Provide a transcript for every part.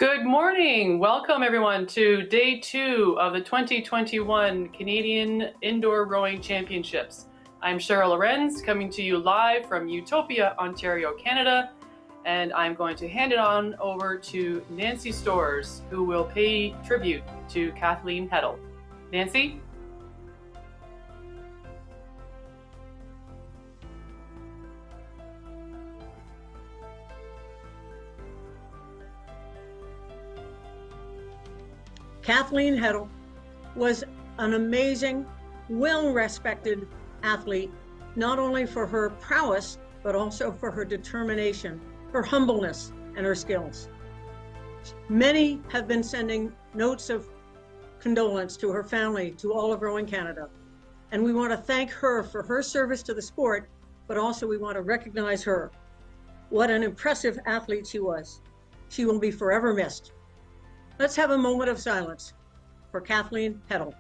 Good morning. Welcome everyone to day 2 of the 2021 Canadian Indoor Rowing Championships. I'm Cheryl Lorenz, coming to you live from Utopia, Ontario, Canada, and I'm going to hand it on over to Nancy Storrs, who will pay tribute to Kathleen Heddle. Nancy? Kathleen Heddle was an amazing, well-respected athlete, not only for her prowess, but also for her determination, her humbleness, and her skills. Many have been sending notes of condolence to her family, to all of Rowing Canada. And we want to thank her for her service to the sport, but also we want to recognize her. What an impressive athlete she was. She will be forever missed. Let's have a moment of silence for Kathleen Heddle.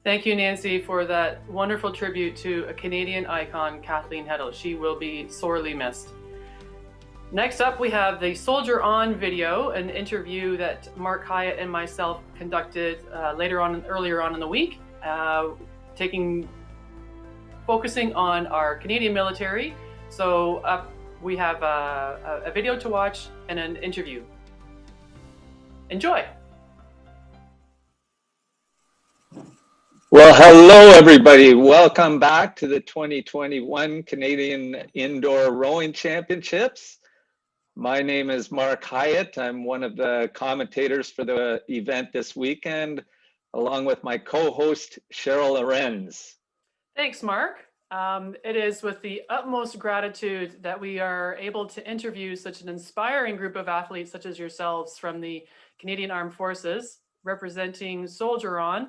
Thank you, Nancy, for that wonderful tribute to a Canadian icon, Kathleen Heddle. She will be sorely missed. Next up, we have the Soldier On video, an interview that Mark Hyatt and myself conducted earlier on in the week, focusing on our Canadian military. So up we have a video to watch and an interview. Enjoy. Well, hello everybody. Welcome back to the 2021 Canadian Indoor Rowing Championships. My name is Mark Hyatt. I'm one of the commentators for the event this weekend, along with my co-host, Cheryl Lorenz. Thanks, Mark. It is with the utmost gratitude that we are able to interview such an inspiring group of athletes such as yourselves from the Canadian Armed Forces, representing Soldier On,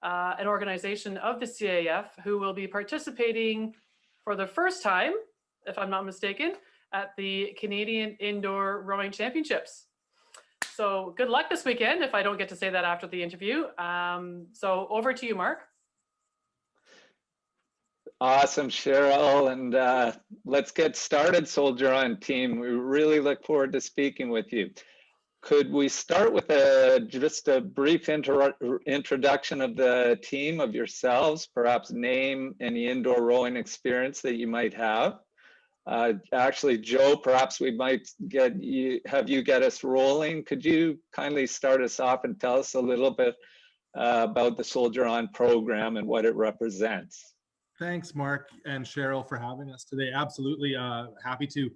an organization of the CAF who will be participating for the first time, if I'm not mistaken, at the Canadian Indoor Rowing Championships. So good luck this weekend, if I don't get to say that after the interview. So over to you, Mark. Awesome, Cheryl, and let's get started, Soldier On team. We really look forward to speaking with you. Could we start with just a brief introduction of the team, of yourselves, perhaps name any indoor rowing experience that you might have? Actually, Joe, perhaps we might have you get us rolling. Could you kindly start us off and tell us a little bit about the Soldier On program and what it represents? Thanks, Mark and Cheryl, for having us today. Absolutely happy to.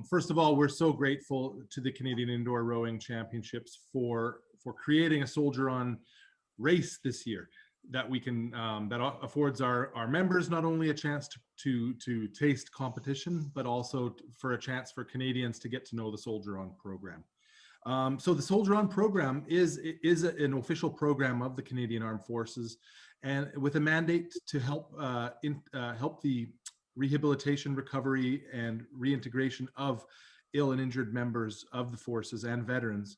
First of all, we're so grateful to the Canadian Indoor Rowing Championships for creating a Soldier On race this year that we can that affords our members not only a chance to taste competition, but also for a chance for Canadians to get to know the Soldier On program. So the Soldier On program is an official program of the Canadian Armed Forces, and with a mandate to help help the rehabilitation, recovery, and reintegration of ill and injured members of the forces and veterans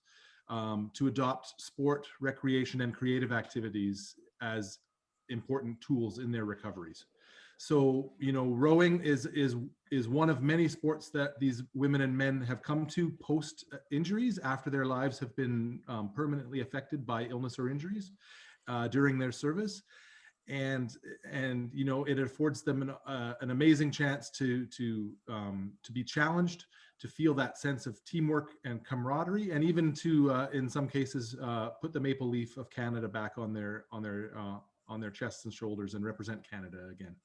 to adopt sport, recreation, and creative activities as important tools in their recoveries. So, you know, rowing is one of many sports that these women and men have come to post injuries after their lives have been permanently affected by illness or injuries during their service. And you know, it affords them an amazing chance to be challenged, to feel that sense of teamwork and camaraderie, and even to in some cases put the maple leaf of Canada back on their chests and shoulders and represent Canada again.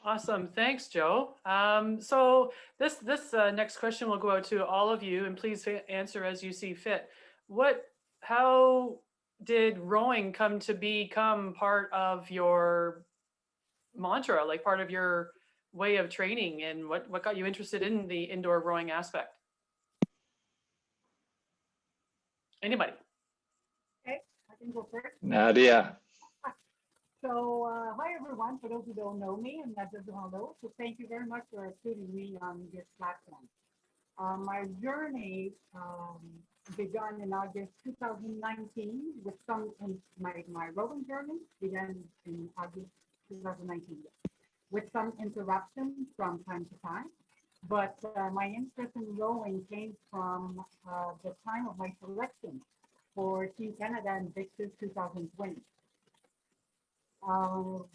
Awesome, thanks, Joe. So this next question will go out to all of you, and please answer as you see fit. How did rowing come to become part of your mantra, like part of your way of training, and what got you interested in the indoor rowing aspect? Anybody? Okay, I can go first. Nadia. So, hi everyone. For those who don't know me, I'm Nadia Durando. So, thank you very much for including me on this platform. My journey began in August 2019 with some, my rowing journey began in August 2019 with some interruptions from time to time. But my interest in rowing came from the time of my selection for Team Canada Invictus 2020.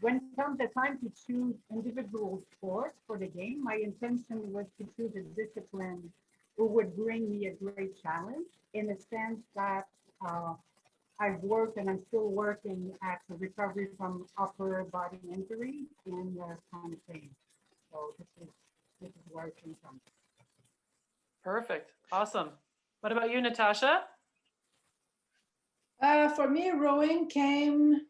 When it comes the time to choose individual sports for the game, my intention was to choose a discipline who would bring me a great challenge in the sense that I've worked and I'm still working at the recovery from upper body injury and chronic pain. So this is where it came from. Perfect. Awesome. What about you, Natasha? For me, rowing came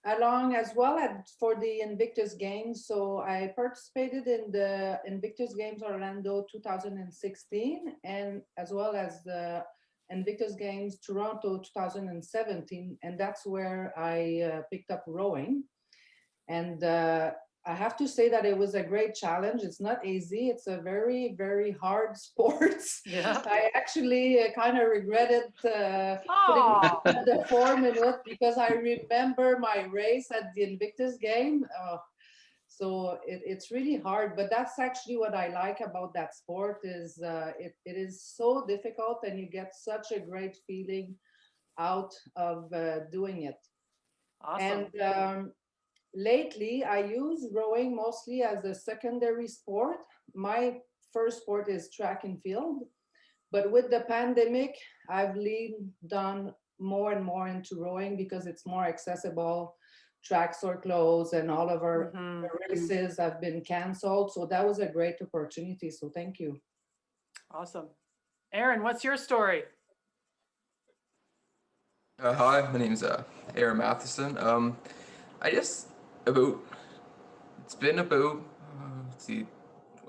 along as well for the Invictus Games. So I participated in the Invictus Games Orlando 2016 and as well as the Invictus Games Toronto 2017. And that's where I picked up rowing. And I have to say that it was a great challenge. It's not easy. It's a very, very hard sport. Yeah. I actually kind of regretted putting the form in it because I remember my race at the Invictus game. So it's really hard, but that's actually what I like about that sport is it is so difficult and you get such a great feeling out of doing it. Awesome. And lately, I use rowing mostly as a secondary sport. My first sport is track and field, but with the pandemic, I've done more and more into rowing because it's more accessible. Tracks are closed and all of our races have been canceled. So that was a great opportunity. So thank you. Awesome. Aaron, what's your story? Hi, my name is Aaron Matheson.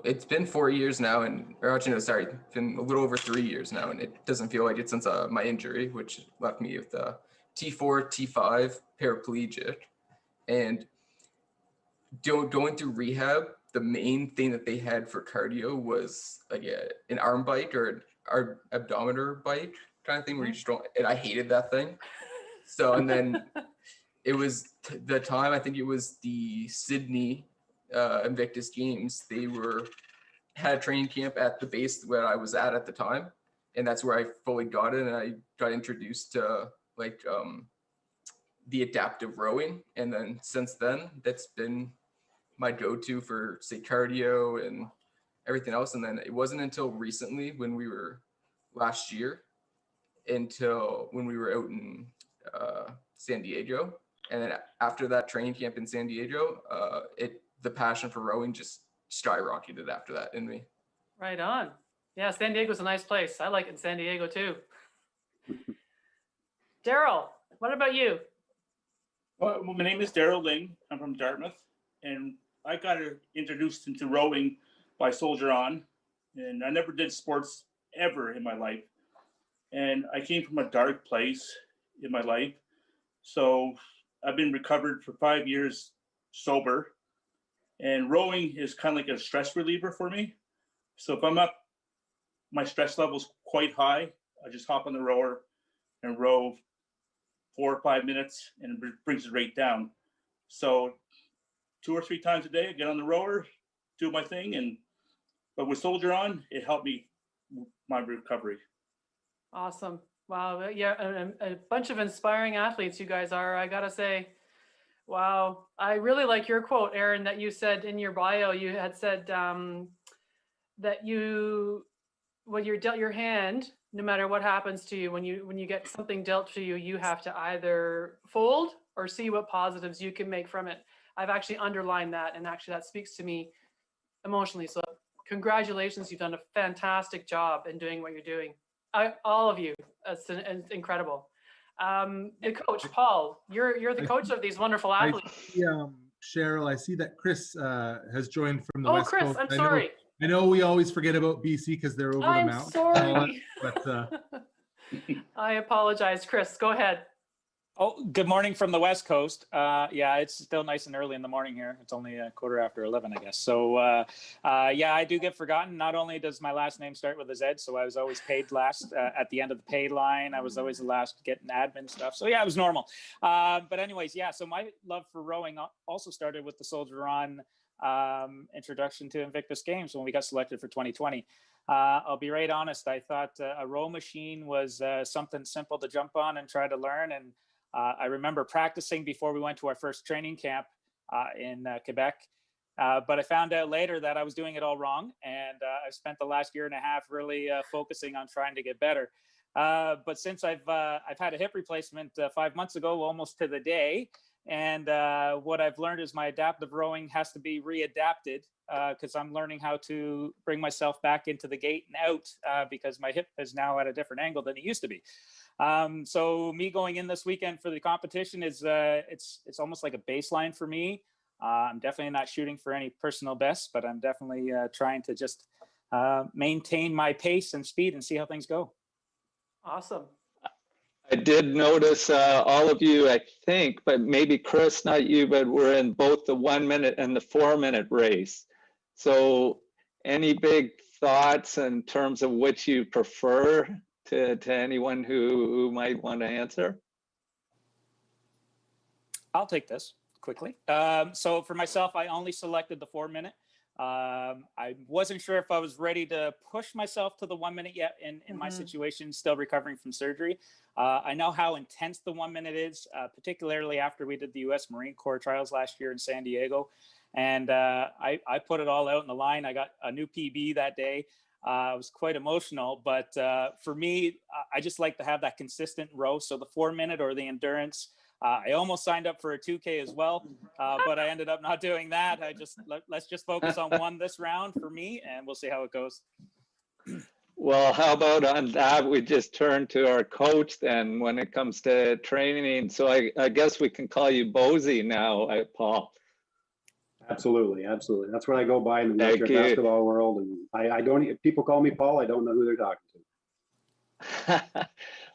It's been 4 years now, it's been a little over 3 years now, and it doesn't feel like it since my injury, which left me with T4, T5 paraplegic, and going through rehab. The main thing that they had for cardio was like an arm bike or an abdometer bike kind of thing where you just don't, and I hated that thing. So, and then it was the time, I think it was the Sydney Invictus Games. They had a training camp at the base where I was at the time. And that's where I fully got it. And I got introduced to the adaptive rowing. And then since then, that's been my go-to for say cardio and everything else. And then it wasn't until recently last year, until when we were out in San Diego. And then after that training camp in San Diego, the passion for rowing just skyrocketed after that in me. Right on. Yeah, San Diego's a nice place. I like it in San Diego too. Daryl, what about you? Well, my name is Daryl Ling. I'm from Dartmouth, and I got introduced into rowing by Soldier On, and I never did sports ever in my life. And I came from a dark place in my life. So I've been recovered for 5 years sober, and rowing is kind of like a stress reliever for me. So if I'm up, my stress level's quite high, I just hop on the rower and row 4 or 5 minutes and it brings it right down. So 2 or 3 times a day, I get on the rower, do my thing, but with Soldier On, it helped me my recovery. Awesome. Wow. Yeah, a bunch of inspiring athletes you guys are, I gotta say. Wow. I really like your quote, Aaron, that you said in your bio. You had said that when you're dealt your hand, no matter what happens to you, when you get something dealt to you, you have to either fold or see what positives you can make from it. I've actually underlined that, and actually that speaks to me emotionally. So congratulations, you've done a fantastic job in doing what you're doing. All of you, it's incredible. The coach, Paul, you're the coach of these wonderful athletes. Cheryl, I see that Chris has joined from the West Chris, Coast. I'm sorry. I know we always forget about BC because they're over the mountain. I'm sorry. But I apologize, Chris, go ahead. Oh, good morning from the West Coast. Yeah, it's still nice and early in the morning here. It's only a quarter after 11, I guess. So yeah, I do get forgotten. Not only does my last name start with a Z, so I was always paid last at the end of the pay line. I was always the last getting admin stuff. So yeah, it was normal. But anyways, yeah, so my love for rowing also started with the Soldier On introduction to Invictus Games when we got selected for 2020. I'll be right honest, I thought a row machine was something simple to jump on and try to learn. And I remember practicing before we went to our first training camp in Quebec, but I found out later that I was doing it all wrong, and I spent the last year and a half really focusing on trying to get better. But since I've had a hip replacement 5 months ago, almost to the day, and what I've learned is my adaptive rowing has to be readapted because I'm learning how to bring myself back into the gate and out because my hip is now at a different angle than it used to be. So me going in this weekend for the competition is it's almost like a baseline for me. I'm definitely not shooting for any personal bests, but I'm definitely trying to just maintain my pace and speed and see how things go. Awesome. I did notice all of you, I think, but maybe Chris, not you, but we're in both the 1 minute and the 4 minute race. So any big thoughts in terms of which you prefer to anyone who might want to answer? I'll take this quickly. So for myself, I only selected the 4 minute. I wasn't sure if I was ready to push myself to the 1 minute yet in my situation, still recovering from surgery. I know how intense the 1 minute is, particularly after we did the US Marine Corps trials last year in San Diego. And I put it all out in the line. I got a new PB that day. It was quite emotional, but for me, I just like to have that consistent row. So the 4 minute or the endurance, I almost signed up for a 2K as well, but I ended up not doing that. Let's just focus on one this round for me, and we'll see how it goes. Well, how about on that, we just turn to our coach then when it comes to training. So I guess we can call you Bozy now, Paul. Absolutely, absolutely. That's what I go by in the wheelchair basketball world. And I don't, if people call me Paul, I don't know who they're talking to.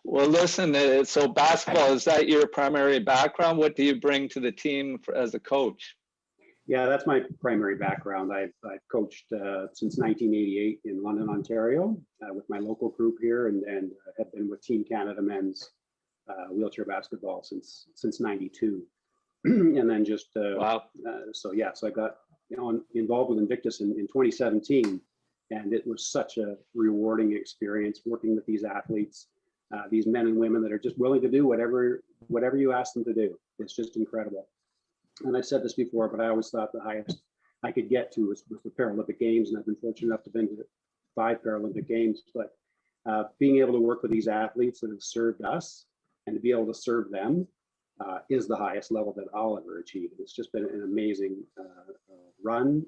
Well, listen, so basketball, is that your primary background? What do you bring to the team as a coach? Yeah, that's my primary background. I've coached since 1988 in London, Ontario, with my local group here, and have been with Team Canada men's wheelchair basketball since '92. And then just wow. So I got involved with Invictus in 2017, and it was such a rewarding experience working with these athletes, these men and women that are just willing to do whatever you ask them to do. It's just incredible. And I've said this before, but I always thought the highest I could get to was the Paralympic Games, and I've been fortunate enough to have been to 5 Paralympic Games. But being able to work with these athletes that have served us and to be able to serve them is the highest level that I'll ever achieve. It's just been an amazing run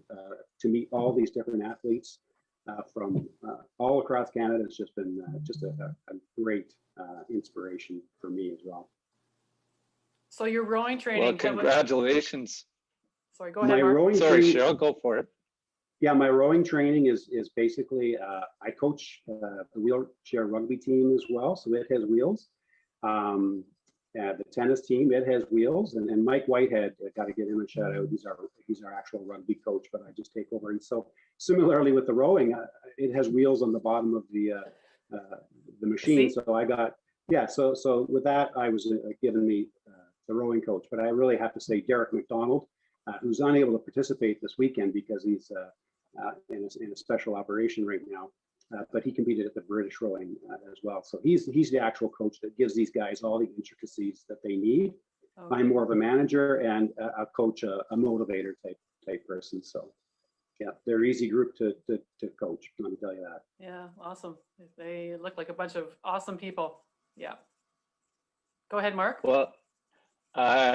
to meet all these different athletes from all across Canada. It's just been just a great inspiration for me as well. So your rowing training. Well, congratulations. Sorry, go ahead, Mark. Sorry, Cheryl, go for it. Yeah, my rowing training is basically, I coach the wheelchair rugby team as well, so it has wheels. The tennis team, it has wheels, and Mike Whitehead, got to give him a shout out. He's our actual rugby coach, but I just take over. And so similarly with the rowing, it has wheels on the bottom of the machine. So I got, yeah, so with that, I was given me the rowing coach, but I really have to say Derek McDonald, who's unable to participate this weekend because he's in a special operation right now, but he competed at the British rowing as well. So he's the actual coach that gives these guys all the intricacies that they need. Okay. I'm more of a manager and a coach, a motivator type person. So yeah, they're an easy group to coach, let me tell you that. Yeah, awesome. They look like a bunch of awesome people. Yeah. Go ahead, Mark. Well,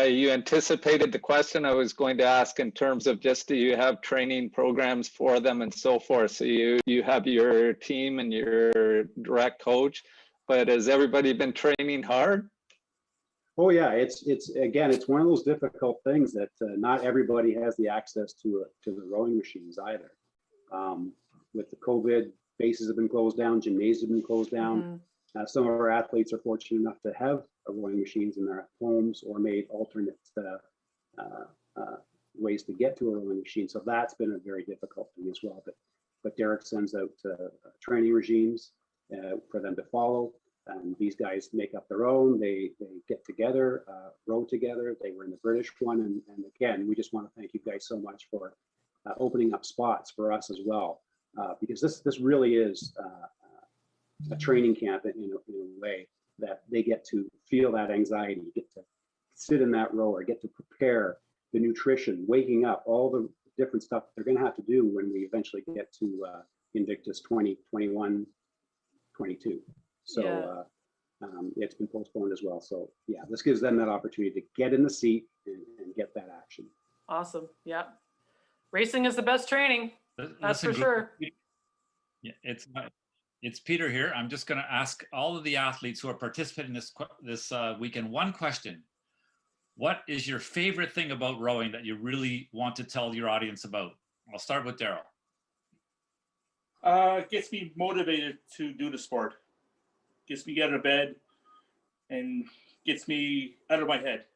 you anticipated the question I was going to ask in terms of just do you have training programs for them and so forth. So you have your team and your direct coach, but has everybody been training hard? Oh yeah, it's again, it's one of those difficult things that not everybody has the access to the rowing machines either. With the COVID, bases have been closed down, gymnasiums have been closed down. Some of our athletes are fortunate enough to have rowing machines in their homes or made alternate ways to get to a rowing machine. So that's been a very difficult thing as well. But Derek sends out training regimes for them to follow. These guys make up their own. They get together, row together. They were in the British one. And again, we just want to thank you guys so much for opening up spots for us as well. Because this really is a training camp in a way that they get to feel that anxiety, get to sit in that row or get to prepare the nutrition, waking up, all the different stuff they're going to have to do when we eventually get to Invictus 2021, 22. So yeah. It's been postponed as well. So yeah, this gives them that opportunity to get in the seat and get that action. Awesome. Yeah. Racing is the best training. That's for sure. Yeah, it's Peter here. I'm just going to ask all of the athletes who are participating this weekend one question. What is your favorite thing about rowing that you really want to tell your audience about? I'll start with Daryl. It gets me motivated to do the sport. Gets me out of bed and gets me out of my head.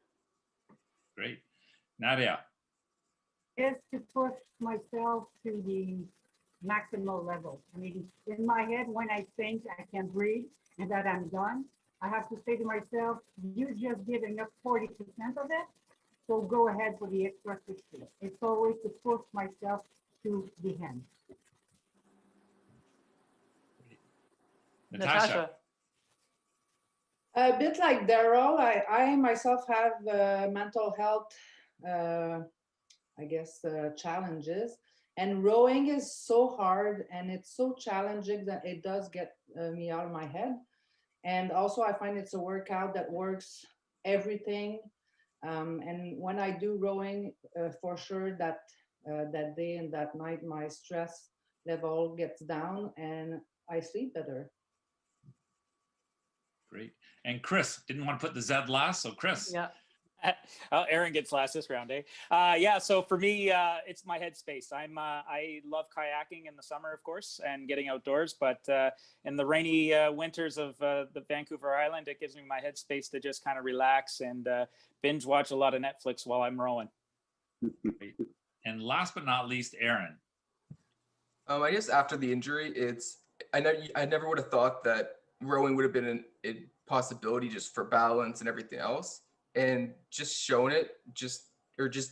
Great. Nadia. Is to push myself to the maximal level. I mean, in my head, when I think I can breathe and that I'm done, I have to say to myself, you just giving up 40% of it, so go ahead for the extra 60. It's always to push myself to the end. Natasha. A bit like Daryl, I myself have mental health, I guess, challenges. And rowing is so hard and it's so challenging that it does get me out of my head. And also I find it's a workout that works everything. And when I do rowing, for sure that that day and that night, my stress level gets down and I sleep better. Great. And Chris, didn't want to put the Z last, so Chris. Yeah. Aaron gets last this round, eh? Yeah, so for me, it's my headspace. I love kayaking in the summer, of course, and getting outdoors, but in the rainy winters of the Vancouver Island, it gives me my headspace to just kind of relax and binge watch a lot of Netflix while I'm rowing. And last but not least, Aaron. I guess after the injury, I never would have thought that rowing would have been a possibility just for balance and everything else. And just showing it, just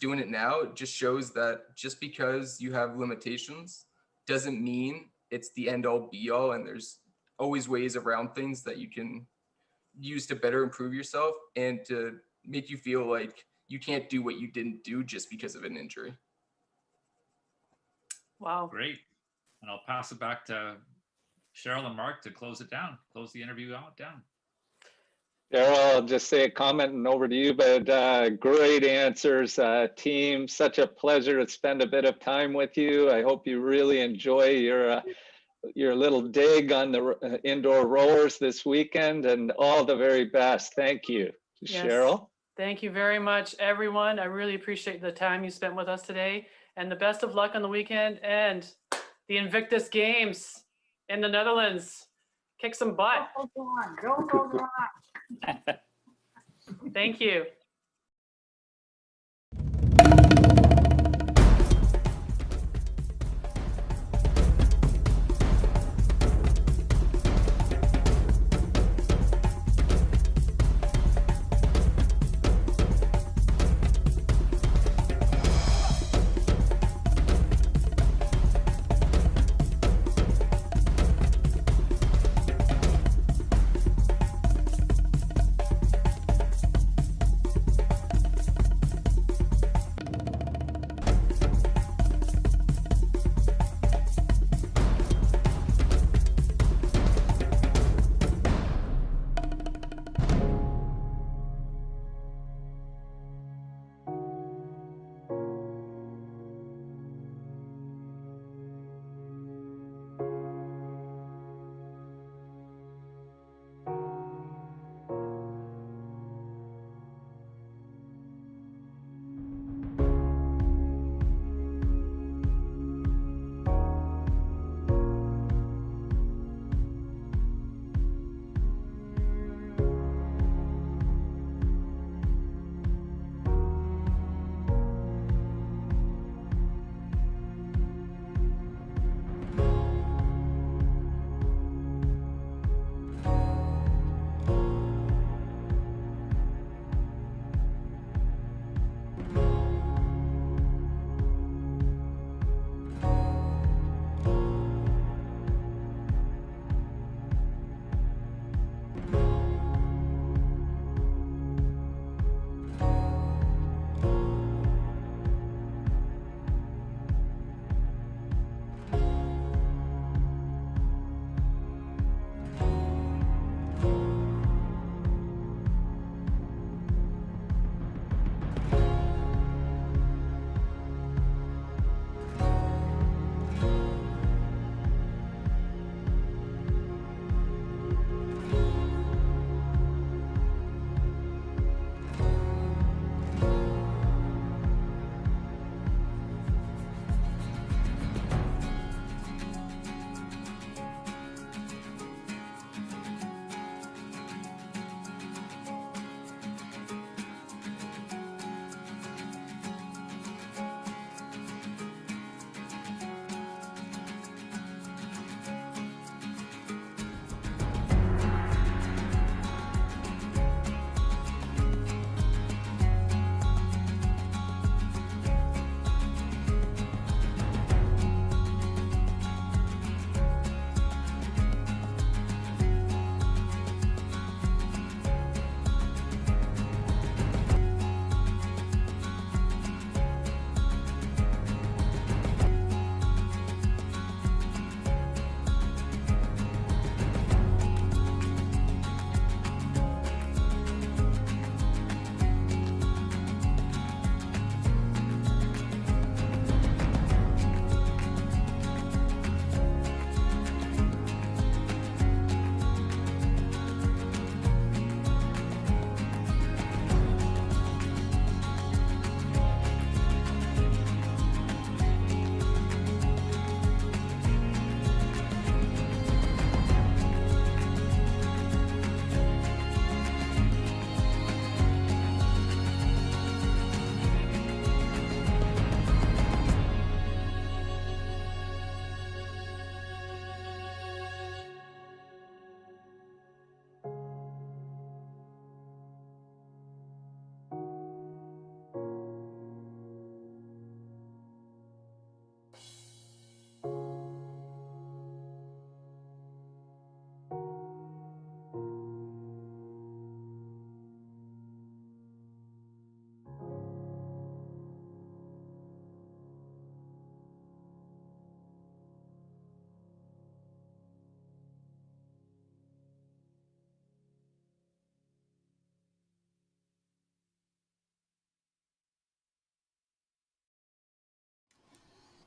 doing it now, it just shows that just because you have limitations doesn't mean it's the end all be all. And there's always ways around things that you can use to better improve yourself and to make you feel like you can't do what you didn't do just because of an injury. Wow. Great. And I'll pass it back to Cheryl and Mark to close it down, close the interview down. Daryl, I'll just say a comment and over to you, but great answers, team. Such a pleasure to spend a bit of time with you. I hope you really enjoy your little dig on the indoor rowers this weekend, and all the very best. Thank you. Yes. Cheryl? Thank you very much, everyone. I really appreciate the time you spent with us today, and the best of luck on the weekend and the Invictus Games in the Netherlands. Kick some butt. Go on. Thank you.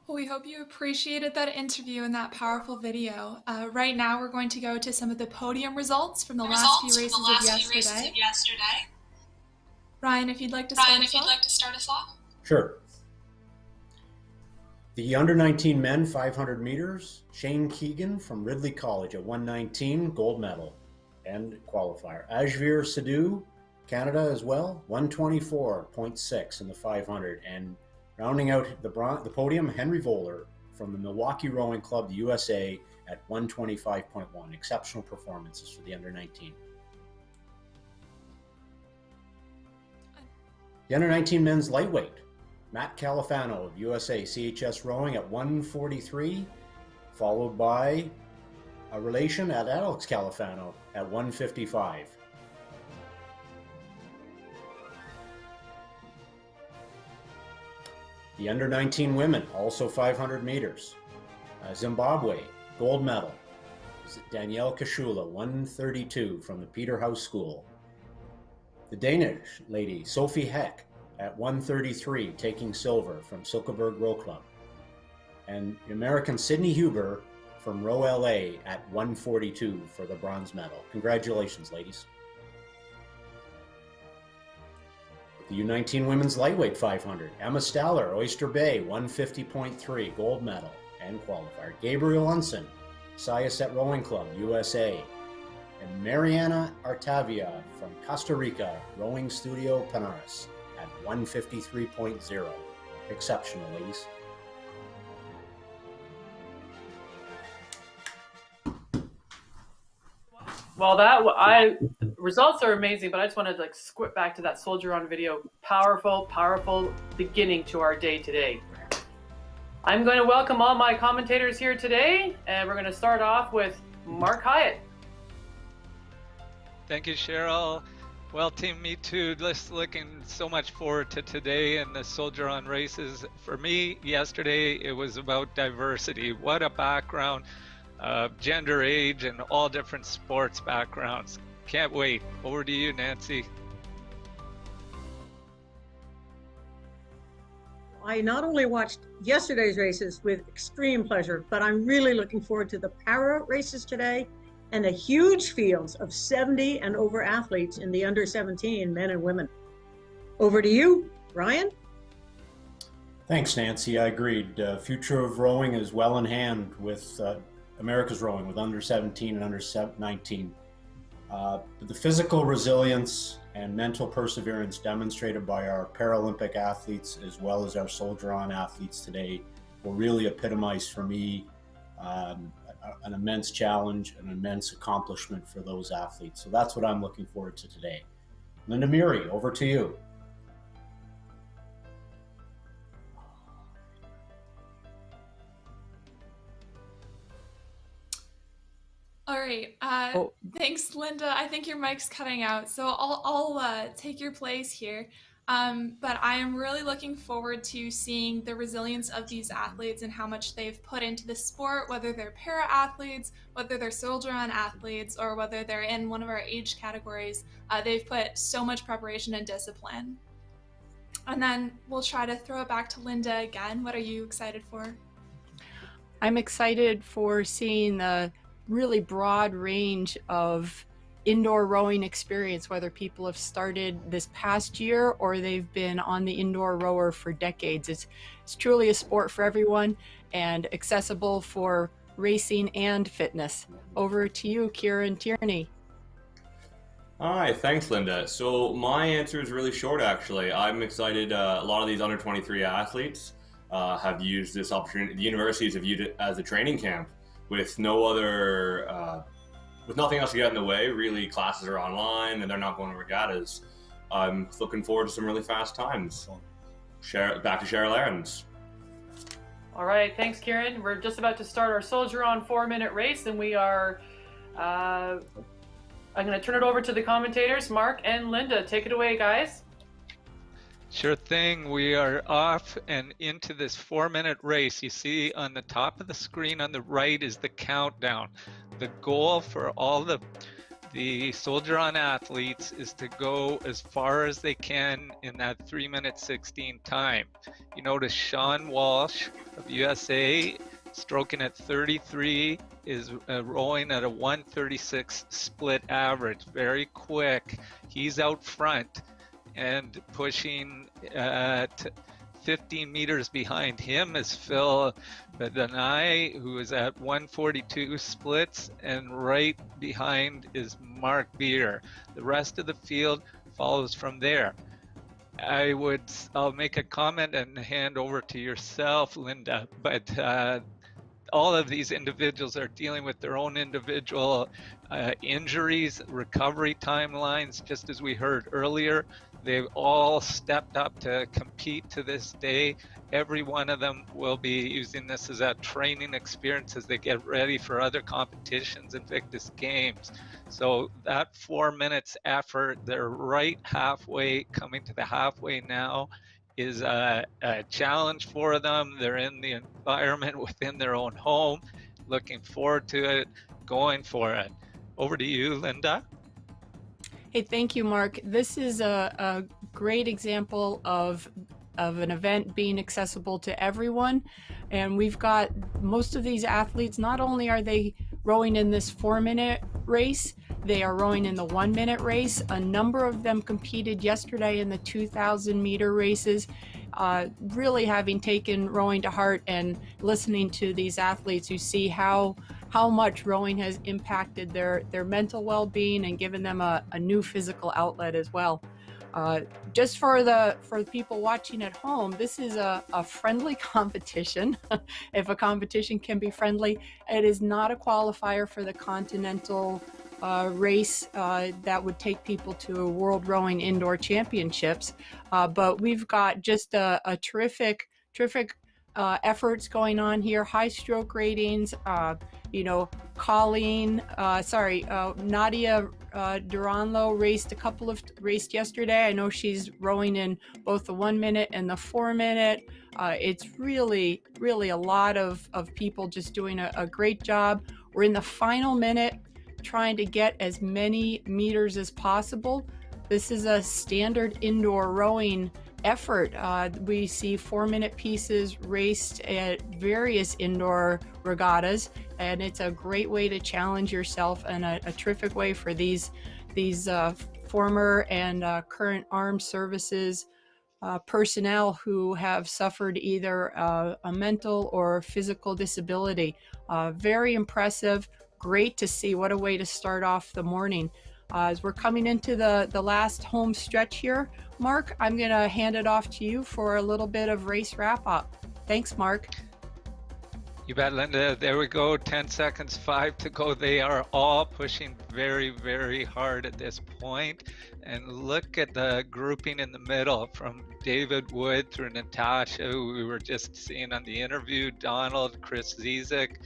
Well, we hope you appreciated that interview and that powerful video. Right now, we're going to go to some of the podium results from the last few races of yesterday. Ryan, if you'd like to start us off. Sure. The under 19 men 500 meters, Shane Keegan from Ridley College at 119, gold medal and qualifier. Ajveer Sidhu, Canada as well, 124.6 in the 500. And rounding out the podium, Henry Voller from the Milwaukee Rowing Club, the USA, at 125.1. Exceptional performances for the under 19. The under 19 men's lightweight, Matt Califano of USA CHS Rowing at 143, followed by a relation at Alex Califano at 155. The under 19 women, also 500 meters. Zimbabwe, gold medal. Danielle Kashula, 132 from the Peterhouse School. The Danish lady, Sophie Heck, at 133, taking silver from Silkeborg Row Club. And the American Sydney Huber from Row LA at 142 for the bronze medal. Congratulations, ladies. The U19 women's lightweight 500, Emma Staller, Oyster Bay, 150.3, gold medal and qualifier. Gabriel Unson, Sayasset Rowing Club, USA. And Mariana Artavia from Costa Rica, Rowing Studio Panares at 153.0. Exceptional, ladies. Well, results are amazing, but I just wanted to squint back to that soldier on video. Powerful, powerful beginning to our day today. I'm going to welcome all my commentators here today, and we're going to start off with Mark Hyatt. Thank you, Cheryl. Well, team, me too. Just looking so much forward to today and the soldier on races. For me, yesterday, it was about diversity. What a background. Gender, age, and all different sports backgrounds. Can't wait. Over to you, Nancy. I not only watched yesterday's races with extreme pleasure, but I'm really looking forward to the para races today and the huge fields of 70 and over athletes in the under 17 men and women. Over to you, Ryan. Thanks, Nancy. I agreed. Future of rowing is well in hand with America's rowing with under 17 and under 19. But the physical resilience and mental perseverance demonstrated by our Paralympic athletes as well as our soldier on athletes today will really epitomize for me an immense challenge, an immense accomplishment for those athletes. So that's what I'm looking forward to today. Linda Murray, over to you. All right. Thanks, Linda. I think your mic's cutting out, so I'll take your place here. But I am really looking forward to seeing the resilience of these athletes and how much they've put into the sport, whether they're para athletes, whether they're soldier on athletes, or whether they're in one of our age categories. They've put so much preparation and discipline. And then we'll try to throw it back to Linda again. What are you excited for? I'm excited for seeing the really broad range of indoor rowing experience, whether people have started this past year or they've been on the indoor rower for decades. It's truly a sport for everyone and accessible for racing and fitness. Over to you, Kieran Tierney. Hi, thanks, Linda. So my answer is really short, actually. I'm excited. A lot of these under 23 athletes have used this opportunity. The universities have viewed it as a training camp with no other, with nothing else to get in the way. Really, classes are online and they're not going to regattas. I'm looking forward to some really fast times. Back to Cheryl Aarons. All right, thanks, Kieran. We're just about to start our soldier on 4-minute race, and we are, I'm going to turn it over to the commentators, Mark and Linda. Take it away, guys. Sure thing. We are off and into this 4-minute race. You see on the top of the screen on the right is the countdown. The goal for all the the Soldier On athletes is to go as far as they can in that 3:16 time. You notice Sean Walsh of USA stroking at 33 is rowing at a 1:36 split average, very quick. He's out front and pushing at 15 meters behind him is Phil Bedanai, who is at 1:42 splits, and right behind is Mark Beer. The rest of the field follows from there. I'll make a comment and hand over to yourself, Linda, but all of these individuals are dealing with their own individual injuries, recovery timelines, just as we heard earlier. They've all stepped up to compete to this day. Every one of them will be using this as a training experience as they get ready for other competitions, Invictus Games. So that 4 minutes effort, they're right halfway, coming to the halfway now, is a challenge for them. They're in the environment within their own home, looking forward to it, going for it. Over to you, Linda. Hey, thank you, Mark. This is a great example of an event being accessible to everyone. And we've got most of these athletes, not only are they rowing in this 4-minute race, they are rowing in the 1-minute race. A number of them competed yesterday in the 2,000 meter races. Really having taken rowing to heart and listening to these athletes, you see how much rowing has impacted their mental well-being and given them a new physical outlet as well. Just for the people watching at home, this is a friendly competition. If a competition can be friendly, it is not a qualifier for the continental race that would take people to World Rowing Indoor Championships. But we've got just a terrific efforts going on here, high stroke ratings, Nadia Duranlo raced yesterday. I know she's rowing in both the 1-minute and the 4-minute. It's really a lot of people just doing a great job. We're in the final minute, trying to get as many meters as possible. This is a standard indoor rowing effort. We see 4-minute pieces raced at various indoor regattas, and it's a great way to challenge yourself and a terrific way for these former and current armed services personnel who have suffered either a mental or physical disability. Very impressive. Great to see. What a way to start off the morning. As we're coming into the last home stretch here, Mark, I'm going to hand it off to you for a little bit of race wrap up. Thanks, Mark. You bet, Linda. There we go. 10 seconds, 5 to go. They are all pushing very, very hard at this point. And look at the grouping in the middle, from David Wood through Natasha, who we were just seeing on the interview, Donald, Chris Zizek,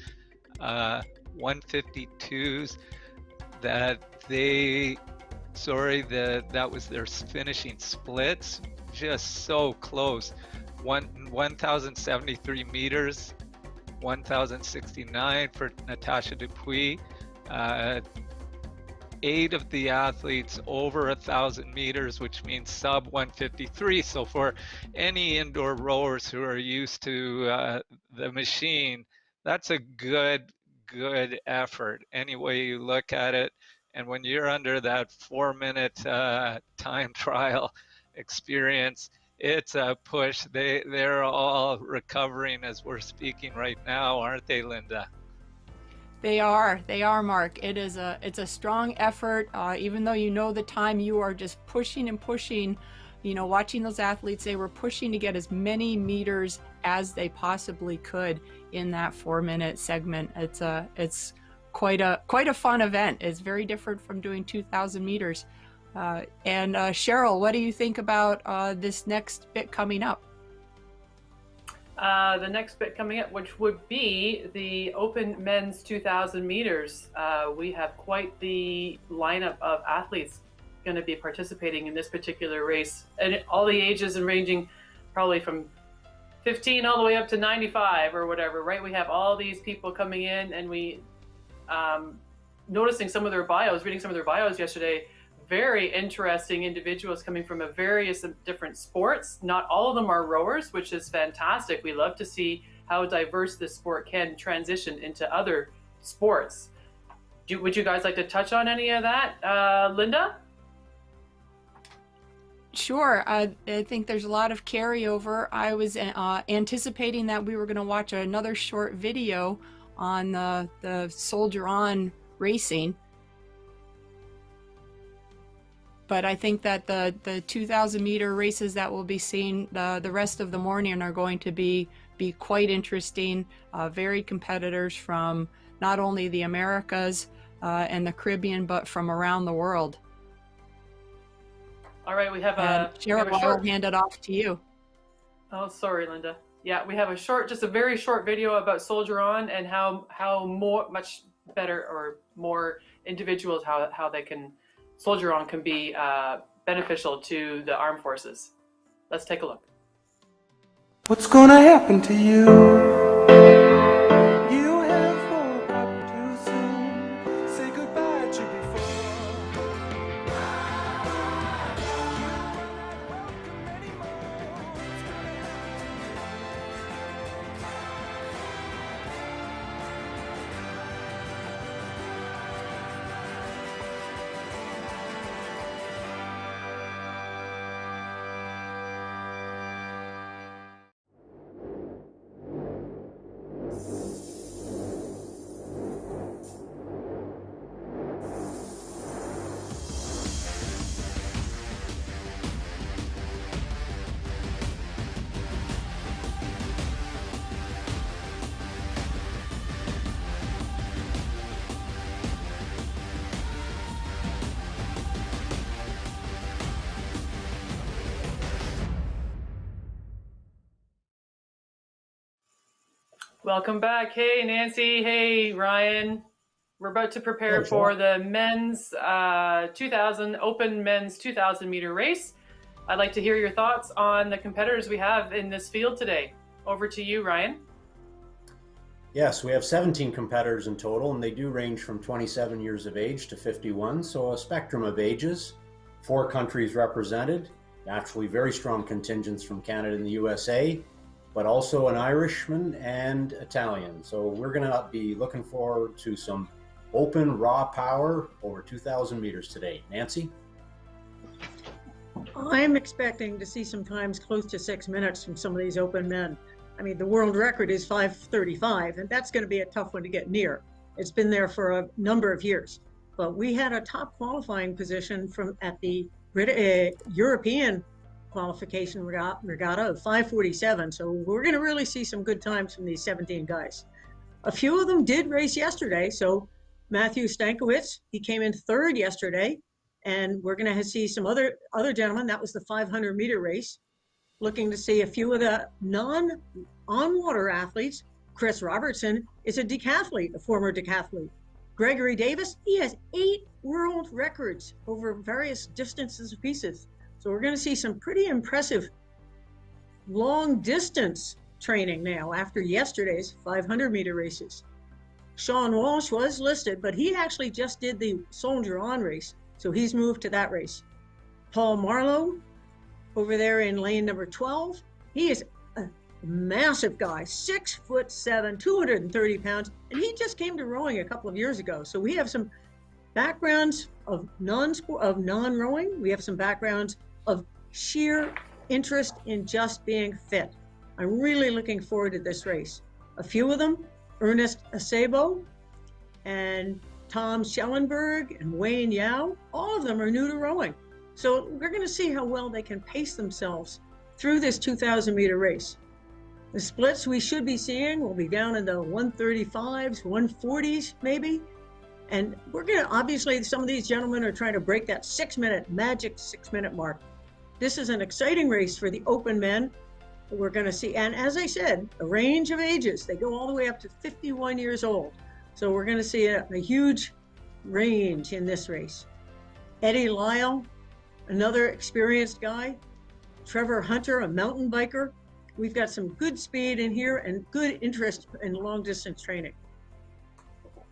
152s. That was their finishing splits, just so close. 1,073 meters, 1,069 for Natasha Dupuis. 8 of the athletes over 1,000 meters, which means sub 153. So for any indoor rowers who are used to the machine, that's a good effort any way you look at it. And when you're under that 4-minute time trial experience, it's a push. They're all recovering as we're speaking right now, aren't they, Linda? They are, Mark. It's a strong effort. Even though you know the time, you are just pushing and pushing. Watching those athletes, they were pushing to get as many meters as they possibly could in that 4-minute segment. It's quite a fun event. It's very different from doing 2,000 meters. And Cheryl, what do you think about this next bit coming up? The next bit coming up, which would be the Open Men's 2,000 meters. We have quite the lineup of athletes going to be participating in this particular race, and all the ages and ranging probably from 15 all the way up to 95 or whatever, right? We have all these people coming in, and we noticing some of their bios, reading some of their bios yesterday. Very interesting individuals coming from a various different sports. Not all of them are rowers, which is fantastic. We love to see how diverse this sport can transition into other sports. Would you guys like to touch on any of that? Linda? Sure. I think there's a lot of carryover. I was anticipating that we were going to watch another short video on the Soldier On racing. But I think that the 2,000 meter races that we'll be seeing the rest of the morning are going to be quite interesting. Varied competitors from not only the Americas and the Caribbean, but from around the world. All right, we have a Cheryl, I'll hand it off to you. Oh, sorry, Linda. Yeah, we have just a very short video about Soldier On and how much better or more individuals how they can Soldier On can be beneficial to the armed forces. Let's take a look. What's gonna happen to you? You have woke up too soon. Say goodbye to before. Welcome back. Hey, Nancy. Hey, Ryan. We're about to prepare for the men's 2000 open men's 2,000 meter race. I'd like to hear your thoughts on the competitors we have in this field today. Over to you, Ryan. Yes, we have 17 competitors in total, and they do range from 27 years of age to 51, so a spectrum of ages. 4 countries represented, naturally very strong contingents from Canada and the USA, but also an Irishman and Italian. So we're going to be looking forward to some open raw power over 2,000 meters today. Nancy? I'm expecting to see some times close to 6 minutes from some of these open men. I mean, the world record is 5:35, and that's going to be a tough one to get near. It's been there for a number of years. But we had a top qualifying position at the European qualification regatta of 5:47. So we're going to really see some good times from these 17 guys. A few of them did race yesterday. So Matthew Stankiewicz, he came in 3rd yesterday, and we're going to see some other gentlemen. That was the 500 meter race. Looking to see a few of the non-on-water athletes. Chris Robertson is a decathlete, a former decathlete. Gregory Davis, he has 8 world records over various distances of pieces. So we're going to see some pretty impressive long distance training now after yesterday's 500 meter races. Sean Walsh was listed, but he actually just did the Soldier On race. So he's moved to that race. Paul Marlowe over there in lane number 12. He is a massive guy, 6'7", 230 pounds. And he just came to rowing a couple of years ago. So we have some backgrounds of non-rowing. We have some backgrounds of sheer interest in just being fit. I'm really looking forward to this race. A few of them, Ernest Acebo and Tom Schellenberg and Wayne Yao, all of them are new to rowing. So we're going to see how well they can pace themselves through this 2,000 meter race. The splits we should be seeing will be down in the 135s, 140s maybe. And we're going to, obviously, some of these gentlemen are trying to break that magic 6 minute mark. This is an exciting race for the open men. We're going to see, and as I said, a range of ages. They go all the way up to 51 years old. So we're going to see a huge range in this race. Eddie Lyle, another experienced guy. Trevor Hunter, a mountain biker. We've got some good speed in here and good interest in long distance training.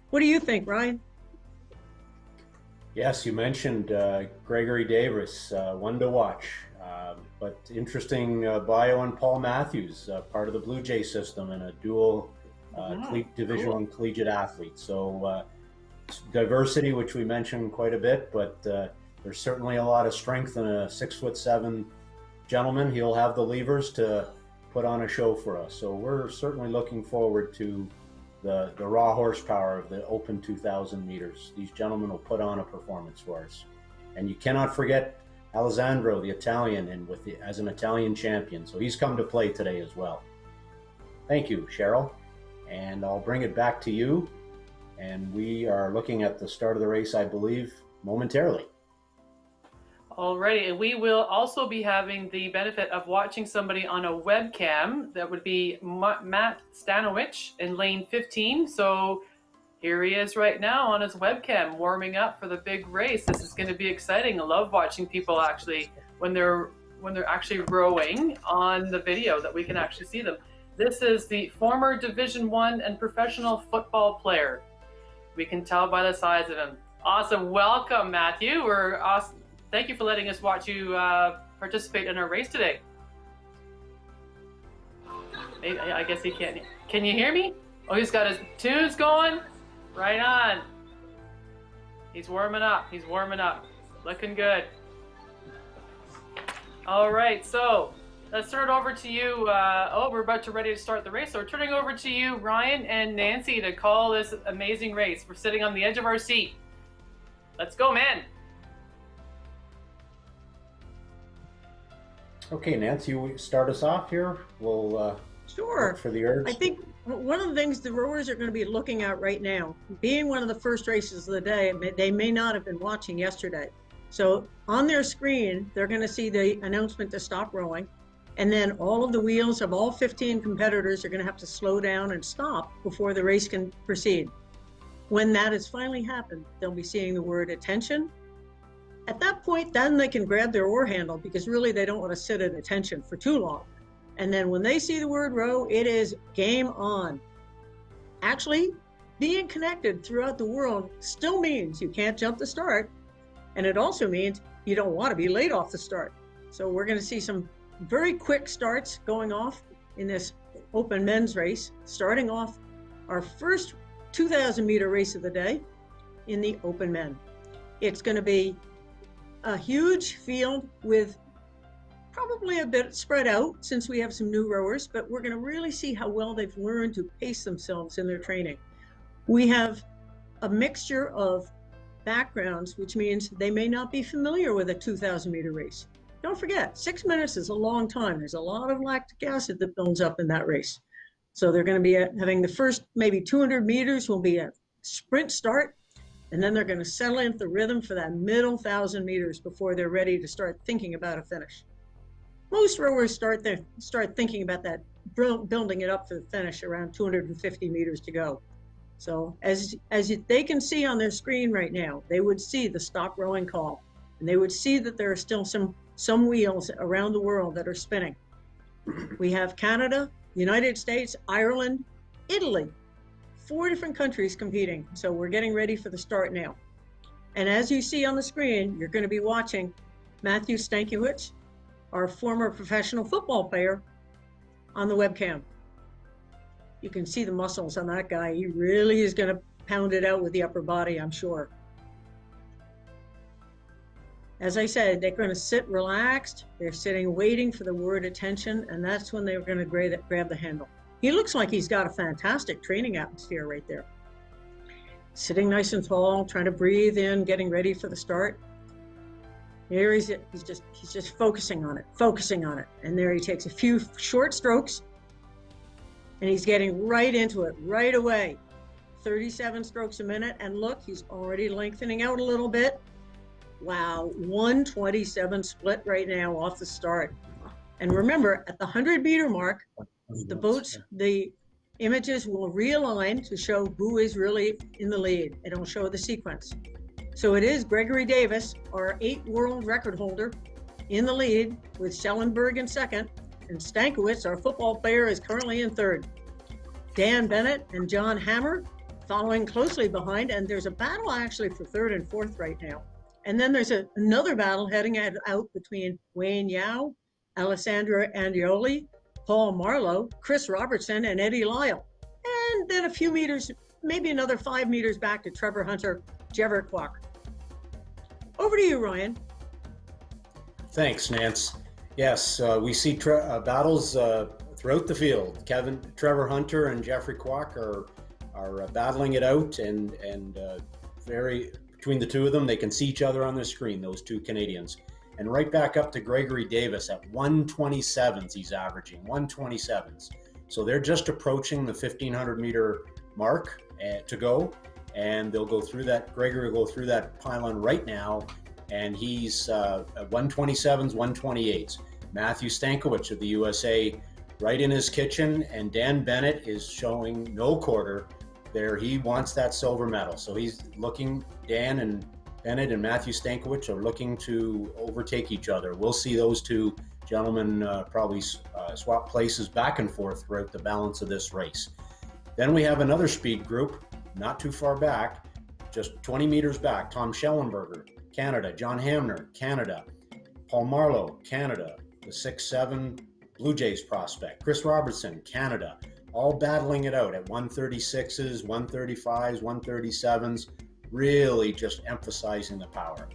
What do you think, Ryan? Yes, you mentioned Gregory Davis, one to watch. But interesting bio on Paul Matthews, part of the Blue Jay system and a dual Division I collegiate athlete. So diversity, which we mentioned quite a bit, but there's certainly a lot of strength in a 6'7" gentleman. He'll have the levers to put on a show for us. So we're certainly looking forward to the raw horsepower of the open 2,000 meters. These gentlemen will put on a performance for us. And you cannot forget Alessandro, the Italian, and as an Italian champion. So he's come to play today as well. Thank you, Cheryl. And I'll bring it back to you. And we are looking at the start of the race, I believe, momentarily. Alrighty, and we will also be having the benefit of watching somebody on a webcam. That would be Matt Stanowich in lane 15. So here he is right now on his webcam, warming up for the big race. This is going to be exciting. I love watching people actually when they're actually rowing on the video that we can actually see them. This is the former Division I and professional football player. We can tell by the size of him. Awesome. Welcome, Matthew. We're awesome. Thank you for letting us watch you participate in our race today. I guess he can't. Can you hear me? Oh, he's got his tunes going. Right on. He's warming up. He's warming up. Looking good. All right, so let's turn it over to you. We're about to ready to start the race. So we're turning over to you, Ryan and Nancy, to call this amazing race. We're sitting on the edge of our seat. Let's go, man. Okay, Nancy, you start us off here. We'll sure. look for the urge. I think one of the things the rowers are going to be looking at right now, being one of the first races of the day, they may not have been watching yesterday. So on their screen, they're going to see the announcement to stop rowing. And then all of the wheels of all 15 competitors are going to have to slow down and stop before the race can proceed. When that has finally happened, they'll be seeing the word attention. At that point, then they can grab their oar handle because really they don't want to sit at attention for too long. And then when they see the word row, it is game on. Actually, being connected throughout the world still means you can't jump the start. And it also means you don't want to be late off the start. So we're going to see some very quick starts going off in this open men's race, starting off our first 2,000 meter race of the day in the open men. It's going to be a huge field with probably a bit spread out since we have some new rowers, but we're going to really see how well they've learned to pace themselves in their training. We have a mixture of backgrounds, which means they may not be familiar with a 2,000 meter race. Don't forget, 6 minutes is a long time. There's a lot of lactic acid that builds up in that race. So they're going to be having the first maybe 200 meters will be a sprint start, and then they're going to settle into the rhythm for that middle 1,000 meters before they're ready to start thinking about a finish. Most rowers start thinking about that, building it up for the finish around 250 meters to go. So as they can see on their screen right now, they would see the stop rowing call, and they would see that there are still some wheels around the world that are spinning. We have Canada, United States, Ireland, Italy, 4 different countries competing. So we're getting ready for the start now. And as you see on the screen, you're going to be watching Matthew Stankiewicz, our former professional football player, on the webcam. You can see the muscles on that guy. He really is going to pound it out with the upper body, I'm sure. As I said, they're going to sit relaxed. They're sitting waiting for the word attention, and that's when they're going to grab the handle. He looks like he's got a fantastic training atmosphere right there. Sitting nice and tall, trying to breathe in, getting ready for the start. Here he's just focusing on it. And there he takes a few short strokes, and he's getting right into it right away. 37 strokes a minute, and look, he's already lengthening out a little bit. Wow, 127 split right now off the start. And remember, at the 100-meter mark, the images will realign to show who is really in the lead. It'll show the sequence. So it is Gregory Davis, our 8 world record holder, in the lead with Schellenberg in second, and Stankiewicz, our football player, is currently in third. Dan Bennett and John Hammer following closely behind, and there's a battle actually for third and fourth right now. And then there's another battle heading out between Wayne Yao, Alessandro Andioli, Paul Marlowe, Chris Robertson, and Eddie Lyle. And then a few meters, maybe another 5 meters back to Trevor Hunter, Jeverick. Over to you, Ryan. Thanks, Nance. Yes, we see battles throughout the field. Trevor Hunter and Jeffrey Kwok are battling it out, and between the two of them, they can see each other on the screen, those two Canadians. And right back up to Gregory Davis at 127s, he's averaging 127s. So they're just approaching the 1,500 meter mark to go, and they'll go through that. Gregory will go through that pylon right now, and he's at 127s, 128s. Matthew Stankiewicz of the USA right in his kitchen, and Dan Bennett is showing no quarter there. He wants that silver medal. So he's looking, Dan and Bennett and Matthew Stankiewicz are looking to overtake each other. We'll see those two gentlemen probably swap places back and forth throughout the balance of this race. Then we have another speed group, not too far back, just 20 meters back. Tom Schellenberger, Canada. John Hamner, Canada. Paul Marlowe, Canada. The 6'7" Blue Jays prospect. Chris Robertson, Canada. All battling it out at 136s, 135s, 137s, really just emphasizing the power.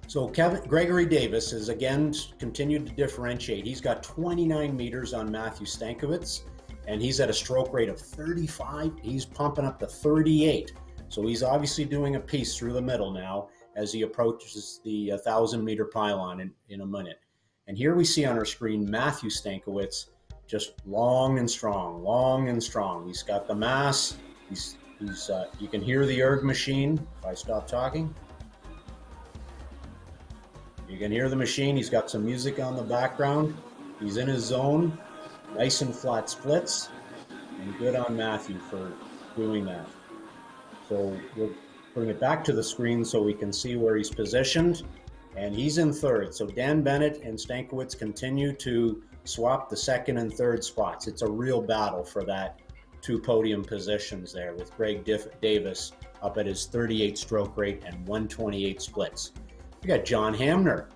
So Gregory Davis has again continued to differentiate. He's got 29 meters on Matthew Stankiewicz, and he's at a stroke rate of 35. He's pumping up to 38. So he's obviously doing a piece through the middle now as he approaches the 1,000-meter pylon in a minute. And here we see on our screen Matthew Stankiewicz just long and strong, long and strong. He's got the mass. You can hear the erg machine. If I stop talking, you can hear the machine. He's got some music on the background. He's in his zone, nice and flat splits, and good on Matthew for doing that. So we'll bring it back to the screen so we can see where he's positioned, and he's in third. So Dan Bennett and Stankiewicz continue to swap the second and third spots. It's a real battle for that two podium positions there, with Greg Davis up at his 38 stroke rate and 128 splits. We got John Hamner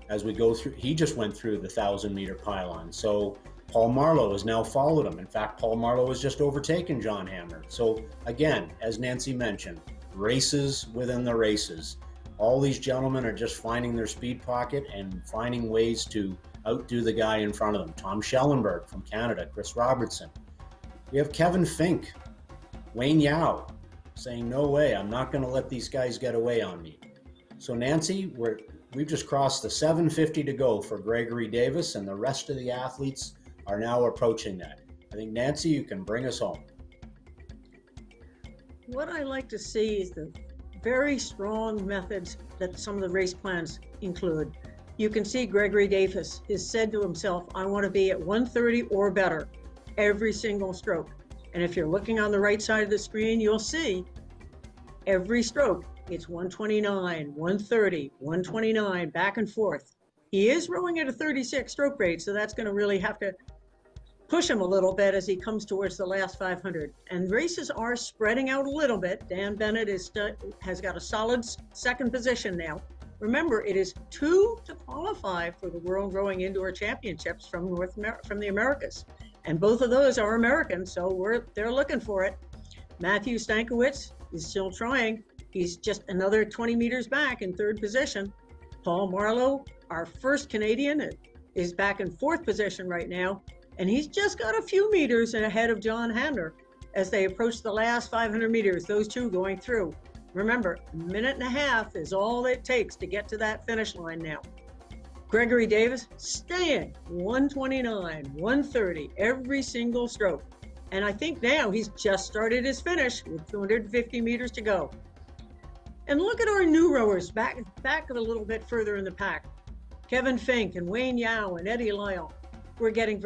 as we go through. He just went through the 1,000-meter pylon. So Paul Marlowe has now followed him. In fact, Paul Marlowe has just overtaken John Hamner. So again, as Nancy mentioned, races within the races. All these gentlemen are just finding their speed pocket and finding ways to outdo the guy in front of them. Tom Schellenberg from Canada, Chris Robertson. We have Kevin Fink, Wayne Yao saying, no way, I'm not going to let these guys get away on me. So Nancy, we've just crossed the 750 to go for Gregory Davis, and the rest of the athletes are now approaching that. I think, Nancy, you can bring us home. What I like to see is the very strong methods that some of the race plans include. You can see Gregory Davis has said to himself, I want to be at 130 or better every single stroke. And if you're looking on the right side of the screen, you'll see every stroke, it's 129, 130, 129, back and forth. He is rowing at a 36 stroke rate, so that's going to really have to push him a little bit as he comes towards the last 500. And races are spreading out a little bit. Dan Bennett has got a solid second position now. Remember, it is 2 to qualify for the World Rowing Indoor Championships from the Americas. And both of those are American, so they're looking for it. Matthew Stankiewicz is still trying. He's just another 20 meters back in third position. Paul Marlowe, our first Canadian, is back in fourth position right now. And he's just got a few meters ahead of John Hamner as they approach the last 500 meters, those two going through. Remember, a minute and a half is all it takes to get to that finish line now. Gregory Davis staying 129, 130 every single stroke. And I think now he's just started his finish with 250 meters to go. And look at our new rowers back a little bit further in the pack. Kevin Fink and Wayne Yao and Eddie Lyle. We're getting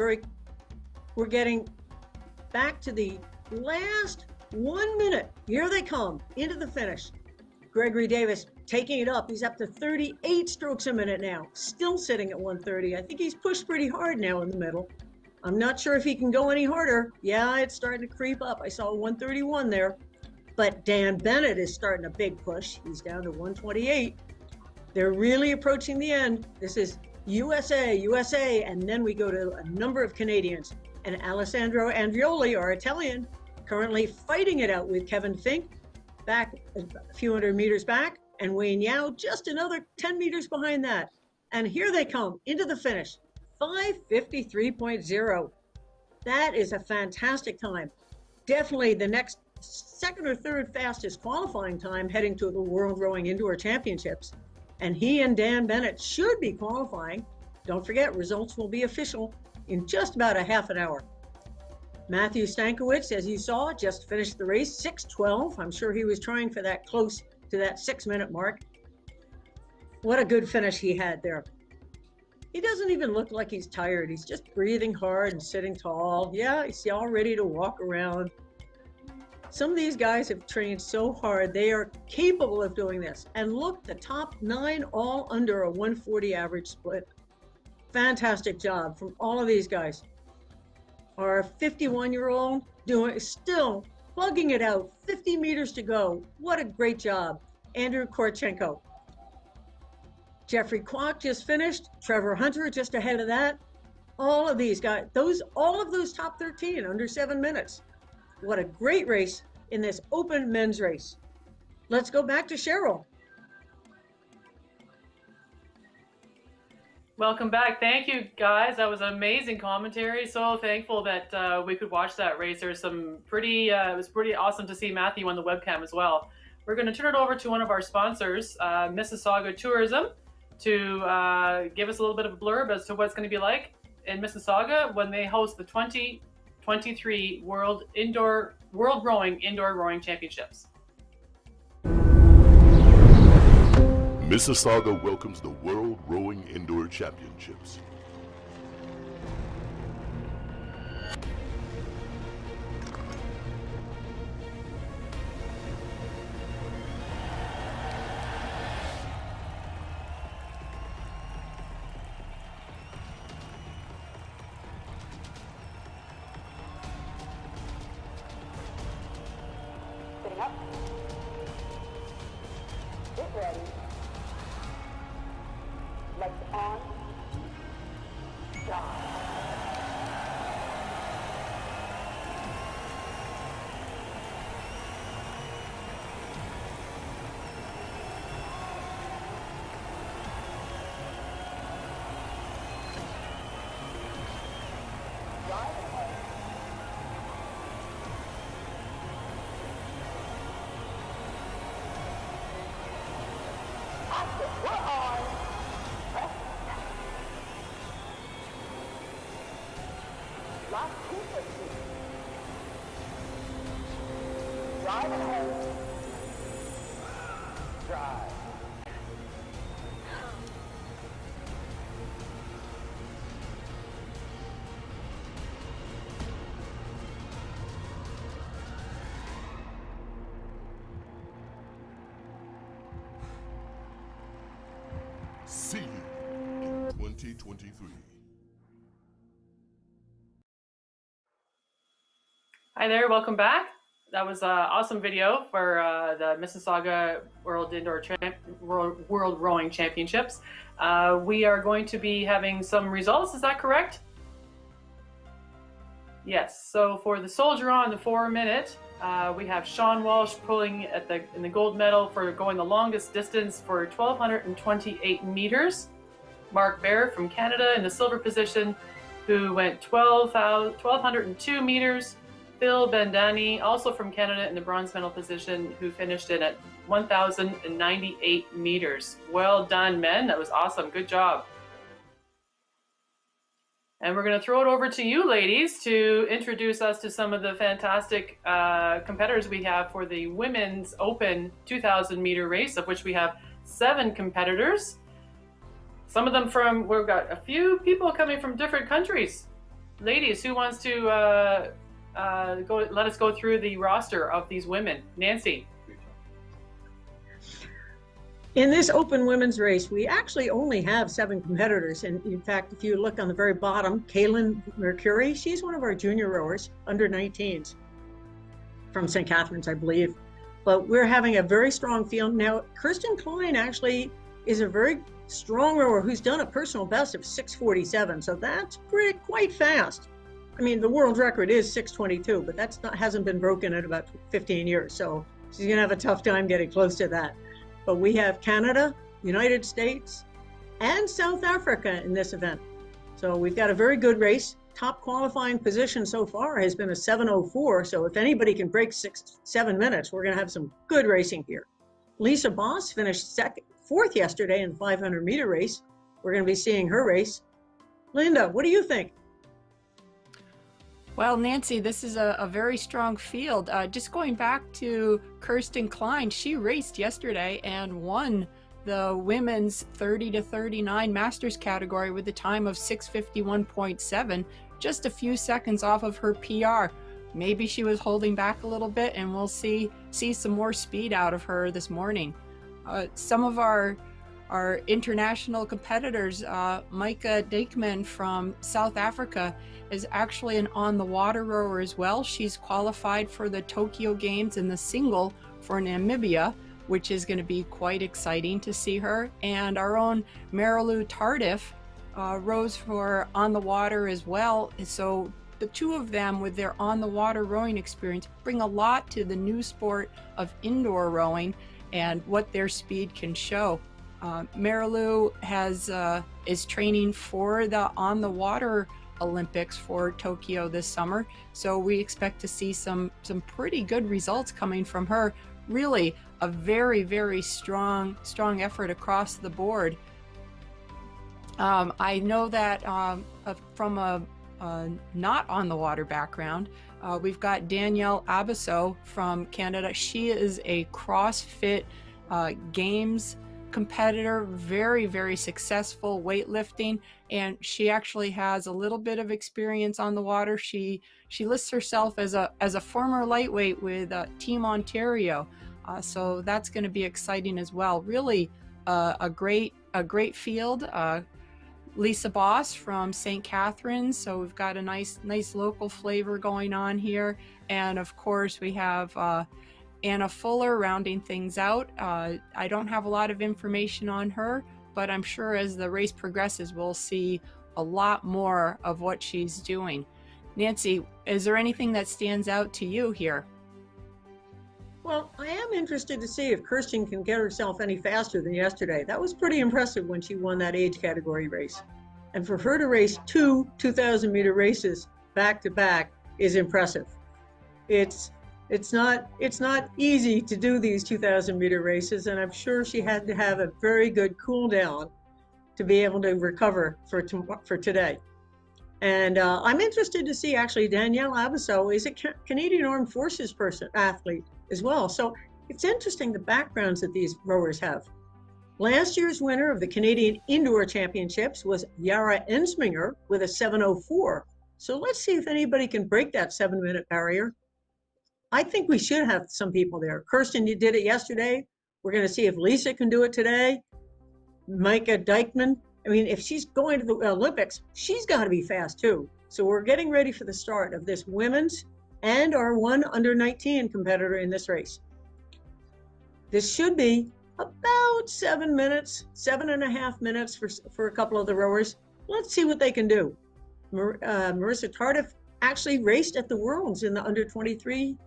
back to the last 1 minute. Here they come into the finish. Gregory Davis taking it up. He's up to 38 strokes a minute now, still sitting at 130. I think he's pushed pretty hard now in the middle. I'm not sure if he can go any harder. Yeah, it's starting to creep up. I saw 131 there, but Dan Bennett is starting a big push. He's down to 128. They're really approaching the end. This is USA, and then we go to a number of Canadians. And Alessandro Andrioli, our Italian, currently fighting it out with Kevin Fink, back a few hundred meters back, and Wayne Yao just another 10 meters behind that. And here they come into the finish, 5:53.0. That is a fantastic time. Definitely the next second or third fastest qualifying time heading to the World Rowing Indoor Championships. And he and Dan Bennett should be qualifying. Don't forget, results will be official in just about a half an hour. Matthew Stankiewicz, as you saw, just finished the race, 6:12. I'm sure he was trying for that close to that 6-minute mark. What a good finish he had there. He doesn't even look like he's tired. He's just breathing hard and sitting tall. Yeah, he's all ready to walk around. Some of these guys have trained so hard, they are capable of doing this. And look, the top 9 all under a 140 average split. Fantastic job from all of these guys. Our 51-year-old still plugging it out, 50 meters to go. What a great job. Andrew Korchenko. Jeffrey Kwok just finished. Trevor Hunter just ahead of that. All of these guys, all of those top 13 under 7 minutes. What a great race in this open men's race. Let's go back to Cheryl. Welcome back. Thank you, guys. That was amazing commentary. So thankful that we could watch that race. There's some it was pretty awesome to see Matthew on the webcam as well. We're going to turn it over to one of our sponsors, Mississauga Tourism, to give us a little bit of a blurb as to what's going to be like in Mississauga when they host the 2023 World Rowing Indoor Rowing Championships. Mississauga welcomes the World Rowing Indoor Championships. Sitting up. Get ready. Lights on. Stop. We're on. Press start. Last 250. Drive ahead. Drive. See you in 2023. Hi there, welcome back. That was an awesome video for the Mississauga World Rowing Championships. We are going to be having some results, is that correct? Yes, so for the soldier on the 4-minute, we have Sean Walsh pulling in the gold medal for going the longest distance for 1,228 meters. Mark Baer from Canada in the silver position, who went 1,202 meters. Phil Bandani, also from Canada in the bronze medal position, who finished it at 1,098 meters. Well done, men. That was awesome. Good job. And we're going to throw it over to you, ladies, to introduce us to some of the fantastic competitors we have for the Women's Open 2,000 meter race, of which we have 7 competitors. Some of them we've got a few people coming from different countries. Ladies, who wants to let us go through the roster of these women? Nancy. In this open women's race, we actually only have 7 competitors. And in fact, if you look on the very bottom, Kaylin Mercury, she's one of our junior rowers, under 19s, from St. Catharines, I believe. But we're having a very strong field. Now, Kirsten Klein actually is a very strong rower who's done a personal best of 6:47. So that's quite fast. I mean, the world record is 6:22, but hasn't been broken in about 15 years. So she's gonna have a tough time getting close to that. But we have Canada, United States, and South Africa in this event. So we've got a very good race. Top qualifying position so far has been a 7:04. So if anybody can break 7 minutes, we're gonna have some good racing here. Lisa Boss finished 4th yesterday in the 500-meter race. We're gonna be seeing her race. Linda, what do you think? Well, Nancy, this is a very strong field. Just going back to Kirsten Klein, she raced yesterday and won the women's 30 to 39 masters category with a time of 6:51.7, just a few seconds off of her PR. Maybe she was holding back a little bit, and we'll see some more speed out of her this morning. Some of our international competitors, Micah Dakeman from South Africa is actually an on-the-water rower as well. She's qualified for the Tokyo Games in the single for Namibia, which is going to be quite exciting to see her. And our own Marilou Tardif rows for on-the-water as well. So the two of them, with their on-the-water rowing experience, bring a lot to the new sport of indoor rowing and what their speed can show. Marilou is training for the on-the-water Olympics for Tokyo this summer, so we expect to see some pretty good results coming from her. Really a very, very strong effort across the board. I know that from a not on the water background, we've got Danielle Abisso from Canada. She is a CrossFit Games competitor, very, very successful weightlifting, and she actually has a little bit of experience on the water. She lists herself as a former lightweight with Team Ontario, so that's going to be exciting as well. Really a great field. Lisa Boss from St. Catharines, so we've got a nice local flavor going on here, and of course we have Anna Fuller rounding things out. I don't have a lot of information on her, but I'm sure as the race progresses, we'll see a lot more of what she's doing. Nancy, is there anything that stands out to you here? Well, I am interested to see if Kirsten can get herself any faster than yesterday. That was pretty impressive when she won that age category race. And for her to race 2 2,000-meter races back to back is impressive. It's not easy to do these 2,000-meter races, and I'm sure she had to have a very good cool down to be able to recover for today. And I'm interested to see, actually, Danielle Abisso is a Canadian Armed Forces athlete as well. So it's interesting the backgrounds that these rowers have. Last year's winner of the Canadian Indoor Championships was Yara Ensminger with a 7:04. So let's see if anybody can break that 7-minute barrier. I think we should have some people there. Kirsten, you did it yesterday. We're going to see if Lisa can do it today. Micah Dykeman. I mean, if she's going to the Olympics, she's got to be fast too. So we're getting ready for the start of this women's and our one under 19 competitor in this race. This should be about 7 minutes, 7.5 minutes for a couple of the rowers. Let's see what they can do. Marissa Tardif actually raced at the Worlds in the under 23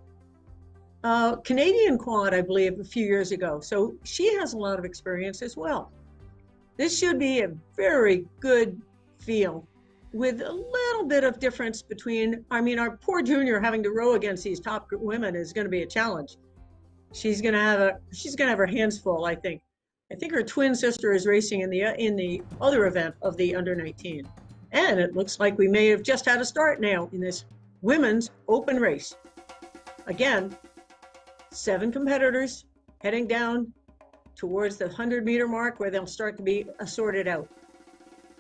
Canadian quad, I believe, a few years ago. So she has a lot of experience as well. This should be a very good field with a little bit of difference between, I mean, our poor junior having to row against these top women is going to be a challenge. She's going to have her hands full, I think. I think her twin sister is racing in the other event of the under 19. And it looks like we may have just had a start now in this women's open race. Again, 7 competitors heading down towards the 100-meter mark where they'll start to be sorted out.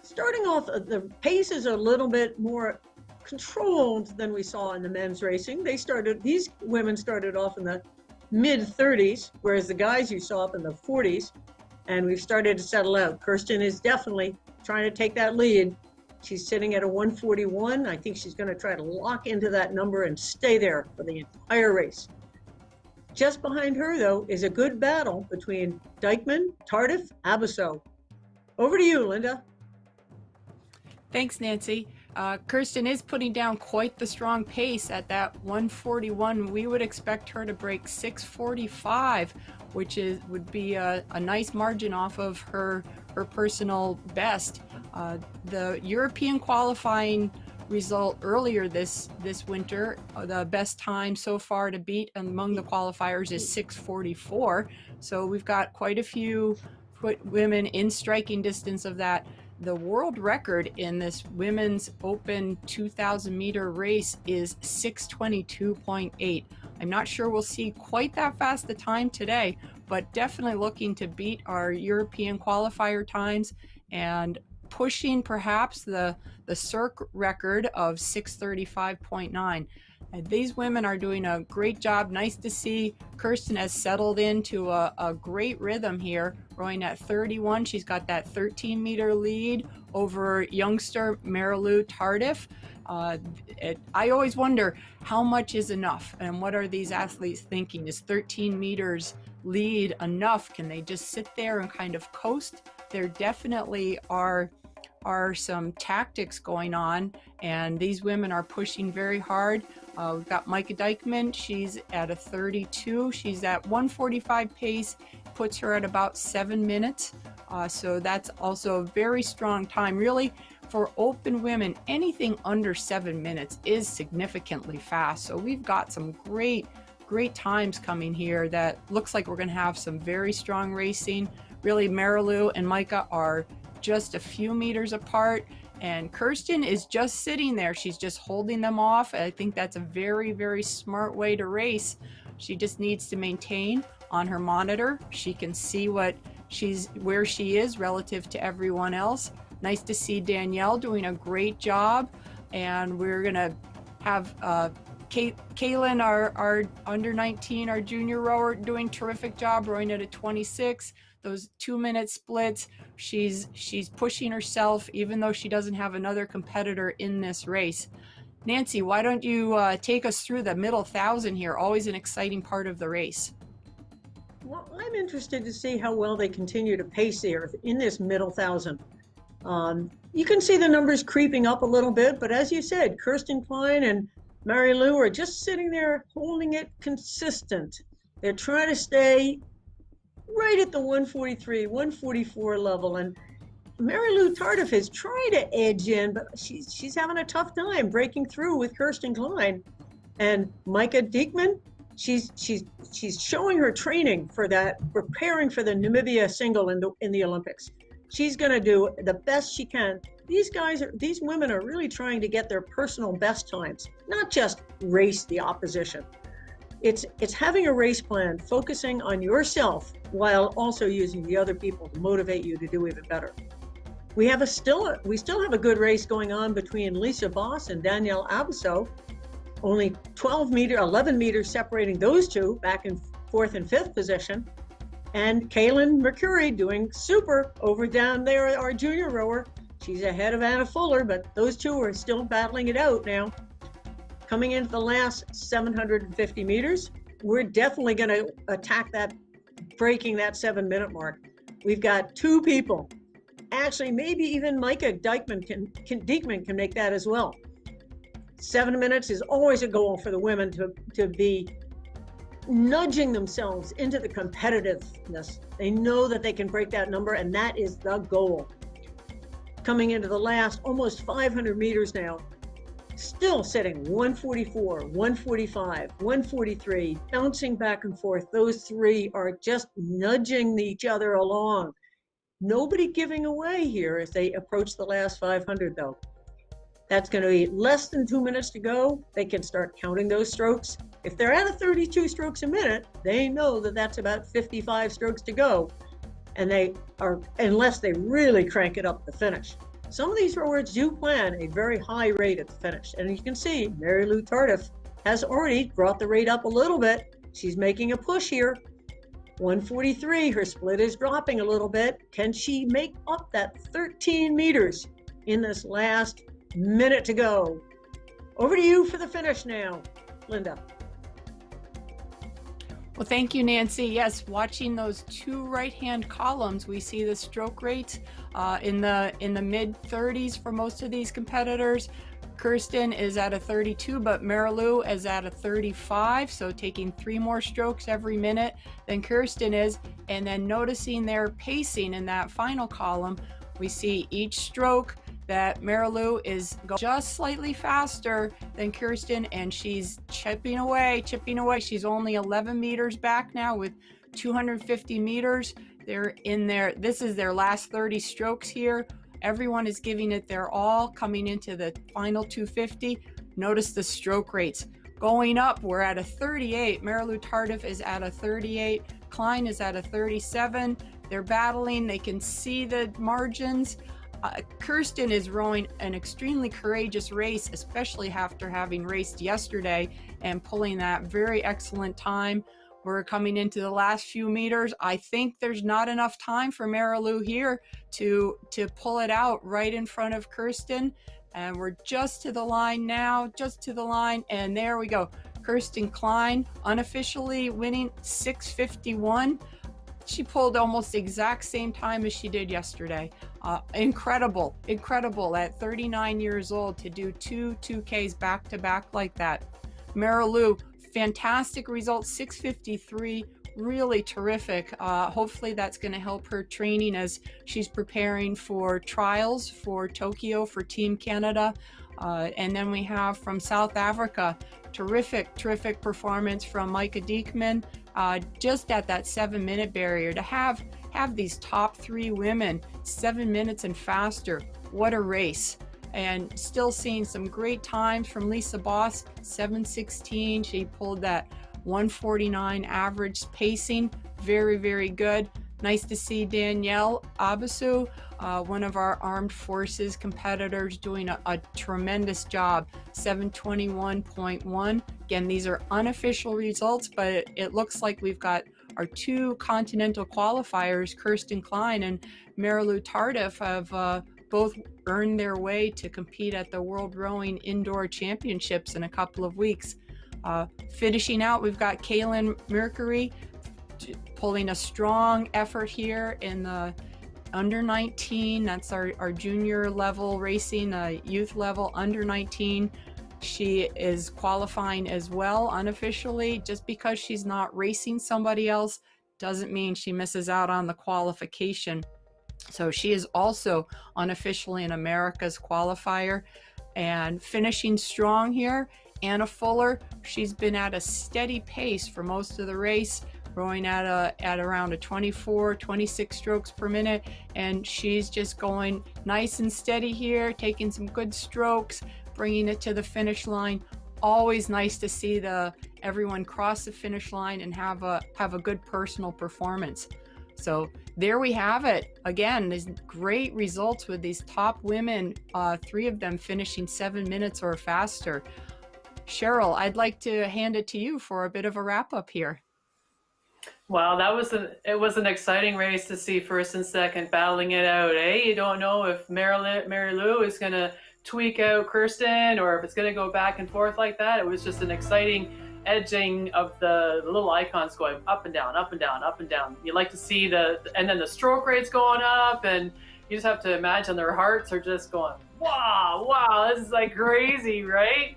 Starting off, the pace is a little bit more controlled than we saw in the men's racing. These women started off in the mid-30s, whereas the guys you saw up in the 40s. and we've started to settle out. Kirsten is definitely trying to take that lead. She's sitting at a 141. I think she's going to try to lock into that number and stay there for the entire race. Just behind her, though, is a good battle between Dykeman, Tardif, Abiso. Over to you, Linda. Thanks, Nancy. Kirsten is putting down quite the strong pace at that 141. We would expect her to break 645, which would be a nice margin off of her personal best. The European qualifying result earlier this winter, the best time so far to beat among the qualifiers is 644. So we've got quite a few women in striking distance of that. The world record in this women's open 2,000 meter race is 622.8. I'm not sure we'll see quite that fast a time today, but definitely looking to beat our European qualifier times and pushing perhaps the CIRC record of 635.9. And these women are doing a great job. Nice to see Kirsten has settled into a great rhythm here, rowing at 31. She's got that 13-meter lead over youngster Marilou Tardif. I always wonder how much is enough and what are these athletes thinking? Is 13 meters lead enough? Can they just sit there and kind of coast? There definitely are some tactics going on, and these women are pushing very hard. We've got Micah Dykeman. She's at a 32. She's at 145 pace, puts her at about 7 minutes. So that's also a very strong time. Really, for open women, anything under 7 minutes is significantly fast. So we've got some great times coming here that looks like we're going to have some very strong racing. Really, Marilou and Micah are just a few meters apart, and Kirsten is just sitting there. She's just holding them off. I think that's a very, very smart way to race. She just needs to maintain on her monitor. She can see where she is relative to everyone else. Nice to see Danielle doing a great job, and we're gonna have Kaylin, our under 19, our junior rower, doing a terrific job rowing at a 26. Those 2-minute splits, she's pushing herself even though she doesn't have another competitor in this race. Nancy, why don't you take us through the middle 1,000 here? Always an exciting part of the race. Well, I'm interested to see how well they continue to pace here in this middle 1,000. You can see the numbers creeping up a little bit, but as you said, Kirsten Klein and Mary Lou are just sitting there holding it consistent. They're trying to stay right at the 143, 144 level, and Mary Lou Tardif is trying to edge in, but she's having a tough time breaking through with Kirsten Klein. And Micah Dykeman, she's showing her training for that, preparing for the Namibia single in the Olympics. She's going to do the best she can. These women are really trying to get their personal best times, not just race the opposition. It's having a race plan, focusing on yourself while also using the other people to motivate you to do even better. We still have a good race going on between Lisa Voss and Danielle Abiso. Only 11 meters separating those two, back in 4th and 5th position. And Kaylin Mercury doing super over down there, our junior rower. She's ahead of Anna Fuller, but those two are still battling it out now. Coming into the last 750 meters, we're definitely going to attack that, breaking that 7-minute mark. We've got 2 people. Actually, maybe even Micah Dykeman can make that as well. 7 minutes is always a goal for the women to be nudging themselves into the competitiveness. They know that they can break that number, and that is the goal. Coming into the last almost 500 meters now, still sitting 144, 145, 143, bouncing back and forth. Those 3 are just nudging each other along. Nobody giving away here as they approach the last 500 though. That's going to be less than 2 minutes to go. They can start counting those strokes. If they're at a 32 strokes a minute, they know that that's about 55 strokes to go. And they are, unless they really crank it up to finish. Some of these rowers do plan a very high rate at the finish. And you can see Mary Lou Tardif has already brought the rate up a little bit. She's making a push here. 1:43, her split is dropping a little bit. Can she make up that 13 meters in this last minute to go? Over to you for the finish now, Linda. Well, thank you, Nancy. Yes, watching those two right-hand columns, we see the stroke rates in the mid-30s for most of these competitors. Kirsten is at a 32, but Marilou is at a 35, so taking 3 more strokes every minute than Kirsten is. And then noticing their pacing in that final column, we see each stroke that Marilou is going just slightly faster than Kirsten, and she's chipping away. She's only 11 meters back now with 250 meters. They're in there. This is their last 30 strokes here. Everyone is giving it their all coming into the final 250. Notice the stroke rates going up. We're at a 38. Marilou Tardif is at a 38. Klein is at a 37. They're battling. They can see the margins. Kirsten is rowing an extremely courageous race, especially after having raced yesterday and pulling that very excellent time. We're coming into the last few meters. I think there's not enough time for Marilou here to pull it out right in front of Kirsten. And we're just to the line now, just to the line. And there we go. Kirsten Klein unofficially winning 6:51. She pulled almost the exact same time as she did yesterday. Incredible at 39 years old to do two 2Ks back to back like that. Marilou, fantastic result, 6:53, really terrific. Hopefully that's going to help her training as she's preparing for trials for Tokyo for Team Canada. And then we have from South Africa, terrific performance from Micah Diekman, just at that 7-minute barrier. To have these top 3 women 7 minutes and faster, what a race. And still seeing some great times from Lisa Boss, 7:16. She pulled that 1:49 average pacing, very good. Nice to see Danielle Abasu, one of our armed forces competitors, doing a tremendous job, 7:21.1. Again, these are unofficial results, but it looks like we've got our 2 continental qualifiers, Kirsten Klein and Marilou Tardif, have both earned their way to compete at the World Rowing Indoor Championships in a couple of weeks. Finishing out, we've got Kaylin Mercury pulling a strong effort here in the under 19. That's our junior level racing, youth level under 19. She is qualifying as well unofficially. Just because she's not racing somebody else doesn't mean she misses out on the qualification. So she is also unofficially an America's qualifier. And finishing strong here, Anna Fuller, she's been at a steady pace for most of the race, rowing at around a 24, 26 strokes per minute. And she's just going nice and steady here, taking some good strokes, bringing it to the finish line. Always nice to see everyone cross the finish line and have a good personal performance. So there we have it. Again, these great results with these top women, 3 of them finishing 7 minutes or faster. Cheryl, I'd like to hand it to you for a bit of a wrap up here. Wow, it was an exciting race to see first and second battling it out. You don't know if Marilou is going to tweak out Kirsten or if it's going to go back and forth like that. It was just an exciting edging of the little icons going up and down, up and down, up and down. You like to see and then the stroke rates going up, and you just have to imagine their hearts are just going, wow, this is like crazy, right?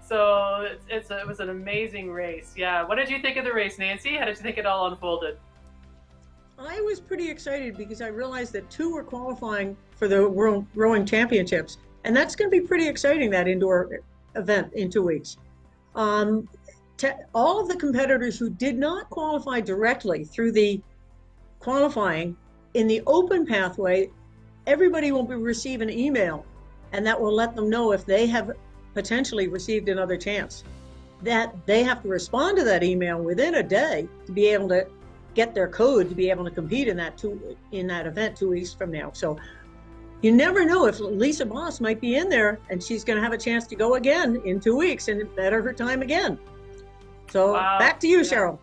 So it was an amazing race. Yeah. What did you think of the race, Nancy? How did you think it all unfolded? I was pretty excited because I realized that 2 were qualifying for the World Rowing Championships. And that's going to be pretty exciting, that indoor event in 2 weeks. All of the competitors who did not qualify directly through the qualifying in the open pathway, everybody will receive an email, and that will let them know if they have potentially received another chance. That they have to respond to that email within a day to be able to get their code to be able to compete in that event 2 weeks from now. So you never know if Lisa Boss might be in there and she's going to have a chance to go again in 2 weeks and better her time again. So Back to you, Cheryl.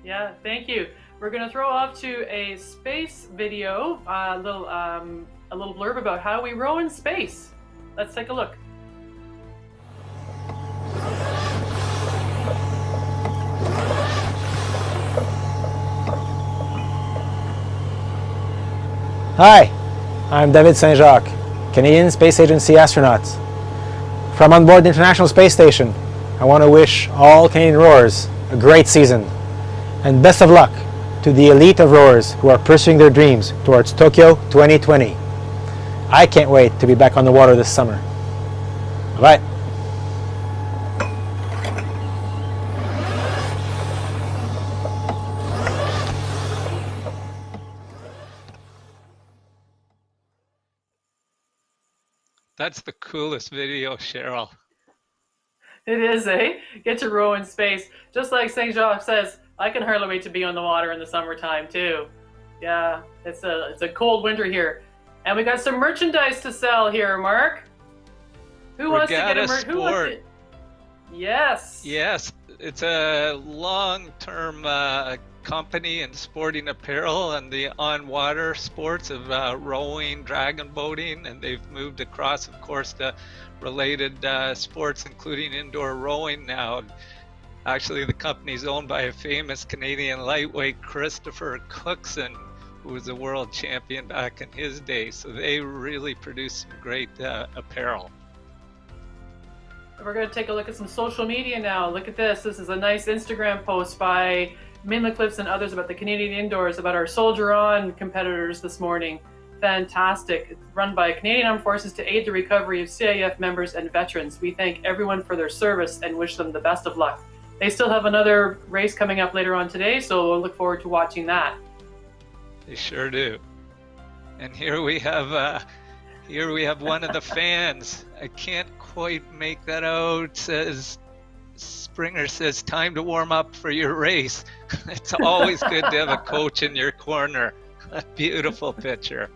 Yeah, thank you. We're going to throw off to a space video, a little blurb about how we row in space. Let's take a look. Hi, I'm David Saint-Jacques, Canadian Space Agency astronaut. From on board the International Space Station, I want to wish all Canadian rowers a great season and best of luck to the elite of rowers who are pursuing their dreams towards Tokyo 2020. I can't wait to be back on the water this summer. Bye. That's the coolest video, Cheryl. It is, eh? Get to row in space. Just like St. Jacques says, I can hardly wait to be on the water in the summertime too. Yeah, it's a cold winter here. And we got some merchandise to sell here, Mark. Who wants to get a merch? Yes. Yes, it's a long-term company in sporting apparel and the on-water sports of rowing, dragon boating, and they've moved across, of course, to related sports, including indoor rowing now. Actually, the company's owned by a famous Canadian lightweight, Christopher Cookson, who was a world champion back in his day. So they really produce some great apparel. We're going to take a look at some social media now. Look at this. This is a nice Instagram post by Minla Cliffs and others about the Canadian Indoors, about our Soldier On competitors this morning. Fantastic. It's run by Canadian Armed Forces to aid the recovery of CIF members and veterans. We thank everyone for their service and wish them the best of luck. They still have another race coming up later on today, so we'll look forward to watching that. They sure do. And here we have one of the fans. I can't quite make that out. Says Springer says, time to warm up for your race. It's always good to have a coach in your corner. A beautiful picture.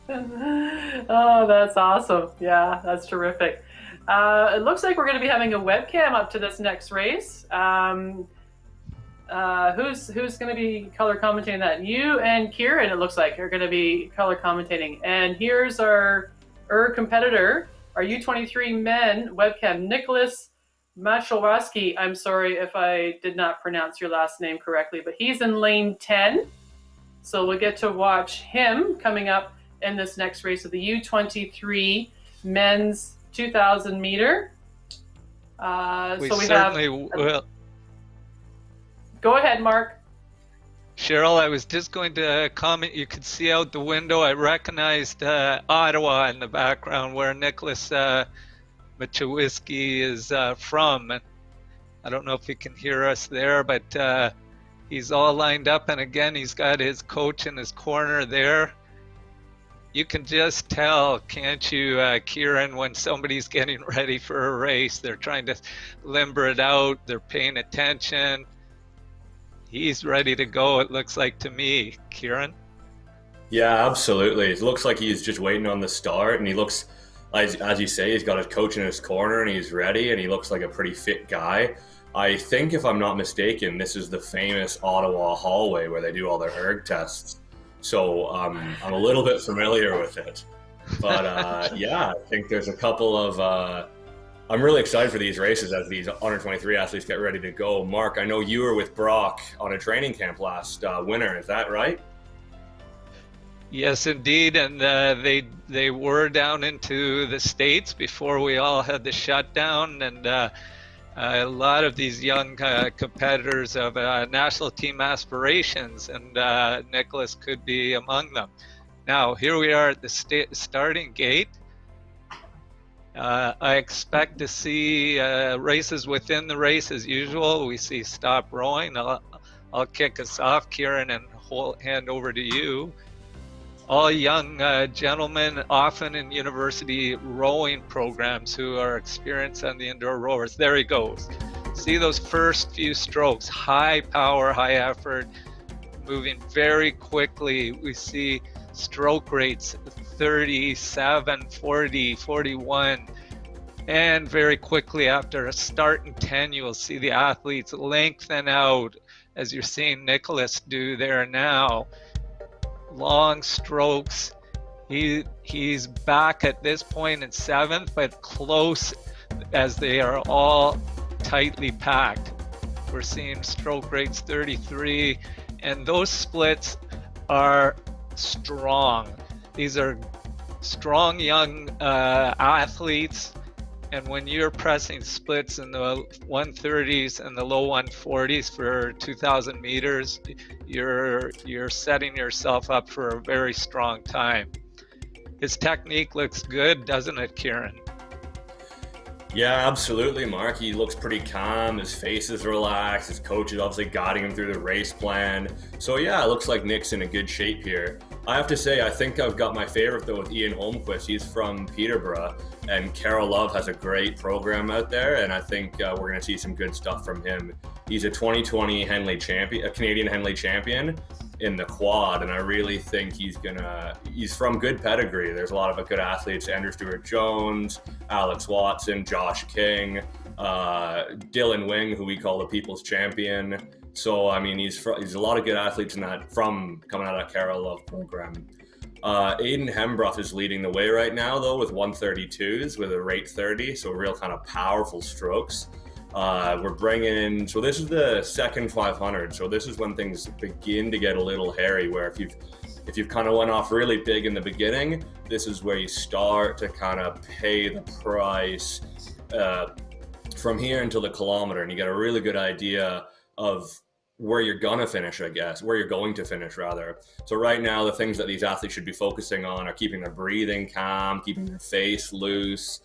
Oh, that's awesome. Yeah, that's terrific. It looks like we're going to be having a webcam up to this next race. Who's going to be color commentating that? You and Kieran, it looks like, are going to be color commentating. And here's our competitor, our U23 men webcam, Nicholas Machalowski. I'm sorry if I did not pronounce your last name correctly, but he's in lane 10. So we'll get to watch him coming up in this next race of the U23 men's 2,000 meter. We so we certainly have. will. Go ahead, Mark. Cheryl, I was just going to comment. You could see out the window. I recognized Ottawa in the background, where Nicholas Machowiski is from. And I don't know if he can hear us there, but he's all lined up. And again, he's got his coach in his corner there. You can just tell, can't you, Kieran, when somebody's getting ready for a race, they're trying to limber it out, they're paying attention. He's ready to go, it looks like to me. Kieran? Yeah, absolutely. It looks like he's just waiting on the start, and he looks, as you say, he's got his coach in his corner and he's ready, and he looks like a pretty fit guy. I think, if I'm not mistaken, this is the famous Ottawa hallway where they do all their erg tests. So I'm a little bit familiar with it. But yeah, I think there's a couple of, I'm really excited for these races as these under 23 athletes get ready to go. Mark, I know you were with Brock on a training camp last winter, is that right? Yes, indeed. And they were down into the States before we all had the shutdown. And a lot of these young competitors have national team aspirations, and Nicholas could be among them. Now, here we are at the starting gate. I expect to see races within the race as usual. We see stop rowing. I'll kick us off, Kieran, and hand over to you. All young gentlemen, often in university rowing programs, who are experienced on the indoor rowers. There he goes. See those first few strokes, high power, high effort, moving very quickly. We see stroke rates 37, 40, 41. And very quickly after a start in 10, you will see the athletes lengthen out as you're seeing Nicholas do there now. Long strokes. He's back at this point in 7th, but close as they are all tightly packed. We're seeing stroke rates 33, and those splits are strong. These are strong young athletes, and when you're pressing splits in the 130s and the low 140s for 2,000 meters, you're setting yourself up for a very strong time. His technique looks good, doesn't it, Kieran? Yeah, absolutely, Mark. He looks pretty calm. His face is relaxed. His coach is obviously guiding him through the race plan. So yeah, it looks like Nick's in a good shape here. I have to say, I think I've got my favorite though with Ian Holmquist. He's from Peterborough, and Carol Love has a great program out there, and I think we're going to see some good stuff from him. He's a 2020 Henley champion, a Canadian Henley champion in the quad, and I really think he's from good pedigree. There's a lot of good athletes: Andrew Stewart-Jones, Alex Watson, Josh King, Dylan Wing, who we call the People's Champion. So I mean, he's a lot of good athletes in that from coming out of that Carol Love program. Aiden Hembrough is leading the way right now, though, with 132s with a rate 30, so real kind of powerful strokes. We're bringing in, so this is the second 500, so this is when things begin to get a little hairy, where if you've kind of went off really big in the beginning, this is where you start to kind of pay the price from here until the kilometer, and you get a really good idea of where you're gonna finish, I guess, where you're going to finish rather. So right now, the things that these athletes should be focusing on are keeping their breathing calm, keeping their face loose,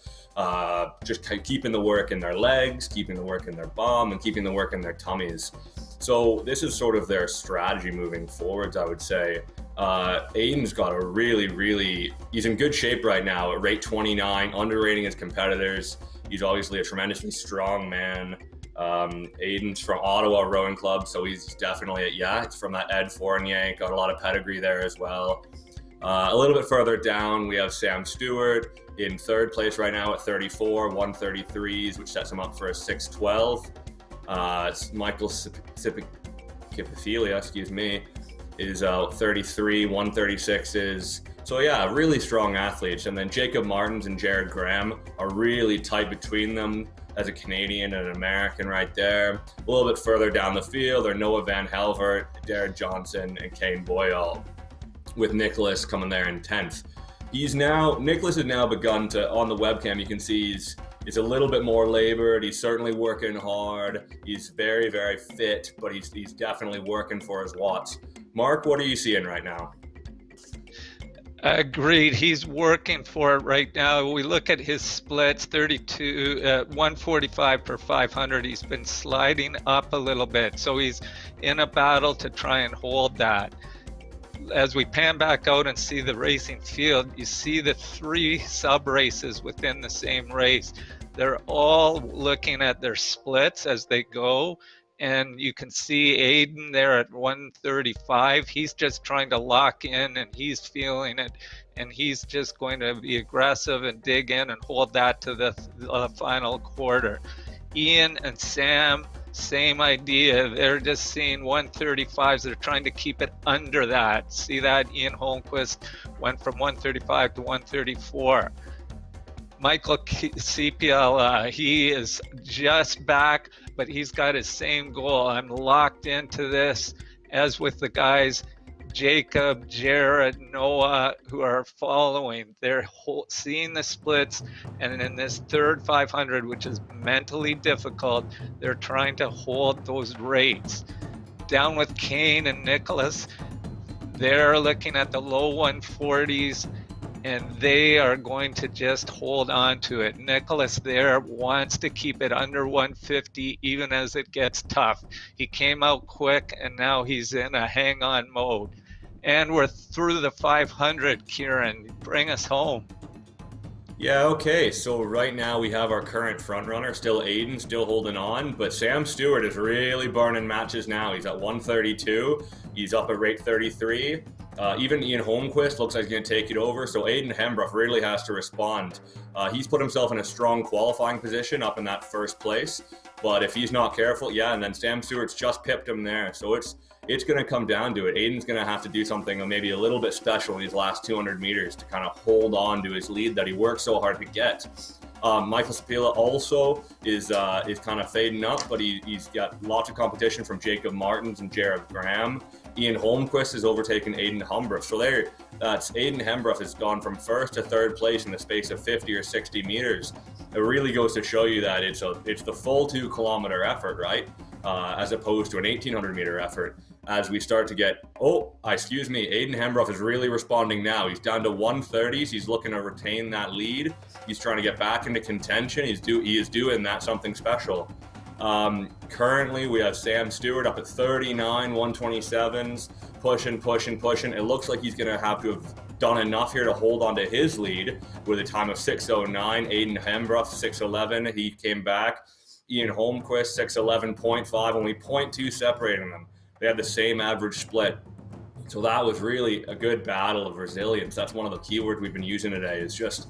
just keeping the work in their legs, keeping the work in their bum, and keeping the work in their tummies. So this is sort of their strategy moving forwards, I would say. Aiden's got a he's in good shape right now at rate 29, underrating his competitors. He's obviously a tremendously strong man. Aiden's from Ottawa Rowing Club, so he's definitely it's from that Ed Fournier, got a lot of pedigree there as well. A little bit further down, we have Sam Stewart in 3rd place right now at 34, 133s, which sets him up for a 612. Michael Cipophilia, is 33, 136s. So yeah, really strong athletes. And then Jacob Martins and Jared Graham are really tight between them as a Canadian and an American right there. A little bit further down the field are Noah Van Helvert, Derek Johnson, and Kane Boyle, with Nicholas coming there in 10th. Nicholas has now begun to, on the webcam, you can see he's a little bit more labored. He's certainly working hard. He's very, very fit, but he's definitely working for his watts. Mark, what are you seeing right now? Agreed. He's working for it right now. We look at his splits, 32, 145 per 500. He's been sliding up a little bit. So he's in a battle to try and hold that. As we pan back out and see the racing field, you see the 3 sub races within the same race. They're all looking at their splits as they go. And you can see Aiden there at 135. He's just trying to lock in, and he's feeling it. And he's just going to be aggressive and dig in and hold that to the final quarter. Ian and Sam, same idea. They're just seeing 135s. They're trying to keep it under that. See that? Ian Holmquist went from 135 to 134. Michael CPL, he is just back, but he's got his same goal. I'm locked into this, as with the guys, Jacob, Jared, Noah, who are following. They're seeing the splits, and in this third 500, which is mentally difficult, they're trying to hold those rates. Down with Kane and Nicholas, they're looking at the low 140s, and they are going to just hold on to it. Nicholas there wants to keep it under 150 even as it gets tough. He came out quick, and now he's in a hang-on mode. And we're through the 500, Kieran. Bring us home. Yeah, okay. So right now we have our current front runner, still Aiden, still holding on, but Sam Stewart is really burning matches now. He's at 132. He's up at rate 33. Even Ian Holmquist looks like he's going to take it over. So Aiden Hembrough really has to respond. He's put himself in a strong qualifying position up in that first place. But if he's not careful, yeah, and then Sam Stewart's just pipped him there. So it's going to come down to it. Aiden's going to have to do something maybe a little bit special in these last 200 meters to kind of hold on to his lead that he worked so hard to get. Michael Spila also is kind of fading up, but he's got lots of competition from Jacob Martins and Jared Graham. Ian Holmquist has overtaken Aiden Hembrough. So that's Aiden Hembrough has gone from first to third place in the space of 50 or 60 meters. It really goes to show you that it's the full 2 kilometer effort, right? As opposed to an 1800 meter effort. As we start to get, Aiden Hembrough is really responding now. He's down to 130s. He's looking to retain that lead. He's trying to get back into contention. He is doing that something special. Currently, we have Sam Stewart up at 39, 127s, pushing. It looks like he's going to have to have done enough here to hold on to his lead with a time of 6:09. Aiden Hembrough, 6:11. He came back. Ian Holmquist, 6:11.5, only 0.2 separating them. They had the same average split. So that was really a good battle of resilience. That's one of the keywords we've been using today, is just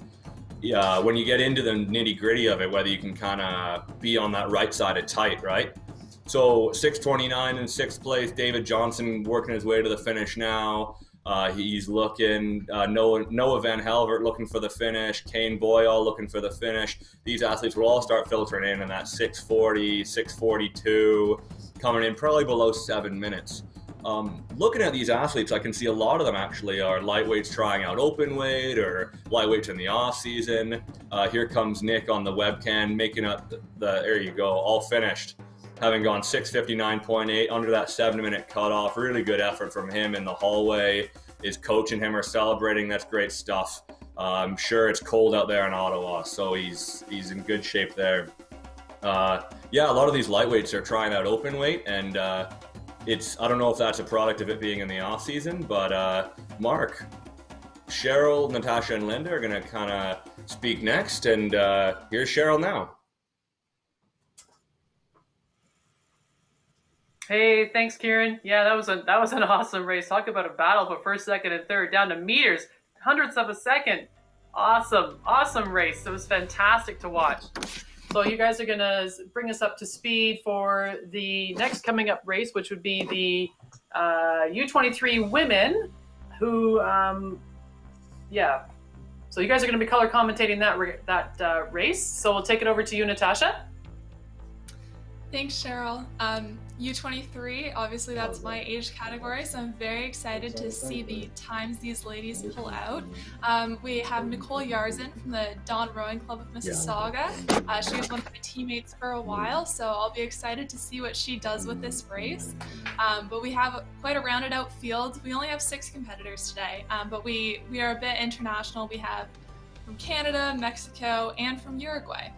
when you get into the nitty gritty of it, whether you can kind of be on that right side of tight, right? So 6:29 in 6th place, David Johnson working his way to the finish now. He's looking, Noah Van Helvert looking for the finish, Kane Boyle looking for the finish. These athletes will all start filtering in that 6:40, 6:42, coming in probably below 7 minutes. Looking at these athletes, I can see a lot of them actually are lightweights trying out open weight or lightweights in the off season. Here comes Nick on the webcam making up there you go, all finished. Having gone 6:59.8 under that 7-minute cutoff. Really good effort from him in the hallway. His coach and him are celebrating. That's great stuff. I'm sure it's cold out there in Ottawa, so he's in good shape there. Yeah, a lot of these lightweights are trying out open weight, and I don't know if that's a product of it being in the off season, but Mark, Cheryl, Natasha, and Linda are going to kind of speak next, and here's Cheryl now. Hey, thanks, Kieran. Yeah, that was an awesome race. Talk about a battle for first, second, and third, down to meters, hundredths of a second. Awesome race. It was fantastic to watch. So you guys are gonna bring us up to speed for the next coming up race, which would be the U23 women. Who, yeah. So you guys are gonna be color commentating that race. So we'll take it over to you, Natasha. Thanks, Cheryl. U23, obviously that's my age category, so I'm very excited to see the times these ladies pull out. We have Nicole Yarzin from the Dawn Rowing Club of Mississauga. She was one of my teammates for a while, so I'll be excited to see what she does with this race. But we have quite a rounded out field. We only have 6 competitors today, but we are a bit international. We have from Canada, Mexico, and from Uruguay,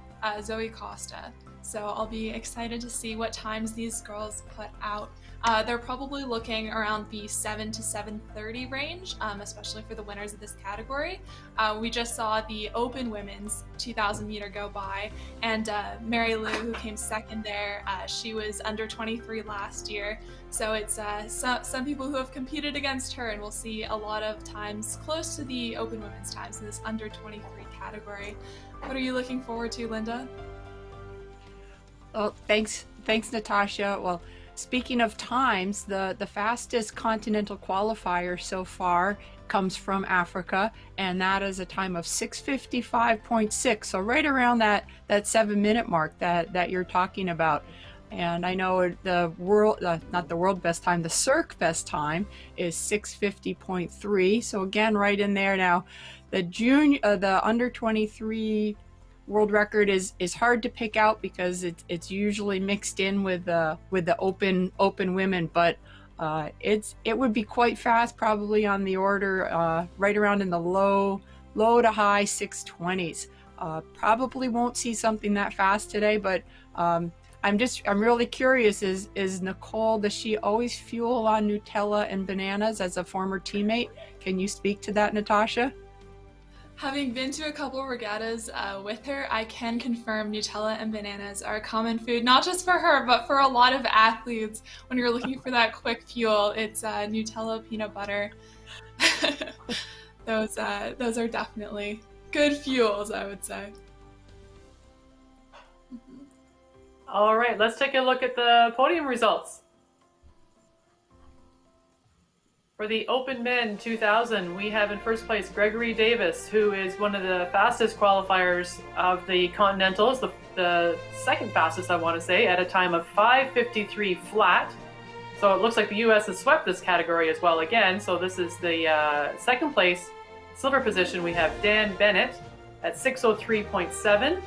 Zoe Costa. So I'll be excited to see what times these girls put out. They're probably looking around the 7 to 7:30 range, especially for the winners of this category. We just saw the open women's 2,000 meter go by, and Mary Lou, who came second there, she was under 23 last year. So it's some people who have competed against her, and we'll see a lot of times close to the open women's times in this under 23 category. What are you looking forward to, Linda? Well, thanks, Natasha. Well, speaking of times, the fastest continental qualifier so far comes from Africa, and that is a time of 6:55.6. So right around that 7-minute mark that you're talking about. And I know the world, not the world best time, the CIRC best time is 6:50.3. So again, right in there now. The under 23 world record is hard to pick out because it's usually mixed in with the open women, but it would be quite fast, probably on the order right around in the low to high 6:20s. Probably won't see something that fast today, but I'm really curious, is Nicole, does she always fuel on Nutella and bananas as a former teammate? Can you speak to that, Natasha? Having been to a couple regattas with her, I can confirm Nutella and bananas are a common food, not just for her, but for a lot of athletes. When you're looking for that quick fuel, it's Nutella, peanut butter. those are definitely good fuels, I would say. All right, let's take a look at the podium results. For the Open Men 2000, we have in first place Gregory Davis, who is one of the fastest qualifiers of the Continentals, the second fastest, I want to say, at a time of 5:53 flat. So it looks like the U.S. has swept this category as well again. So this is the second place silver position. We have Dan Bennett at 6:03.7.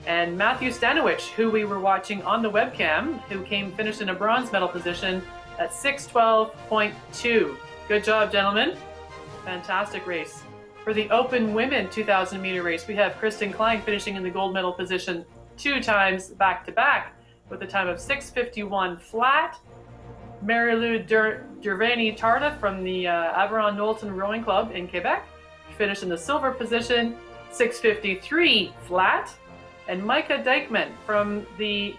And Matthew Stanowich, who we were watching on the webcam, who finished in a bronze medal position at 6:12.2. Good job, gentlemen. Fantastic race. For the Open Women 2,000 meter race, we have Kristen Klein finishing in the gold medal position 2 times back-to-back with a time of 6:51 flat. Mary-Lou Dervani-Tarda from the Averon Knowlton Rowing Club in Quebec finished in the silver position, 6:53 flat. And Micah Dykman from in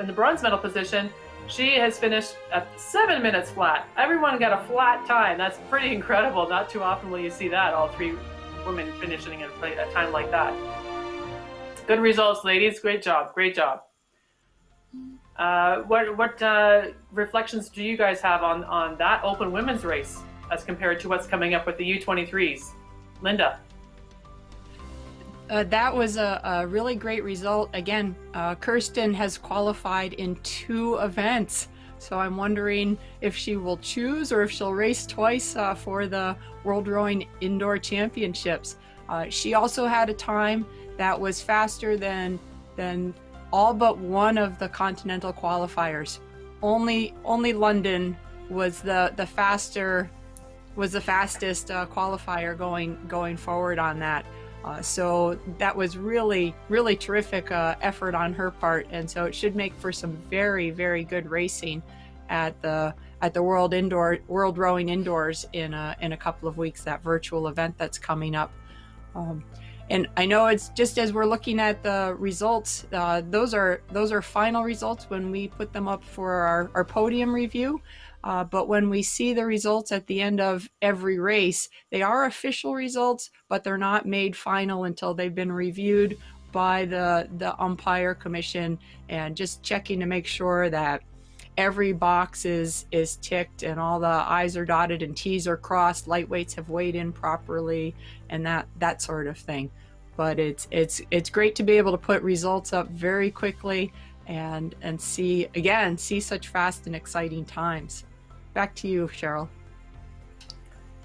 the bronze medal position, she has finished at 7 minutes flat. Everyone got a flat time. That's pretty incredible. Not too often will you see that, all 3 women finishing at a time like that. Good results, ladies. Great job. Great job. What reflections do you guys have on that Open Women's race as compared to what's coming up with the U23s? Linda? That was a really great result. Again, Kirsten has qualified in 2 events. So I'm wondering if she will choose or if she'll race twice for the World Rowing Indoor Championships. She also had a time that was faster than all but one of the continental qualifiers. Only London was the fastest qualifier going forward on that. So that was really terrific effort on her part, and so it should make for some very good racing at the World Rowing Indoors in a couple of weeks, that virtual event that's coming up. And I know it's just as we're looking at the results, those are final results when we put them up for our podium review. But when we see the results at the end of every race, they are official results, but they're not made final until they've been reviewed by the umpire commission, and just checking to make sure that every box is ticked and all the I's are dotted and T's are crossed, lightweights have weighed in properly, and that sort of thing. But it's great to be able to put results up very quickly and see such fast and exciting times. Back to you, Cheryl.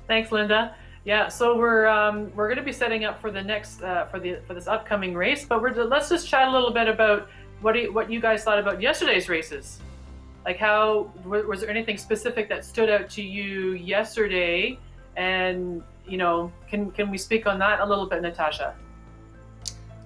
Thanks, Linda. Yeah, so we're going to be setting up for the next for this upcoming race, but let's just chat a little bit about what you guys thought about yesterday's races. Like, was there anything specific that stood out to you yesterday? And can we speak on that a little bit, Natasha?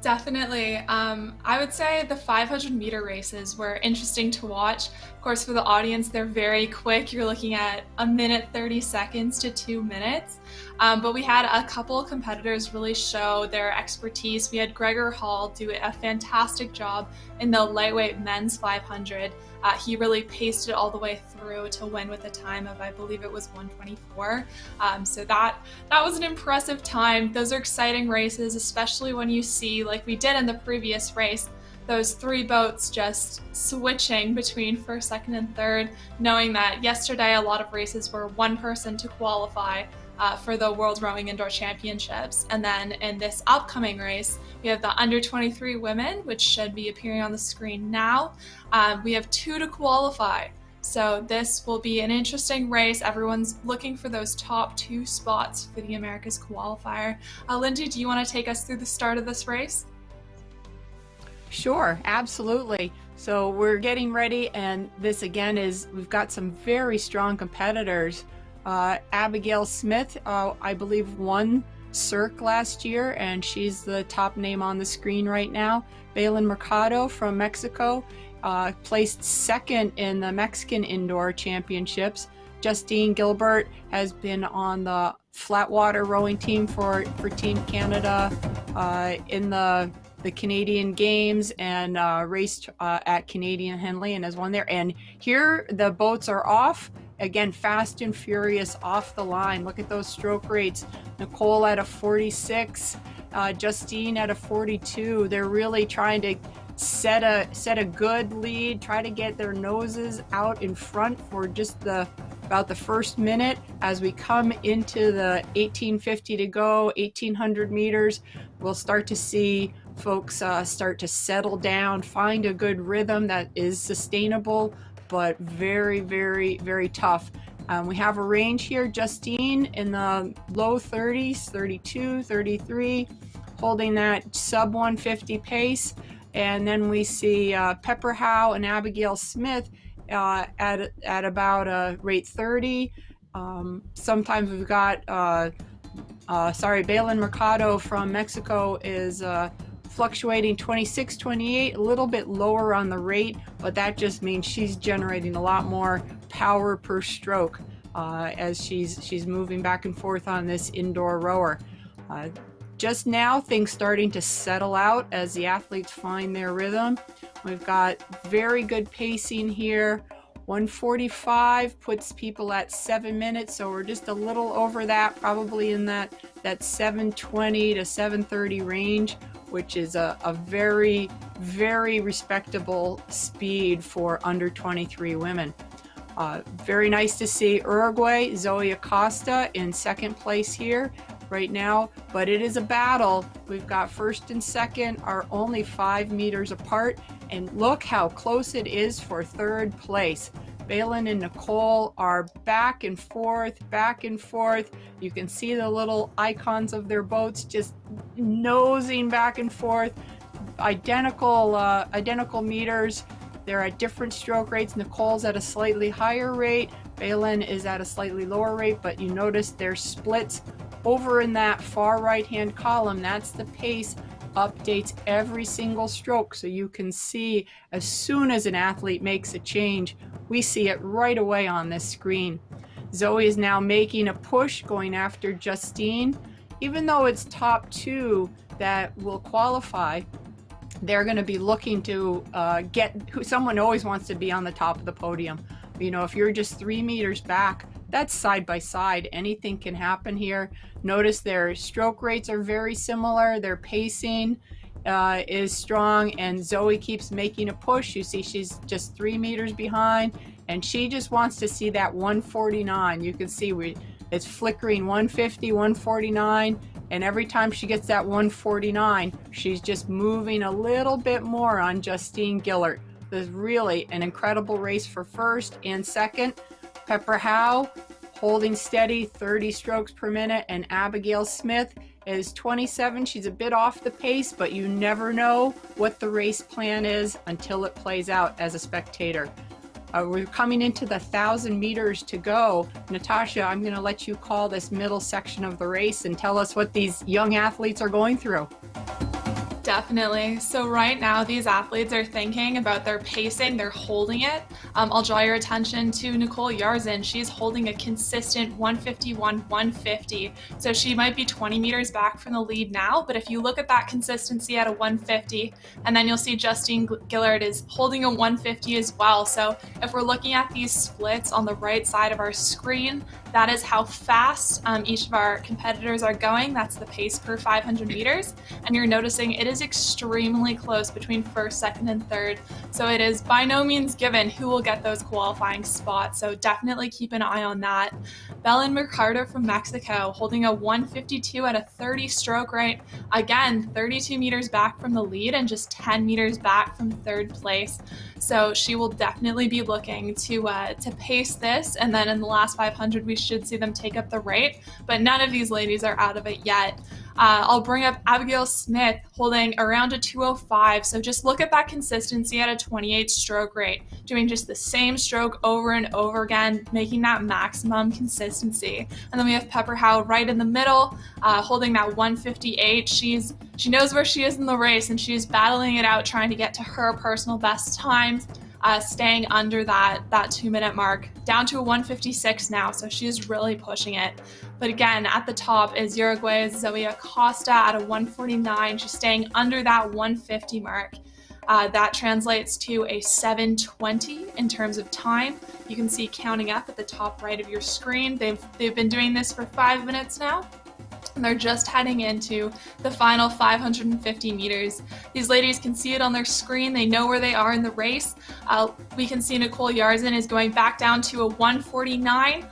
Definitely. I would say the 500 meter races were interesting to watch. Of course, for the audience, they're very quick. You're looking at 1 minute 30 seconds to 2 minutes. But we had a couple of competitors really show their expertise. We had Gregor Hall do a fantastic job in the lightweight men's 500. He really paced it all the way through to win with a time of, I believe it was 1:24. So that was an impressive time. Those are exciting races, especially when you see, like we did in the previous race, those 3 boats just switching between first, second, and third, knowing that yesterday a lot of races were 1 person to qualify for the World Rowing Indoor Championships. And then in this upcoming race, we have the under 23 women, which should be appearing on the screen now. We have 2 to qualify. So this will be an interesting race. Everyone's looking for those top 2 spots for the Americas qualifier. Linda, do you want to take us through the start of this race? Sure, absolutely. So we're getting ready, and this again we've got some very strong competitors. Abigail Smith, I believe, won CIRC last year, and she's the top name on the screen right now. Belen Mercado from Mexico placed 2nd in the Mexican Indoor Championships. Justine Gilbert has been on the flatwater rowing team for Team Canada in the Canadian Games, and raced at Canadian Henley and has won there. And here the boats are off. again, fast and furious off the line. Look at those stroke rates. Nicole at a 46, Justine at a 42. They're really trying to set a good lead, try to get their noses out in front for just about the first minute. As we come into the 1850 to go, 1800 meters, we'll start to see folks start to settle down, find a good rhythm that is sustainable, but very, very, very tough. We have a range here, Justine in the low 30s, 32, 33, holding that sub 150 pace. And then we see Pepper Howe and Abigail Smith at about rate 30. Sometimes we've got, Belen Mercado from Mexico is fluctuating 26, 28, a little bit lower on the rate, but that just means she's generating a lot more power per stroke as she's moving back and forth on this indoor rower. Just now, things starting to settle out as the athletes find their rhythm. We've got very good pacing here. 145 puts people at 7 minutes, so we're just a little over that, probably in that 720 to 730 range, which is a very, very respectable speed for under 23 women. Very nice to see Uruguay, Zoe Acosta in second place here right now, but it is a battle. We've got first and second are only 5 meters apart, and look how close it is for third place. Balin and Nicole are back and forth, back and forth. You can see the little icons of their boats just nosing back and forth. Identical meters. They're at different stroke rates. Nicole's at a slightly higher rate. Balin is at a slightly lower rate, but you notice there's splits over in that far right-hand column. That's the pace, updates every single stroke. So you can see as soon as an athlete makes a change, we see it right away on this screen. Zoe is now making a push, going after Justine. Even though it's top two that will qualify, they're going to be looking to someone always wants to be on the top of the podium. You know, if you're just 3 meters back, that's side by side. Anything can happen here. Notice their stroke rates are very similar. Their pacing is strong, and Zoe keeps making a push. You see she's just 3 meters behind, and she just wants to see that 149. You can see it's flickering 150, 149, and every time she gets that 149, she's just moving a little bit more on Justine Gillert. There's really an incredible race for first and second. Pepper Howe holding steady, 30 strokes per minute, and Abigail Smith is 27. She's a bit off the pace, but you never know what the race plan is until it plays out as a spectator. We're coming into the 1,000 meters to go. Natasha, I'm going to let you call this middle section of the race and tell us what these young athletes are going through. Definitely. So right now, these athletes are thinking about their pacing. They're holding it. I'll draw your attention to Nicole Yarzin. She's holding a consistent 151, 150. So she might be 20 meters back from the lead now, but if you look at that consistency at a 150, and then you'll see Justine Gillert is holding a 150 as well. So if we're looking at these splits on the right side of our screen, that is how fast each of our competitors are going. That's the pace per 500 meters. And you're noticing it is extremely close between first, second, and third. So it is by no means given who will get those qualifying spots. So definitely keep an eye on that. Belen Mercado from Mexico holding a 152 at a 30 stroke rate. Again, 32 meters back from the lead and just 10 meters back from third place. So she will definitely be looking to pace this. And then in the last 500, we should see them take up the rate. But none of these ladies are out of it yet. I'll bring up Abigail Smith holding around a 205. So just look at that consistency at a 28 stroke rate, doing just the same stroke over and over again, making that maximum consistency. And then we have Pepper Howe right in the middle, holding that 158. She knows where she is in the race, and she's battling it out, trying to get to her personal best times. Staying under that 2-minute mark, down to a 156 now, so she's really pushing it. But again, at the top is Uruguay's Zoe Acosta at a 149. She's staying under that 150 mark. That translates to a 7:20 in terms of time. You can see counting up at the top right of your screen. They've been doing this for 5 minutes now. And they're just heading into the final 550 meters. These ladies can see it on their screen. They know where they are in the race. We can see Nicole Yarzin is going back down to a 1:49.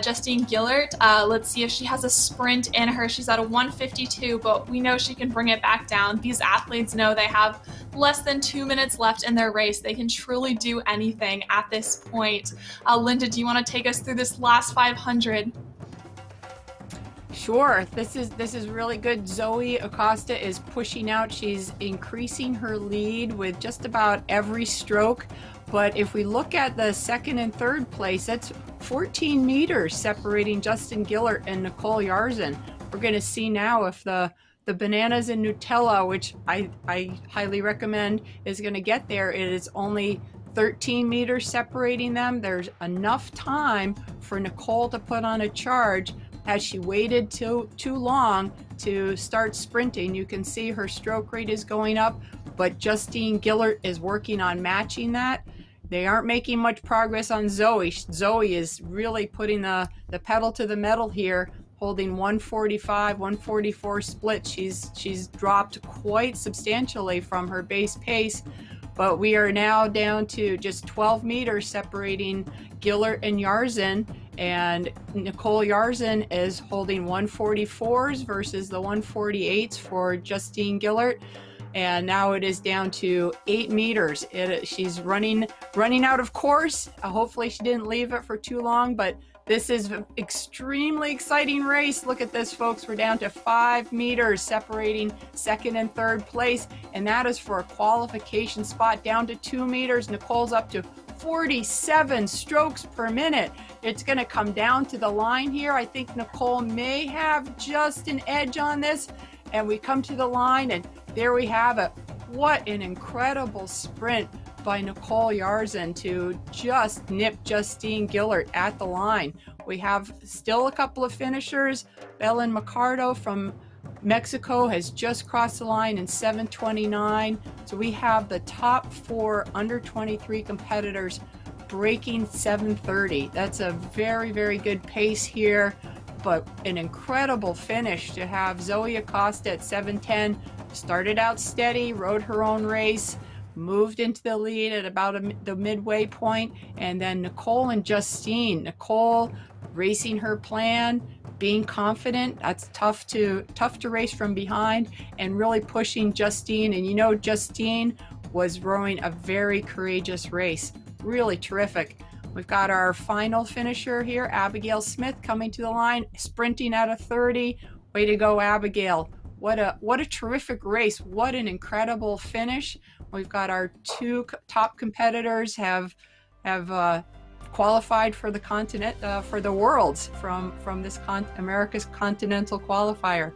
Justine Gillert, let's see if she has a sprint in her. She's at a 1:52, but we know she can bring it back down. These athletes know they have less than 2 minutes left in their race. They can truly do anything at this point. Linda, do you want to take us through this last 500? Sure, this is really good. Zoe Acosta is pushing out. She's increasing her lead with just about every stroke. But if we look at the second and third place, that's 14 meters separating Justine Gillert and Nicole Yarzin. We're going to see now if the bananas and Nutella, which I highly recommend, is going to get there. It is only 13 meters separating them. There's enough time for Nicole to put on a charge. Has she waited too long to start sprinting? You can see her stroke rate is going up, but Justine Gillert is working on matching that. They aren't making much progress on Zoe. Zoe is really putting the pedal to the metal here, holding 145, 144 split. She's dropped quite substantially from her base pace, but we are now down to just 12 meters separating Gillert and Yarzin. And Nicole Yarzin is holding 144s versus the 148s for Justine Gillert. And now it is down to 8 meters. She's running out of course. Hopefully she didn't leave it for too long, but this is an extremely exciting race. Look at this, folks. We're down to 5 meters separating second and third place. And that is for a qualification spot, down to 2 meters. Nicole's up to 47 strokes per minute. It's going to come down to the line here. I think Nicole may have just an edge on this. And we come to the line, and there we have it. What an incredible sprint by Nicole Yarzin to just nip Justine Gillert at the line. We have still a couple of finishers. Belen Macardo from Mexico has just crossed the line in 7:29. So we have the top 4 under 23 competitors breaking 7:30. That's a very, very good pace here, but an incredible finish to have Zoe Acosta at 7:10. Started out steady, rode her own race, moved into the lead at about the midway point, and then Nicole and Justine. Nicole racing her plan, being confident. That's tough to race from behind, and really pushing Justine. And you know, Justine was rowing a very courageous race. Really terrific. We've got our final finisher here, Abigail Smith, coming to the line, sprinting at a 30. Way to go, Abigail. What a terrific race. What an incredible finish. We've got our 2 top competitors have qualified for the continent, for the Worlds from this America's Continental Qualifier.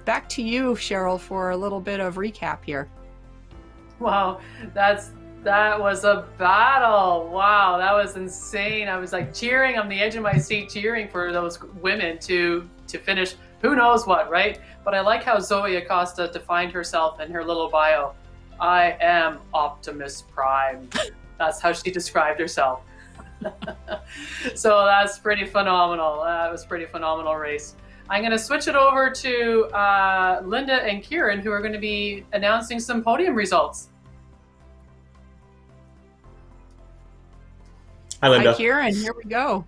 Back to you, Cheryl, for a little bit of recap here. Wow, that was a battle. Wow, that was insane. I was like cheering on the edge of my seat, cheering for those women to finish who knows what, right? But I like how Zoe Acosta defined herself in her little bio. I am Optimus Prime. That's how she described herself. So that's pretty phenomenal. That was a pretty phenomenal race. I'm going to switch it over to Linda and Kieran, who are going to be announcing some podium results. Hi, Linda. Hi, Kieran. Here we go.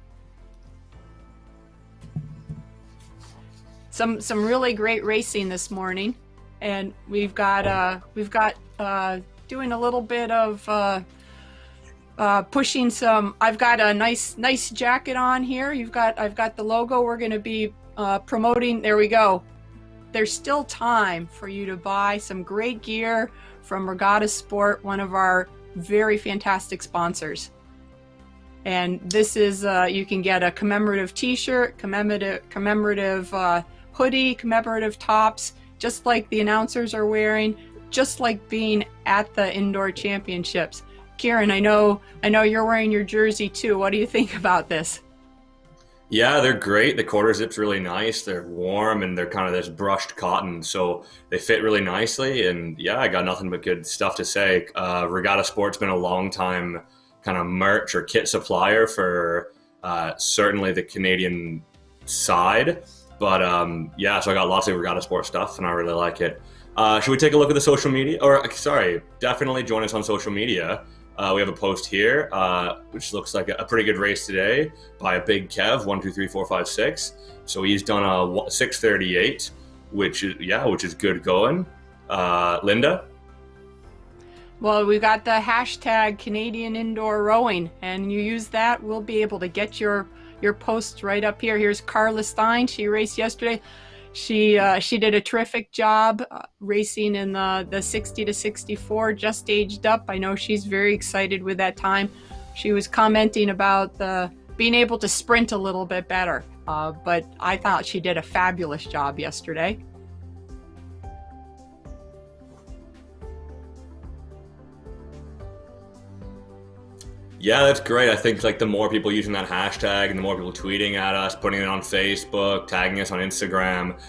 Some really great racing this morning, and we've got doing a little bit of pushing some. I've got a nice jacket on here. I've got the logo. We're going to be promoting. There we go. There's still time for you to buy some great gear from Regatta Sport, one of our very fantastic sponsors. And this is you can get a commemorative T-shirt, commemorative hoodie, commemorative tops, just like the announcers are wearing, just like being at the indoor championships. Kieran, I know you're wearing your jersey too. What do you think about this? Yeah, they're great. The quarter zip's really nice. They're warm and they're kind of this brushed cotton, so they fit really nicely. And yeah, I got nothing but good stuff to say. Regatta Sport's been a long time kind of merch or kit supplier for certainly the Canadian side. But yeah, so I got lots of Regatta Sport stuff and I really like it. Should we take a look at the social media? Or sorry, definitely join us on social media. We have a post here, which looks like a pretty good race today by a big Kev, 1, 2, 3, 4, 5, 6. So he's done a 6:38, which is good going. Linda? Well, we got the hashtag Canadian Indoor Rowing, and you use that, we'll be able to get your posts right up here. Here's Carla Stein. She raced yesterday. She did a terrific job racing in the 60 to 64, just aged up. I know she's very excited with that time. She was commenting about being able to sprint a little bit better, but I thought she did a fabulous job yesterday. Yeah, that's great. I think like the more people using that hashtag and the more people tweeting at us, putting it on Facebook, tagging us on Instagram,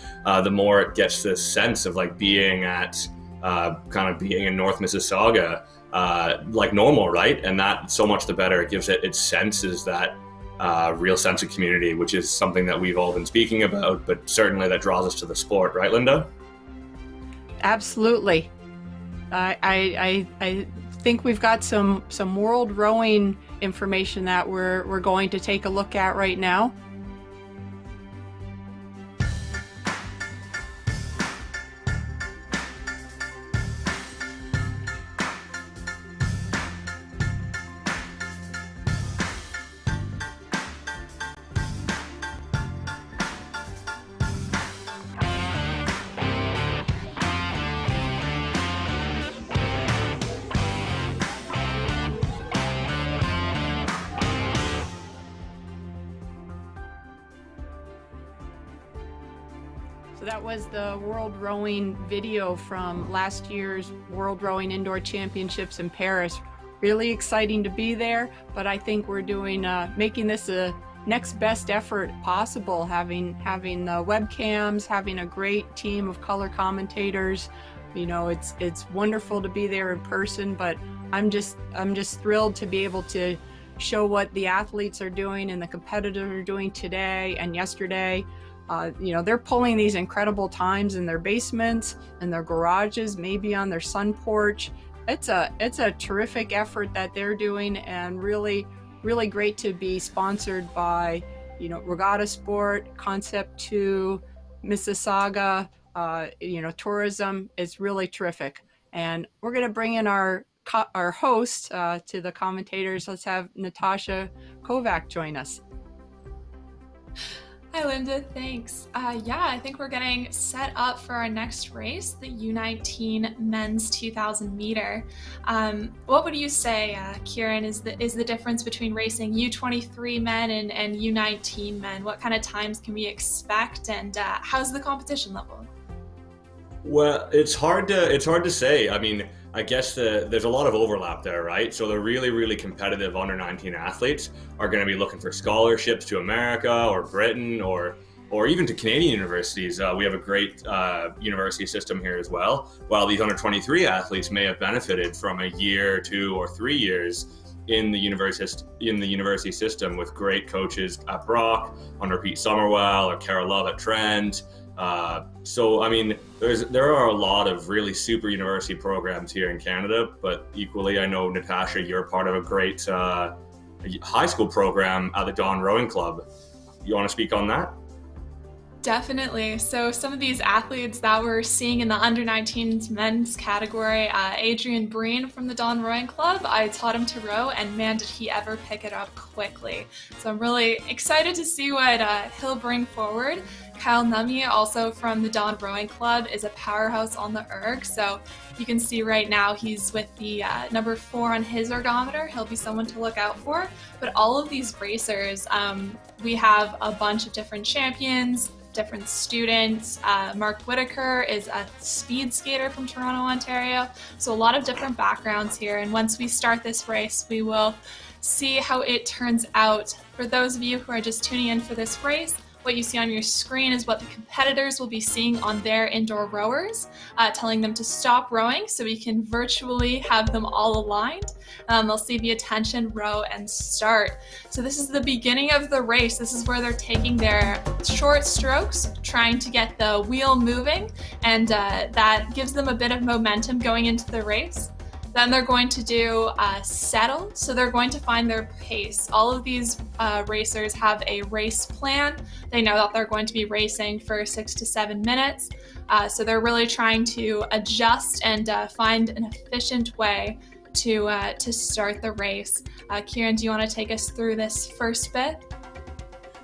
the more it gets this sense of like being at being in North Mississauga like normal, right? And that so much the better. It gives it its sense is that real sense of community, which is something that we've all been speaking about, but certainly that draws us to the sport, right, Linda? Absolutely. I think we've got some world rowing information that we're going to take a look at right now. So that was the World Rowing video from last year's World Rowing Indoor Championships in Paris. Really exciting to be there, but I think we're doing making this a next best effort possible, having the webcams, having a great team of color commentators. You know, it's wonderful to be there in person, but I'm just thrilled to be able to show what the athletes are doing and the competitors are doing today and yesterday. You know, they're pulling these incredible times in their basements, in their garages, maybe on their sun porch. It's a terrific effort that they're doing, and really great to be sponsored by, you know, Regatta Sport, Concept2, Mississauga. You know, tourism is really terrific. And we're going to bring in our host to the commentators. Let's have Natasha Kovac join us. Hi, Linda. Thanks. Yeah, I think we're getting set up for our next race, the U19 Men's 2000 meter. What would you say, Kieran, is the difference between racing U23 men and U19 men? What kind of times can we expect, and how's the competition level? Well, it's hard to say. I mean, I guess there's a lot of overlap there, right? So the really competitive under 19 athletes are going to be looking for scholarships to America or Britain or even to Canadian universities. We have a great university system here as well. While these under 23 athletes may have benefited from a year, 2 or 3 years in the university system with great coaches at Brock, under Pete Somerwell or Cara Love at Trent. So I mean, there are a lot of really super university programs here in Canada, but equally, I know, Natasha, you're part of a great high school program at the Dawn Rowing Club. You want to speak on that? Definitely. So some of these athletes that we're seeing in the under 19s men's category, Adrian Breen from the Dawn Rowing Club, I taught him to row, and man, did he ever pick it up quickly. So I'm really excited to see what he'll bring forward. Kyle Nummy, also from the Dawn Rowing Club, is a powerhouse on the erg. So you can see right now he's with the number 4 on his ergometer. He'll be someone to look out for. But all of these racers, we have a bunch of different champions, different students. Mark Whitaker is a speed skater from Toronto, Ontario. So a lot of different backgrounds here. And once we start this race, we will see how it turns out. For those of you who are just tuning in for this race, what you see on your screen is what the competitors will be seeing on their indoor rowers, telling them to stop rowing so we can virtually have them all aligned. They'll see the attention, row, and start. So this is the beginning of the race. This is where they're taking their short strokes, trying to get the wheel moving, and that gives them a bit of momentum going into the race. Then they're going to do settle, so they're going to find their pace. All of these racers have a race plan. They know that they're going to be racing for 6 to 7 minutes, so they're really trying to adjust and find an efficient way to start the race. Kieran, do you want to take us through this first bit?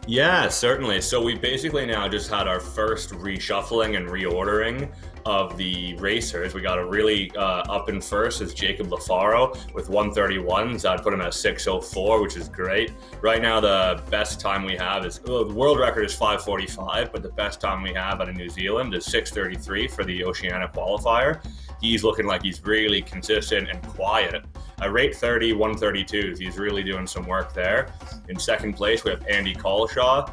Yeah, certainly. So we basically now just had our first reshuffling and reordering of the racers. We got a really up in first is Jacob Lafaro with 131s. I'd put him at 6:04, which is great. Right now, the best time we have is, the world record is 5:45, but the best time we have out of New Zealand is 6:33 for the Oceania qualifier. He's looking like he's really consistent and quiet. Rate 30, 132s. He's really doing some work there. In second place, we have Andy Colshaw,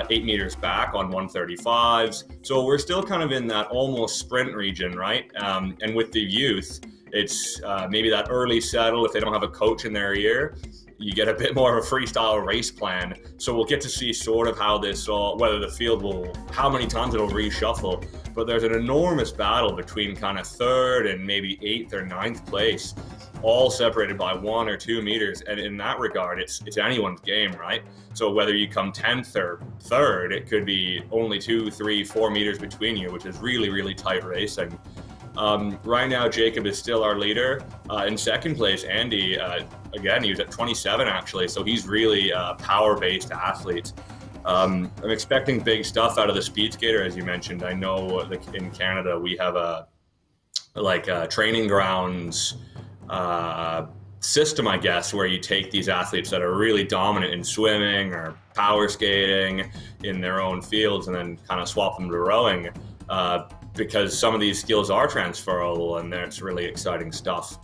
8 meters back on 135s. So we're still kind of in that almost sprint region, right? And with the youth, it's maybe that early settle. If they don't have a coach in their ear, you get a bit more of a freestyle race plan. So we'll get to see sort of how this whether the field will, how many times it'll reshuffle. But there's an enormous battle between kind of third and maybe 8th or 9th place, all separated by 1 or 2 meters. And in that regard, it's anyone's game, right? So whether you come 10th or 3rd, it could be only 2, 3, 4 meters between you, which is really, really tight racing. Right now, Jacob is still our leader. In second place, Andy, again, he was at 27 actually, so he's really a power-based athlete. I'm expecting big stuff out of the speed skater, as you mentioned. I know in Canada we have a training grounds system, I guess, where you take these athletes that are really dominant in swimming or power skating in their own fields and then kind of swap them to rowing. Because some of these skills are transferable, and that's really exciting stuff.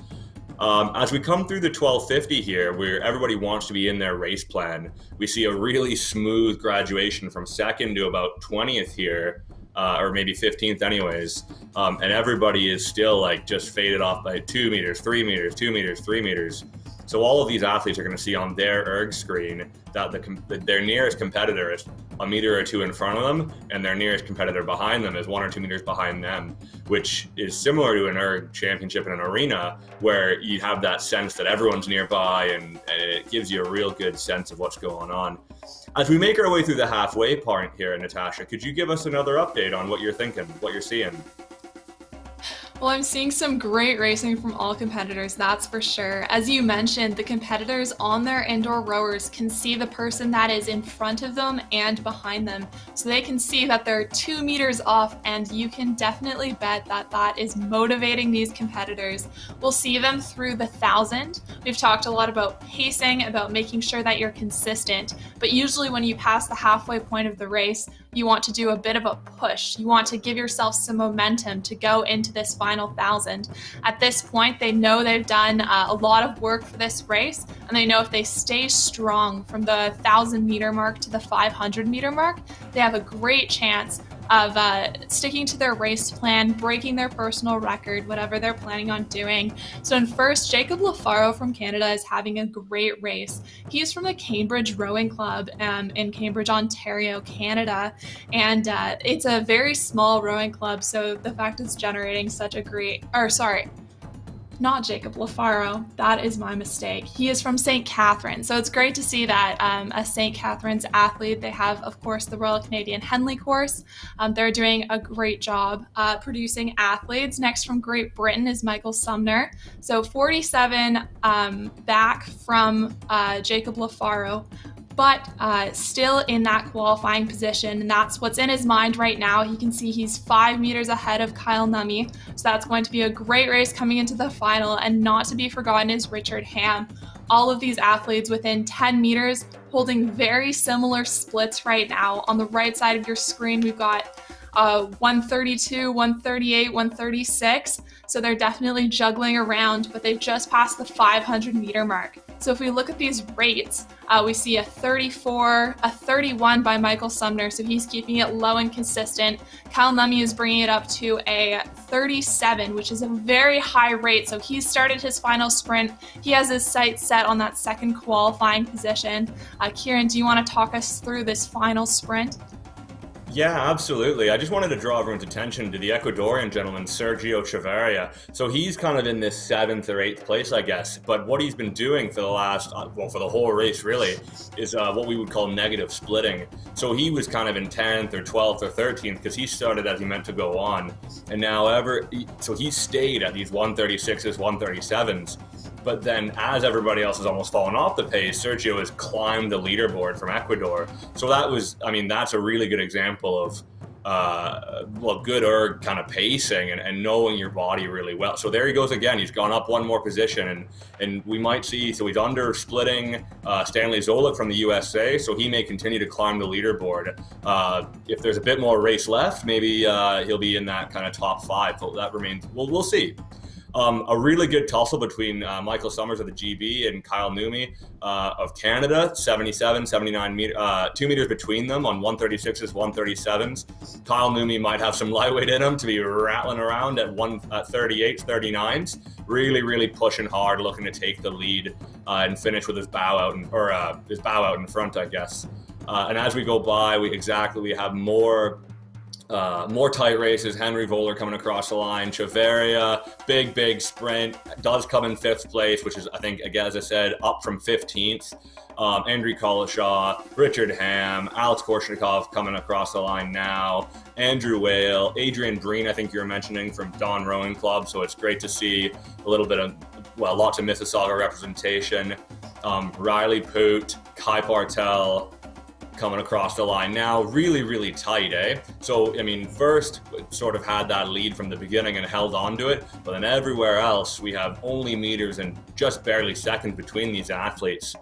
As we come through the 1250 here, where everybody wants to be in their race plan, we see a really smooth graduation from second to about 20th here, or maybe 15th anyways. And everybody is still like just faded off by 2 meters, 3 meters, 2 meters, 3 meters. So all of these athletes are going to see on their erg screen that their nearest competitor is a meter or 2 in front of them, and their nearest competitor behind them is 1 or 2 meters behind them, which is similar to an erg championship in an arena where you have that sense that everyone's nearby, and it gives you a real good sense of what's going on. As we make our way through the halfway point here, Natasha, could you give us another update on what you're thinking, what you're seeing? Well, I'm seeing some great racing from all competitors, that's for sure. As you mentioned, the competitors on their indoor rowers can see the person that is in front of them and behind them. So they can see that they're 2 meters off, and you can definitely bet that that is motivating these competitors. We'll see them through the 1,000. We've talked a lot about pacing, about making sure that you're consistent. But usually when you pass the halfway point of the race, you want to do a bit of a push. You want to give yourself some momentum to go into this final 1,000. At this point, they know they've done a lot of work for this race, and they know if they stay strong from the 1,000 meter mark to the 500 meter mark, they have a great chance of sticking to their race plan, breaking their personal record, whatever they're planning on doing. So in first, Jacob Lafaro from Canada is having a great race. He's from the Cambridge Rowing Club in Cambridge, Ontario, Canada. And it's a very small rowing club, so the fact it's generating such a great, not Jacob Lafaro, that is my mistake. He is from St. Catharines. So it's great to see that a St. Catharines athlete. They have, of course, the Royal Canadian Henley course. They're doing a great job producing athletes. Next from Great Britain is Michael Sumner. So 47 back from Jacob Lafaro, but still in that qualifying position, and that's what's in his mind right now. He can see he's 5 meters ahead of Kyle Nummy, so that's going to be a great race coming into the final, and not to be forgotten is Richard Ham. all of these athletes within 10 meters holding very similar splits right now. On the right side of your screen, we've got 132, 138, 136. So they're definitely juggling around, but they've just passed the 500 meter mark. So if we look at these rates, we see a 34, a 31 by Michael Sumner. So he's keeping it low and consistent. Kyle Nummy is bringing it up to a 37, which is a very high rate. So he started his final sprint. He has his sights set on that second qualifying position. Kieran, do you want to talk us through this final sprint? Yeah, absolutely. I just wanted to draw everyone's attention to the Ecuadorian gentleman, Sergio Chavarria. So he's kind of in this 7th or 8th place, I guess. But what he's been doing for the last, well, for the whole race really, is what we would call negative splitting. So he was kind of in 10th or 12th or 13th because he started as he meant to go on. And now so he stayed at these 136s, 137s. But then as everybody else has almost fallen off the pace, Sergio has climbed the leaderboard from Ecuador. So that was, I mean, that's a really good example of, well, good erg kind of pacing and knowing your body really well. So there he goes again. He's gone up one more position and we might see, so he's under splitting Stanley Zolik from the USA. So he may continue to climb the leaderboard. If there's a bit more race left, maybe he'll be in that kind of top 5. So that remains, well, we'll see. A really good tussle between Michael Summers of the GB and Kyle Nummy of Canada, 77, 79 meters, 2 meters between them on 136s, 137s. Kyle Nummy might have some lightweight in him to be rattling around at 38s, 39s. Really, really pushing hard, looking to take the lead and finish with his bow out, his bow out in front, I guess. And as we go by, we have more tight races. Henry Voller coming across the line. Chavarria, big sprint, does come in 5th place, which is, I think, again, as I said, up from 15th. Andrew Collishaw, Richard Ham, Alex Korshnikov coming across the line now. Andrew Whale, Adrian Breen, I think you were mentioning, from Dawn Rowing Club. So it's great to see a little bit of, well, lots of Mississauga representation. Riley Poot, Kai Partel, coming across the line now. Really, really tight, eh? So, I mean, first sort of had that lead from the beginning and held on to it, but then everywhere else we have only meters and just barely seconds between these athletes.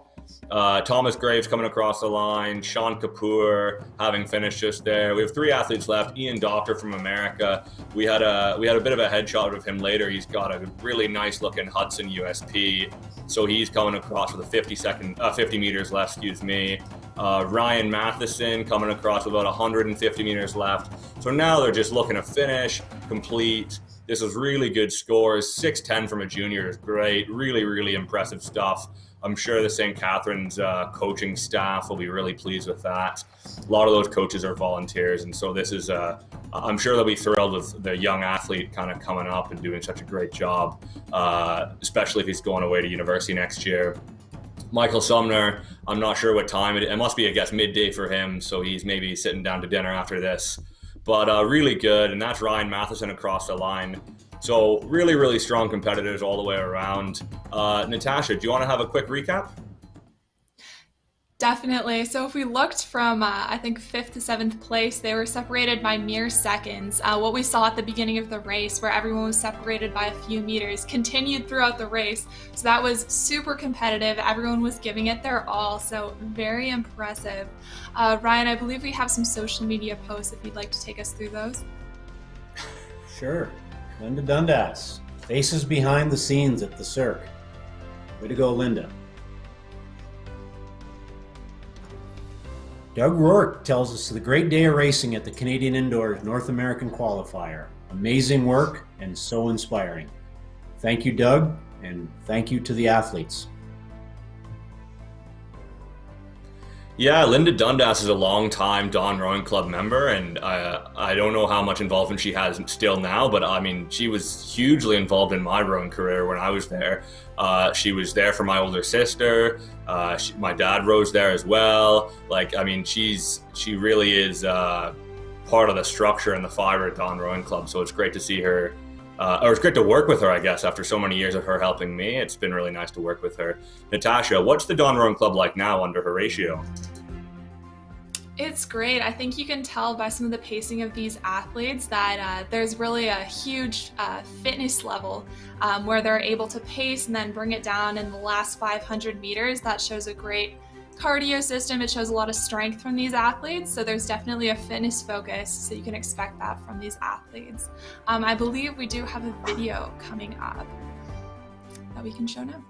Thomas Graves coming across the line, Sean Kapoor having finished just there. We have 3 athletes left. Ian Doctor from America. We had a bit of a headshot of him later. He's got a really nice looking Hudson USP. So he's coming across with a 50 meters left, excuse me. Ryan Matheson coming across with about 150 meters left. So now they're just looking to finish, complete. This is really good scores. 6:10 from a junior is great. Really, really impressive stuff. I'm sure the St. Catharines coaching staff will be really pleased with that. A lot of those coaches are volunteers, and so this is, I'm sure they'll be thrilled with the young athlete kind of coming up and doing such a great job, especially if he's going away to university next year. Michael Sumner, I'm not sure what time it must be, I guess, midday for him, so he's maybe sitting down to dinner after this. But really good, and that's Ryan Matheson across the line. So really, really strong competitors all the way around. Natasha, do you want to have a quick recap? Definitely. So if we looked from, I think, 5th to 7th place, they were separated by mere seconds. What we saw at the beginning of the race, where everyone was separated by a few meters, continued throughout the race. So that was super competitive. Everyone was giving it their all. So very impressive. Ryan, I believe we have some social media posts if you'd like to take us through those. Sure. Linda Dundas, faces behind the scenes at the CIRC. Way to go, Linda. Doug Rourke tells us the great day of racing at the Canadian Indoor North American Qualifier. Amazing work and so inspiring. Thank you, Doug, and thank you to the athletes. Yeah, Linda Dundas is a long-time Dawn Rowing Club member, and I don't know how much involvement she has still now, but I mean, she was hugely involved in my rowing career when I was there. She was there for my older sister. My dad rows there as well. Like, I mean, she really is part of the structure and the fiber at Dawn Rowing Club, so it's great to see her. Or it's great to work with her, I guess, after so many years of her helping me. It's been really nice to work with her. Natasha, what's the Dawn Rowing Club like now under Horatio? It's great. I think you can tell by some of the pacing of these athletes that there's really a huge fitness level where they're able to pace and then bring it down in the last 500 meters. That shows a great cardio system. It shows a lot of strength from these athletes. So there's definitely a fitness focus. So you can expect that from these athletes. I believe we do have a video coming up that we can show now.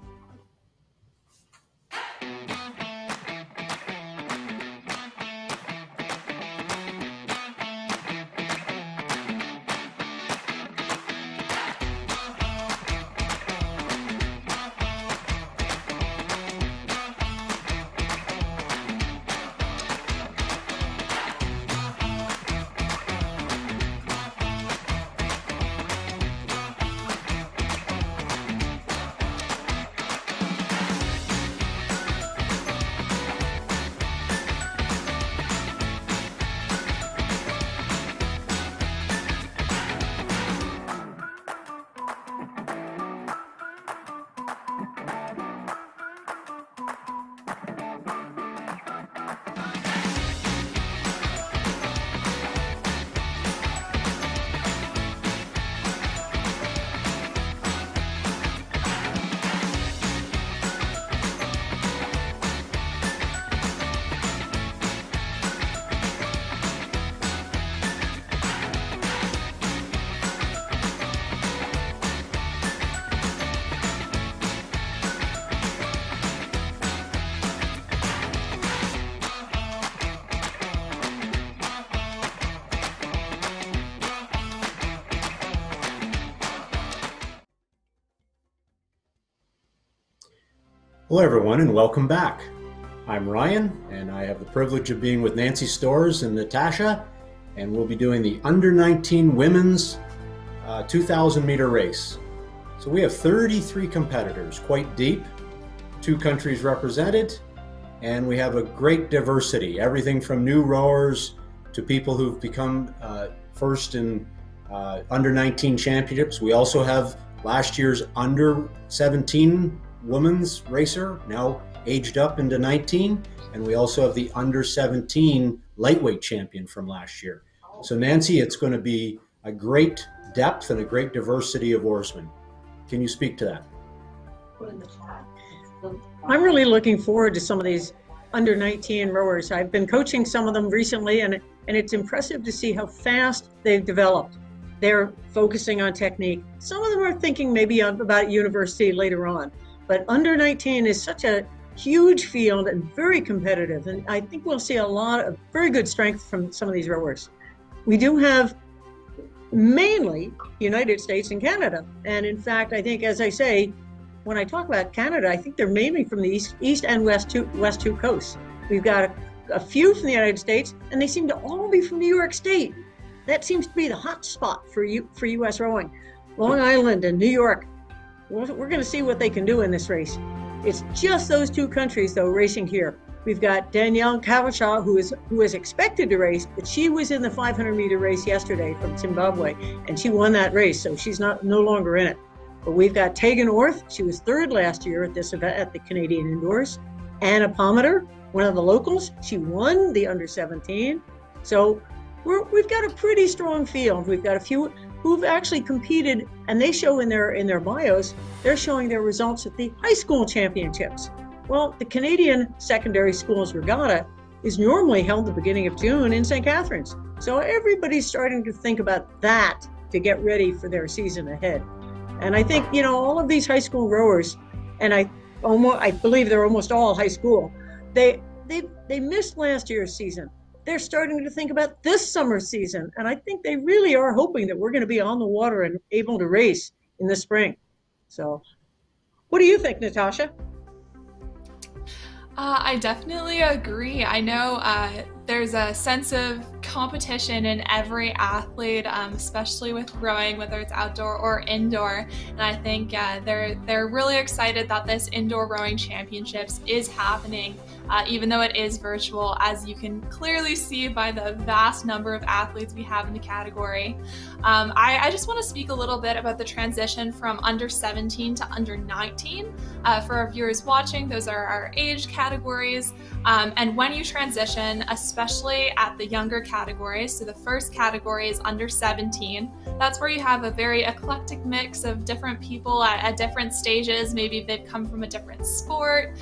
Hello, everyone, and welcome back. I'm Ryan, and I have the privilege of being with Nancy Storrs and Natasha, and we'll be doing the Under-19 Women's 2,000 meter race. So we have 33 competitors, quite deep, 2 countries represented, and we have a great diversity, everything from new rowers to people who've become first in Under-19 championships. We also have last year's Under-17 women's racer, now aged up into 19, and we also have the Under-17 lightweight champion from last year. So Nancy, it's going to be a great depth and a great diversity of oarsmen. Can you speak to that? I'm really looking forward to some of these Under-19 rowers. I've been coaching some of them recently, and it's impressive to see how fast they've developed. They're focusing on technique. Some of them are thinking maybe about university later on. But Under-19 is such a huge field and very competitive. And I think we'll see a lot of very good strength from some of these rowers. We do have mainly United States and Canada. And in fact, I think, as I say, when I talk about Canada, I think they're mainly from the east and west two coasts. We've got a few from the United States, and they seem to all be from New York State. That seems to be the hot spot for U.S. rowing. Long Island and New York. We're going to see what they can do in this race. It's just those 2 countries, though, racing here. We've got Danielle Kavashaw, who is expected to race, but she was in the 500-meter race yesterday from Zimbabwe, and she won that race, so she's no longer in it. But we've got Tegan Orth. She was 3rd last year at this event at the Canadian Indoors. Anna Palmater, one of the locals, she won the Under-17. So we've got a pretty strong field. We've got a few who've actually competed, and they show in their bios, they're showing their results at the high school championships. Well, the Canadian Secondary Schools Regatta is normally held the beginning of June in St. Catharines. So everybody's starting to think about that to get ready for their season ahead. And I think, all of these high school rowers, and I believe they're almost all high school, they missed last year's season. They're starting to think about this summer season. And I think they really are hoping that we're going to be on the water and able to race in the spring. So what do you think, Natasha? I definitely agree. I know there's a sense of competition in every athlete, especially with rowing, whether it's outdoor or indoor. And I think they're really excited that this Indoor Rowing Championships is happening, even though it is virtual, as you can clearly see by the vast number of athletes we have in the category. I just want to speak a little bit about the transition from under 17 to under 19. For our viewers watching, those are our age categories. And when you transition, especially at the younger categories, so the first category is under 17, that's where you have a very eclectic mix of different people at different stages. Maybe they've come from a different sport.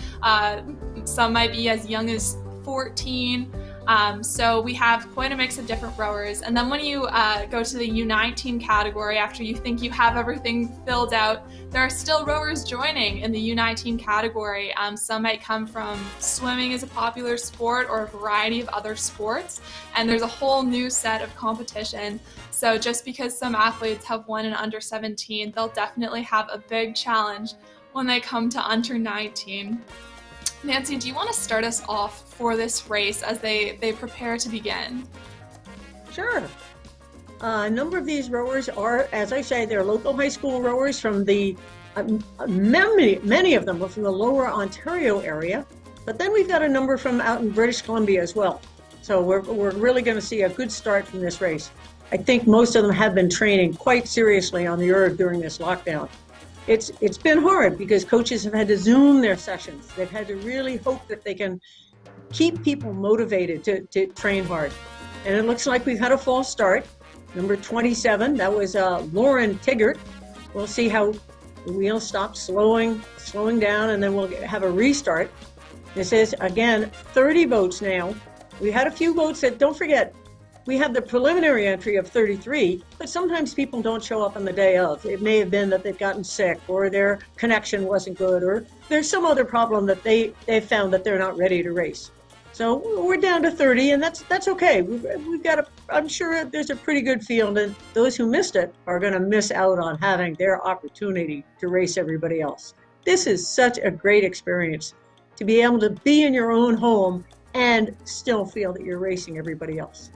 Some might be as young as 14. So we have quite a mix of different rowers. And then when you go to the U19 category, after you think you have everything filled out, there are still rowers joining in the U19 category. Some might come from swimming as a popular sport or a variety of other sports. And there's a whole new set of competition. So just because some athletes have won in under 17, they'll definitely have a big challenge when they come to under 19. Nancy, do you want to start us off for this race as they prepare to begin? Sure. A number of these rowers are, as I say, they're local high school rowers from the, many of them are from the lower Ontario area, but then we've got a number from out in British Columbia as well. So we're really going to see a good start from this race. I think most of them have been training quite seriously on the erg during this lockdown. It's been hard because coaches have had to Zoom their sessions. They've had to really hope that they can keep people motivated to train hard. And it looks like we've had a false start. Number 27, that was Lauren Tiggart. We'll see how the wheel stops slowing down, and then we'll have a restart. This is, again, 30 votes now. We had a few votes that, don't forget, we have the preliminary entry of 33, but sometimes people don't show up on the day of. It may have been that they've gotten sick or their connection wasn't good, or there's some other problem that they've found that they're not ready to race. So we're down to 30, and that's okay. We've got I'm sure there's a pretty good field, and those who missed it are going to miss out on having their opportunity to race everybody else. This is such a great experience to be able to be in your own home and still feel that you're racing everybody else.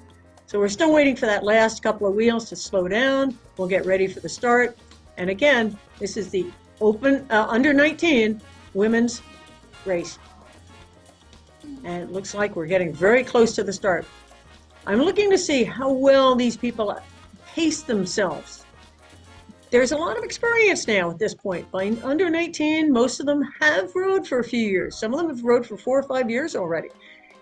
So we're still waiting for that last couple of wheels to slow down. We'll get ready for the start. And again, this is the open under 19 women's race. And it looks like we're getting very close to the start. I'm looking to see how well these people pace themselves. There's a lot of experience now at this point. By under 19, most of them have rowed for a few years. Some of them have rowed for 4 or 5 years already.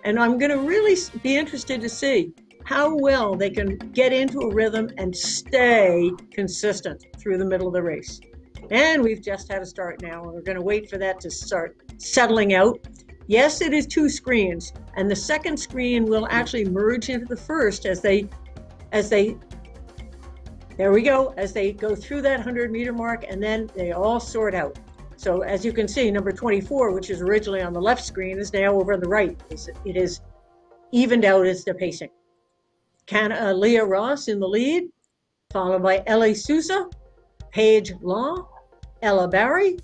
And I'm going to really be interested to see how well they can get into a rhythm and stay consistent through the middle of the race. And we've just had a start now, and we're going to wait for that to start settling out. Yes, it is 2 screens, and the second screen will actually merge into the first as they there we go, as they go through that 100-meter mark, and then they all sort out. So as you can see, number 24, which is originally on the left screen, is now over on the right. It is evened out as the pacing. Leah Ross in the lead, followed by Ellie Sousa, Paige Law, Ella Barry,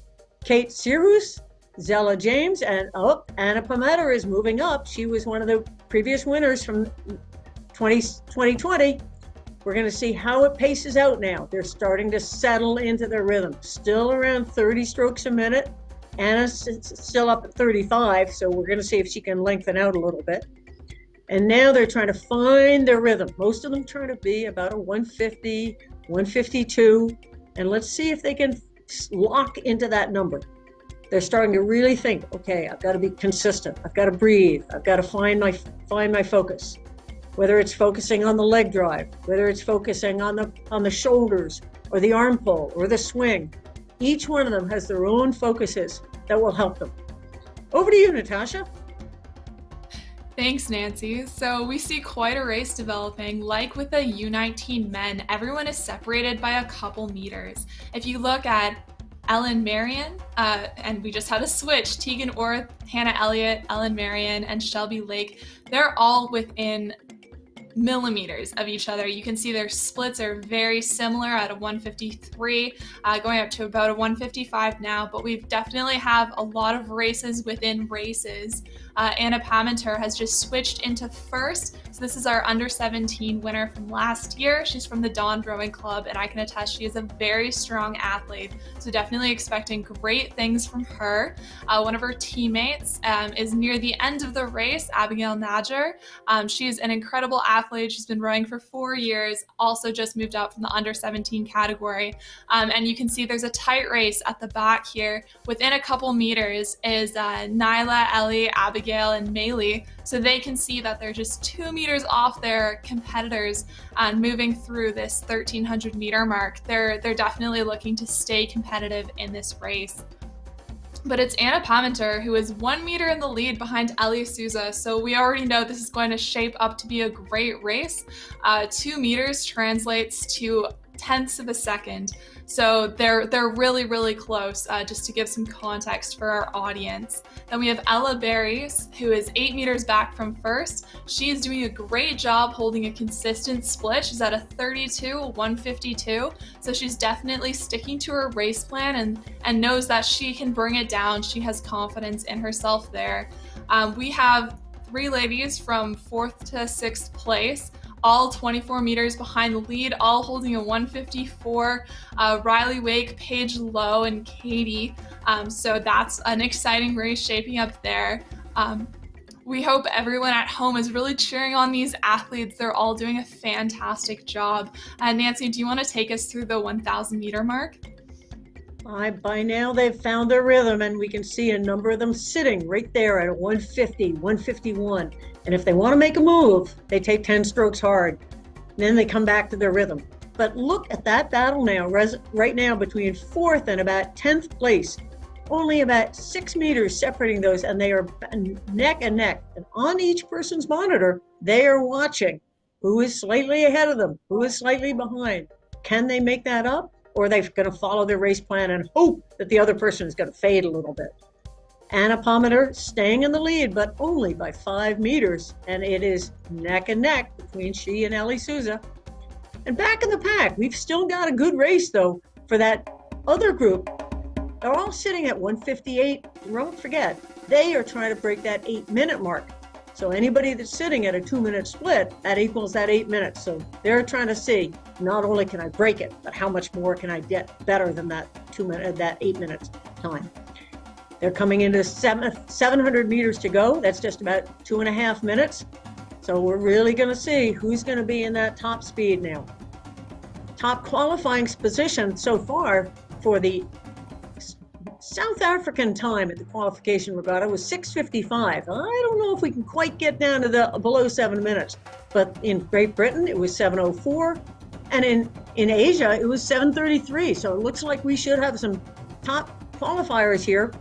Kate Sirus, Zella James, and Anna Pametter is moving up. She was one of the previous winners from 2020. We're going to see how it paces out now. They're starting to settle into their rhythm. Still around 30 strokes a minute. Anna's still up at 35, so we're going to see if she can lengthen out a little bit. And now they're trying to find their rhythm. Most of them trying to be about a 150, 152. And let's see if they can lock into that number. They're starting to really think, okay, I've got to be consistent. I've got to breathe. I've got to find my focus. Whether it's focusing on the leg drive, whether it's focusing on the shoulders or the arm pull or the swing. Each one of them has their own focuses that will help them. Over to you, Natasha. Thanks, Nancy. So we see quite a race developing. Like with the U19 men, everyone is separated by a couple meters. If you look at Ellen Marion, and we just had a switch, Tegan Orth, Hannah Elliott, Ellen Marion, and Shelby Lake, they're all within millimeters of each other. You can see their splits are very similar at a 153, going up to about a 155 now, but we definitely have a lot of races within races. Anna Paminter has just switched into first. So this is our under 17 winner from last year. She's from the Dawn Rowing Club, and I can attest she is a very strong athlete. So definitely expecting great things from her. One of her teammates is near the end of the race, Abigail Nadger. She's an incredible athlete. She's been rowing for 4 years, also just moved up from the under 17 category. And you can see there's a tight race at the back here. Within a couple meters is Nyla, Ellie, Abigail, and Maylee. So they can see that they're just 2 meters off their competitors moving through this 1,300 meter mark. They're definitely looking to stay competitive in this race. But it's Anna Paminter who is 1 meter in the lead behind Ellie Souza. So we already know this is going to shape up to be a great race. 2 meters translates to tenths of a second. So they're really, really close, just to give some context for our audience. Then we have Ella Berry, who is 8 meters back from first. She is doing a great job holding a consistent split. She's at a 32, 152. So she's definitely sticking to her race plan and knows that she can bring it down. She has confidence in herself there. We have 3 ladies from 4th to 6th place, all 24 meters behind the lead, all holding a 154. Riley Wake, Paige Lowe, and Katie. So that's an exciting race shaping up there. We hope everyone at home is really cheering on these athletes. They're all doing a fantastic job. Nancy, do you want to take us through the 1,000 meter mark? By now they've found their rhythm, and we can see a number of them sitting right there at a 150, 151. And if they want to make a move, they take 10 strokes hard. Then they come back to their rhythm. But look at that battle now, right now between 4th and about 10th place. Only about 6 meters separating those, and they are neck and neck. And on each person's monitor, they are watching who is slightly ahead of them, who is slightly behind. Can they make that up? Or are they going to follow their race plan and hope that the other person is going to fade a little bit? Anna Paminter staying in the lead, but only by 5 meters. And it is neck and neck between she and Ellie Souza. And back in the pack, we've still got a good race, though, for that other group. They're all sitting at 158. Don't forget, they are trying to break that 8-minute mark. So anybody that's sitting at a 2-minute split, that equals that 8 minutes. So they're trying to see, not only can I break it, but how much more can I get better than that 8 minutes time. They're coming into 700 meters to go. That's just about 2.5 minutes. So we're really going to see who's going to be in that top speed now. Top qualifying position so far for the South African time at the qualification regatta was 6:55. I don't know if we can quite get down to the below 7 minutes, but in Great Britain it was 7:04, and in Asia it was 7:33. So it looks like we should have some top qualifiers here.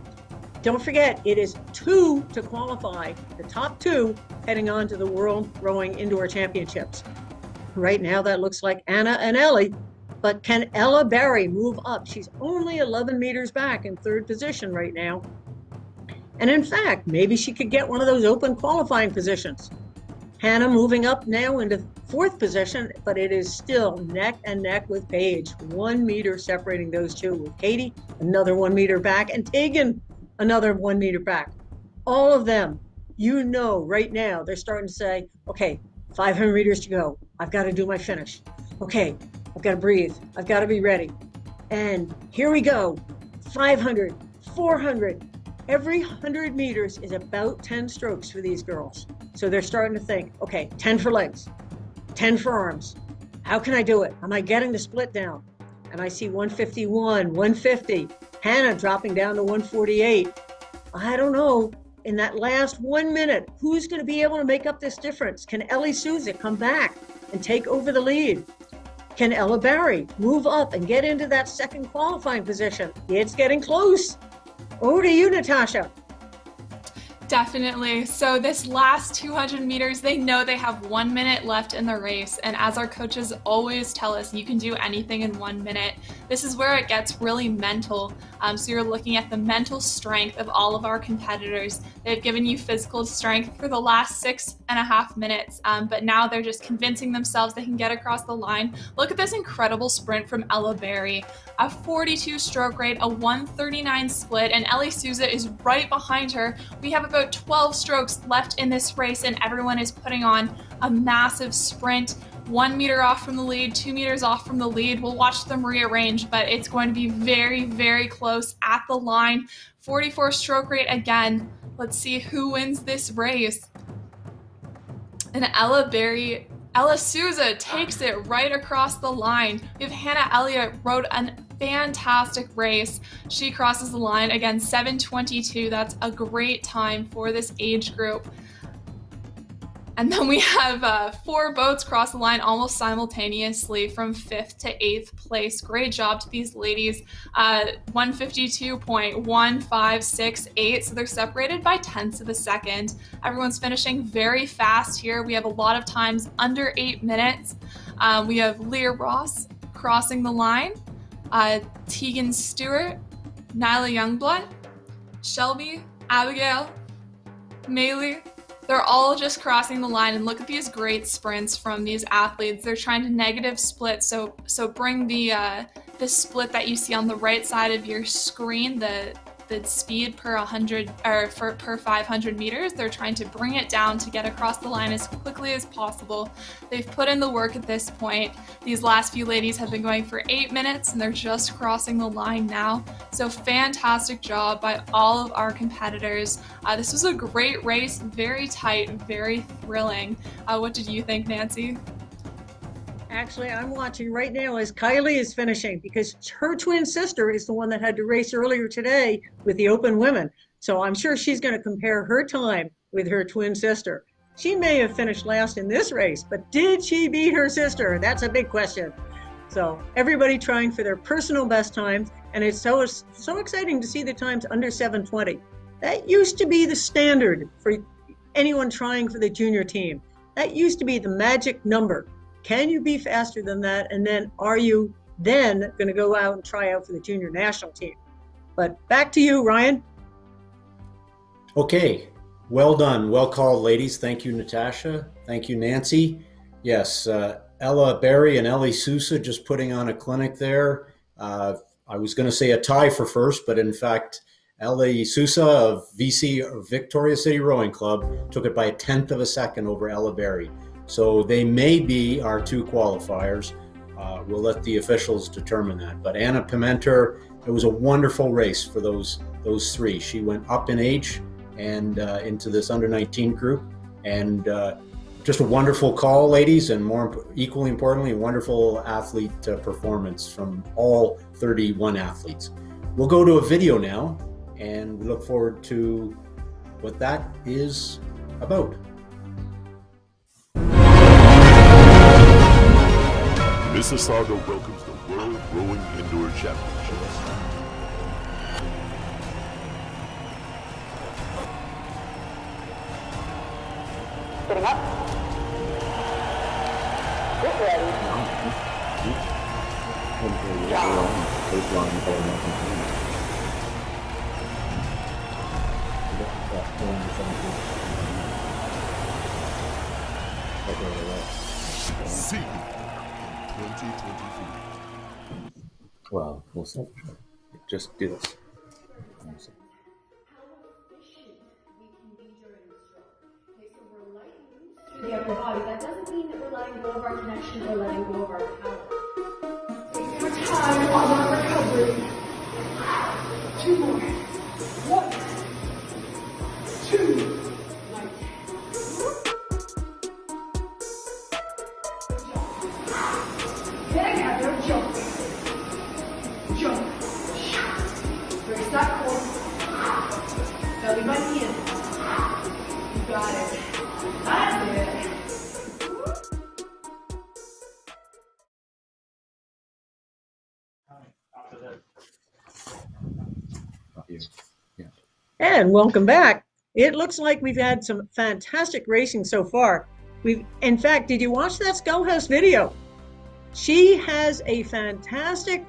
Don't forget, it is 2 to qualify, the top 2 heading on to the World Rowing Indoor Championships. Right now that looks like Anna and Ellie. But can Ella Berry move up? She's only 11 meters back in 3rd position right now. And in fact, maybe she could get one of those open qualifying positions. Hannah moving up now into 4th position, but it is still neck and neck with Paige. 1 meter separating those two, with Katie another 1 meter back, and Tegan another 1 meter back. All of them, you know, right now they're starting to say, okay, 500 meters to go. I've got to do my finish. Okay, I've got to breathe. I've got to be ready. And here we go. 500, 400. Every 100 meters is about 10 strokes for these girls. So they're starting to think, okay, 10 for legs, 10 for arms. How can I do it? Am I getting the split down? And I see 151, 150. Hannah dropping down to 148. I don't know. In that last 1 minute, who's going to be able to make up this difference? Can Ellie Souza come back and take over the lead? Can Ella Berry move up and get into that 2nd qualifying position? It's getting close. Over to you, Natasha. Definitely. So this last 200 meters, they know they have 1 minute left in the race. And as our coaches always tell us, you can do anything in 1 minute. This is where it gets really mental. So you're looking at the mental strength of all of our competitors. They've given you physical strength for the last 6.5 minutes, but now they're just convincing themselves they can get across the line. Look at this incredible sprint from Ella Berry, a 42 stroke rate, a 139 split, and Ellie Souza is right behind her. We have about 12 strokes left in this race, and everyone is putting on a massive sprint. 1 meter off from the lead, 2 meters off from the lead. We'll watch them rearrange, but it's going to be very, very close at the line. 44 stroke rate again. Let's see who wins this race. And Ella Souza takes it right across the line. We have Hannah Elliott rode a fantastic race. She crosses the line again, 7:22. That's a great time for this age group. And then we have 4 boats cross the line almost simultaneously from 5th to 8th place. Great job to these ladies. 152.1568, so they're separated by tenths of a second. Everyone's finishing very fast here. We have a lot of times under 8 minutes. We have Leah Ross crossing the line, Tegan Stewart, Nyla Youngblood, Shelby, Abigail, Maylee. They're all just crossing the line, and look at these great sprints from these athletes. They're trying to negative split, so bring the split that you see on the right side of your screen, the speed per 100 or per 500 meters. They're trying to bring it down to get across the line as quickly as possible. They've put in the work at this point. These last few ladies have been going for 8 minutes, and they're just crossing the line now. So fantastic job by all of our competitors. This was a great race, very tight, very thrilling. What did you think, Nancy? Actually, I'm watching right now as Kylie is finishing, because her twin sister is the one that had to race earlier today with the open women. So I'm sure she's going to compare her time with her twin sister. She may have finished last in this race, but did she beat her sister? That's a big question. So everybody trying for their personal best times, and it's so exciting to see the times under 7:20. That used to be the standard for anyone trying for the junior team. That used to be the magic number. Can you be faster than that? And then are you then going to go out and try out for the junior national team? But back to you, Ryan. Okay, well done. Well called, ladies. Thank you, Natasha. Thank you, Nancy. Yes, Ella Berry and Ellie Souza just putting on a clinic there. I was going to say a tie for first, but in fact, Ellie Souza of VC, Victoria City Rowing Club, took it by a tenth of a second over Ella Berry. So they may be our 2 qualifiers. We'll let the officials determine that. But Anna Pimenter, it was a wonderful race for those 3. She went up in age and into this under 19 group, and just a wonderful call, ladies, and equally importantly, a wonderful athlete performance from all 31 athletes. We'll go to a video now, and we look forward to what that is about. Mississauga welcomes the World Rowing Indoor Championships. Sitting up. Get ready. See you in 2023. Well, we'll see. Just do this. The upper body. That doesn't mean that we're letting go of our connection or letting go of our power. Take your time on our recovery. 2 more. 1, 2. Together, jump. Jump. Brace that core. Belly button in. You got it. That's it. And welcome back. It looks like we've had some fantastic racing so far. In fact, did you watch that Skullhouse video? She has a fantastic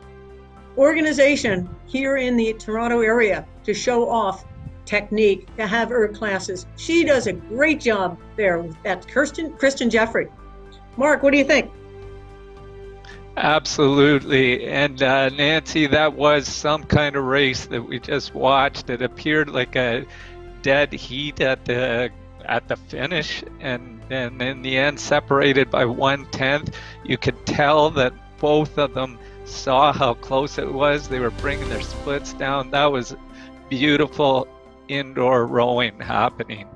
organization here in the Toronto area to show off technique, to have erg classes. She does a great job there with that Kristen Jeffrey. Mark, what do you think? Absolutely. And Nancy, that was some kind of race that we just watched. It appeared like a dead heat at the finish, and in the end separated by 1/10. You could tell that both of them saw how close it was. They were bringing their splits down. That was beautiful indoor rowing happening.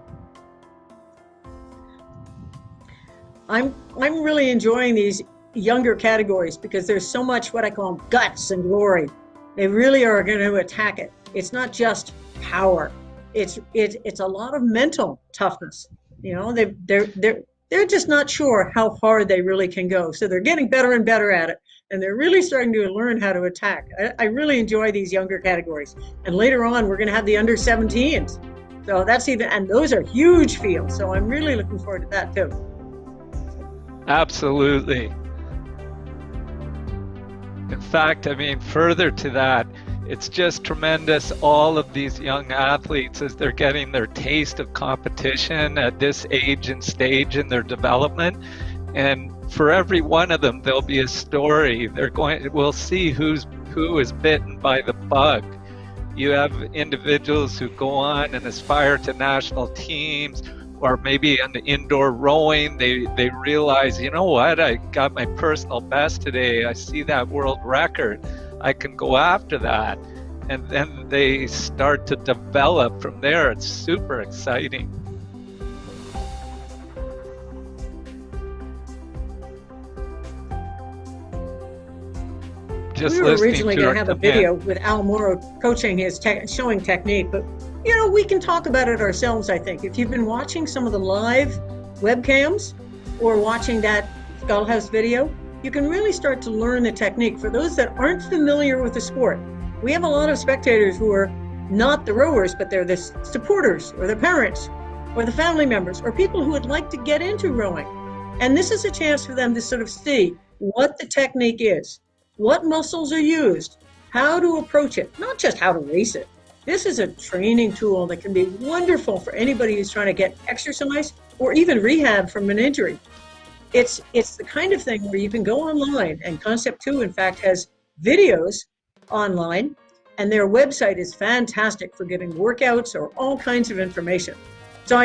I'm really enjoying these younger categories because there's so much what I call guts and glory. They really are going to attack it. It's not just power. It's a lot of mental toughness. You know, they're just not sure how hard they really can go. So they're getting better and better at it, and they're really starting to learn how to attack. I really enjoy these younger categories. And later on, we're going to have the under 17s. So that's even, and those are huge fields. So I'm really looking forward to that too. Absolutely. In fact, I mean, further to that, it's just tremendous, all of these young athletes, as they're getting their taste of competition at this age and stage in their development. And for every one of them, there'll be a story. We'll see who is bitten by the bug. You have individuals who go on and aspire to national teams, or maybe in the indoor rowing, they realize, you know what, I got my personal best today. I see that world record. I can go after that. And then they start to develop from there. It's super exciting. We were originally going to have a video with Al Morrow coaching his showing technique, but you know, we can talk about it ourselves, I think. If you've been watching some of the live webcams or watching that Skullhouse video, you can really start to learn the technique. For those that aren't familiar with the sport, we have a lot of spectators who are not the rowers, but they're the supporters or the parents or the family members or people who would like to get into rowing. And this is a chance for them to sort of see what the technique is, what muscles are used, how to approach it, not just how to race it. This is a training tool that can be wonderful for anybody who's trying to get exercise or even rehab from an injury. It's the kind of thing where you can go online, and Concept2, in fact, has videos online, and their website is fantastic for giving workouts or all kinds of information. So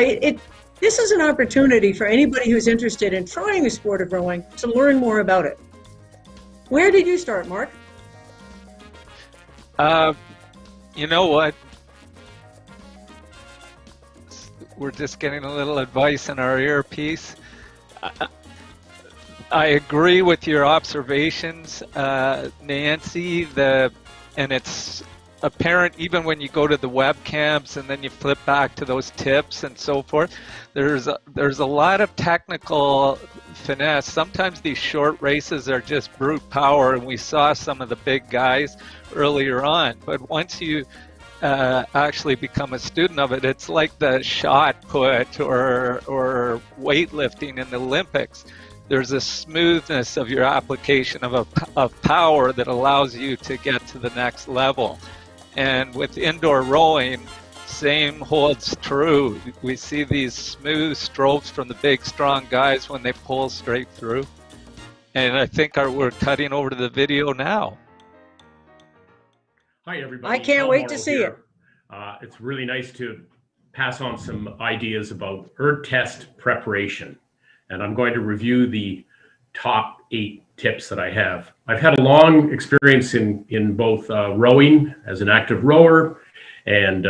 this is an opportunity for anybody who's interested in trying the sport of rowing to learn more about it. Where did you start, Mark? You know what? We're just getting a little advice in our earpiece. I agree with your observations, Nancy. And it's apparent even when you go to the webcams and then you flip back to those tips and so forth. There's a lot of technical finesse. Sometimes these short races are just brute power, and we saw some of the big guys earlier on. But once you actually become a student of it, it's like the shot put or weightlifting in the Olympics. There's a smoothness of your application of power that allows you to get to the next level. And with indoor rowing, same holds true. We see these smooth strokes from the big, strong guys when they pull straight through. And I think we're cutting over to the video now. Hi, everybody. I can't wait to see it. It's really nice to pass on some ideas about erg test preparation. And I'm going to review the top 8 tips that I have. I've had a long experience in both rowing as an active rower and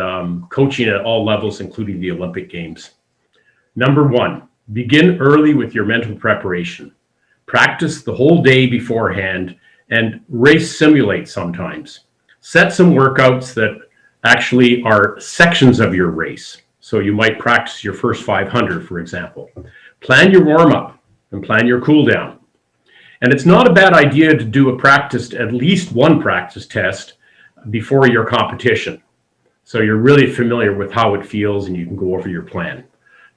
coaching at all levels, including the Olympic Games. Number 1, begin early with your mental preparation. Practice the whole day beforehand and race simulate sometimes. Set some workouts that actually are sections of your race. So you might practice your first 500, for example. Plan your warm-up and plan your cool-down. And it's not a bad idea to do at least one practice test before your competition. So you're really familiar with how it feels and you can go over your plan.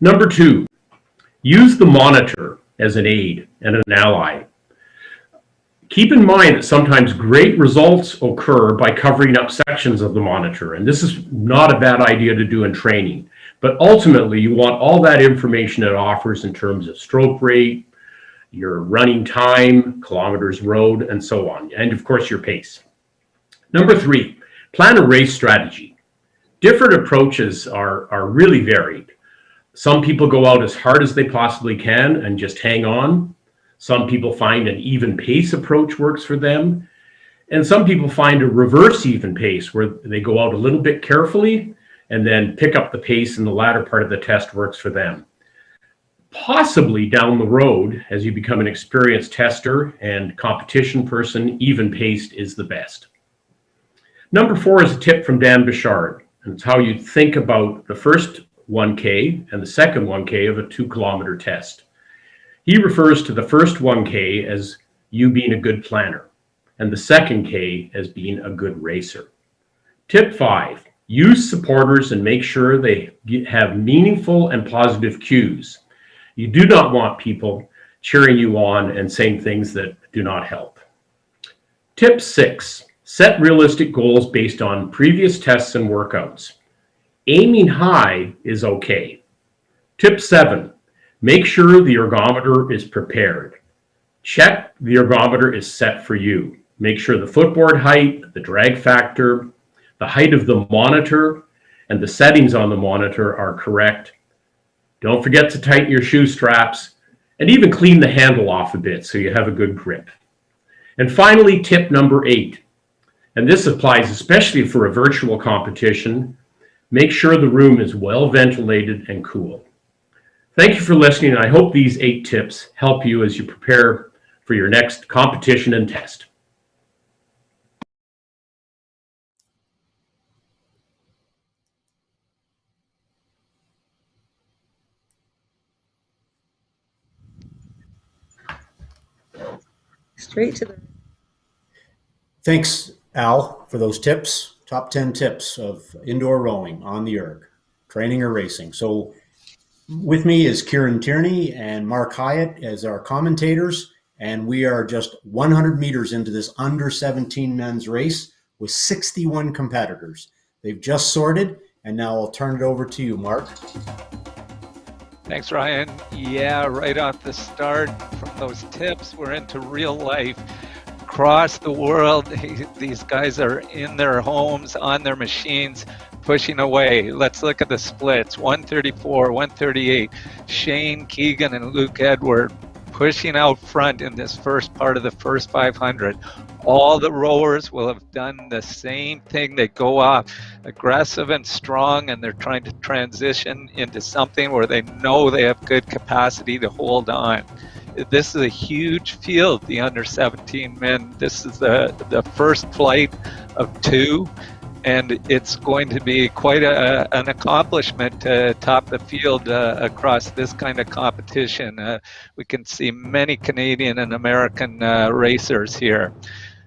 Number 2, use the monitor as an aid and an ally. Keep in mind that sometimes great results occur by covering up sections of the monitor, and this is not a bad idea to do in training. But ultimately, you want all that information it offers in terms of stroke rate, your running time, kilometers rode, and so on, and of course your pace. Number 3, plan a race strategy. Different approaches are really varied. Some people go out as hard as they possibly can and just hang on. Some people find an even pace approach works for them. And some people find a reverse even pace where they go out a little bit carefully and then pick up the pace in the latter part of the test works for them. Possibly down the road, as you become an experienced tester and competition person, even paced is the best. Number 4 is a tip from Dan Bichard. And it's how you think about the first 1K and the second 1K of a 2-kilometer test. He refers to the first 1K as you being a good planner and the second K as being a good racer. Tip 5, use supporters and make sure they have meaningful and positive cues. You do not want people cheering you on and saying things that do not help. Tip 6, set realistic goals based on previous tests and workouts. Aiming high is okay. Tip 7, make sure the ergometer is prepared. Check the ergometer is set for you. Make sure the footboard height, the drag factor, the height of the monitor, and the settings on the monitor are correct. Don't forget to tighten your shoe straps and even clean the handle off a bit so you have a good grip. And finally, tip number 8, and this applies especially for a virtual competition, make sure the room is well ventilated and cool. Thank you for listening. I hope these 8 tips help you as you prepare for your next competition and test. Straight to the... Thanks, Al, for those tips. Top 10 tips of indoor rowing on the erg, training or racing. So with me is Kieran Tierney and Mark Hyatt as our commentators, and we are just 100 meters into this under 17 men's race with 61 competitors. They've just sorted, and now I'll turn it over to you, Mark. Thanks, Ryan. Yeah, right off the start, from those tips, we're into real life. Across the world, these guys are in their homes, on their machines, pushing away. Let's look at the splits. 134, 138. Shane Keegan and Luke Edward pushing out front in this first part of the first 500. All the rowers will have done the same thing. They go off aggressive and strong, and they're trying to transition into something where they know they have good capacity to hold on. This is a huge field, the under 17 men. This is the first flight of 2, and it's going to be quite an accomplishment to top the field across this kind of competition. We can see many Canadian and American racers here.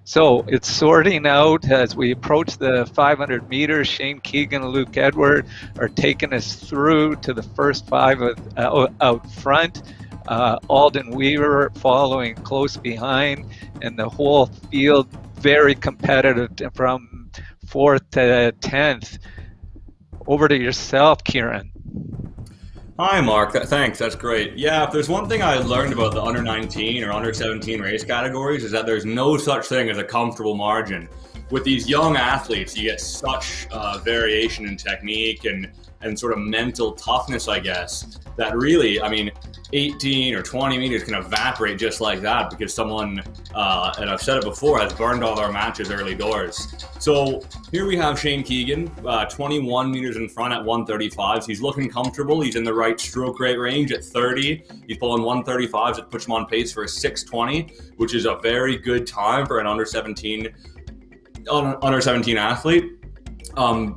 So it's sorting out as we approach the 500 meters. Shane Keegan and Luke Edward are taking us through to the first 5 out front. Alden Weaver following close behind, and the whole field very competitive from 4th to 10th. Over to yourself, Kieran. Hi, Mark. Thanks. That's great. Yeah, if there's one thing I learned about the under 19 or under 17 race categories is that there's no such thing as a comfortable margin. With these young athletes, you get such variation in technique and sort of mental toughness, I guess, that really, I mean, 18 or 20 meters can evaporate just like that because someone, and I've said it before, has burned all their matches early doors. So here we have Shane Keegan, 21 meters in front at 135s. He's looking comfortable. He's in the right stroke rate range at 30. He's pulling 135s that puts him on pace for a 620, which is a very good time for an under 17 athlete.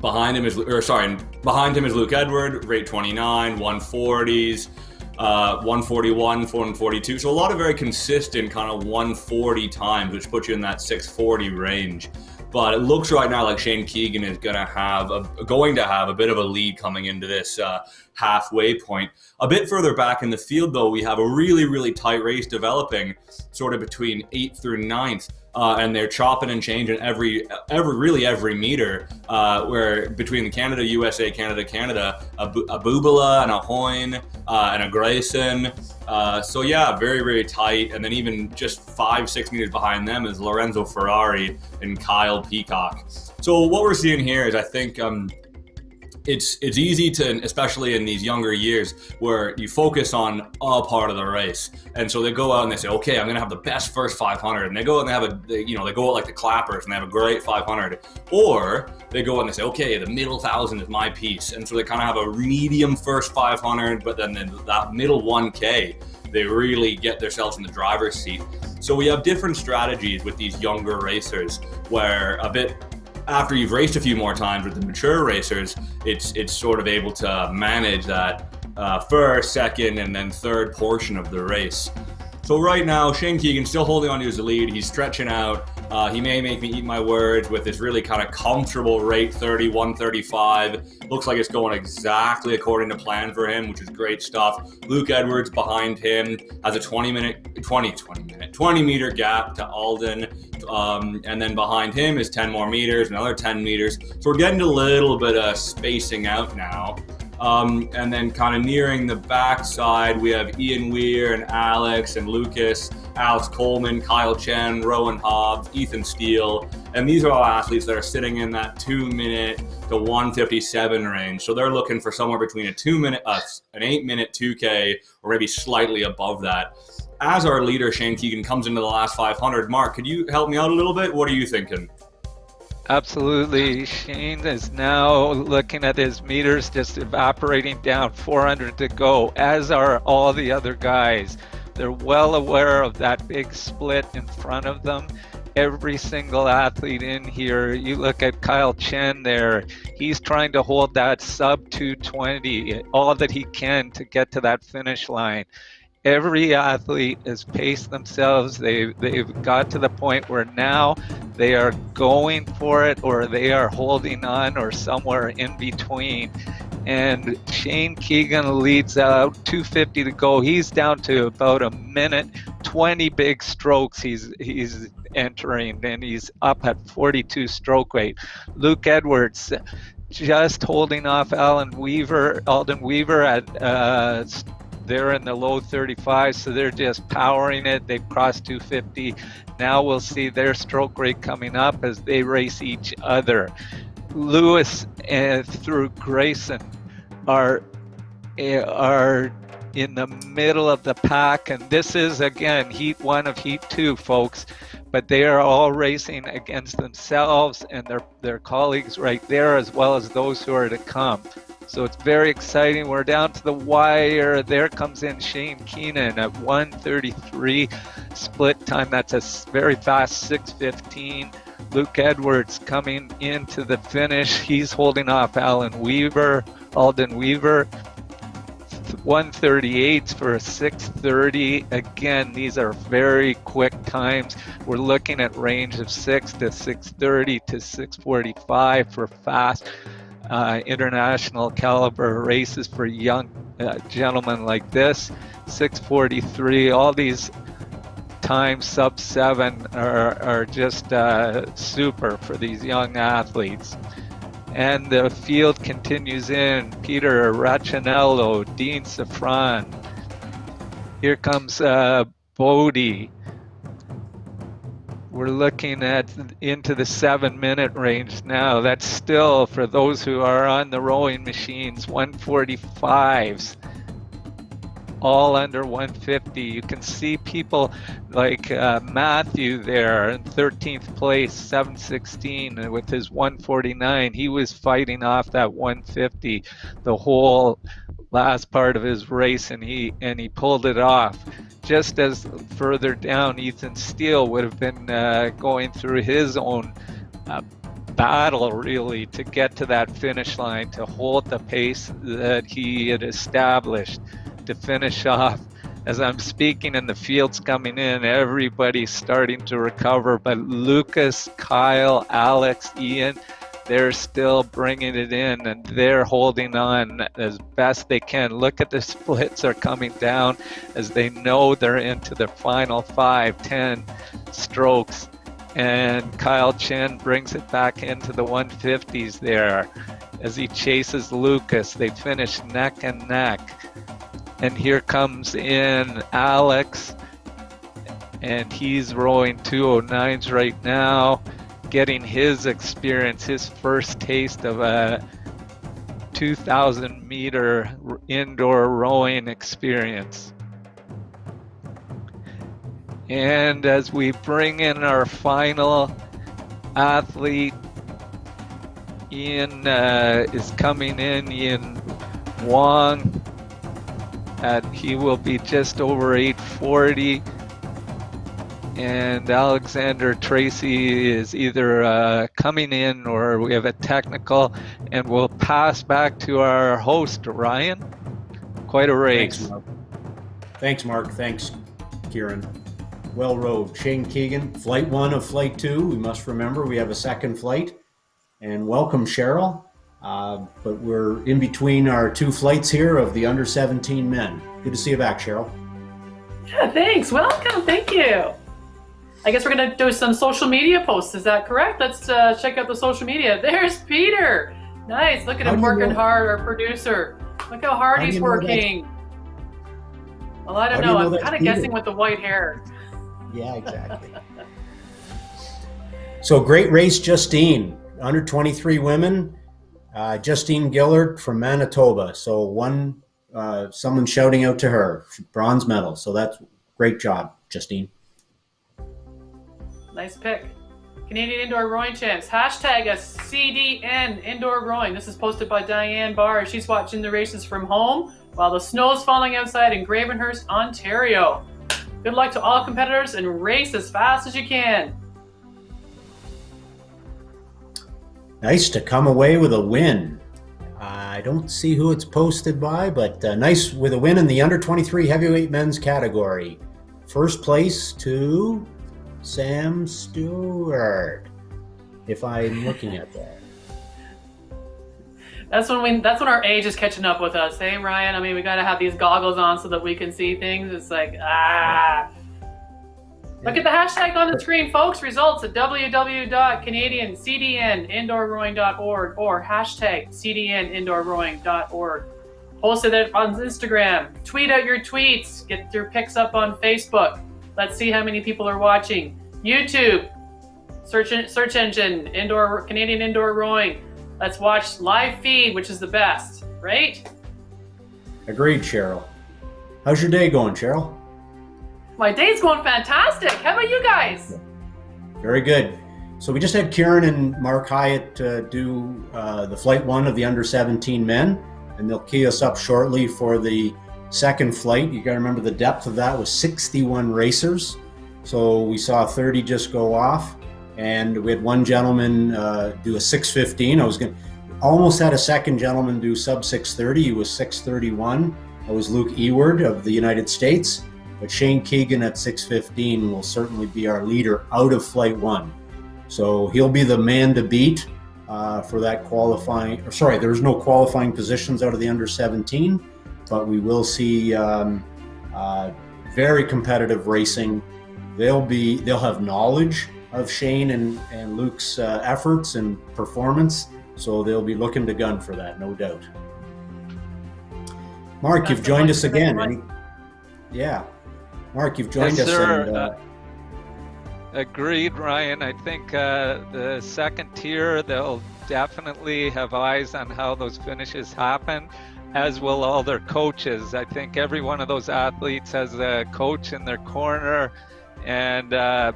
Behind him is Luke Edward, rate 29, 140s, 141, 142. So a lot of very consistent kind of 140 times, which puts you in that 640 range. But it looks right now like Shane Keegan is going to have a bit of a lead coming into this halfway point. A bit further back in the field, though, we have a really, really tight race developing sort of between 8th through 9th. And they're chopping and changing every meter, where between the Canada, USA, Canada, a Bubala and a Hoyne and a Grayson. So yeah, very, very tight. And then even just 5-6 meters behind them is Lorenzo Ferrari and Kyle Peacock. So what we're seeing here is, I think, it's easy to, especially in these younger years, where you focus on a part of the race, and so they go out and they say, okay, I'm gonna have the best first 500, and they go out and they go out like the clappers and they have a great 500, or they go out and they say, okay, the middle 1,000 is my piece, and so they kind of have a medium first 500, but then that middle 1K, they really get themselves in the driver's seat. So we have different strategies with these younger racers, where a bit after you've raced a few more times with the mature racers, it's sort of able to manage that first, second, and then third portion of the race. So right now, Shane Keegan's still holding on to his lead. He's stretching out. He may make me eat my words with this really kind of comfortable rate, 31:35. Looks like it's going exactly according to plan for him, which is great stuff. Luke Edwards behind him has a 20 meter gap to Alden. And then behind him is 10 more meters, another 10 meters. So we're getting a little bit of spacing out now. And then kind of nearing the backside, we have Ian Weir and Alex and Lucas, Alex Coleman, Kyle Chen, Rowan Hobbs, Ethan Steele. And these are all athletes that are sitting in that 2 minute to 1:57 range. So they're looking for somewhere between an 8 minute 2K or maybe slightly above that. As our leader, Shane Keegan, comes into the last 500, Mark, could you help me out a little bit? What are you thinking? Absolutely. Shane is now looking at his meters just evaporating down, 400 to go, as are all the other guys. They're well aware of that big split in front of them. Every single athlete in here, you look at Kyle Chen there, he's trying to hold that sub 220, all that he can to get to that finish line. Every athlete has paced themselves. They've got to the point where now they are going for it, or they are holding on, or somewhere in between. And Shane Keegan leads out, 2:50 to go. He's down to about a minute, 20 big strokes he's entering, and he's up at 42 stroke rate. Luke Edwards just holding off Alden Weaver at they're in the low 35, so they're just powering it. They've crossed 250. Now we'll see their stroke rate coming up as they race each other. Lewis through Grayson are in the middle of the pack, and this is, again, heat 1 of heat 2, folks, but they are all racing against themselves and their colleagues right there, as well as those who are to come. So it's very exciting. We're down to the wire. There comes in Shane Keenan at 1:33 split time. That's a very fast 6:15. Luke Edwards coming into the finish. He's holding off Alden Weaver. 1:38 for a 6:30. Again, these are very quick times. We're looking at range of 6 to 6:30 to 6:45 for fast international caliber races for young gentlemen like this. 6:43. All these times sub 7 are just super for these young athletes. And the field continues in. Peter Raccinello, Dean Safran. Here comes Bodie. We're looking at into the 7-minute range now. That's still, for those who are on the rowing machines, 145s. All under 150. You can see people like Matthew there in 13th place, 7:16 with his 149. He was fighting off that 150 the whole last part of his race, and he pulled it off. Just as further down, Ethan Steele would have been going through his own battle, really, to get to that finish line, to hold the pace that he had established, to finish off. As I'm speaking and the field's coming in, everybody's starting to recover, but Lucas, Kyle, Alex, Ian, they're still bringing it in and they're holding on as best they can. Look at the splits are coming down as they know they're into the final 5-10 strokes. And Kyle Chen brings it back into the 150s there as he chases Lucas. They finish neck and neck. And here comes in Alex, and he's rowing 209s right now, getting his experience, his first taste of a 2,000 meter indoor rowing experience. And as we bring in our final athlete, Ian is coming in, Ian Wong, and he will be just over 840. And Alexander Tracy is either coming in or we have a technical, and we'll pass back to our host, Ryan. Quite a race. Thanks, Mark. Thanks, Kieran. Well rowed. Shane Keegan, flight 1 of flight 2. We must remember we have a second flight. And welcome, Cheryl. But we're in between our 2 flights here of the under 17 men. Good to see you back, Cheryl. Yeah, thanks. Welcome. Thank you. I guess we're going to do some social media posts. Is that correct? Let's check out the social media. There's Peter. Nice. Look at him working hard, our producer. Look how hard he's working. Well, I don't know. I'm kind of guessing with the white hair. Yeah, exactly. So great race, Justine. Under 23 women. Justine Gillard from Manitoba. So someone shouting out to her. Bronze medal. So that's great job, Justine. Nice pick. Canadian Indoor Rowing Champs. Hashtag a CDN Indoor Rowing. This is posted by Diane Barr. She's watching the races from home while the snow's falling outside in Gravenhurst, Ontario. Good luck to all competitors and race as fast as you can. Nice to come away with a win. I don't see who it's posted by, but nice with a win in the under 23 heavyweight men's category. First place to Sam Stewart, if I'm looking at that. That's when our age is catching up with us, hey Ryan? I mean, we gotta have these goggles on so that we can see things. It's like, Look at the hashtag on the screen, folks. Results at www.canadiancdnindoorrowing.org or hashtag cdnindoorrowing.org. Posted it on Instagram. Tweet out your tweets. Get your pics up on Facebook. Let's see how many people are watching. YouTube, search engine, Canadian Indoor Rowing. Let's watch live feed, which is the best, right? Agreed, Cheryl. How's your day going, Cheryl? My day's going fantastic. How about you guys? Very good. So we just had Kieran and Mark Hyatt do the flight 1 of the under 17 men, and they'll key us up shortly for the second flight. You got to remember the depth of that was 61 racers. So we saw 30 just go off, and we had one gentleman do a 6:15. Almost had a second gentleman do sub 6:30. He was 6:31. That was Luke Eward of the United States. But Shane Keegan at 6:15 will certainly be our leader out of flight 1. So he'll be the man to beat for that qualifying. There's no qualifying positions out of the under 17, but we will see very competitive racing. They'll have knowledge of Shane and Luke's efforts and performance, so they'll be looking to gun for that, no doubt. Mark, you've joined us again. Yeah. Mark, you've joined us. Sir. Agreed, Ryan. I think the second tier, they'll definitely have eyes on how those finishes happen, as will all their coaches. I think every one of those athletes has a coach in their corner, and they're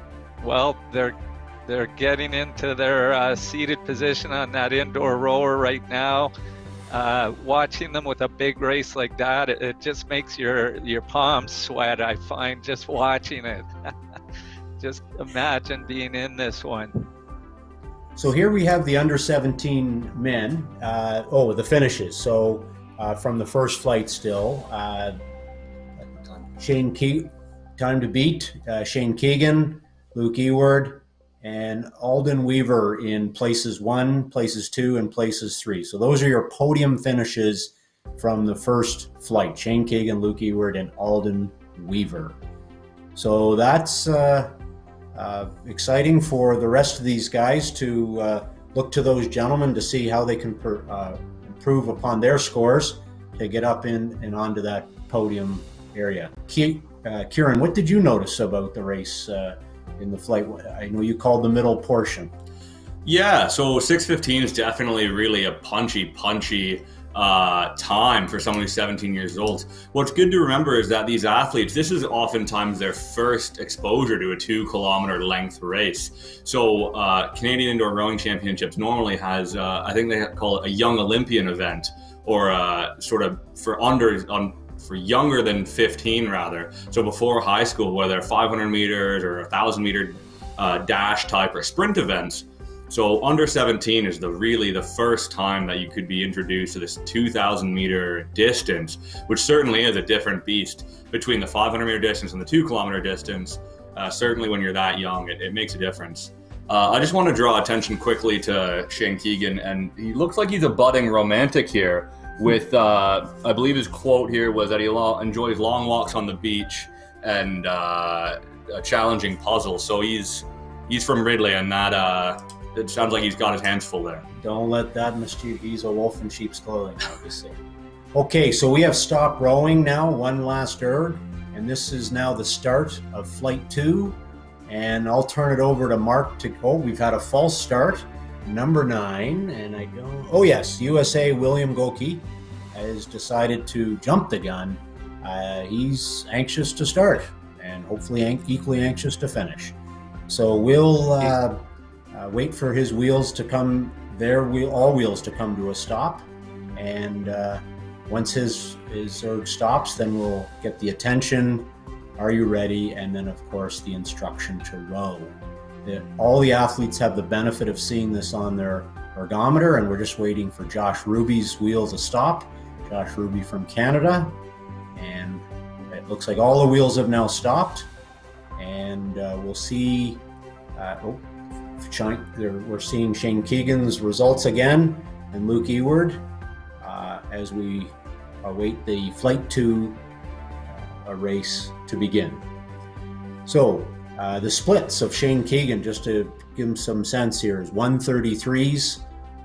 getting into their seated position on that indoor rower right now. Watching them with a big race like that, it just makes your palms sweat, I find, just watching it. Just imagine being in this one. So here we have the under 17 men. The finishes. So from the first flight still, time to beat, Shane Keegan, Luke Eward, and Alden Weaver in places 1, places 2, and places 3. So those are your podium finishes from the first flight: Shane Keegan, Luke Ewart, and Alden Weaver. So that's exciting for the rest of these guys to look to those gentlemen to see how they can improve upon their scores to get up in and onto that podium area. Kieran, what did you notice about the race in the flight? I know you called the middle portion. Yeah, so 6:15 is definitely really a punchy time for someone who's 17 years old. What's good to remember is that these athletes, this is oftentimes their first exposure to a 2-kilometer length race. So Canadian Indoor Rowing Championships normally has, I think they call it a Young Olympian event, or sort of for younger than 15 rather. So before high school, where they're 500 meters or 1,000 meter dash type or sprint events. So under 17 is really the first time that you could be introduced to this 2,000 meter distance, which certainly is a different beast between the 500 meter distance and the 2-kilometer distance. Certainly when you're that young, it makes a difference. I just want to draw attention quickly to Shane Keegan, and he looks like he's a budding romantic here with, I believe his quote here was that he enjoys long walks on the beach and a challenging puzzle. So he's from Ridley, and that it sounds like he's got his hands full there. Don't let that mischief. He's a wolf in sheep's clothing, obviously. Okay, so we have stopped rowing now, one last erg, and this is now the start of Flight 2. And I'll turn it over to Mark to, we've had a false start, number 9, and I don't, oh yes, USA William Goki has decided to jump the gun. He's anxious to start and hopefully equally anxious to finish. So we'll wait for his wheels to come, all wheels to come to a stop. And once his erg stops, then we'll get the attention, are you ready? And then of course the instruction to row. All the athletes have the benefit of seeing this on their ergometer, and we're just waiting for Josh Ruby's wheel to stop. Josh Ruby from Canada. And it looks like all the wheels have now stopped. And we'll see, we're seeing Shane Keegan's results again and Luke Ewart as we await the Flight 2 race to begin. So the splits of Shane Keegan, just to give him some sense here, is 133s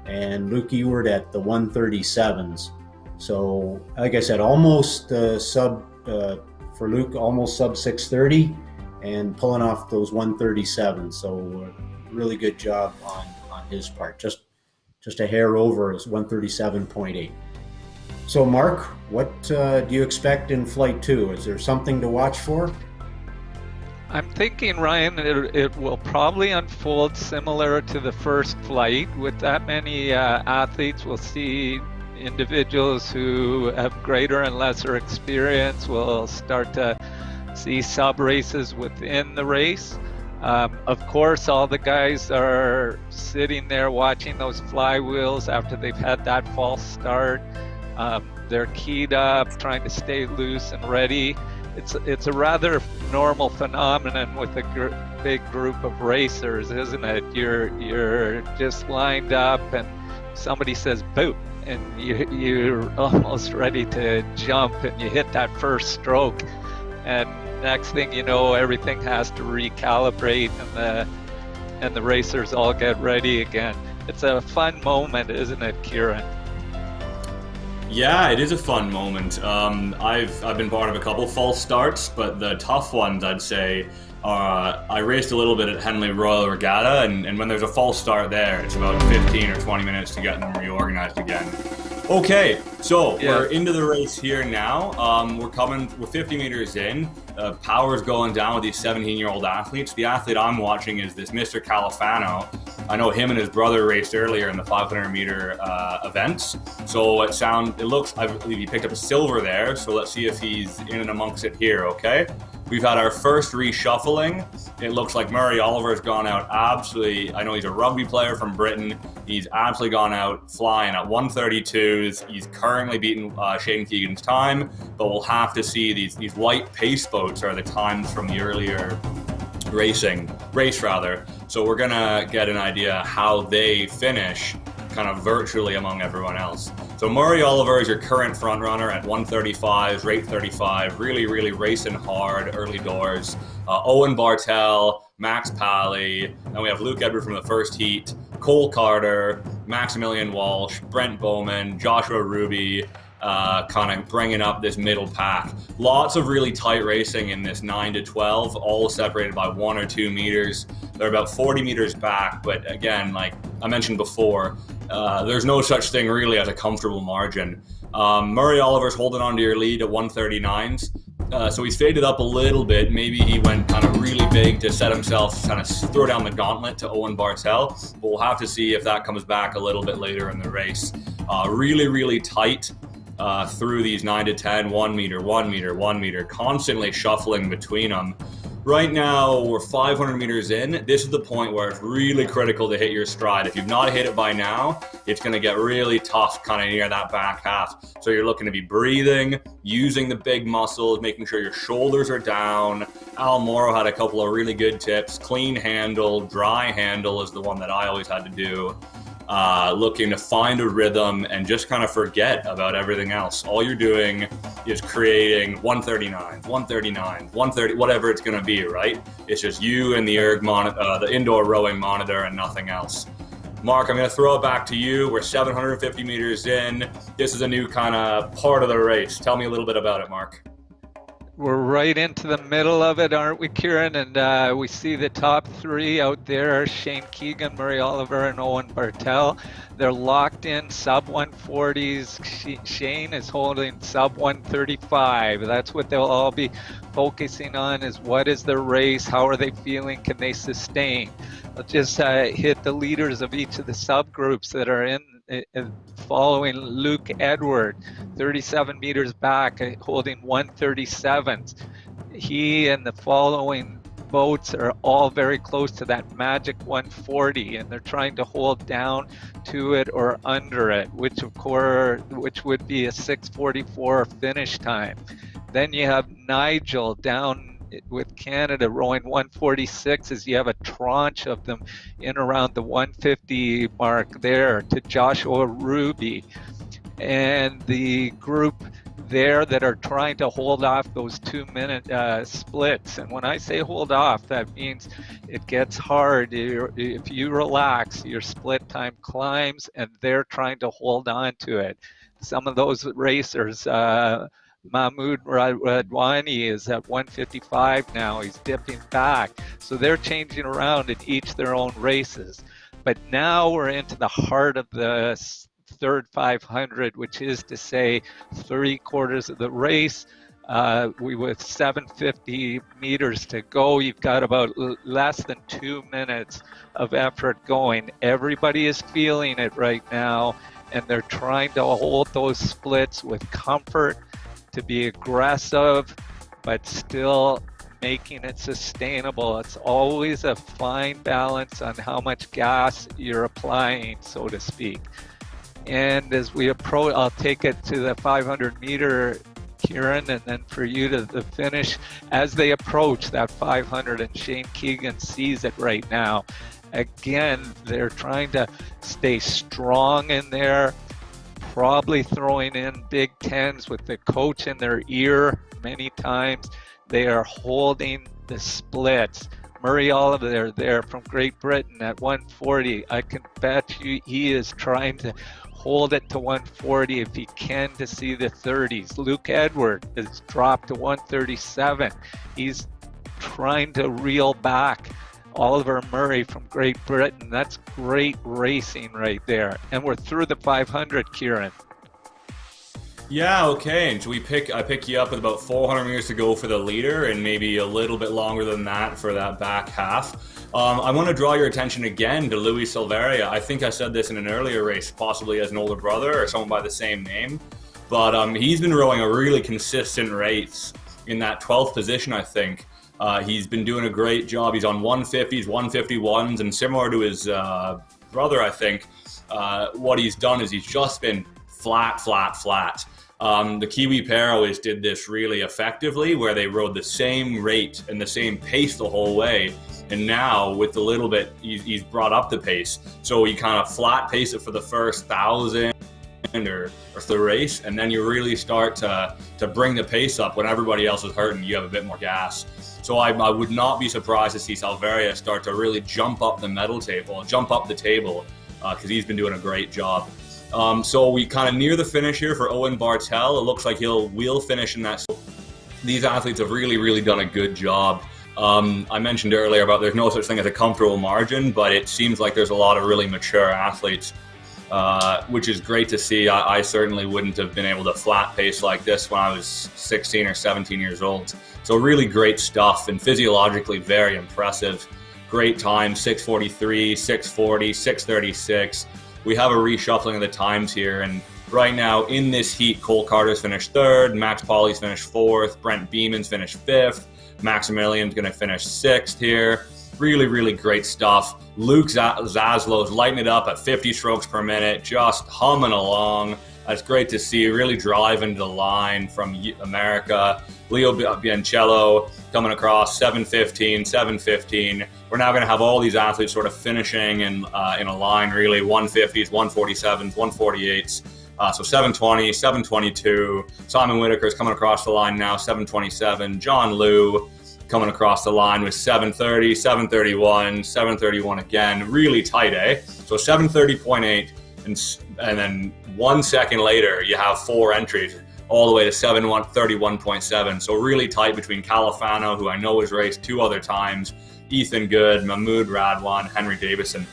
and Luke Ewart at the 137s. So like I said, almost for Luke, almost sub 630 and pulling off those 137s. So really good job on his part. Just a hair over is 137.8. So Mark, what do you expect in Flight 2? Is there something to watch for? I'm thinking, Ryan, it will probably unfold similar to the first flight. With that many athletes, we'll see individuals who have greater and lesser experience. We'll start to see sub-races within the race. Of course, all the guys are sitting there watching those flywheels after they've had that false start. They're keyed up, trying to stay loose and ready. It's a rather normal phenomenon with a big group of racers, isn't it? You're just lined up and somebody says boot, and you're almost ready to jump, and you hit that first stroke, and next thing you know, everything has to recalibrate, and the racers all get ready again. It's a fun moment, isn't it, Kieran? Yeah, it is a fun moment. I've been part of a couple false starts, but the tough ones, I'd say, I raced a little bit at Henley Royal Regatta, and when there's a false start there, it's about 15 or 20 minutes to get them reorganized again. Okay, so we're into the race here now. We're 50 meters in. Power's going down with these 17-year-old athletes. The athlete I'm watching is this Mr. Califano. I know him and his brother raced earlier in the 500-meter events. So it looks, I believe he picked up a silver there. So let's see if he's in and amongst it here, okay? We've had our first reshuffling. It looks like Murray Oliver's gone out absolutely, I know he's a rugby player from Britain. He's absolutely gone out flying at 132s. He's currently beaten Shane Keegan's time, but we'll have to see these white pace boats are the times from the earlier race rather. So we're gonna get an idea how they finish kind of virtually among everyone else. So Murray Oliver is your current front runner at 135, rate 35, really racing hard early doors. Owen Bartel, Max Pally, then we have Luke Edward from the first heat, Cole Carter, Maximilian Walsh, Brent Bowman, Joshua Ruby, kind of bringing up this middle pack. Lots of really tight racing in this 9 to 12, all separated by 1 or 2 meters. They're about 40 meters back, but again, like I mentioned before, there's no such thing really as a comfortable margin. Murray Oliver's holding on to your lead at 139s. So he's faded up a little bit. Maybe he went kind of really big to set himself, kind of throw down the gauntlet to Owen Bartel. But we'll have to see if that comes back a little bit later in the race. Really tight through these 9 to 10, 1 meter, 1 meter, 1 meter, constantly shuffling between them. Right now, we're 500 meters in. This is the point where it's really critical to hit your stride. If you've not hit it by now, it's going to get really tough kind of near that back half. So you're looking to be breathing, using the big muscles, making sure your shoulders are down. Al Morrow had a couple of really good tips. Clean handle, dry handle is the one that I always had to do. Looking to find a rhythm and just kind of forget about everything else. All you're doing is creating 139, 139, 130, whatever it's going to be, right? It's just you and the the indoor rowing monitor and nothing else. Mark, I'm going to throw it back to you. We're 750 meters in. This is a new kind of part of the race. Tell me a little bit about it, Mark. We're right into the middle of it, aren't we, Kieran? And we see the top 3 out there, Shane Keegan, Murray Oliver, and Owen Bartel. They're locked in sub 140s. Shane is holding sub 135. That's what they'll all be focusing on, is what is the race? How are they feeling? Can they sustain? I'll just hit the leaders of each of the subgroups that are in following Luke Edward, 37 meters back, holding 137s. He and the following boats are all very close to that magic 140, and they're trying to hold down to it or under it, which would be a 6:44 finish time. Then you have Nigel down with Canada rowing 146, as you have a tranche of them in around the 150 mark there, to Joshua Ruby. And the group there that are trying to hold off those 2-minute splits. And when I say hold off, that means it gets hard. If you relax, your split time climbs, and they're trying to hold on to it. Some of those racers, Mahmoud Radwani is at 155 now. He's dipping back. So they're changing around in each their own races. But now we're into the heart of the third 500, which is to say 3/4 of the race. With 750 meters to go, you've got about less than 2 minutes of effort going. Everybody is feeling it right now, and they're trying to hold those splits with comfort, to be aggressive, but still making it sustainable. It's always a fine balance on how much gas you're applying, so to speak. And as we approach, I'll take it to the 500 meter, Kieran, and then for you to the finish. As they approach that 500, and Shane Keegan sees it right now, again, they're trying to stay strong in there, probably throwing in big 10s with the coach in their ear many times. They are holding the splits. Murray Oliver there from Great Britain at 140. I can bet you he is trying to hold it to 140 if he can, to see the 30s. Luke Edward has dropped to 137. He's trying to reel back. Oliver Murray from Great Britain. That's great racing right there. And we're through the 500, Kieran. Yeah, okay. And I pick you up with about 400 meters to go for the leader, and maybe a little bit longer than that for that back half. I want to draw your attention again to Luis Silveria. I think I said this in an earlier race, possibly as an older brother or someone by the same name. But he's been rowing a really consistent race in that 12th position, I think. He's been doing a great job. He's on 150s, 151s, and similar to his brother, I think, what he's done is he's just been flat. The Kiwi pair always did this really effectively, where they rode the same rate and the same pace the whole way. And now with the little bit, he's brought up the pace. So you kind of flat pace it for the first 1,000 or the race, and then you really start to bring the pace up when everybody else is hurting. You have a bit more gas. So I would not be surprised to see Salveria start to really jump up the the table, because he's been doing a great job. So we kind of near the finish here for Owen Bartel. It looks like we'll finish in that. These athletes have really done a good job. I mentioned earlier about there's no such thing as a comfortable margin, but it seems like there's a lot of really mature athletes, which is great to see. I certainly wouldn't have been able to flat pace like this when I was 16 or 17 years old. So really great stuff, and physiologically very impressive. Great time, 6:43, 6:40, 6:36. We have a reshuffling of the times here, and right now in this heat, Cole Carter's finished 3rd, Max Pauly's finished 4th, Brent Beeman's finished 5th, Maximilian's going to finish 6th here. Really great stuff. Luke Zaslow's lighting it up at 50 strokes per minute, just humming along. That's great to see, really driving to the line from America. Leo Biancello coming across 7:15, 7:15. We're now going to have all these athletes sort of finishing in a line, really, 150s, 147s, 148s. So 7:20, 7:22. Simon Whitaker's coming across the line now, 7:27. John Liu coming across the line with 7:30, 7:31, 7:31 again. Really tight, eh? So 7:30.8, and then 1 second later, you have 4 entries all the way to 7:31.7. So really tight between Califano, who I know has raced 2 other times, Ethan Good, Mahmoud Radwan, Henry Davison.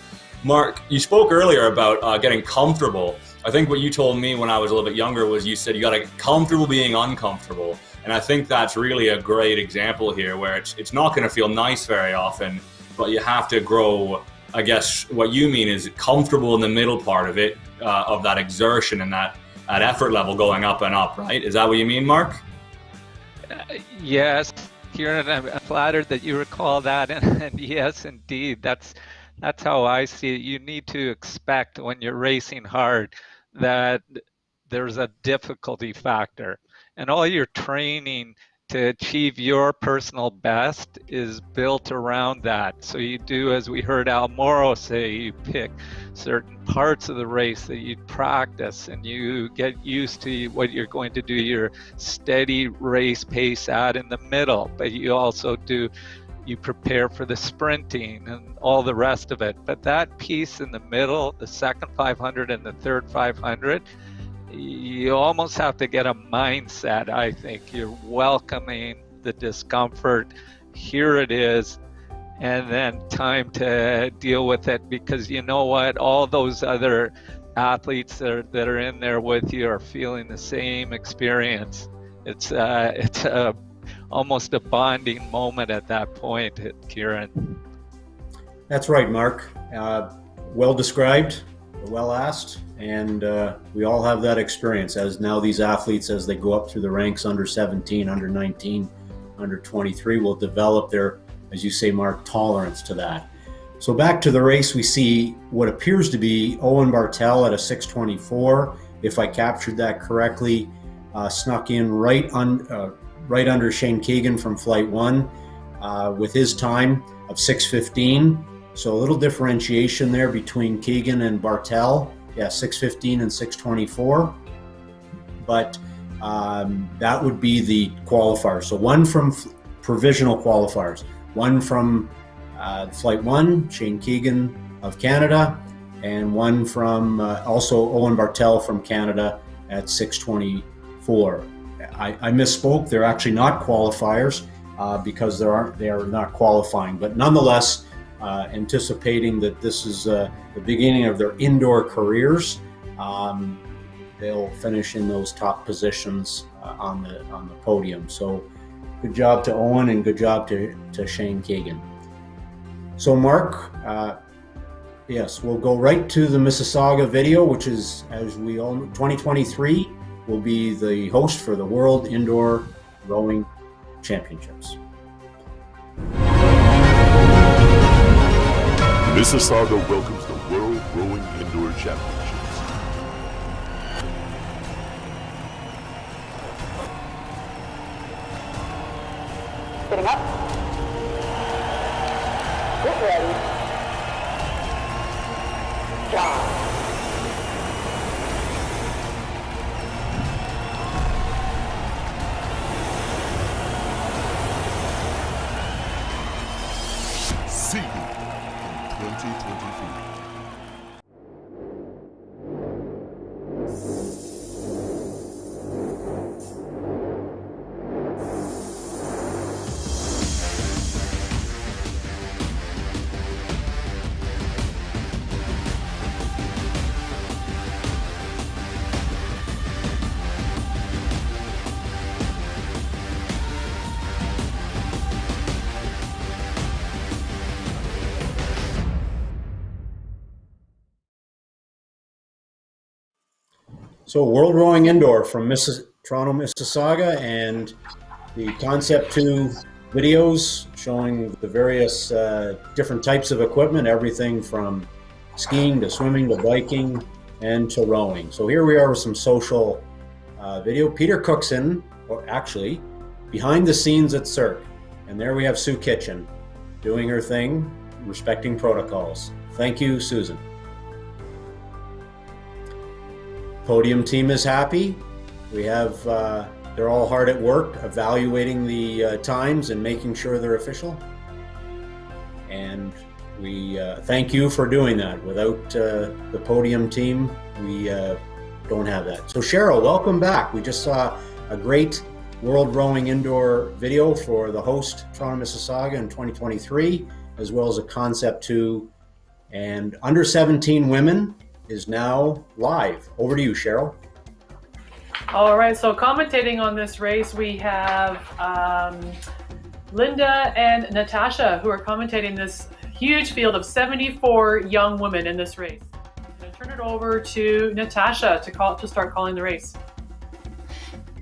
Mark, you spoke earlier about getting comfortable. I think what you told me when I was a little bit younger was you said you got to get comfortable being uncomfortable. And I think that's really a great example here, where it's not going to feel nice very often, but you have to grow. I guess what you mean is comfortable in the middle part of it, of that exertion and that effort level going up and up, right? Is that what you mean, Mark? Yes, Kieran, I'm flattered that you recall that, and yes, indeed, that's how I see it. You need to expect when you're racing hard that there's a difficulty factor, and all your training to achieve your personal best is built around that. So you do, as we heard Al Morrow say, you pick certain parts of the race that you practice, and you get used to what you're going to do your steady race pace at in the middle, but you also you prepare for the sprinting and all the rest of it. But that piece in the middle, the second 500 and the third 500, you almost have to get a mindset, I think. You're welcoming the discomfort. Here it is, and then time to deal with it, because you know what? All those other athletes that are in there with you are feeling the same experience. It's almost a bonding moment at that point, Kieran. That's right, Mark. Well described, well asked, and we all have that experience as now these athletes, as they go up through the ranks, under 17, under 19, under 23, will develop their, as you say, Mark, tolerance to that. So back to the race, we see what appears to be Owen Bartel at a 6:24, if I captured that correctly, snuck in right under Shane Keegan from Flight 1 with his time of 6:15. So a little differentiation there between Keegan and Bartel. Yeah, 6:15 and 6:24. But that would be the qualifier. So one from provisional qualifiers, one from Flight 1, Shane Keegan of Canada, and one from also Owen Bartel from Canada at 6:24. I misspoke. They're actually not qualifiers because they are not qualifying. But nonetheless, anticipating that this is the beginning of their indoor careers, they'll finish in those top positions on the podium. So good job to Owen and good job to Shane Keegan. So Mark, yes, we'll go right to the Mississauga video, which is, as we all know, 2023 will be the host for the World Indoor Rowing Championships. Mississauga welcomes the World Rowing Indoor Championships. Getting up. Get ready. Jog. See you in 2023. So World Rowing Indoor from Toronto, Mississauga, and the Concept2 videos showing the various different types of equipment, everything from skiing to swimming to biking and to rowing. So here we are with some social video. Peter Cookson, or actually behind the scenes at CIRC. And there we have Sue Kitchen doing her thing, respecting protocols. Thank you, Susan. Podium team is happy. We have, they're all hard at work evaluating the times and making sure they're official. And we thank you for doing that. Without the podium team, we don't have that. So Cheryl, welcome back. We just saw a great World Rowing Indoor video for the host, Toronto, Mississauga in 2023, as well as a Concept2. And under 17 women is now live. Over to you, Cheryl. All right, so commentating on this race, we have Linda and Natasha, who are commentating this huge field of 74 young women in this race. I'm going to turn it over to Natasha to start calling the race.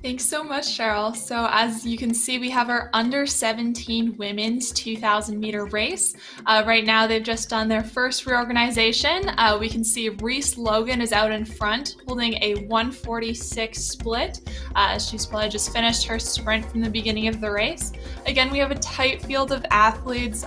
Thanks so much, Cheryl. So as you can see, we have our under 17 women's 2,000 meter race. Right now, they've just done their first reorganization. We can see Reese Logan is out in front, holding a 1:46 split. She's probably just finished her sprint from the beginning of the race. Again, we have a tight field of athletes.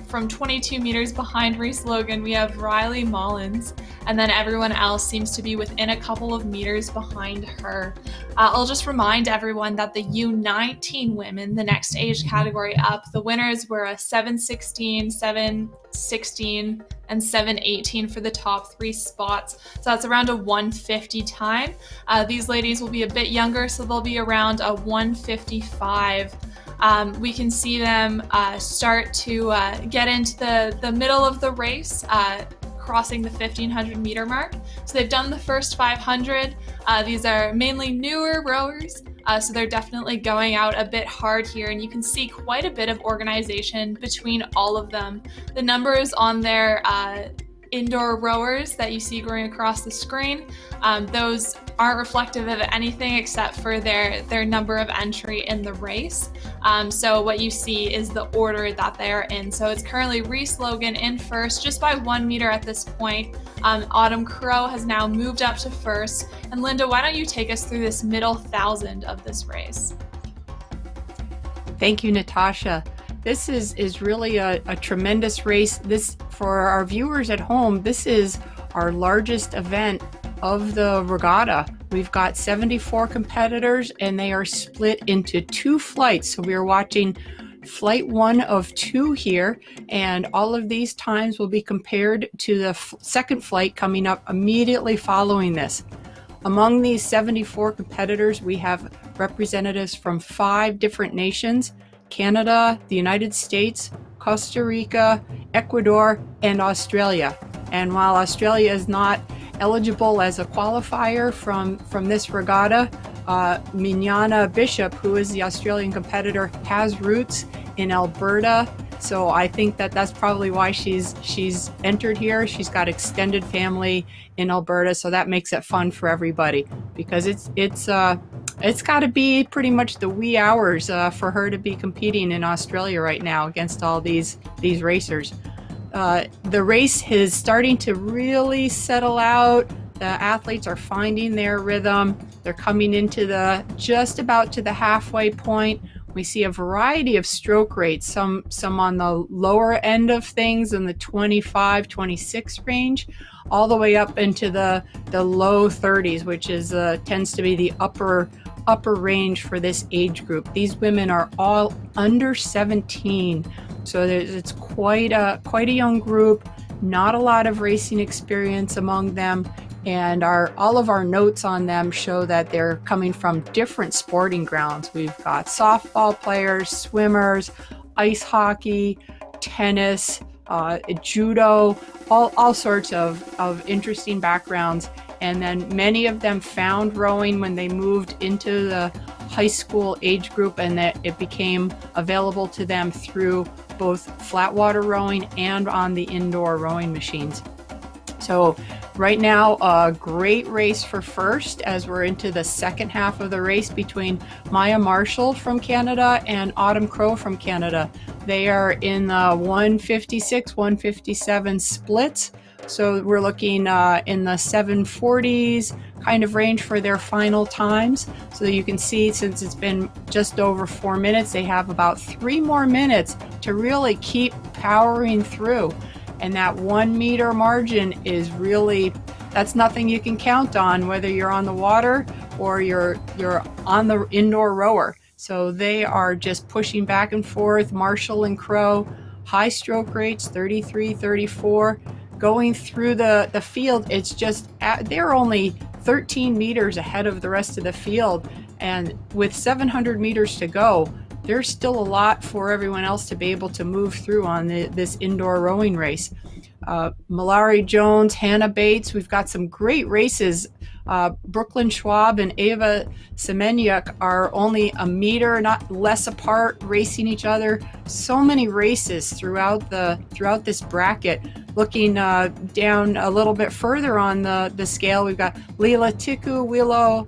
From 22 meters behind Reese Logan, we have Riley Mullins, and then everyone else seems to be within a couple of meters behind her. I'll just remind everyone that the U19 women, the next age category up, the winners were a 7:16, 7:16, and 7:18 for the top 3 spots. So that's around a 1:50 time. These ladies will be a bit younger, so they'll be around a 1:55. We can see them start to get into the middle of the race, crossing the 1,500 meter mark. So they've done the first 500. These are mainly newer rowers, so they're definitely going out a bit hard here, and you can see quite a bit of organization between all of them. The numbers on their indoor rowers that you see going across the screen, those aren't reflective of anything except for their number of entry in the race. So what you see is the order that they're in. So it's currently Reese Logan in first, just by 1 meter at this point. Autumn Crow has now moved up to first. And Linda, why don't you take us through this middle 1,000 of this race? Thank you, Natasha. This is really a tremendous race. This, for our viewers at home, this is our largest event of the regatta. We've got 74 competitors and they are split into 2 flights. So we are watching flight 1 of 2 here, and all of these times will be compared to the second flight coming up immediately following this. Among these 74 competitors, we have representatives from 5 different nations: Canada, the United States, Costa Rica, Ecuador, and Australia. And while Australia is not eligible as a qualifier from this regatta, Mignana Bishop, who is the Australian competitor, has roots in Alberta. So I think that that's probably why she's entered here. She's got extended family in Alberta, so that makes it fun for everybody, because it's got to be pretty much the wee hours for her to be competing in Australia right now against all these racers. The race is starting to really settle out. The athletes are finding their rhythm. They're coming into just about to the halfway point. We see a variety of stroke rates, some on the lower end of things in the 25, 26 range, all the way up into the low 30s, which is tends to be the upper range for this age group. These women are all under 17, so it's quite a young group. Not a lot of racing experience among them, and all of our notes on them show that they're coming from different sporting grounds. We've got softball players, swimmers, ice hockey, tennis, judo, all sorts of interesting backgrounds. And then many of them found rowing when they moved into the high school age group, and that it became available to them through both flat water rowing and on the indoor rowing machines. So right now, a great race for first as we're into the second half of the race between Maya Marshall from Canada and Autumn Crow from Canada. They are in the 156, 157 splits. So we're looking in the 740s kind of range for their final times. So you can see, since it's been just over 4 minutes, they have about 3 more minutes to really keep powering through. And that 1 meter margin is really, that's nothing you can count on, whether you're on the water or you're on the indoor rower. So they are just pushing back and forth. Marshall and Crow, high stroke rates, 33, 34. Going through the field, it's just, they're only 13 meters ahead of the rest of the field. And with 700 meters to go, there's still a lot for everyone else to be able to move through on this indoor rowing race. Malari Jones, Hannah Bates, we've got some great races. Brooklyn Schwab and Ava Semeniuk are only a meter, not less apart, racing each other. So many races throughout this bracket. Looking down a little bit further on the scale, we've got Leela Tiku, Willow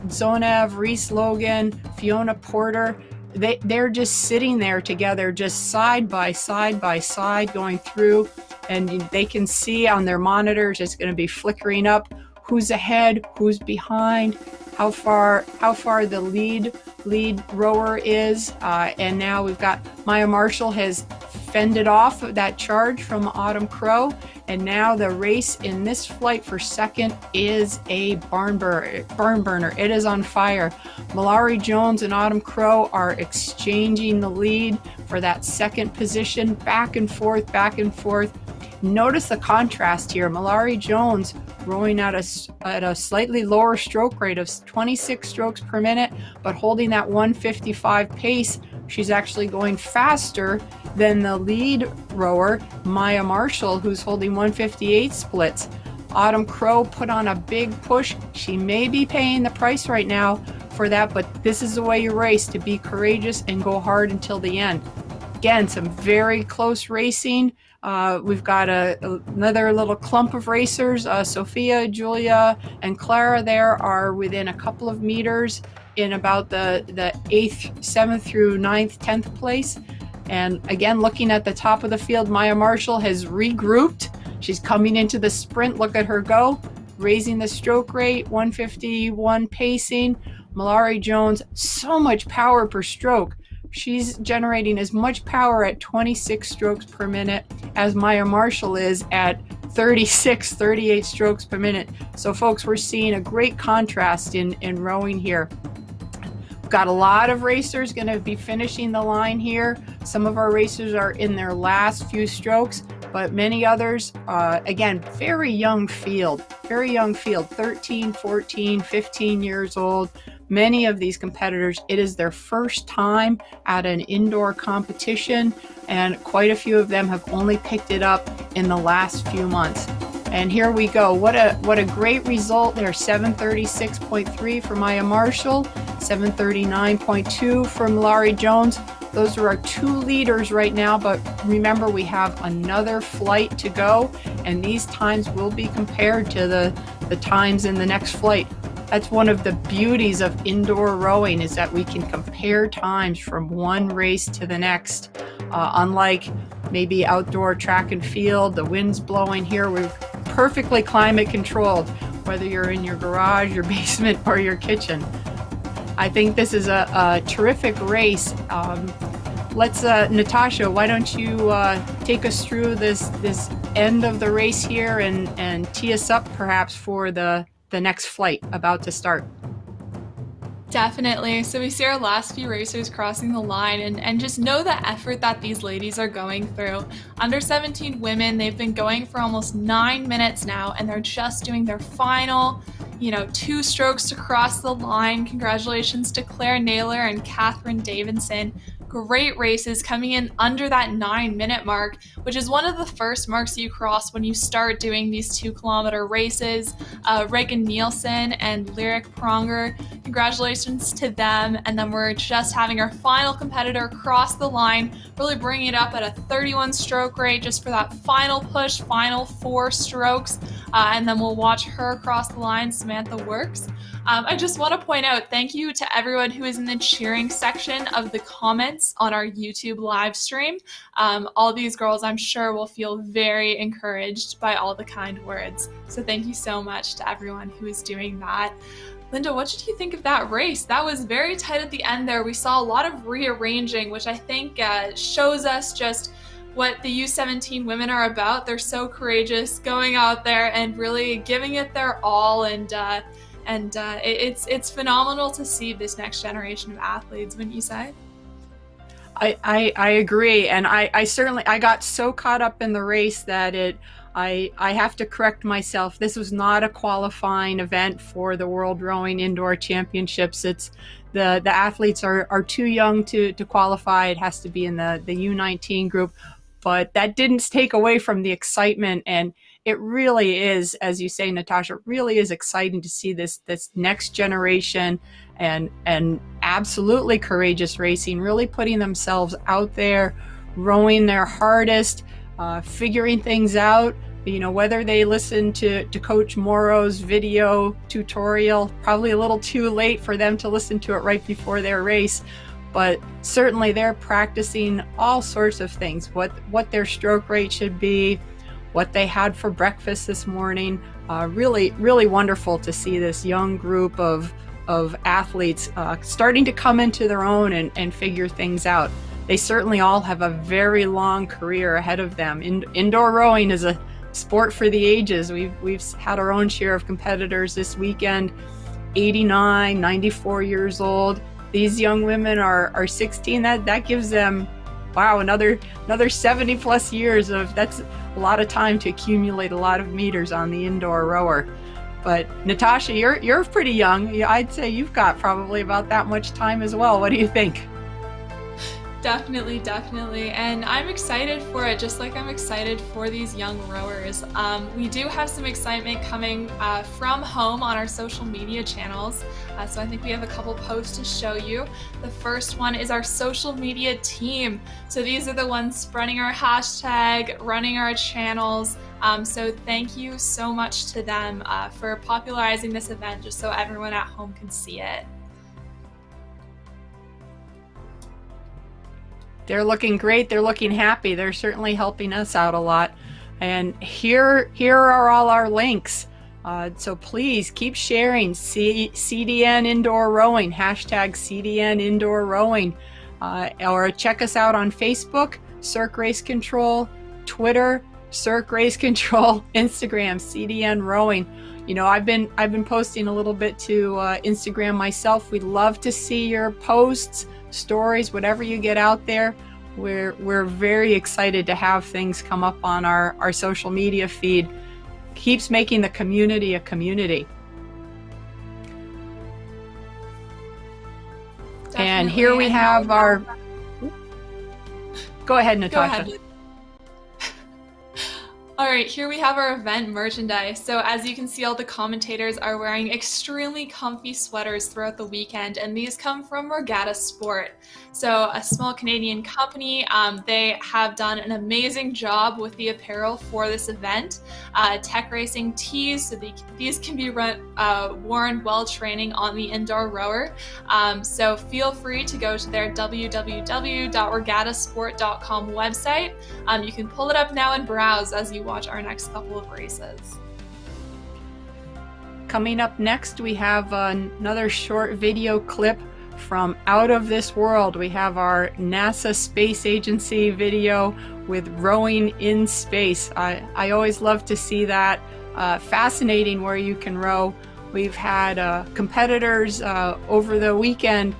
Zonev, Reese Logan, Fiona Porter. They're just sitting there together, just side by side going through, and they can see on their monitors it's going to be flickering up who's ahead, who's behind, how far the lead rower is, and now we've got Maya Marshall has fended off that charge from Autumn Crow, and now the race in this flight for second is a barn burner. It is on fire. Malari Jones and Autumn Crow are exchanging the lead for that second position, back and forth. Notice the contrast here. Malari Jones rowing at a slightly lower stroke rate of 26 strokes per minute, but holding that 155 pace. She's actually going faster than the lead rower, Maya Marshall, who's holding 158 splits. Autumn Crow put on a big push. She may be paying the price right now for that, but this is the way you race, to be courageous and go hard until the end. Again, some very close racing. We've got another little clump of racers. Sophia, Julia, and Clara there are within a couple of meters in about the 8th, 7th through 9th, 10th place. And again, looking at the top of the field, Maya Marshall has regrouped. She's coming into the sprint. Look at her go, raising the stroke rate, 151 pacing. Malari Jones, so much power per stroke. She's generating as much power at 26 strokes per minute as Maya Marshall is at 36, 38 strokes per minute. So folks, we're seeing a great contrast in rowing here. We've got a lot of racers going to be finishing the line here. Some of our racers are in their last few strokes, but many others, again, very young field, 13, 14, 15 years old. Many of these competitors, it is their first time at an indoor competition, and quite a few of them have only picked it up in the last few months. And here we go. What a great result there. 736.3 for Maya Marshall, 739.2 for Malari Jones. Those are our two leaders right now, but remember, we have another flight to go, and these times will be compared to the times in the next flight. That's one of the beauties of indoor rowing, is that we can compare times from one race to the next. Unlike maybe outdoor track and field, the wind's blowing. Here, we're perfectly climate controlled, whether you're in your garage, your basement, or your kitchen. I think this is a terrific race. Let's, Natasha, why don't you take us through this end of the race here and tee us up perhaps for the next flight about to start. Definitely. So we see our last few racers crossing the line, and just know the effort that these ladies are going through. Under 17 women, they've been going for almost 9 minutes now, and they're just doing their final, 2 strokes to cross the line. Congratulations to Claire Naylor and Catherine Davidson. Great races coming in under that 9-minute mark, which is one of the first marks you cross when you start doing these 2-kilometer races. Reagan Nielsen and Lyric Pronger, congratulations to them. And then we're just having our final competitor cross the line, really bringing it up at a 31 stroke rate just for that final push, final 4 strokes. And then we'll watch her cross the line, Samantha Works. I just want to point out thank you to everyone who is in the cheering section of the comments on our YouTube live stream. All these girls, I'm sure, will feel very encouraged by all the kind words. So thank you so much to everyone who is doing that. Linda, what did you think of that race? That was very tight at the end there. We saw a lot of rearranging, which I think shows us just what the U17 women are about. They're so courageous, going out there and really giving it their all, and it's phenomenal to see this next generation of athletes, wouldn't you say? I agree, and I certainly got so caught up in the race that I have to correct myself. This was not a qualifying event for the World Rowing Indoor Championships. It's the athletes are too young to qualify. It has to be in the U19 group, but that didn't take away from the excitement. And it really is, as you say, Natasha, really is exciting to see this next generation and absolutely courageous racing, really putting themselves out there, rowing their hardest, figuring things out. Whether they listen to Coach Morrow's video tutorial, probably a little too late for them to listen to it right before their race, but certainly they're practicing all sorts of things, what their stroke rate should be, what they had for breakfast this morning. Really, really wonderful to see this young group of athletes starting to come into their own and figure things out. They certainly all have a very long career ahead of them. Indoor rowing is a sport for the ages. We've had our own share of competitors this weekend, 89, 94 years old. These young women are 16. That gives them, wow, another 70 plus years that's a lot of time to accumulate a lot of meters on the indoor rower. But Natasha, you're pretty young. I'd say you've got probably about that much time as well. What do you think? Definitely. And I'm excited for it, just like I'm excited for these young rowers. We do have some excitement coming from home on our social media channels. So I think we have a couple posts to show you. The first one is our social media team. So these are the ones spreading our hashtag, running our channels. So thank you so much to them for popularizing this event just so everyone at home can see it. They're looking great. They're looking happy. They're certainly helping us out a lot. And here are all our links. So please keep sharing CDN Indoor Rowing, hashtag CDN Indoor Rowing, or check us out on Facebook, CIRC Race Control, Twitter, CIRC Race Control, Instagram, CDN Rowing. I've been posting a little bit to Instagram myself. We'd love to see your posts, stories, whatever you get out there. We're very excited to have things come up on our social media feed. Keeps making the community a community. Definitely. And here we have our... Go ahead, Natasha. Go ahead. All right, here we have our event merchandise. So as you can see, all the commentators are wearing extremely comfy sweaters throughout the weekend, and these come from Regatta Sport. So a small Canadian company, they have done an amazing job with the apparel for this event. Tech racing tees, so these can be worn while training on the indoor rower. So feel free to go to their www.regattasport.com website. You can pull it up now and browse as you watch our next couple of races. Coming up next, we have another short video clip from Out of This World. We have our NASA Space Agency video with rowing in space. I always love to see that. Fascinating where you can row. We've had competitors over the weekend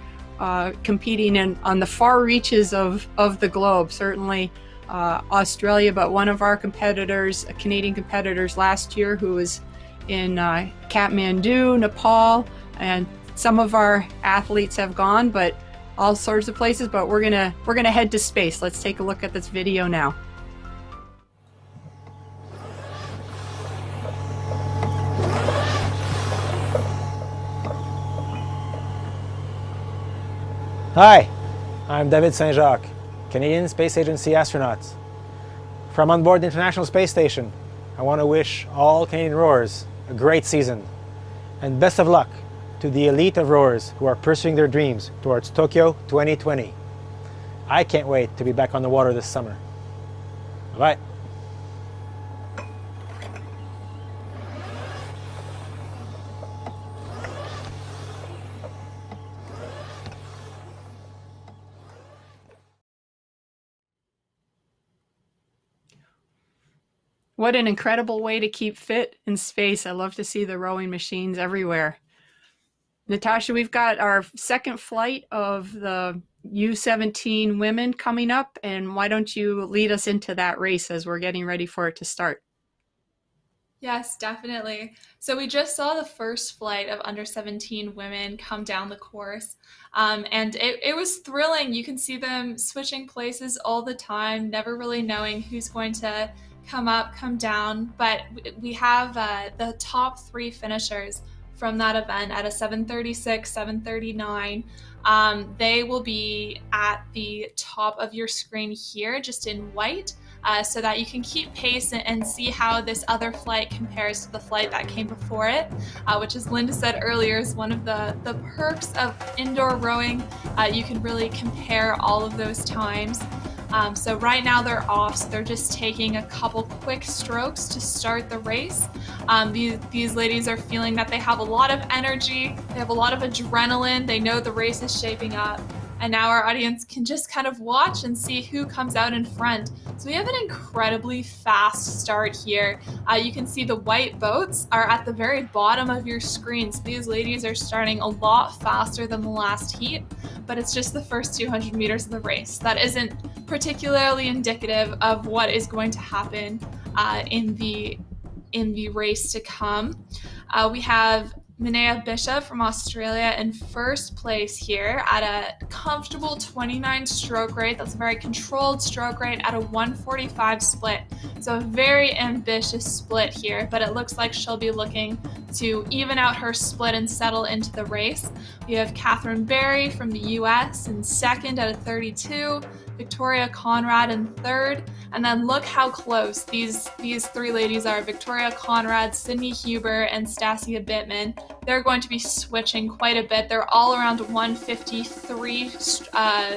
competing on the far reaches of the globe, certainly Australia, but one of our competitors, Canadian competitors last year, who was in Kathmandu, Nepal, and some of our athletes have gone, but all sorts of places, but we're gonna head to space. Let's take a look at this video now. Hi, I'm David Saint-Jacques, Canadian Space Agency astronaut. From on board the International Space Station, I want to wish all Canadian rowers a great season and best of luck to the elite of rowers who are pursuing their dreams towards Tokyo 2020. I can't wait to be back on the water this summer. Bye-bye. What an incredible way to keep fit in space. I love to see the rowing machines everywhere. Natasha, we've got our second flight of the U-17 women coming up, and why don't you lead us into that race as we're getting ready for it to start? Yes, definitely. So we just saw the first flight of under 17 women come down the course. And it was thrilling. You can see them switching places all the time, never really knowing who's going to come up, come down. But we have the top 3 finishers from that event at a 7:36, 7:39. They will be at the top of your screen here, just in white. So that you can keep pace and see how this other flight compares to the flight that came before it, which, as Linda said earlier, is one of the perks of indoor rowing. You can really compare all of those times. So right now they're off, so they're just taking a couple quick strokes to start the race. These ladies are feeling that they have a lot of energy, they have a lot of adrenaline, they know the race is shaping up. And now our audience can just kind of watch and see who comes out in front. So we have an incredibly fast start here. You can see the white boats are at the very bottom of your screen. So these ladies are starting a lot faster than the last heat, but it's just the first 200 meters of the race. That isn't particularly indicative of what is going to happen in the race to come. We have Minea Bishop from Australia in first place here at a comfortable 29 stroke rate. That's a very controlled stroke rate at a 145 split. So a very ambitious split here, but it looks like she'll be looking to even out her split and settle into the race. We have Catherine Berry from the US in second at a 32, Victoria Conrad in third, and then look how close these 3 ladies are. Victoria Conrad, Sydney Huber, and Stasia Bittman. They're going to be switching quite a bit. They're all around 153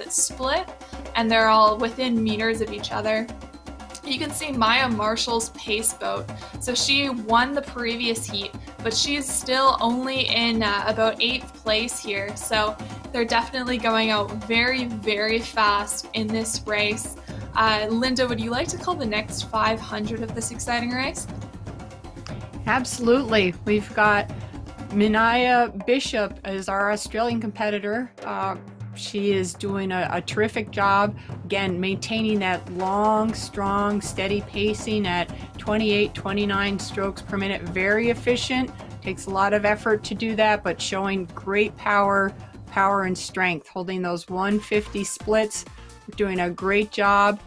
split, and they're all within meters of each other. You can see Maya Marshall's pace boat. So she won the previous heat, but she's still only in about 8th place here. So they're definitely going out very, very fast in this race. Linda, would you like to call the next 500 of this exciting race? Absolutely. We've got Minea Bishop as our Australian competitor. She is doing a terrific job, again, maintaining that long, strong, steady pacing at 28, 29 strokes per minute. Very efficient, takes a lot of effort to do that, but showing great power and strength, holding those 150 splits, doing a great job.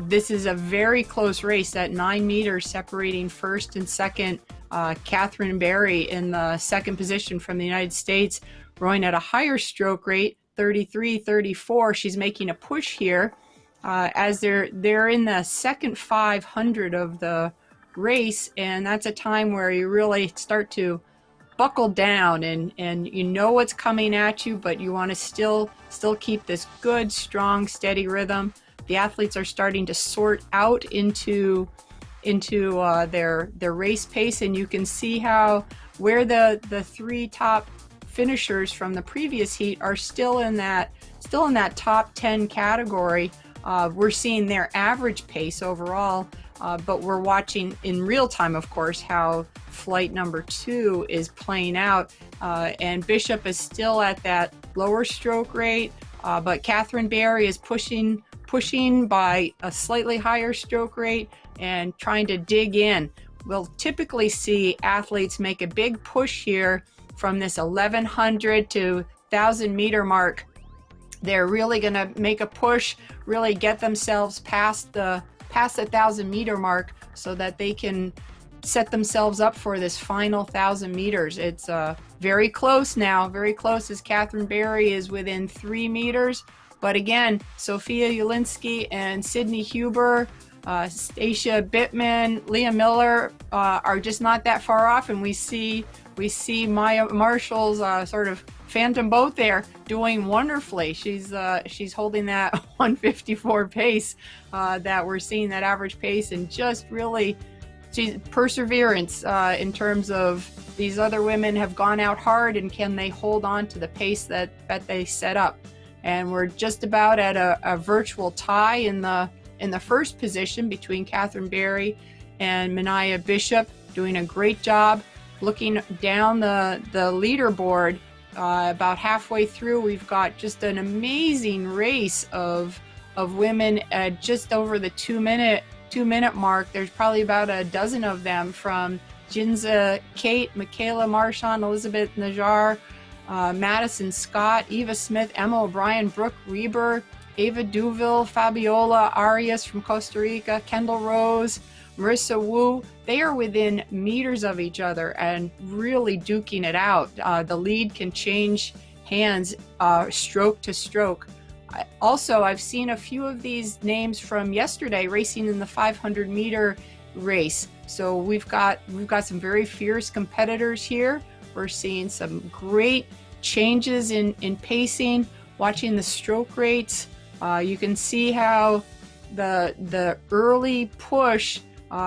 This is a very close race at 9 meters separating first and second. Catherine Berry in the second position from the United States, rowing at a higher stroke rate, 33, 34. She's making a push here as they're in the second 500 of the race, and that's a time where you really start to buckle down and you know what's coming at you, but you want to still keep this good, strong, steady rhythm. The athletes are starting to sort out into their race pace, and you can see how where the three top finishers from the previous heat are still in that top 10 category. We're seeing their average pace overall, but we're watching in real time, of course, how flight number 2 is playing out. And Bishop is still at that lower stroke rate, but Catherine Barry is pushing by a slightly higher stroke rate and trying to dig in. We'll typically see athletes make a big push here from this 1100 to 1000 meter mark. They're really going to make a push, really get themselves past the 1000 meter mark so that they can set themselves up for this final 1000 meters. It's very close now, very close, as Catherine Barry is within 3 meters. But again, Sophia Ulinski and Sydney Huber, Stacia Bittman, Leah Miller are just not that far off, and we see Maya Marshall's sort of phantom boat there doing wonderfully. She's holding that 154 pace that we're seeing, that average pace, and just really perseverance in terms of these other women have gone out hard, and can they hold on to the pace that they set up. And we're just about at a virtual tie in the first position between Catherine Barry and Minaya Bishop, doing a great job. Looking down the leaderboard, about halfway through, we've got just an amazing race of women at just over the 2 minute mark. There's probably about a dozen of them, from Jinza Kate, Michaela Marchand, Elizabeth Najar, Madison Scott, Eva Smith, Emma O'Brien, Brooke Reber, Ava Duville, Fabiola Arias from Costa Rica, Kendall Rose, Marissa Wu. They are within meters of each other and really duking it out. The lead can change hands stroke to stroke. Also, I've seen a few of these names from yesterday racing in the 500 meter race. So we've got some very fierce competitors here. We're seeing some great changes in pacing, watching the stroke rates. You can see how the early push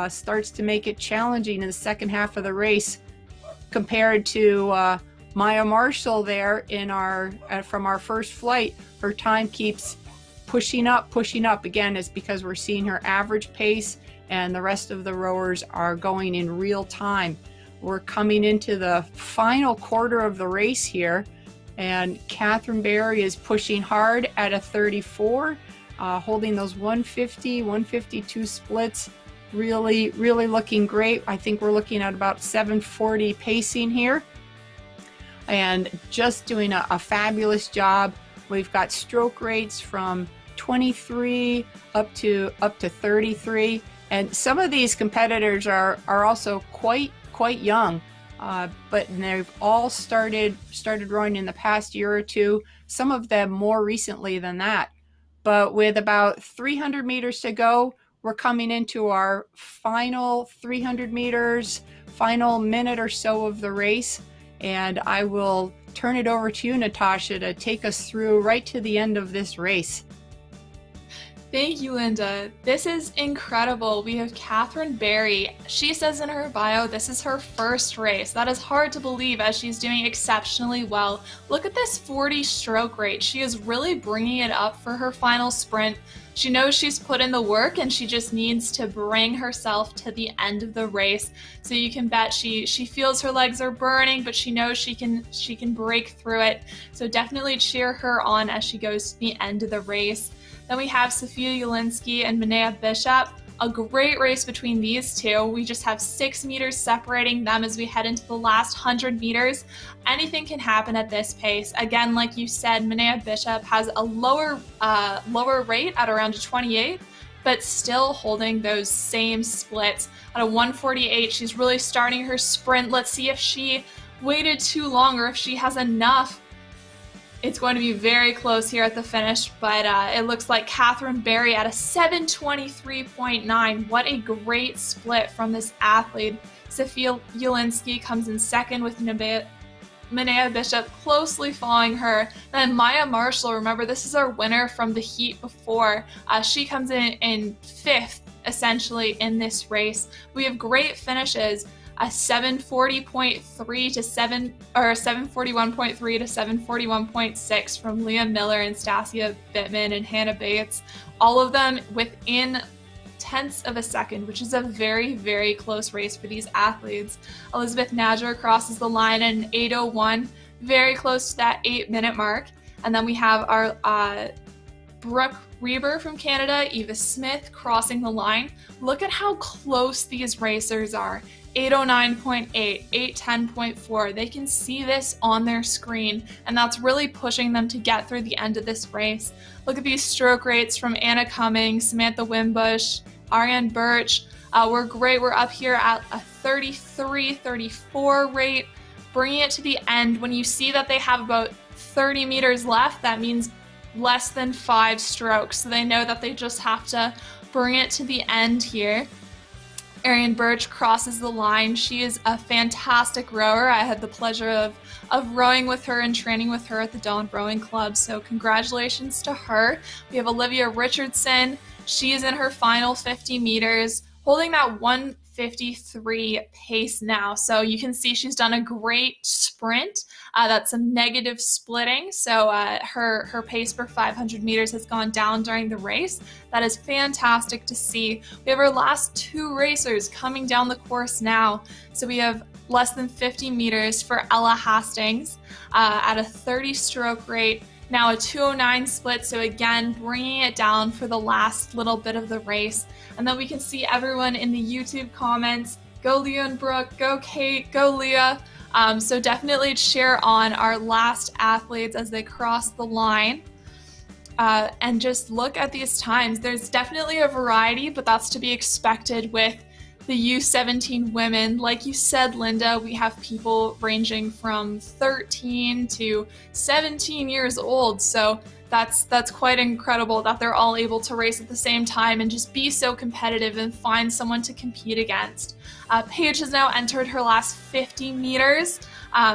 starts to make it challenging in the second half of the race, compared to Maya Marshall there in from our first flight. Her time keeps pushing up. Again, it's because we're seeing her average pace, and the rest of the rowers are going in real time. We're coming into the final quarter of the race here, and Catherine Barry is pushing hard at a 34, holding those 150, 152 splits. Really looking great. I think we're looking at about 740 pacing here, and just doing a fabulous job. We've got stroke rates from 23 up to 33, and some of these competitors are also quite young, but they've all started rowing in the past year or two, some of them more recently than that. But with about 300 meters to go, we're coming into our final 300 meters, final minute or so of the race, and I will turn it over to you, Natasha, to take us through right to the end of this race. Thank you, Linda. This is incredible. We have Catherine Barry. She says in her bio, this is her first race. That is hard to believe, as she's doing exceptionally well. Look at this 40 stroke rate. She is really bringing it up for her final sprint. She knows she's put in the work, and she just needs to bring herself to the end of the race. So you can bet she feels her legs are burning, but she knows she can break through it. So definitely cheer her on as she goes to the end of the race. Then we have Sophia Ulinski and Minaya Bishop. A great race between these two. We just have 6 meters separating them as we head into the last 100 meters. Anything can happen at this pace. Again, like you said, Minaya Bishop has a lower rate at around a 28, but still holding those same splits. At a 148, she's really starting her sprint. Let's see if she waited too long or if she has enough. It's going to be very close here at the finish, but it looks like Catherine Barry at a 7:23.9. What a great split from this athlete. Sophia Ulinski comes in second, with Minaya Bishop closely following her. Then Maya Marshall, remember this is our winner from the heat before. She comes in fifth, essentially, in this race. We have great finishes. a 740.3 to 741.3 to 741.6 from Leah Miller and Stasia Bittman and Hannah Bates. All of them within tenths of a second, which is a very, very close race for these athletes. Elizabeth Nadger crosses the line in 8:01, very close to that 8-minute mark. And then we have our Brooke Reber from Canada, Eva Smith crossing the line. Look at how close these racers are. 809.8, 810.4. They can see this on their screen, and that's really pushing them to get through the end of this race. Look at these stroke rates from Anna Cummings, Samantha Wimbush, Ariane Birch. We're great. We're up here at a 33, 34 rate. Bringing it to the end, when you see that they have about 30 meters left, that means less than 5 strokes. So they know that they just have to bring it to the end here. Ariane Birch crosses the line. She is a fantastic rower. I had the pleasure of rowing with her and training with her at the Dawn Rowing Club. So congratulations to her. We have Olivia Richardson. She is in her final 50 meters, holding that 1:53 pace now. So you can see she's done a great sprint. That's some negative splitting. So her pace per 500 meters has gone down during the race. That is fantastic to see. We have our last 2 racers coming down the course now. So we have less than 50 meters for Ella Hastings at a 30 stroke rate. Now a 2:09 split, so again, bringing it down for the last little bit of the race. And then we can see everyone in the YouTube comments, go Leah and Brooke, go Kate, go Leah. So definitely cheer on our last athletes as they cross the line. And just look at these times. There's definitely a variety, but that's to be expected with the U17 women. Like you said, Linda, we have people ranging from 13 to 17 years old. So that's quite incredible that they're all able to race at the same time and just be so competitive and find someone to compete against. Paige has now entered her last 50 meters.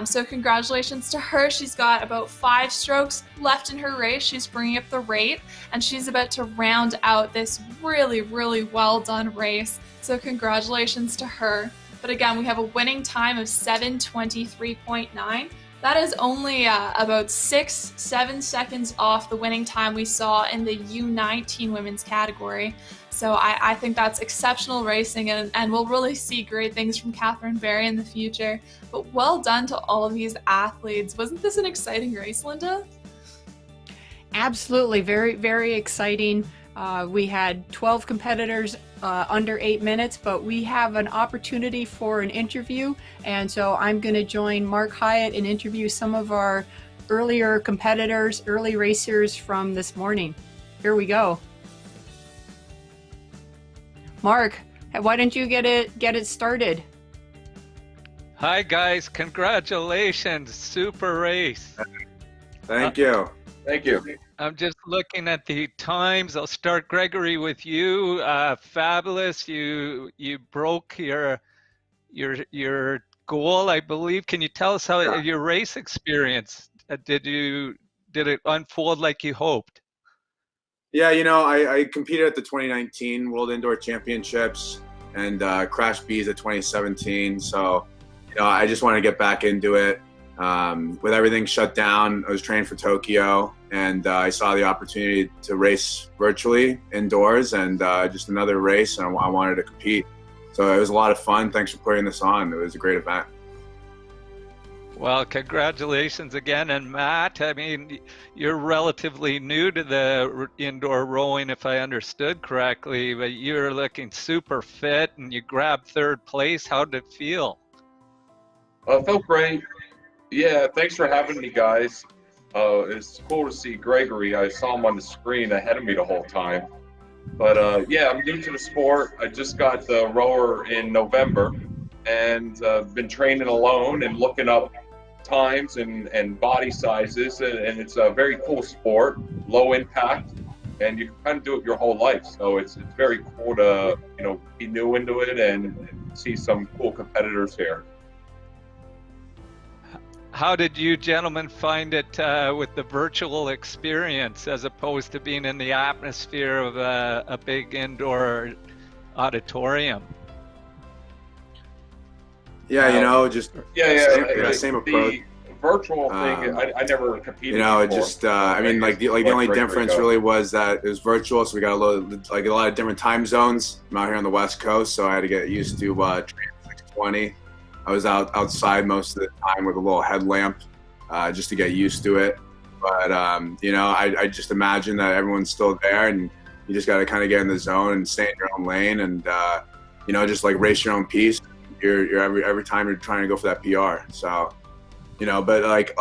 So congratulations to her. She's got about 5 strokes left in her race. She's bringing up the rate, and she's about to round out this really, really well done race. So congratulations to her. But again, we have a winning time of 7:23.9. That is only about 6-7 seconds off the winning time we saw in the U19 women's category. So I think that's exceptional racing, and we'll really see great things from Catherine Berry in the future. But well done to all of these athletes. Wasn't this an exciting race, Linda? Absolutely. Very, very exciting. We had 12 competitors under 8 minutes, but we have an opportunity for an interview. And so I'm going to join Mark Hyatt and interview some of our earlier competitors, early racers from this morning. Here we go. Mark, why don't you get it started? Hi guys, congratulations, super race. Thank you. Thank you. I'm just looking at the times. I'll start, Gregory, with you. Fabulous. You broke your goal, I believe. Can you tell us how your race experience? Did it unfold like you hoped? Yeah, I competed at the 2019 World Indoor Championships and crashed B's at 2017. So, I just want to get back into it. With everything shut down, I was training for Tokyo, and I saw the opportunity to race virtually indoors, and just another race, and I wanted to compete. So it was a lot of fun. Thanks for putting this on. It was a great event. Well, congratulations again. And Matt, I mean, you're relatively new to the indoor rowing, if I understood correctly, but you're looking super fit and you grabbed 3rd place. How did it feel? It felt great. Yeah, thanks for having me, guys. It's cool to see Gregory. I saw him on the screen ahead of me the whole time. But yeah, I'm new to the sport. I just got the rower in November and been training alone and looking up times and body sizes. And it's a very cool sport, low impact, and you can kind of do it your whole life. So it's very cool to, be new into it and see some cool competitors here. How did you gentlemen find it with the virtual experience as opposed to being in the atmosphere of a big indoor auditorium? Yeah, you know, just same approach. The virtual thing, I never competed. You know, before. just I mean, like the only difference really was that it was virtual, so we got a lot of different time zones. I'm out here on the West Coast, so I had to get used to 620. I was outside most of the time with a little headlamp, just to get used to it. But you know, I just imagine that everyone's still there, and you just got to kind of get in the zone and stay in your own lane, and you know, just like race your own pace. You're every time you're trying to go for that PR. So, you know, but like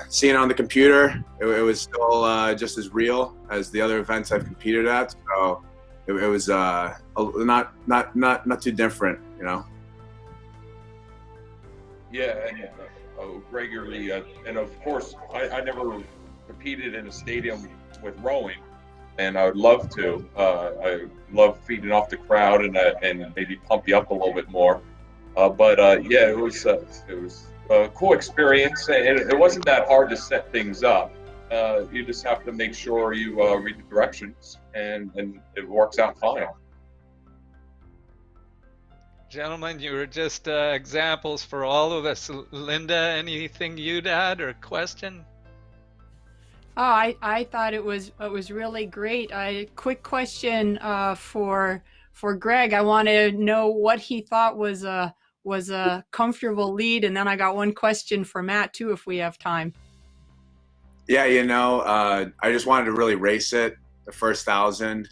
seeing it on the computer, it was still just as real as the other events I've competed at. So it was not too different, you know. Yeah, and regularly, and of course, I never competed in a stadium with rowing, and I would love to. I love feeding off the crowd and maybe pump you up a little bit more. But yeah, it was a cool experience, and it wasn't that hard to set things up. You just have to make sure you read the directions, and it works out fine. Gentlemen, you were just examples for all of us. Linda, anything you'd add or question? Oh, I thought it was really great. Quick question for Greg. I want to know what he thought was a comfortable lead, and then I got one question for Matt too, if we have time. Yeah, you know, I just wanted to really race it the first 1,000.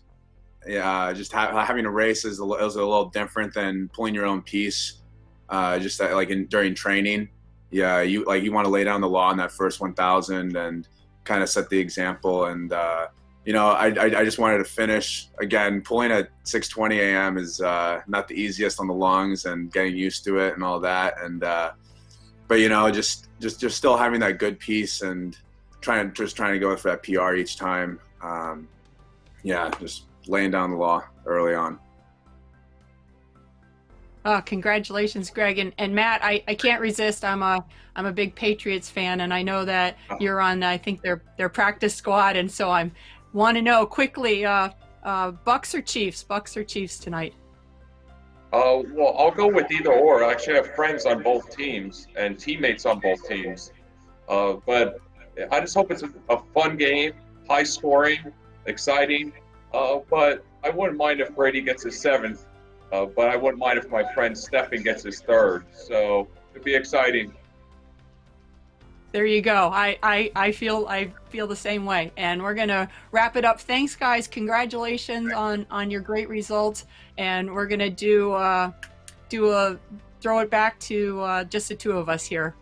Yeah, just having a race is a little different than pulling your own piece. Just like during training, yeah, you want to lay down the law in that first 1,000 and kind of set the example. And you know, I just wanted to finish again. Pulling at 6:20 a.m. is not the easiest on the lungs, and getting used to it and all that. And but you know, just still having that good piece and trying to go for that PR each time. Yeah, just laying down the law early on. Oh, congratulations, Greg. And Matt, I can't resist. I'm a big Patriots fan, and I know that you're on, I think, their practice squad, and so I want to know quickly, Bucks or Chiefs? Bucks or Chiefs tonight? Well, I'll go with either or. I actually have friends on both teams and teammates on both teams. But I just hope it's a fun game, high scoring, exciting. But I wouldn't mind if Brady gets his 7th. But I wouldn't mind if my friend Stephen gets his 3rd. So it'd be exciting. There you go. I feel the same way. And we're gonna wrap it up. Thanks, guys. Congratulations on your great results. And we're gonna throw it back to just the two of us here.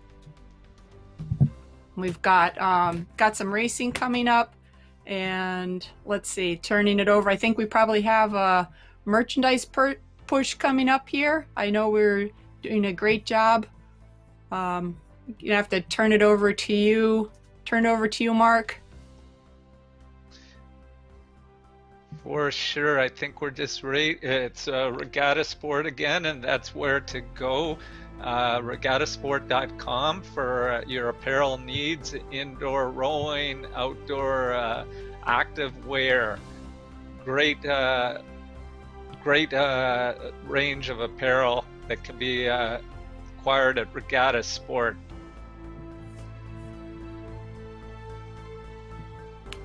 We've got some racing coming up, and let's see, turning it over. I think we probably have a merchandise push coming up here. I know we're doing a great job. You have to turn it over to you. Turn it over to you, Mark. For sure. I think we're just right. It's Regatta Sport again, and that's where to go. Regattasport.com for your apparel needs, indoor rowing, outdoor active wear. Great range of apparel that can be acquired at Regatta Sport.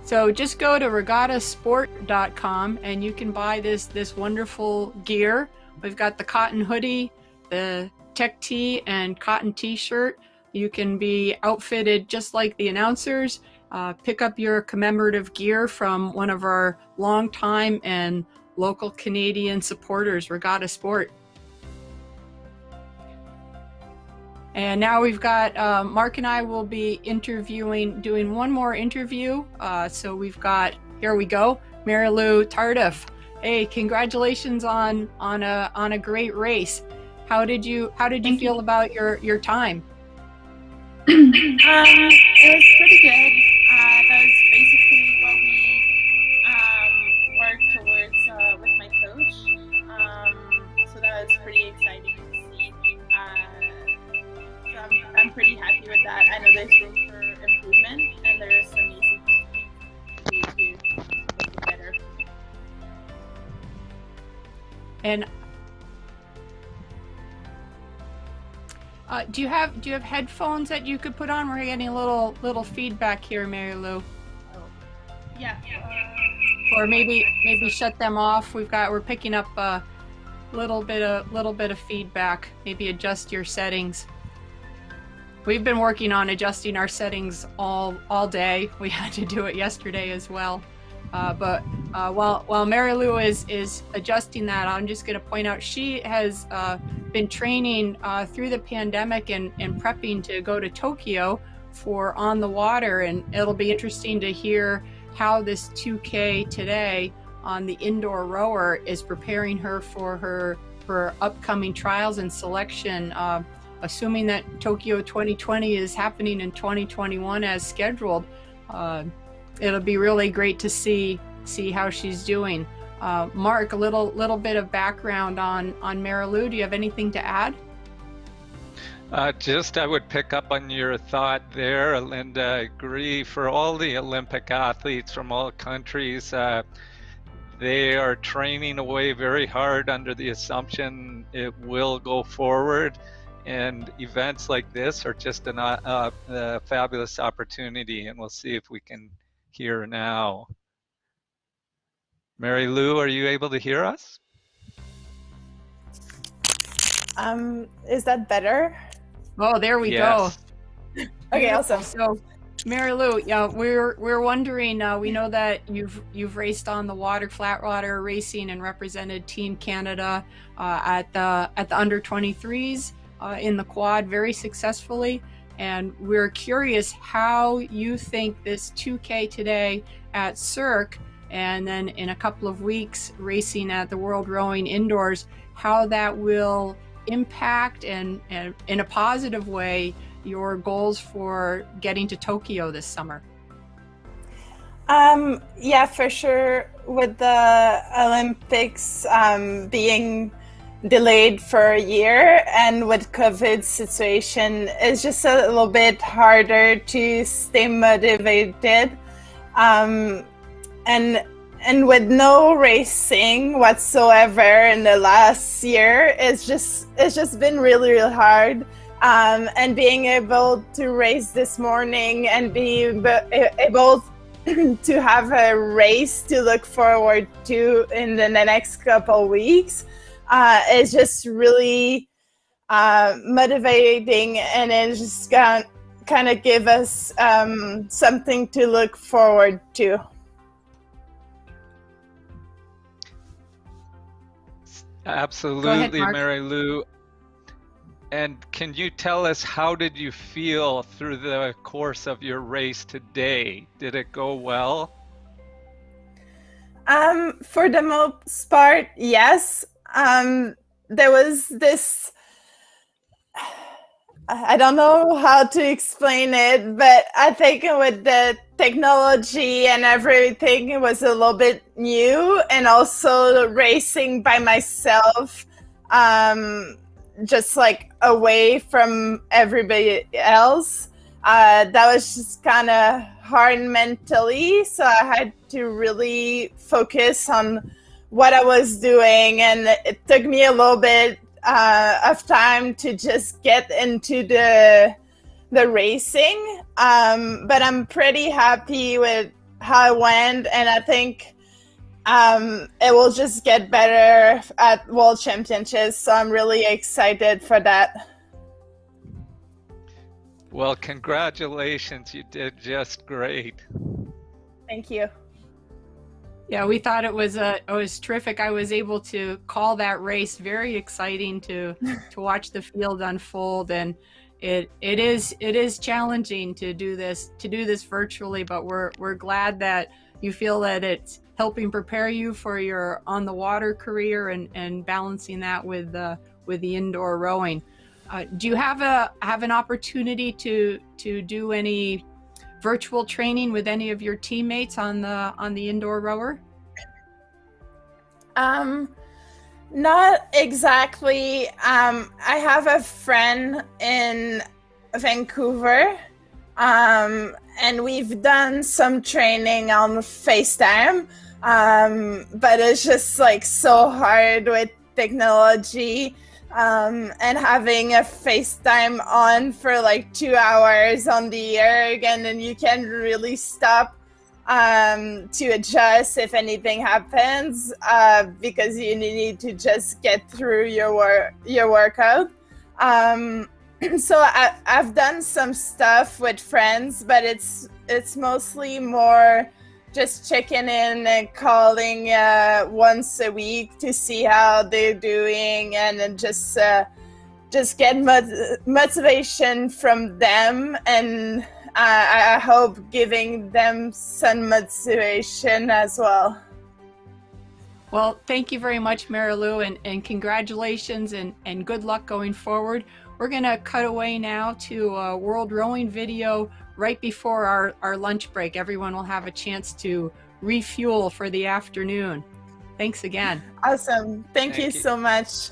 So just go to regattasport.com and you can buy this wonderful gear. We've got the cotton hoodie, the tech tee, and cotton t-shirt. You can be outfitted just like the announcers. Pick up your commemorative gear from one of our longtime and local Canadian supporters, Regatta Sport. And now we've got, Mark and I will be doing one more interview. So we've got, here we go, Mary Lou Tardif. Hey, congratulations on a great race. How did you feel about your time? It was pretty good. That was basically what we worked towards with my coach. So that was pretty exciting to see. So I'm pretty happy with that. I know there's room for improvement, and there are some easy things to make it better. Do you have headphones that you could put on? We're getting a little feedback here, Mary Lou. Yeah. Or maybe shut them off. We're picking up a little bit of feedback. Maybe adjust your settings. We've been working on adjusting our settings all day. We had to do it yesterday as well. But while Mary Lou is adjusting that, I'm just going to point out she has been training through the pandemic and prepping to go to Tokyo for On the Water, and it'll be interesting to hear how this 2K today on the indoor rower is preparing her for her upcoming trials and selection. Assuming that Tokyo 2020 is happening in 2021 as scheduled, it'll be really great to see how she's doing. Mark, a little bit of background on Mary Lou. Do you have anything to add? I would pick up on your thought there, Linda. I agree. For all the Olympic athletes from all countries, they are training away very hard under the assumption it will go forward. And events like this are just a fabulous opportunity, and we'll see if we can hear now. Mary Lou, are you able to hear us? Is that better? Oh, there we Yes. go. Okay, awesome. So, Mary Lou, yeah, we're wondering. We know that you've raced on the water, flat water racing, and represented Team Canada at the under 23s in the quad very successfully. And we're curious how you think this 2K today at CIRC, and then in a couple of weeks racing at the World Rowing Indoors, how that will impact and in a positive way your goals for getting to Tokyo this summer. Yeah, for sure. With the Olympics being delayed for a year, and with COVID situation, it's just a little bit harder to stay motivated. And with no racing whatsoever in the last year, it's just been really, really hard. And being able to race this morning and be able to have a race to look forward to in the next couple weeks is just really motivating, and it's just gonna kind of give us something to look forward to. Absolutely, Mark. Mary Lou. And can you tell us, how did you feel through the course of your race today? Did it go well? For the most part, yes. There was this, I don't know how to explain it, but I think with the technology and everything, it was a little bit new, and also racing by myself, just like away from everybody else. That was just kind of hard mentally, so I had to really focus on what I was doing, and it took me a little bit of time to just get into the racing, but I'm pretty happy with how it went, and I think it will just get better at World Championships, so I'm really excited for that. Well, congratulations, you did just great. Thank you. Yeah, we thought it was terrific. I was able to call that race very exciting to watch the field unfold, and it is challenging to do this virtually, but we're glad that you feel that it's helping prepare you for your on the water career and balancing that with the indoor rowing. Do you have an opportunity to do any virtual training with any of your teammates on the indoor rower? Not exactly. I have a friend in Vancouver, and we've done some training on FaceTime, but it's just like so hard with technology. and having a FaceTime on for like 2 hours on the erg, and then you can really stop to adjust if anything happens, because you need to just get through your workout. So I've done some stuff with friends, but it's mostly more just checking in and calling once a week to see how they're doing, and then just get motivation from them, and I hope giving them some motivation as well. Well, thank you very much, Mary Lou, and congratulations and good luck going forward. We're going to cut away now to a World Rowing video right before our lunch break. Everyone will have a chance to refuel for the afternoon. Thanks again. Awesome. Thank you so much.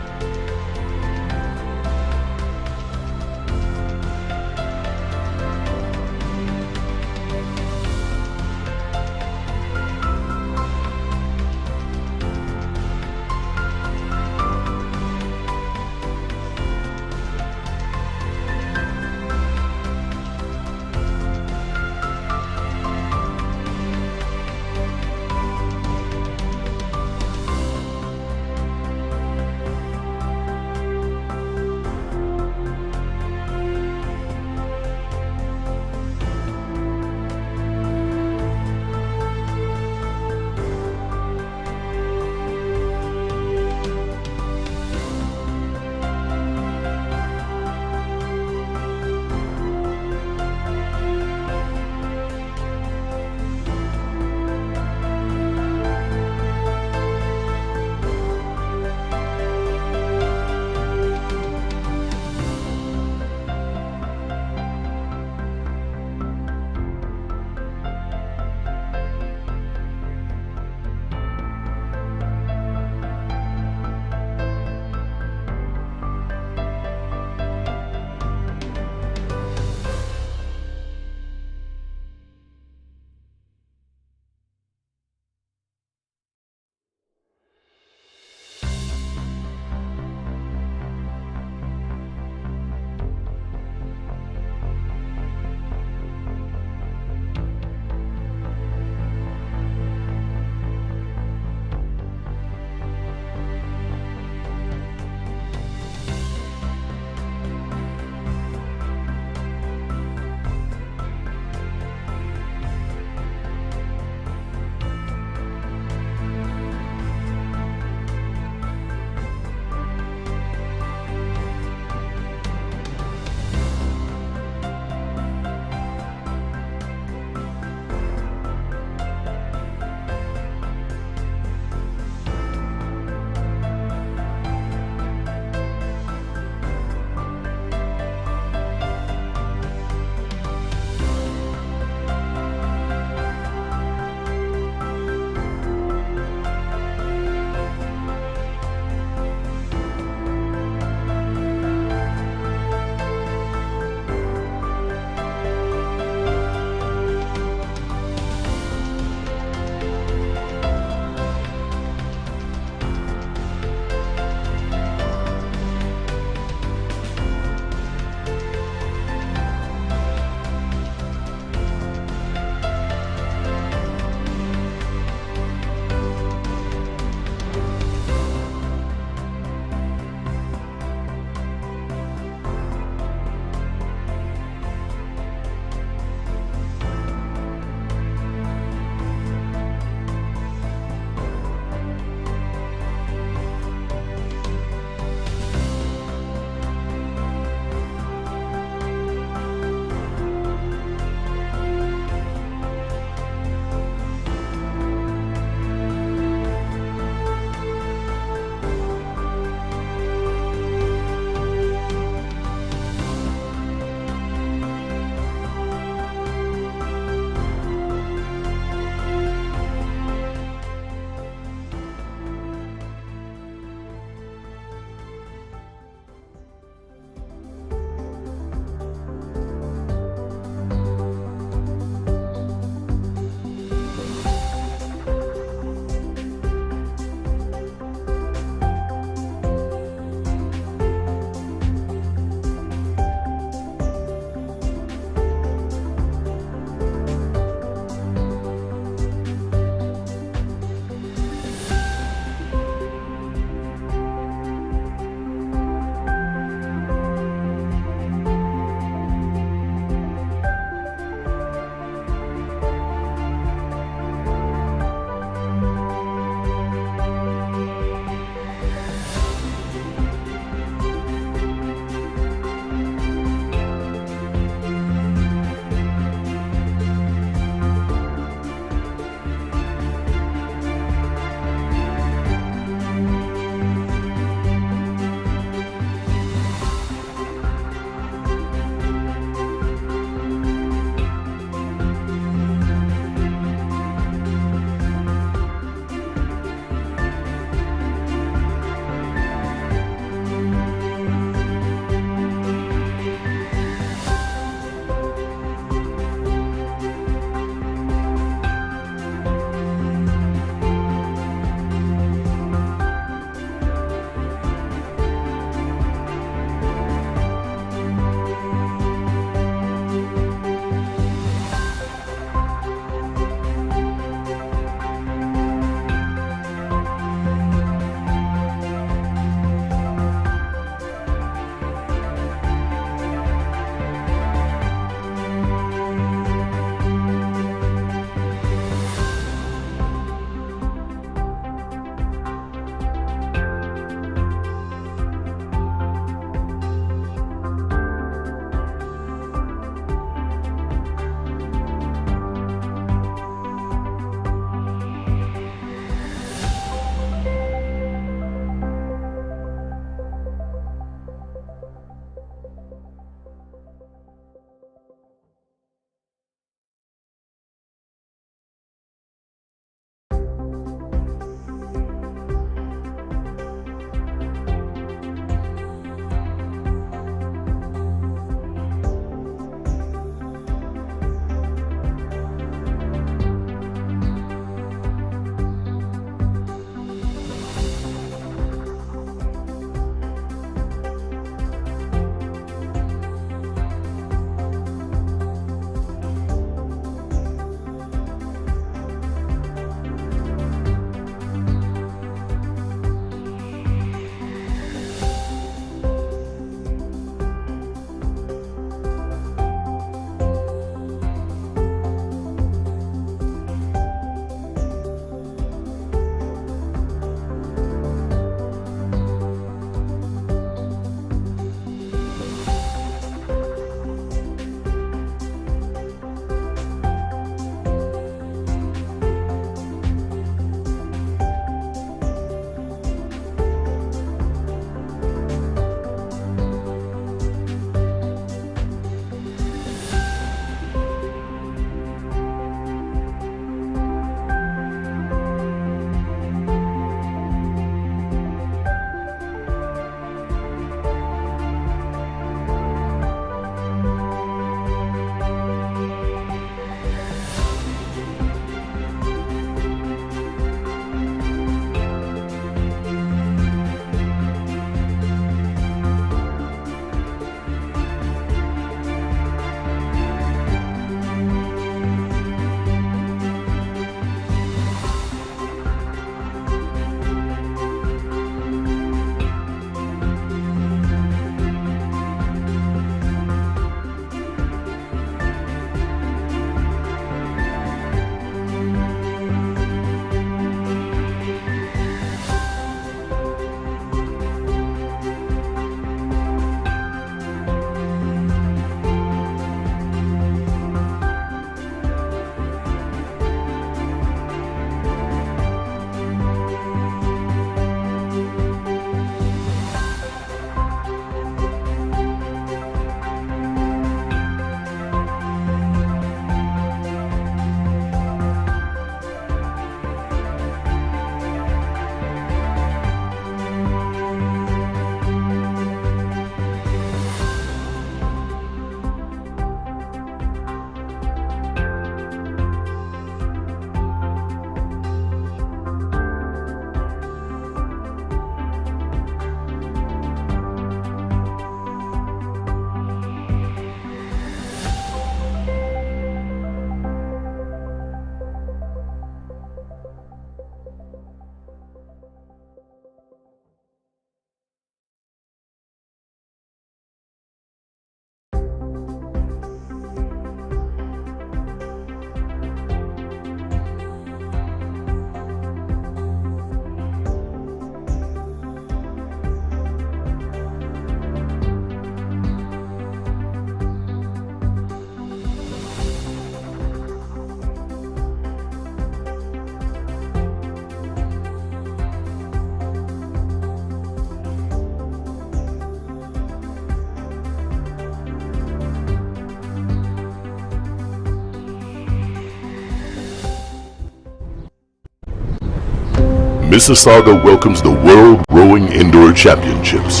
Mississauga welcomes the World Rowing Indoor Championships.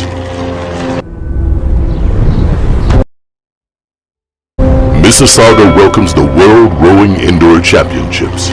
Mississauga welcomes the World Rowing Indoor Championships.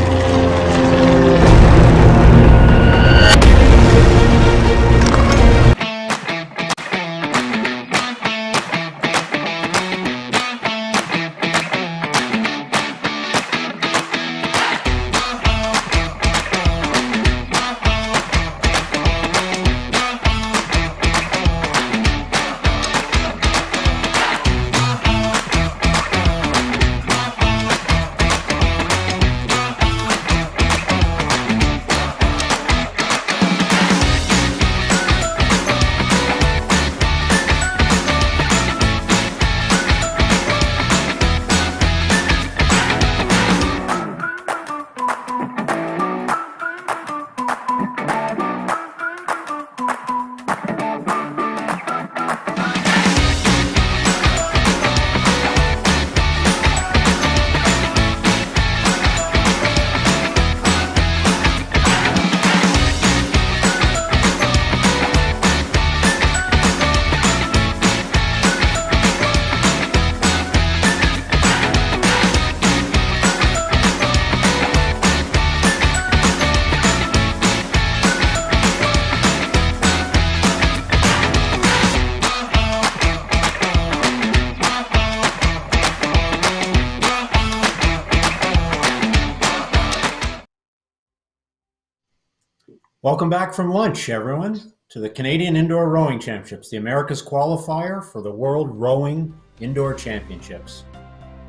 Welcome back from lunch, everyone, to the Canadian Indoor Rowing Championships, the America's qualifier for the World Rowing Indoor Championships.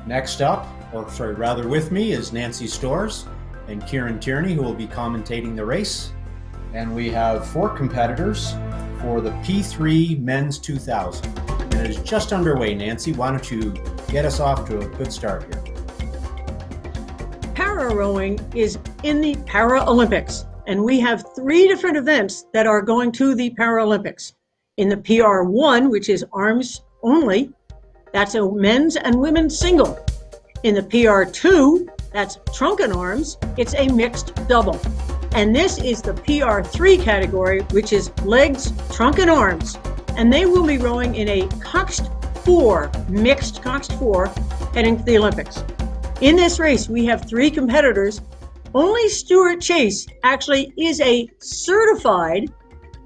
Next up, or sorry, rather with me, is Nancy Storrs and Kieran Tierney, who will be commentating the race. And we have 4 competitors for the P3 Men's 2000. And it is just underway. Nancy, why don't you get us off to a good start here? Para rowing is in the Paralympics. And we have 3 different events that are going to the Paralympics. In the PR1, which is arms only, that's a men's and women's single. In the PR2, that's trunk and arms, it's a mixed double. And this is the PR3 category, which is legs, trunk and arms. And they will be rowing in a coxed 4, mixed coxed 4, heading to the Olympics. In this race, we have 3 competitors. Only Stuart Chase actually is a certified,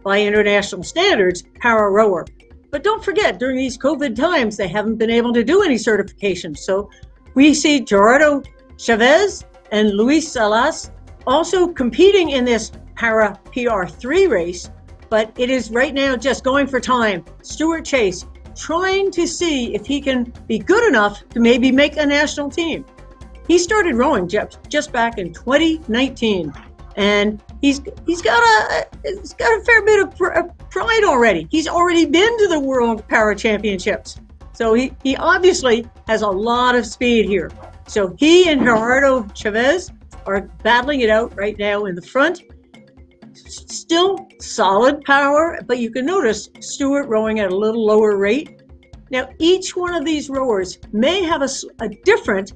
by international standards, para rower. But don't forget, during these COVID times, they haven't been able to do any certifications. So we see Gerardo Chavez and Luis Salas also competing in this para PR3 race, but it is right now just going for time. Stuart Chase trying to see if he can be good enough to maybe make a national team. He started rowing just back in 2019, and he's got a fair bit of pride already. He's already been to the World Para Championships, so he obviously has a lot of speed here. So he and Gerardo Chavez are battling it out right now in the front. Still solid power, but you can notice Stuart rowing at a little lower rate. Now, each one of these rowers may have a different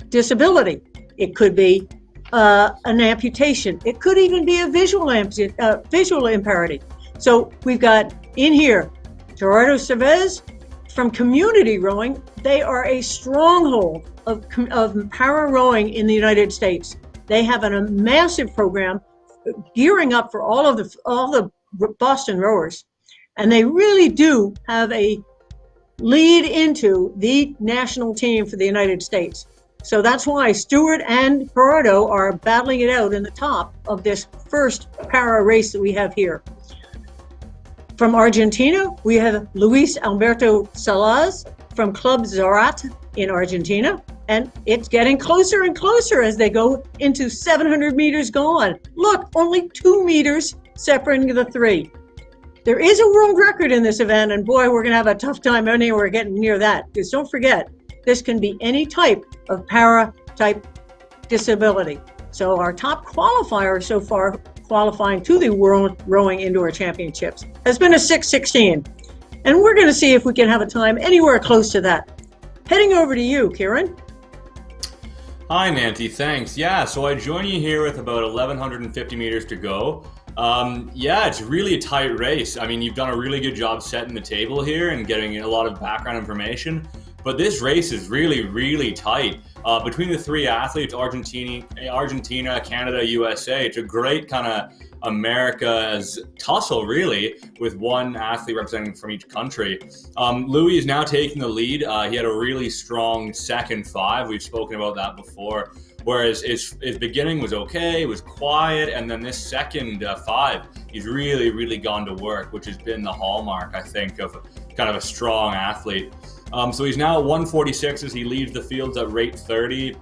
disability. It could be an amputation. It could even be a visual impairment. So we've got in here Gerardo Chavez from community rowing. They are a stronghold of para rowing in the United States. They have a massive program gearing up for all the Boston rowers, and they really do have a lead into the national team for the United States. So that's why Stuart and Gerardo are battling it out in the top of this first para race that we have here. From Argentina, we have Luis Alberto Salas from Club Zarat in Argentina. And it's getting closer and closer as they go into 700 meters gone. Look, only 2 meters separating the 3. There is a world record in this event, and boy, we're gonna have a tough time anywhere getting near that. Because don't forget, this can be any type of para-type disability. So our top qualifier so far, qualifying to the World Rowing Indoor Championships, has been a 6:16. And we're gonna see if we can have a time anywhere close to that. Heading over to you, Kieran. Hi, Nancy. Thanks. Yeah, so I join you here with about 1,150 meters to go. Yeah, it's really a tight race. I mean, you've done a really good job setting the table here and getting a lot of background information. But this race is really, really tight. Between the three athletes, Argentina, Canada, USA, it's a great kind of America's tussle, really, with one athlete representing from each country. Louis is now taking the lead. He had a really strong second 5. We've spoken about that before. Whereas his beginning was okay, it was quiet, and then this second 5, he's really, really gone to work, which has been the hallmark, I think, of kind of a strong athlete. So he's now at 146 as he leads the fields at rate 30.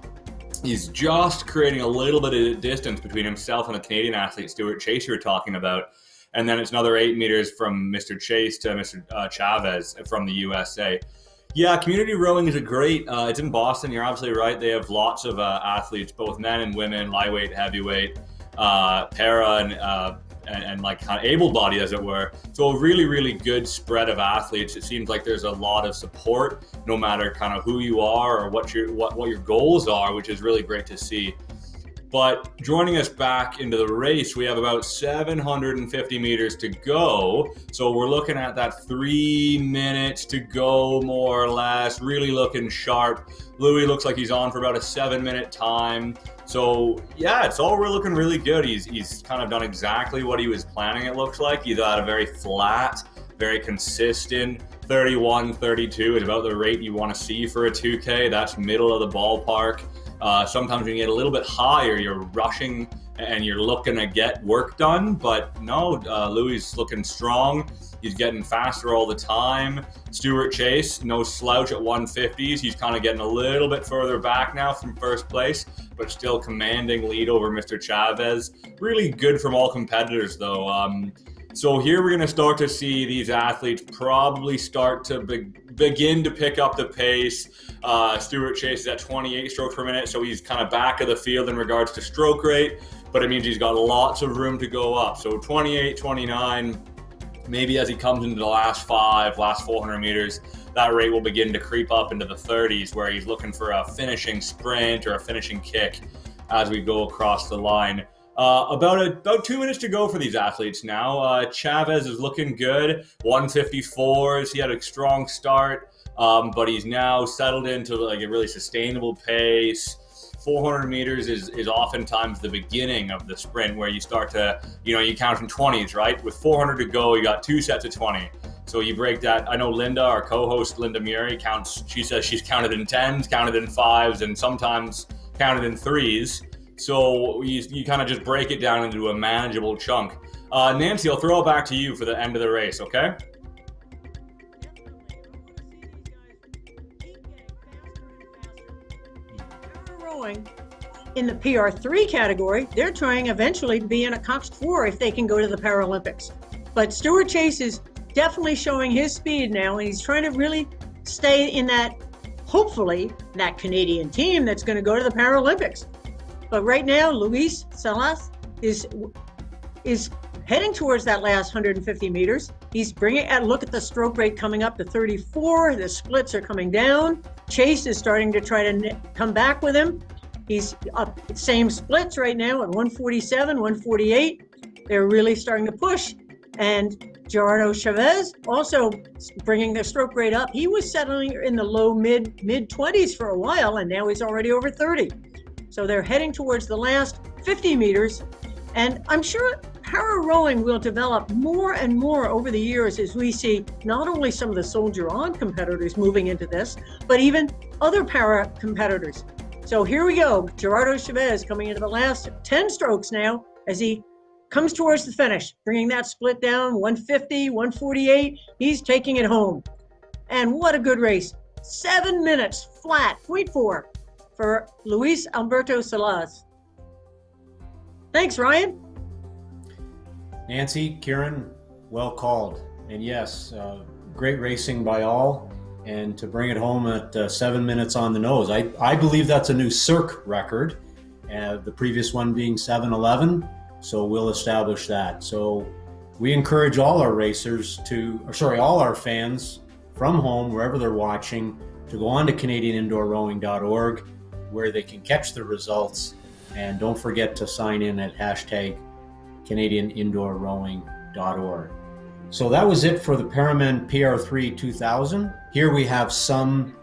He's just creating a little bit of distance between himself and the Canadian athlete, Stuart Chase, you were talking about. And then it's another 8 meters from Mr. Chase to Mr. Chavez from the USA. Yeah, community rowing is a great, it's in Boston, you're absolutely right. They have lots of athletes, both men and women, lightweight, heavyweight, para, and like kind of able-bodied, as it were. So a really, really good spread of athletes. It seems like there's a lot of support, no matter kind of who you are or what your goals are, which is really great to see. But joining us back into the race, we have about 750 meters to go. So we're looking at that 3 minutes to go, more or less, really looking sharp. Louis looks like he's on for about a 7-minute time. So yeah, it's all looking really good. He's kind of done exactly what he was planning, it looks like. He's at a very flat, very consistent 31, 32 is about the rate you want to see for a 2K. That's middle of the ballpark. Sometimes when you get a little bit higher, you're rushing and you're looking to get work done. But no, Louis is looking strong. He's getting faster all the time. Stuart Chase, no slouch at 150s. He's kind of getting a little bit further back now from first place, but still commanding lead over Mr. Chavez. Really good from all competitors, though. So here we're going to start to see these athletes probably start to begin to pick up the pace. Stuart Chase is at 28 strokes per minute, so he's kind of back of the field in regards to stroke rate, but it means he's got lots of room to go up. So 28, 29, maybe as he comes into the last 400 meters, that rate will begin to creep up into the 30s, where he's looking for a finishing sprint or a finishing kick as we go across the line. About 2 minutes to go for these athletes now. Chavez is looking good, 154s. He had a strong start, but he's now settled into like a really sustainable pace. 400 meters is oftentimes the beginning of the sprint, where you start to, you count in 20s, right? With 400 to go, you got 2 sets of 20. So you break that. I know Linda, our co-host, Linda Murray, counts. She says she's counted in 10s, counted in 5s, and sometimes counted in 3s. So you kind of just break it down into a manageable chunk. Nancy, I'll throw it back to you for the end of the race, okay? Rowing in the PR3 category, they're trying eventually to be in a Cox 4 if they can go to the Paralympics. But Stuart Chase is definitely showing his speed now, and he's trying to really stay in that, hopefully, that Canadian team that's going to go to the Paralympics. But right now, Luis Salas is heading towards that last 150 meters. He's bringing a look at the stroke rate coming up to 34. The splits are coming down. Chase is starting to try to come back with him. He's up same splits right now at 147, 148. They're really starting to push. And Gerardo Chavez also bringing the stroke rate up. He was settling in the low mid 20s for a while, and now he's already over 30. So they're heading towards the last 50 meters. And I'm sure para rowing will develop more and more over the years as we see not only some of the Soldier On competitors moving into this, but even other para competitors. So here we go. Gerardo Chavez coming into the last 10 strokes now as he comes towards the finish, bringing that split down, 150, 148. He's taking it home. And what a good race. 7 minutes flat, 0.4. for Luis Alberto Salas. Thanks, Ryan. Nancy, Kieran, well called. And yes, great racing by all. And to bring it home at 7 minutes on the nose. I believe that's a new CIRC record, the previous one being 7:11. So we'll establish that. So we encourage all our racers all our fans from home, wherever they're watching, to go on to CanadianIndoorRowing.org where they can catch the results. And don't forget to sign in at #CanadianIndoorRowing.org. So that was it for the Paramen PR3 2000. Here we have some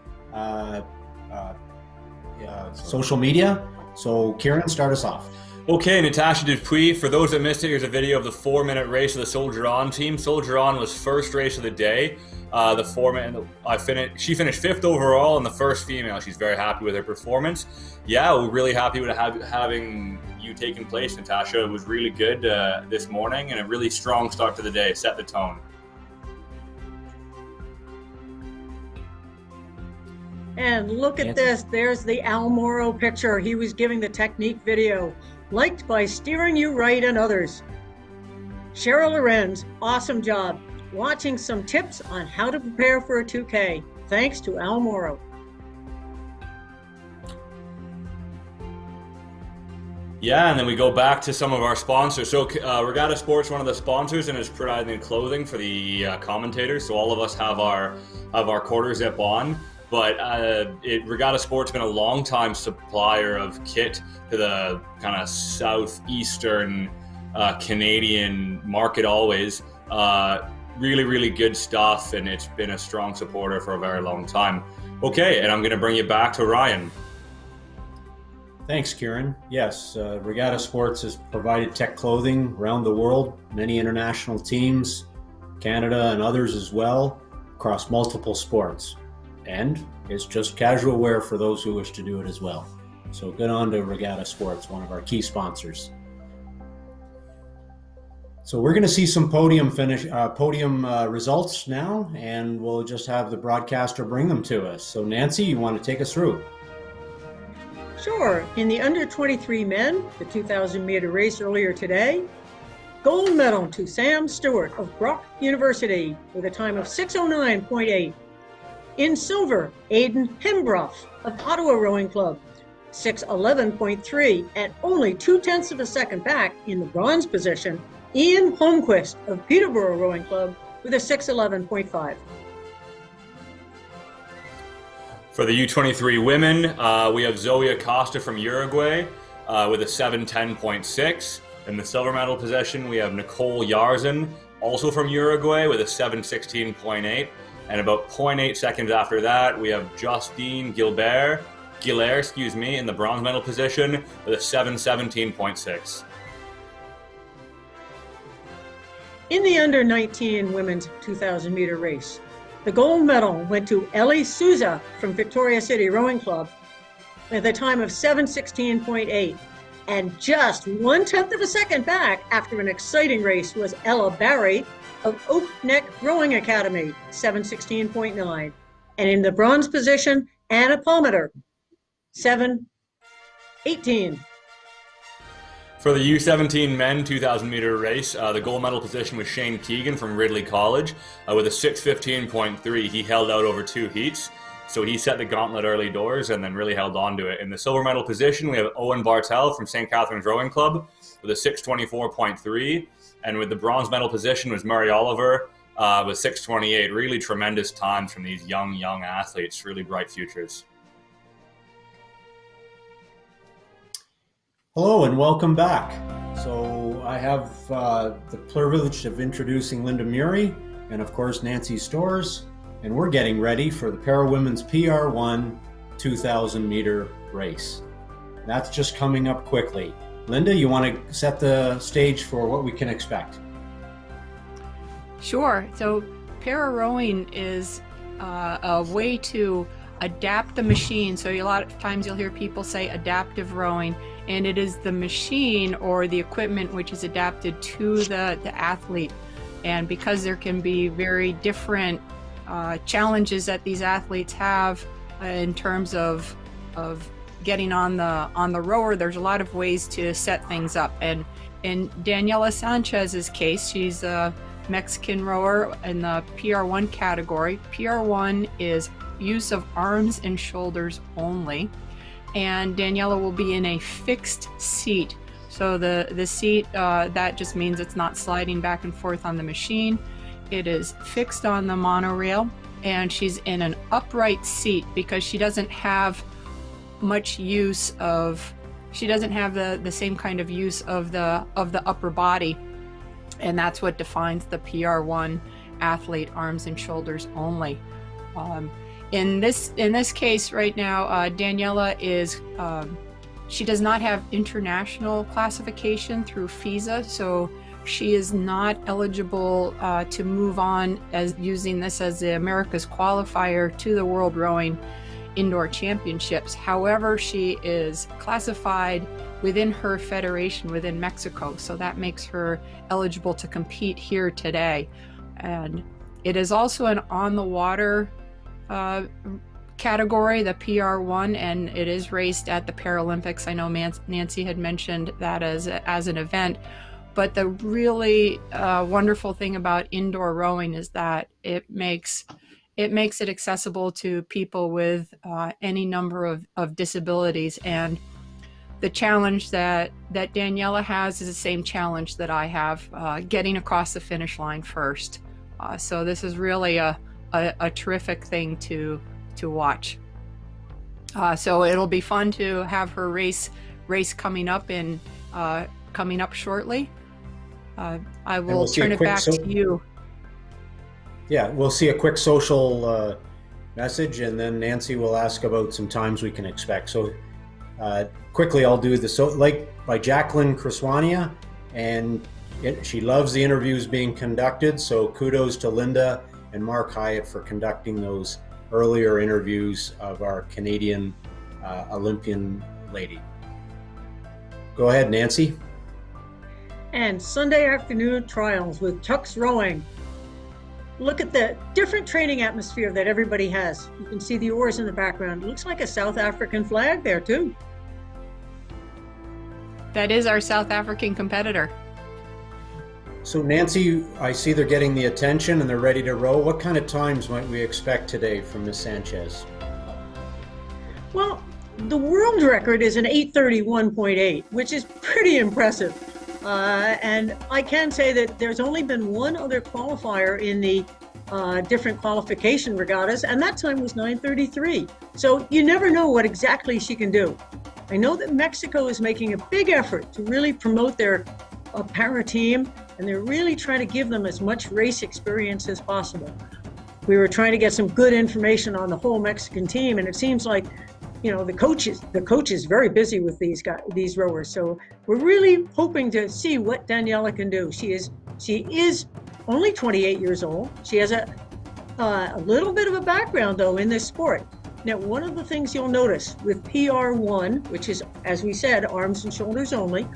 social media. So Kieran, start us off. Okay, Natasha Dupuis, for those that missed it, here's a video of the 4-minute race of the Soldier On team. Soldier On was first race of the day. The 4-minute, she finished 5th overall and the first female. She's very happy with her performance. Yeah, we're really happy with having you taking place, Natasha. It was really good this morning and a really strong start to the day. Set the tone. And look at this, there's the Al Morrow picture. He was giving the technique video, liked by Steering You Right and others. Cheryl Lorenz, awesome job. Watching some tips on how to prepare for a 2K. Thanks to Al Morrow. Yeah, and then we go back to some of our sponsors. So Regatta Sports, one of the sponsors, and is providing clothing for the commentators. So all of us have our quarter zip on. But Regatta Sports has been a long-time supplier of kit to the kind of southeastern Canadian market always. Really, really good stuff, and it's been a strong supporter for a very long time. Okay, and I'm going to bring you back to Ryan. Thanks, Kieran. Yes, Regatta Sports has provided tech clothing around the world, many international teams, Canada and others as well, across multiple sports. And it's just casual wear for those who wish to do it as well. So good on to Regatta Sports, one of our key sponsors. So we're going to see some podium results now, and we'll just have the broadcaster bring them to us. So Nancy, you want to take us through? Sure. In the under 23 men, the 2,000 meter race earlier today, gold medal to Sam Stewart of Brock University with a time of 6:09.8. In silver, Aidan Pembrough of Ottawa Rowing Club, 6:11.3 at only 0.2 of a second back. In the bronze position, Ian Holmquist of Peterborough Rowing Club with a 6:11.5. For the U23 women, we have Zoe Acosta from Uruguay with a 7:10.6. In the silver medal position, we have Nicole Yarzan, also from Uruguay, with a 7:16.8. And about 0.8 seconds after that, we have Justine Gilbert, in the bronze medal position with a 7:17.6. In the under 19 women's 2,000 meter race, the gold medal went to Ellie Souza from Victoria City Rowing Club with a time of 7:16.8. And just 0.1 of a second back after an exciting race was Ella Barry of Oak Neck Rowing Academy, 7:16.9. And in the bronze position, Anna Palmeter, 7:18. For the U17 men 2,000 meter race, the gold medal position was Shane Keegan from Ridley College with a 6:15.3. He held out over 2 heats, so he set the gauntlet early doors and then really held on to it. In the silver medal position, we have Owen Bartel from St. Catharines Rowing Club with a 6:24.3. And with the bronze medal position was Murray Oliver with 6:28. Really tremendous times from these young athletes, really bright futures. Hello and welcome back. So I have the privilege of introducing Linda Murray and of course Nancy Storrs, and we're getting ready for the Para Women's PR1 2,000 meter race. That's just coming up quickly. Linda, you want to set the stage for what we can expect? Sure. So para rowing is a way to adapt the machine. So a lot of times you'll hear people say adaptive rowing, and it is the machine or the equipment which is adapted to the athlete. And because there can be very different challenges that these athletes have in terms of getting on the rower, there's a lot of ways to set things up. And in Daniela Sanchez's case, she's a Mexican rower in the PR1 category. PR1 is use of arms and shoulders only. And Daniela will be in a fixed seat. So the seat, that just means it's not sliding back and forth on the machine. It is fixed on the monorail, and she's in an upright seat because she doesn't have much use of, she doesn't have the same kind of use of the upper body, and that's what defines the PR1 athlete, arms and shoulders only. In this case right now, Daniela is she does not have international classification through FISA, so she is not eligible to move on as using this as the America's qualifier to the World Rowing Indoor Championships. However, she is classified within her federation within Mexico, so that makes her eligible to compete here today. And it is also an on the water category, the PR1, and it is raced at the Paralympics. I know Nancy had mentioned that as an event, but the really wonderful thing about indoor rowing is that it makes it accessible to people with any number of disabilities. And the challenge that Daniela has is the same challenge that I have, getting across the finish line first. So this is really a terrific thing to watch. So it'll be fun to have her race coming up shortly. I will turn it back to you. Yeah, we'll see a quick social message, and then Nancy will ask about some times we can expect. So quickly, I'll do the like by Jacqueline Criswania, and she loves the interviews being conducted. So kudos to Linda and Mark Hyatt for conducting those earlier interviews of our Canadian Olympian lady. Go ahead, Nancy. And Sunday afternoon trials with Tux Rowing. Look at the different training atmosphere that everybody has. You can see the oars in the background. It looks like a South African flag there too. That is our South African competitor. So Nancy, I see they're getting the attention and they're ready to row. What kind of times might we expect today from Ms. Sanchez? Well, the world record is an 8:31.8, which is pretty impressive. And I can say that there's only been one other qualifier in the different qualification regattas, and that time was 9:33. So you never know what exactly she can do. I know that Mexico is making a big effort to really promote their para team, and they're really trying to give them as much race experience as possible. We were trying to get some good information on the whole Mexican team, and it seems like, you know, the coach is very busy with these rowers. So we're really hoping to see what Daniela can do. She is only 28 years old. She has a little bit of a background though in this sport. Now, one of the things you'll notice with PR1, which is, as we said, arms and shoulders only,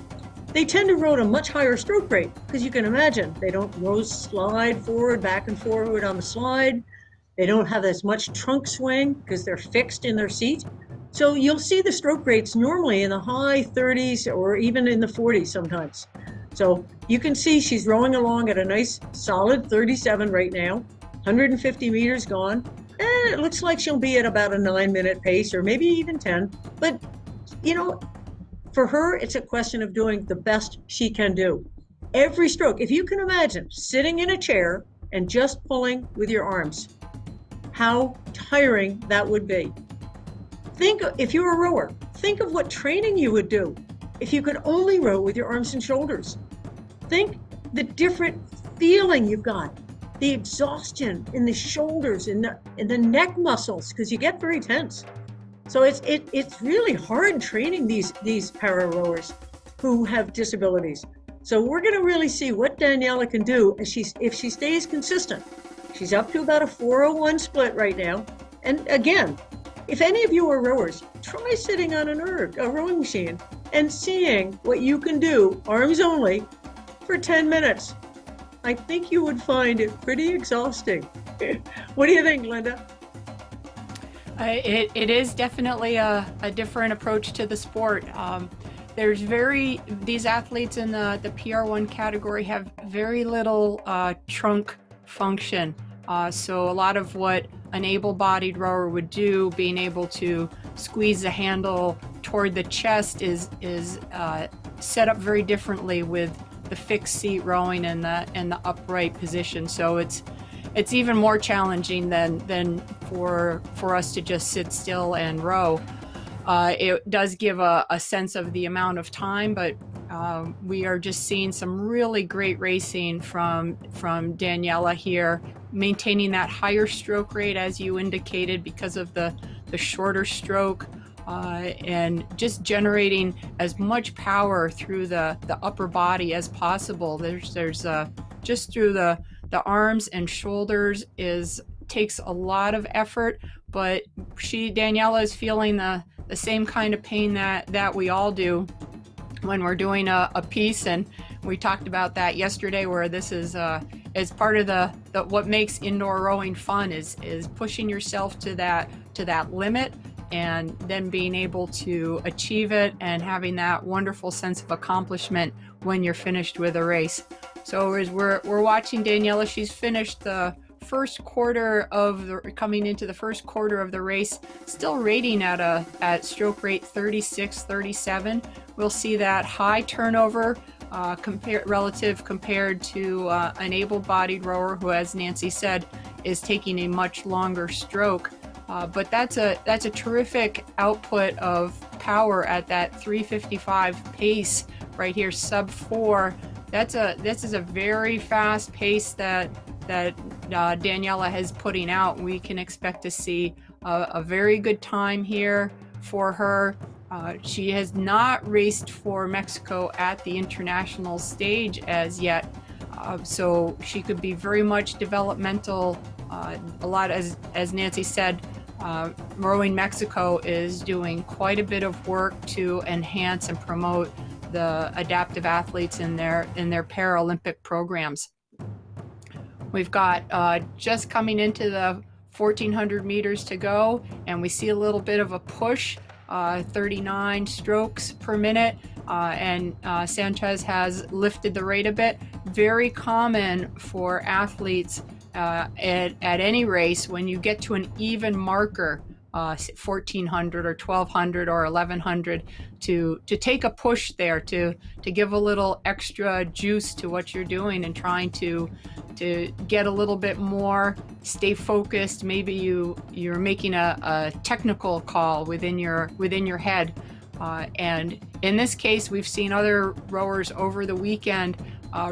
they tend to row at a much higher stroke rate, because you can imagine they don't slide forward, back and forward on the slide. They don't have as much trunk swing because they're fixed in their seat. So you'll see the stroke rates normally in the high 30s or even in the 40s sometimes. So you can see she's rowing along at a nice solid 37 right now, 150 meters gone. And it looks like she'll be at about a 9-minute pace or maybe even 10. But, you know, for her, it's a question of doing the best she can do. Every stroke, if you can imagine sitting in a chair and just pulling with your arms, how tiring that would be. Think, if you're a rower, think of what training you would do if you could only row with your arms and shoulders. Think the different feeling you've got, the exhaustion in the shoulders, in the neck muscles, because you get very tense. So it's really hard training these para rowers who have disabilities. So we're going to really see what Daniela can do if she stays consistent. She's up to about a 4:01 split right now. And again, if any of you are rowers, try sitting on a rowing machine and seeing what you can do, arms only, for 10 minutes. I think you would find it pretty exhausting. What do you think, Linda? It is definitely a different approach to the sport. These athletes in the PR1 category have very little trunk function. So a lot of what an able-bodied rower would do, being able to squeeze the handle toward the chest, is set up very differently with the fixed seat rowing and the upright position. So it's even more challenging than for us to just sit still and row. it does give a sense of the amount of time, but we are just seeing some really great racing from Daniela here, maintaining that higher stroke rate as you indicated because of the shorter stroke, and just generating as much power through the upper body as possible. There's just through the arms and shoulders takes a lot of effort, but Daniela is feeling the same kind of pain that we all do when we're doing a piece, and we talked about that yesterday, where this is part of the what makes indoor rowing fun is pushing yourself to that limit and then being able to achieve it and having that wonderful sense of accomplishment when you're finished with a race. So as we're watching Daniela, she's finished the first quarter coming into the first quarter of the race, still rating at stroke rate 36-37. We'll see that high turnover compared to an able-bodied rower who, as Nancy said, is taking a much longer stroke. But that's a terrific output of power at that 3:55 pace right here, sub 4. This is a very fast pace that Daniela has putting out. We can expect to see a very good time here for her. She has not raced for Mexico at the international stage as yet, so she could be very much developmental. A lot, as Nancy said, Rowing Mexico is doing quite a bit of work to enhance and promote the adaptive athletes in their Paralympic programs. We've got just coming into the 1,400 meters to go, and we see a little bit of a push, 39 strokes per minute, and Sanchez has lifted the rate a bit. Very common for athletes at any race when you get to an even marker, 1,400 or 1,200 or 1,100, to take a push there, to give a little extra juice to what you're doing and trying to get a little bit more, stay focused. Maybe you're making a technical call within your head, and in this case we've seen other rowers over the weekend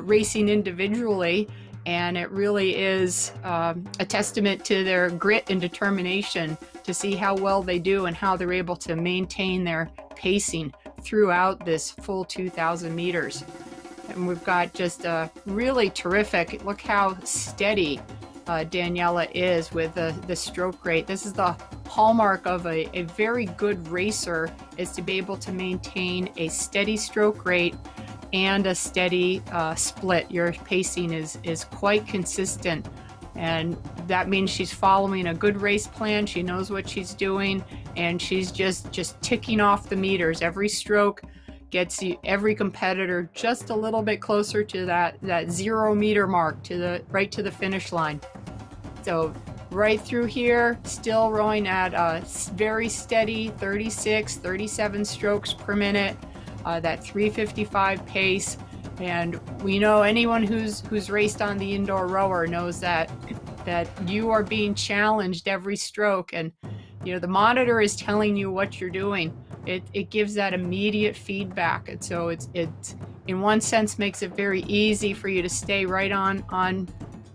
racing individually, and it really is a testament to their grit and determination to see how well they do and how they're able to maintain their pacing throughout this full 2,000 meters. And we've got just a really terrific, look how steady Daniela is with the stroke rate. This is the hallmark of a very good racer, is to be able to maintain a steady stroke rate and a steady split. Your pacing is quite consistent, and that means she's following a good race plan. She knows what she's doing, and she's just ticking off the meters. Every stroke gets every competitor just a little bit closer to that 0 meter mark, right to the finish line. So right through here, still rowing at a very steady 36, 37 strokes per minute. That 3:55 pace, and we know anyone who's raced on the indoor rower knows that you are being challenged every stroke, and the monitor is telling you what you're doing. It gives that immediate feedback, and so it's in one sense makes it very easy for you to stay right on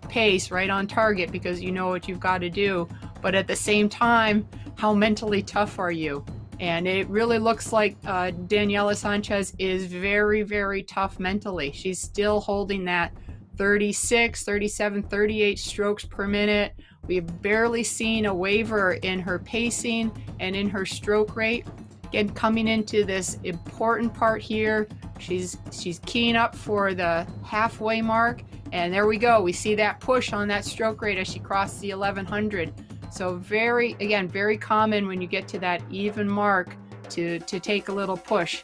pace, right on target, because you know what you've got to do. But at the same time, how mentally tough are you? And it really looks like Daniela Sanchez is very, very tough mentally. She's still holding that 36, 37, 38 strokes per minute. We've barely seen a waver in her pacing and in her stroke rate. Again, coming into this important part here, she's keying up for the halfway mark. And there we go. We see that push on that stroke rate as she crossed the 1,100. So very common when you get to that even mark to take a little push.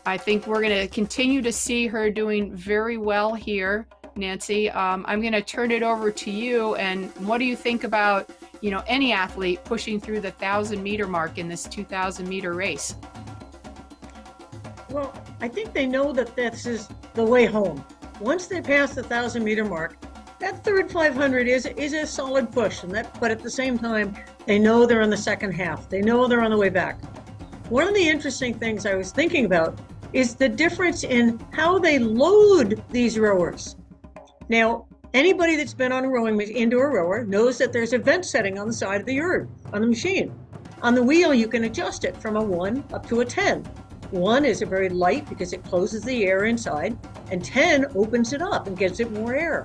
I think we're going to continue to see her doing very well here, Nancy. I'm going to turn it over to you. And what do you think about, any athlete pushing through the 1,000 meter mark in this 2,000 meter race? Well, I think they know that this is the way home. Once they pass the 1,000 meter mark, that third 500 is a solid push, but at the same time, they know they're in the second half. They know they're on the way back. one of the interesting things I was thinking about is the difference in how they load these rowers. Now, anybody that's been on a rowing indoor rower knows that there's a vent setting on the side of the yard on the machine. On the wheel, you can adjust it from a 1 up to a 10. 1 is a very light because it closes the air inside, and 10 opens it up and gives it more air.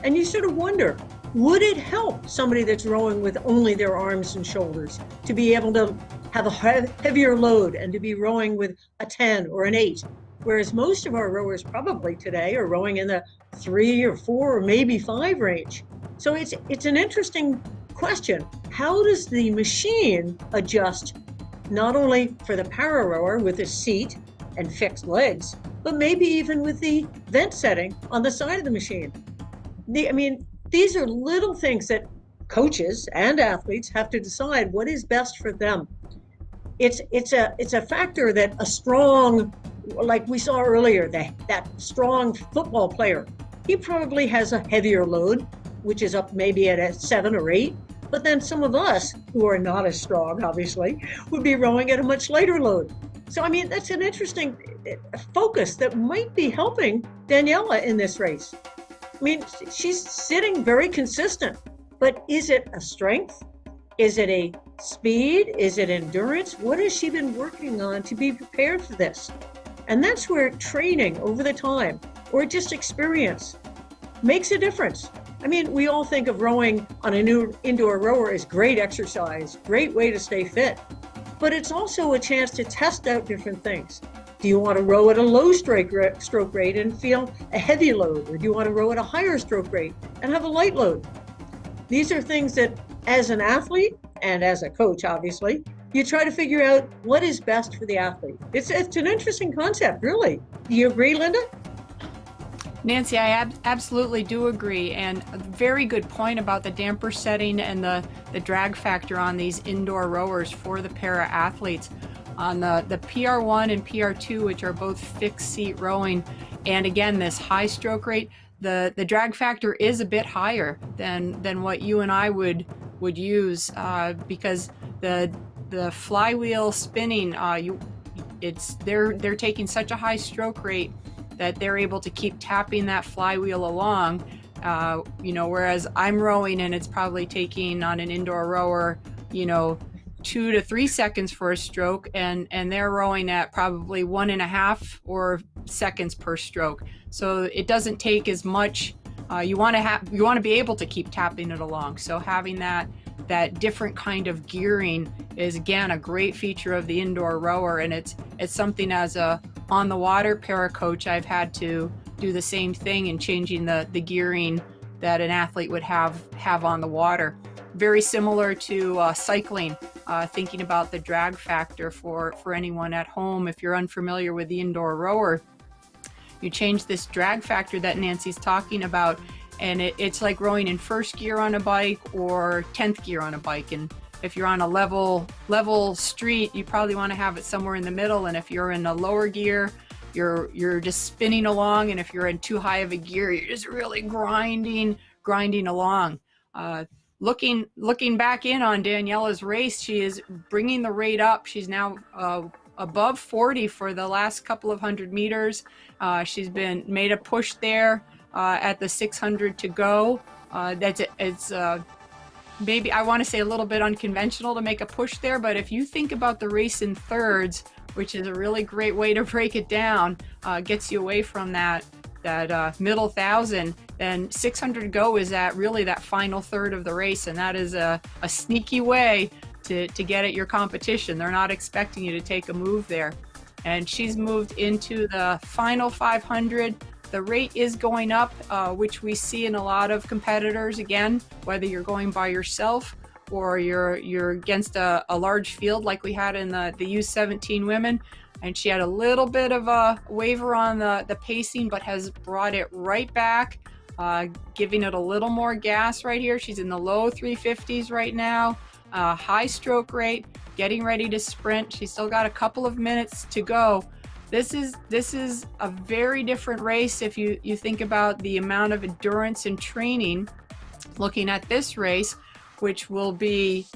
And you sort of wonder, would it help somebody that's rowing with only their arms and shoulders to be able to have a heavier load and to be rowing with a 10 or an 8? Whereas most of our rowers probably today are rowing in the 3 or 4 or maybe 5 range. So it's an interesting question. How does the machine adjust not only for the para rower with a seat and fixed legs, but maybe even with the vent setting on the side of the machine? These are little things that coaches and athletes have to decide what is best for them. It's a factor that a strong, like we saw earlier, that strong football player, he probably has a heavier load, which is up maybe at a 7 or 8. But then some of us who are not as strong, obviously, would be rowing at a much lighter load. So, that's an interesting focus that might be helping Daniela in this race. She's sitting very consistent, but is it a strength? Is it a speed? Is it endurance? What has she been working on to be prepared for this? And that's where training over the time or just experience makes a difference. We all think of rowing on a new indoor rower as great exercise, great way to stay fit, but it's also a chance to test out different things. Do you want to row at a low stroke rate and feel a heavy load, or do you want to row at a higher stroke rate and have a light load? These are things that, as an athlete and as a coach, obviously, you try to figure out what is best for the athlete. It's an interesting concept, really. Do you agree, Linda? Nancy, I absolutely do agree, and a very good point about the damper setting and the drag factor on these indoor rowers for the para athletes. On the PR1 and PR2, which are both fixed seat rowing, and again, this high stroke rate, the drag factor is a bit higher than what you and I would use because the flywheel spinning, they're taking such a high stroke rate that they're able to keep tapping that flywheel along, whereas I'm rowing and it's probably taking on an indoor rower, 2 to 3 seconds for a stroke, and they're rowing at probably 1.5 or seconds per stroke. So it doesn't take as much. You want to be able to keep tapping it along. So having that different kind of gearing is again a great feature of the indoor rower, and it's something as a on the water para coach I've had to do the same thing in changing the gearing that an athlete would have on the water. Very similar to cycling, thinking about the drag factor for anyone at home. If you're unfamiliar with the indoor rower, you change this drag factor that Nancy's talking about, and it's like rowing in first gear on a bike or 10th gear on a bike. And if you're on a level street, you probably want to have it somewhere in the middle. And if you're in a lower gear, you're just spinning along. And if you're in too high of a gear, you're just really grinding along. Looking back in on Daniela's race, she is bringing the rate up. She's now above 40 for the last couple of 100 meters. She's made a push there at the 600 to go. It's maybe, I want to say, a little bit unconventional to make a push there, but if you think about the race in thirds, which is a really great way to break it down, gets you away from that middle 1,000, then 600 go is really that final third of the race, and that is a sneaky way to get at your competition. They're not expecting you to take a move there. And she's moved into the final 500. The rate is going up, which we see in a lot of competitors. Again, whether you're going by yourself or you're against a large field like we had in the U17 women. And she had a little bit of a waver on the pacing, but has brought it right back, giving it a little more gas right here. She's in the low 350s right now, high stroke rate, getting ready to sprint. She's still got a couple of minutes to go. This is a very different race if you think about the amount of endurance and training. Looking at this race, which will be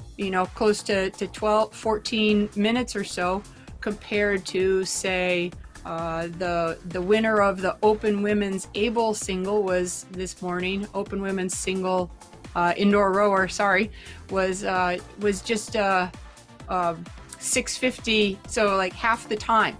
close to 12, 14 minutes or so, compared to, say, the winner of the Open Women's Able Single was this morning. Open Women's Single indoor rower, was just 650, so like half the time.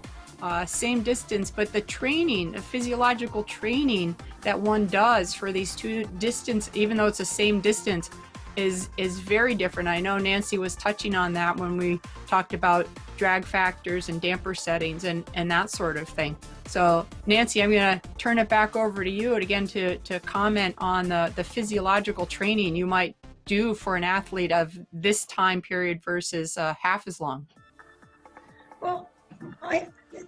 Same distance, but the training, the physiological training that one does for these two distance, even though it's the same distance, is very different. I know Nancy was touching on that when we talked about drag factors and damper settings and that sort of thing. So Nancy, I'm going to turn it back over to you again to comment on the physiological training you might do for an athlete of this time period versus half as long. Well,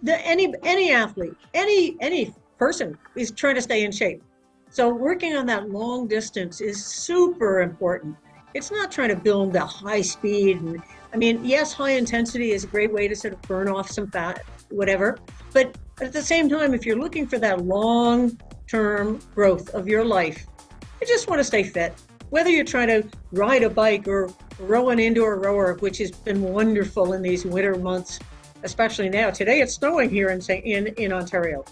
any athlete, any person is trying to stay in shape. So working on that long distance is super important. It's not trying to build a high speed. And I mean, yes, high intensity is a great way to sort of burn off some fat, whatever. But at the same time, if you're looking for that long-term growth of your life, you just want to stay fit. Whether you're trying to ride a bike or row an indoor rower, which has been wonderful in these winter months, especially now. Today it's snowing here in Ontario.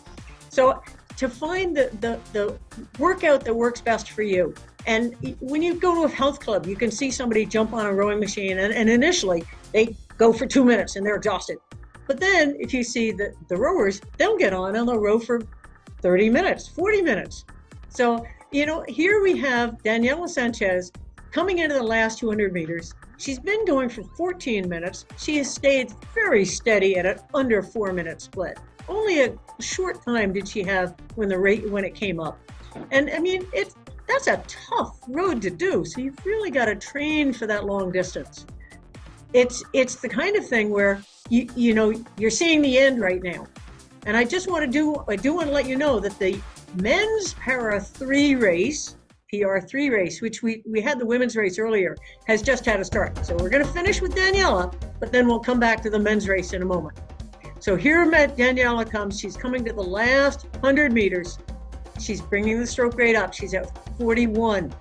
So to find the workout that works best for you. And when you go to a health club, you can see somebody jump on a rowing machine and initially they go for 2 minutes and they're exhausted. But then if you see the rowers, they'll get on and they'll row for 30 minutes, 40 minutes. So, you know, here we have Daniela Sanchez coming into the last 200 meters. She's been going for 14 minutes. She has stayed very steady at an under 4 minute split. Only a short time did she have when it came up. And I mean, that's a tough road to do. So you've really got to train for that long distance. It's the kind of thing where you know, you're seeing the end right now. And I do want to let you know that the men's para 3 race, PR3 race, which we had the women's race earlier, has just had a start. So we're going to finish with Daniela, but then we'll come back to the men's race in a moment. So here Daniela comes. She's coming to the last 100 meters. She's bringing the stroke rate up. She's at 41.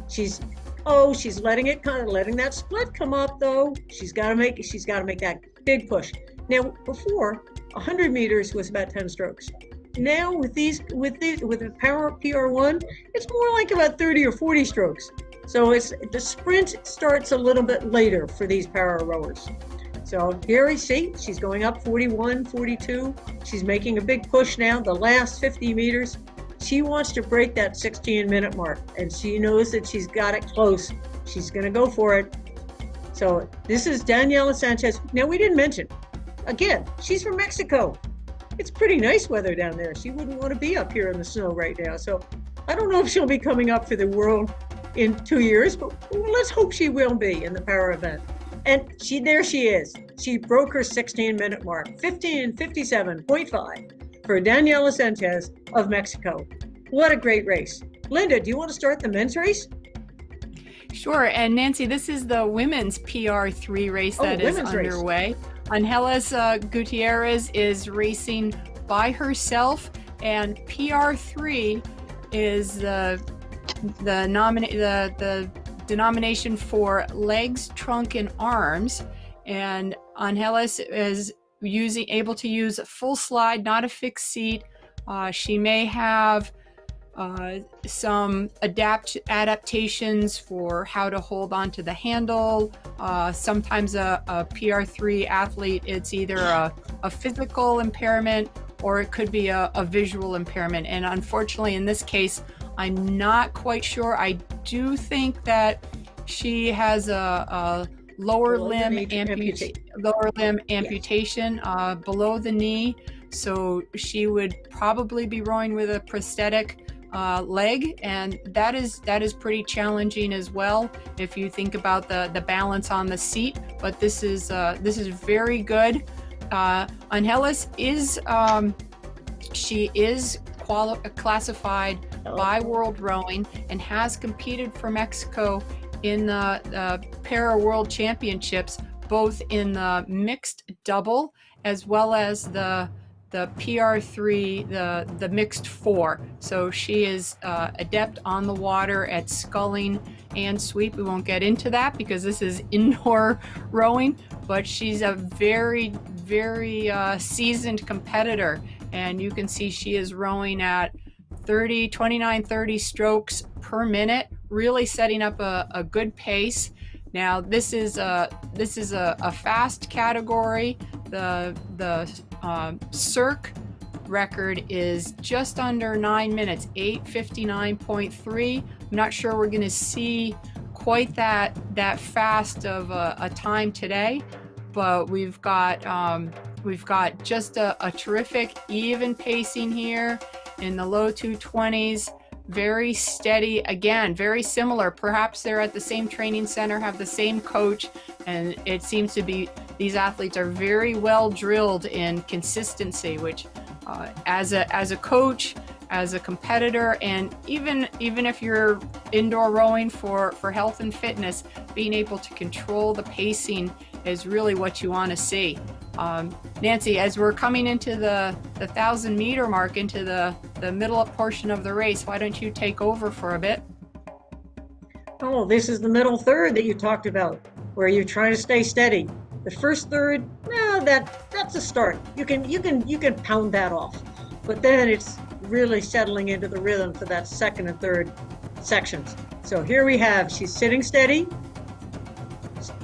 She's letting that split come up though. She's got to make that big push. Now before, 100 meters was about 10 strokes. Now with the power PR1, it's more like about 30 or 40 strokes. So the sprint starts a little bit later for these para rowers. So here we see she's going up 41, 42. She's making a big push now, the last 50 meters. She wants to break that 16-minute mark, and she knows that she's got it close. She's going to go for it. So this is Daniela Sanchez. Now we didn't mention, again, she's from Mexico. It's pretty nice weather down there. She wouldn't want to be up here in the snow right now. So I don't know if she'll be coming up for the world in 2 years, but let's hope she will be in the para event. And there she is. She broke her 16-minute mark, 15:57.5 for Daniela Sanchez of Mexico. What a great race. Linda, do you want to start the men's race? Sure. And Nancy, this is the women's PR3 race that is underway. Angeles Gutierrez is racing by herself, and PR3 is the denomination for legs, trunk, and arms. And Angeles is able to use a full slide, not a fixed seat. She may have some adaptations for how to hold onto the handle. Sometimes a PR3 athlete, it's either a physical impairment or it could be a visual impairment. And unfortunately, in this case, I'm not quite sure. I do think that she has a lower limb amputation below the knee. So she would probably be rowing with a prosthetic leg, and that is pretty challenging as well if you think about the balance on the seat. But this is very good. Angeles is she is classified by World Rowing and has competed for Mexico in the Para World Championships, both in the mixed double as well as the PR3, the mixed 4. So she is adept on the water at sculling and sweep. We won't get into that because this is indoor rowing, but she's a very, very seasoned competitor, and you can see she is rowing at 29-30 strokes per minute, really setting up a good pace. Now this is a fast category. The CIRC record is just under 9 minutes, 8:59.3. I'm not sure we're going to see quite that fast of a time today, but we've got just a terrific even pacing here in the low 220s. Very steady, again, very similar. Perhaps they're at the same training center, have the same coach, and it seems to be these athletes are very well drilled in consistency, which as a coach, as a competitor, and even if you're indoor rowing for health and fitness, being able to control the pacing is really what you want to see. Nancy, as we're coming into the 1,000-meter mark, into the middle portion of the race, why don't you take over for a bit? Oh, this is the middle third that you talked about, where you're trying to stay steady. The first third, that's a start. You can pound that off, but then it's really settling into the rhythm for that second and third sections. So here we have, she's sitting steady.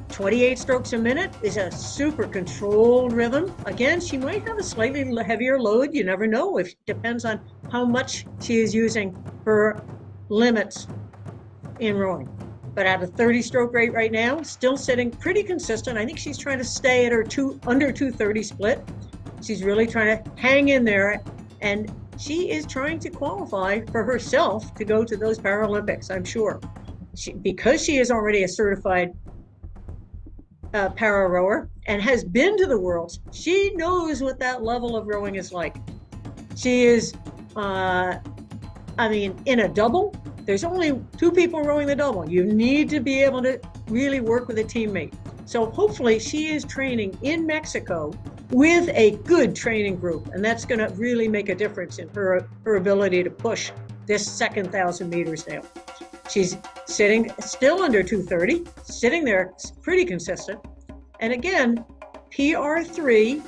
28 strokes a minute is a super controlled rhythm. Again, she might have a slightly heavier load. You never know. It depends on how much she is using her limits in rowing. But at a 30 stroke rate right now, still sitting pretty consistent. I think she's trying to stay at her under 230 split. She's really trying to hang in there, and she is trying to qualify for herself to go to those Paralympics, I'm sure. Because she is already a certified para rower and has been to the Worlds, she knows what that level of rowing is like. She is, in a double, there's only 2 people rowing the double. You need to be able to really work with a teammate. So hopefully she is training in Mexico with a good training group, and that's going to really make a difference in her ability to push this second 1,000 meters now. She's sitting still under 230, sitting there pretty consistent. And again, PR3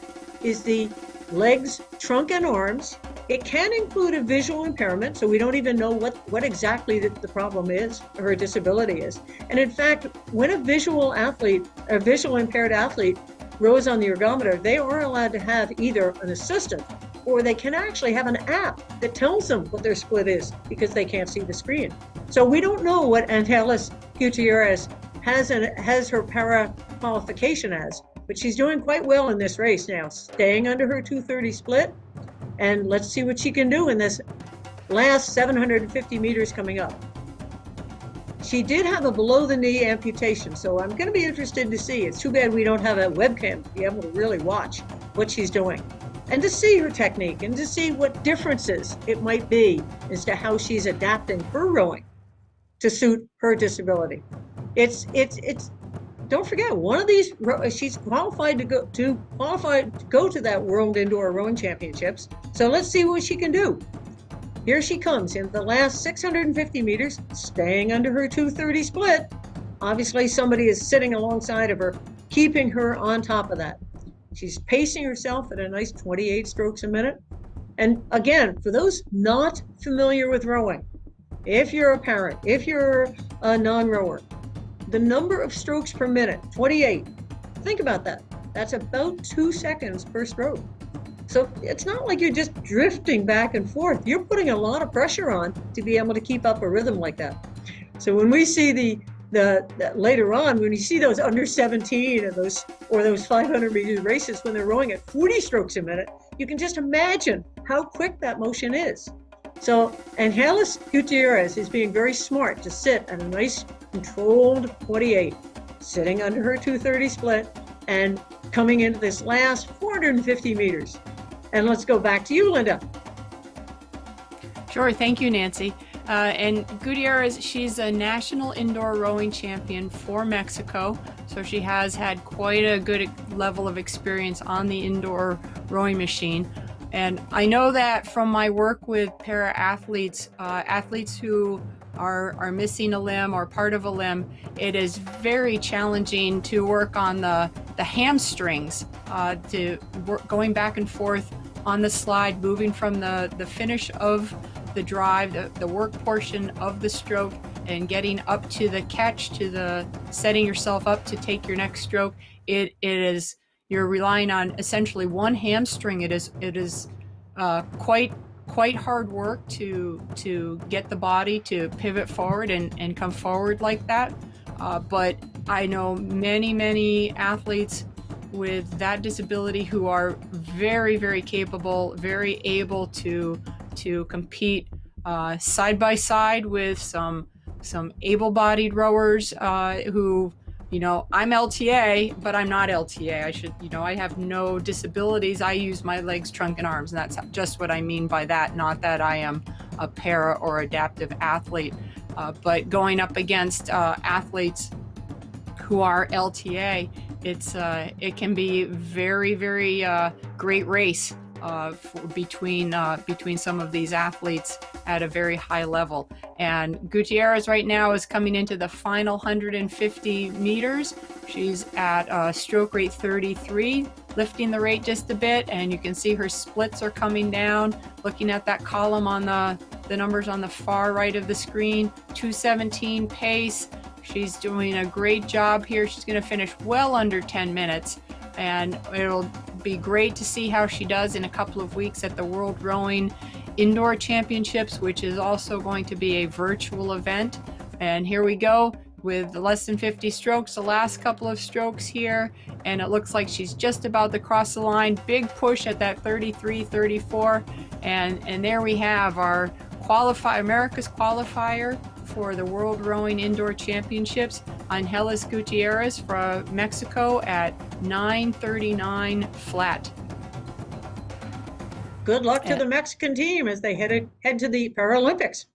is the legs, trunk, and arms. It can include a visual impairment, so we don't even know what exactly the problem is, or her disability is. And in fact, when a visual impaired athlete rows on the ergometer, they are allowed to have either an assistant, or they can actually have an app that tells them what their split is because they can't see the screen. So we don't know what Angeles Gutierrez has her para qualification as, but she's doing quite well in this race now, staying under her 230 split. And let's see what she can do in this last 750 meters coming up. She did have a below the knee amputation, so I'm going to be interested to see. It's too bad we don't have a webcam to be able to really watch what she's doing and to see her technique and to see what differences it might be as to how she's adapting her rowing to suit her disability. Don't forget, one of these, she's qualified to go to that World Indoor Rowing Championships. So let's see what she can do. Here she comes in the last 650 meters, staying under her 230 split. Obviously, somebody is sitting alongside of her, keeping her on top of that. She's pacing herself at a nice 28 strokes a minute. And again, for those not familiar with rowing, if you're a parent, if you're a non-rower, the number of strokes per minute, 28, think about that. That's about 2 seconds per stroke. So it's not like you're just drifting back and forth. You're putting a lot of pressure on to be able to keep up a rhythm like that. So when we see the later on, when you see those under 17 or those 500 meter races when they're rowing at 40 strokes a minute, you can just imagine how quick that motion is. So Angeles Gutierrez is being very smart to sit at a nice controlled 28, sitting under her 230 split and coming into this last 450 meters. And let's go back to you, Linda. Sure, thank you, Nancy. And Gutierrez, she's a national indoor rowing champion for Mexico, so she has had quite a good level of experience on the indoor rowing machine. And I know that from my work with para-athletes, athletes who are missing a limb or part of a limb, it is very challenging to work on the the hamstrings to work, going back and forth on the slide, moving from the finish of the drive, the work portion of the stroke, and getting up to the catch, to the setting yourself up to take your next stroke. It is, you're relying on essentially one hamstring. It is quite hard work to get the body to pivot forward and come forward like that. But I know many athletes with that disability who are very, very capable, very able to compete side by side with some able-bodied rowers who, you know, I'm LTA, but I'm not LTA. I should, you know, I have no disabilities. I use my legs, trunk, and arms, and that's just what I mean by that. Not that I am a para or adaptive athlete, but going up against athletes who are LTA, it can be very, very great race between some of these athletes at a very high level. And Gutierrez right now is coming into the final 150 meters. She's at stroke rate 33, lifting the rate just a bit, and you can see her splits are coming down. Looking at that column on the numbers on the far right of the screen, 2:17 pace. She's doing a great job here. She's going to finish well under 10 minutes, and it'll be great to see how she does in a couple of weeks at the World Rowing Indoor Championships, which is also going to be a virtual event. And here we go with less than 50 strokes, the last couple of strokes here, and it looks like she's just about to cross the line. Big push at that 33, 34, and there we have our America's qualifier for the World Rowing Indoor Championships, Angeles Gutierrez from Mexico at 9:39 flat. Good luck to the Mexican team as they head to the Paralympics.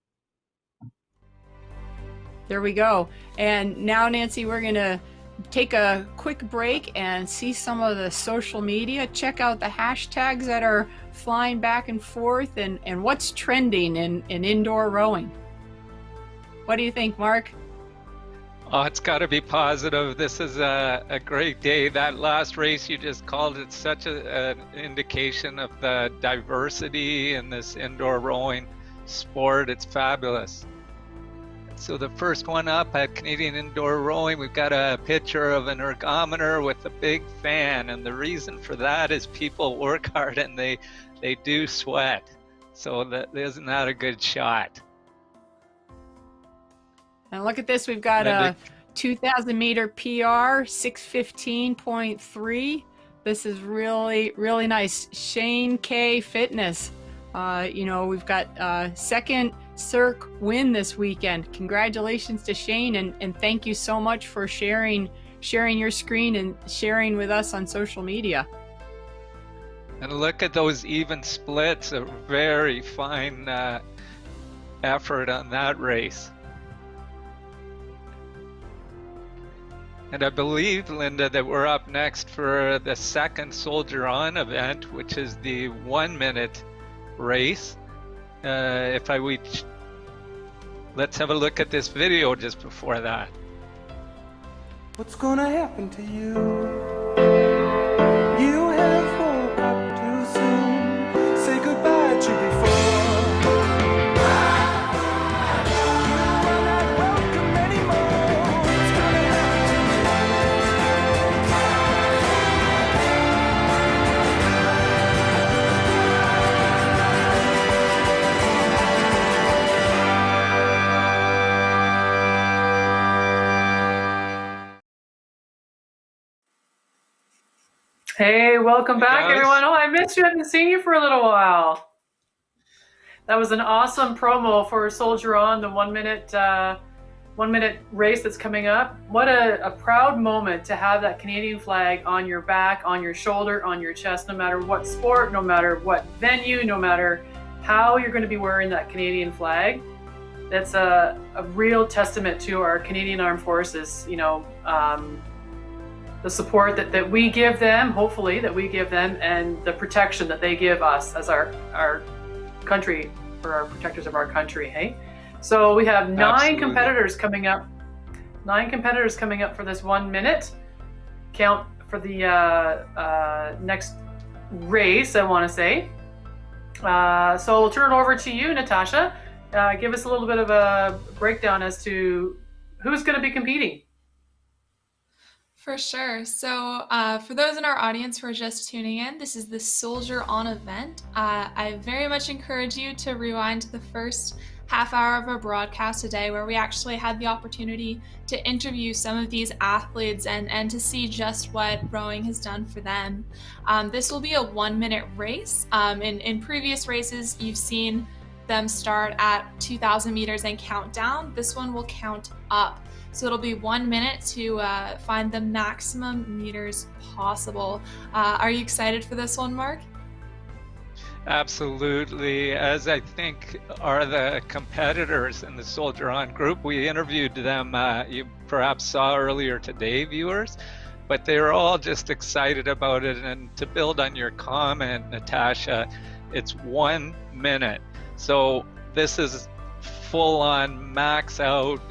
There we go. And now, Nancy, we're going to take a quick break and see some of the social media. Check out the hashtags that are flying back and forth and what's trending in indoor rowing. What do you think, Mark? Oh, it's got to be positive. This is a great day. That last race you just called, it's such an indication of the diversity in this indoor rowing sport. It's fabulous. So the first one up at Canadian Indoor Rowing, we've got a picture of an ergometer with a big fan, and the reason for that is people work hard and they do sweat. So isn't that a good shot? And look at this, we've got a 2,000 meter PR, 6:15.3. This is really, really nice. Shane K Fitness. You know, we've got second CIRC win this weekend. Congratulations to Shane, and thank you so much for sharing your screen and sharing with us on social media. And look at those even splits, a very fine effort on that race. And I believe, Linda, that we're up next for the second Soldier On event, which is the 1 minute race. Let's have a look at this video just before that. What's gonna happen to you? You have woke up too soon. Say goodbye to before. Hey, welcome back, guys. everyone. Oh, I missed you. I haven't seen you for a little while. That was an awesome promo for Soldier On, the 1 minute race that's coming up. What a proud moment to have that Canadian flag on your back, on your shoulder, on your chest, no matter what sport, no matter what venue, no matter how you're going to be wearing that Canadian flag. That's a real testament to our Canadian Armed Forces, you know, the support that we give them, hopefully that we give them, and the protection that they give us as our country, for our protectors of our country, hey? So we have nine competitors coming up for this 1 minute. Count for the next race, I want to say. So we'll turn it over to you, Natasha. Give us a little bit of a breakdown as to who's going to be competing. For sure. So for those in our audience who are just tuning in, this is the Soldier On event. I very much encourage you to rewind to the first half hour of our broadcast today, where we actually had the opportunity to interview some of these athletes and to see just what rowing has done for them. This will be a 1-minute race. In previous races, you've seen them start at 2,000 meters and count down. This one will count up. So it'll be 1 minute to find the maximum meters possible. Are you excited for this one, Mark? Absolutely. As I think are the competitors in the Soldier On group, we interviewed them, you perhaps saw earlier today, viewers, but they were all just excited about it. And to build on your comment, Natasha, it's 1 minute. So this is full on max out.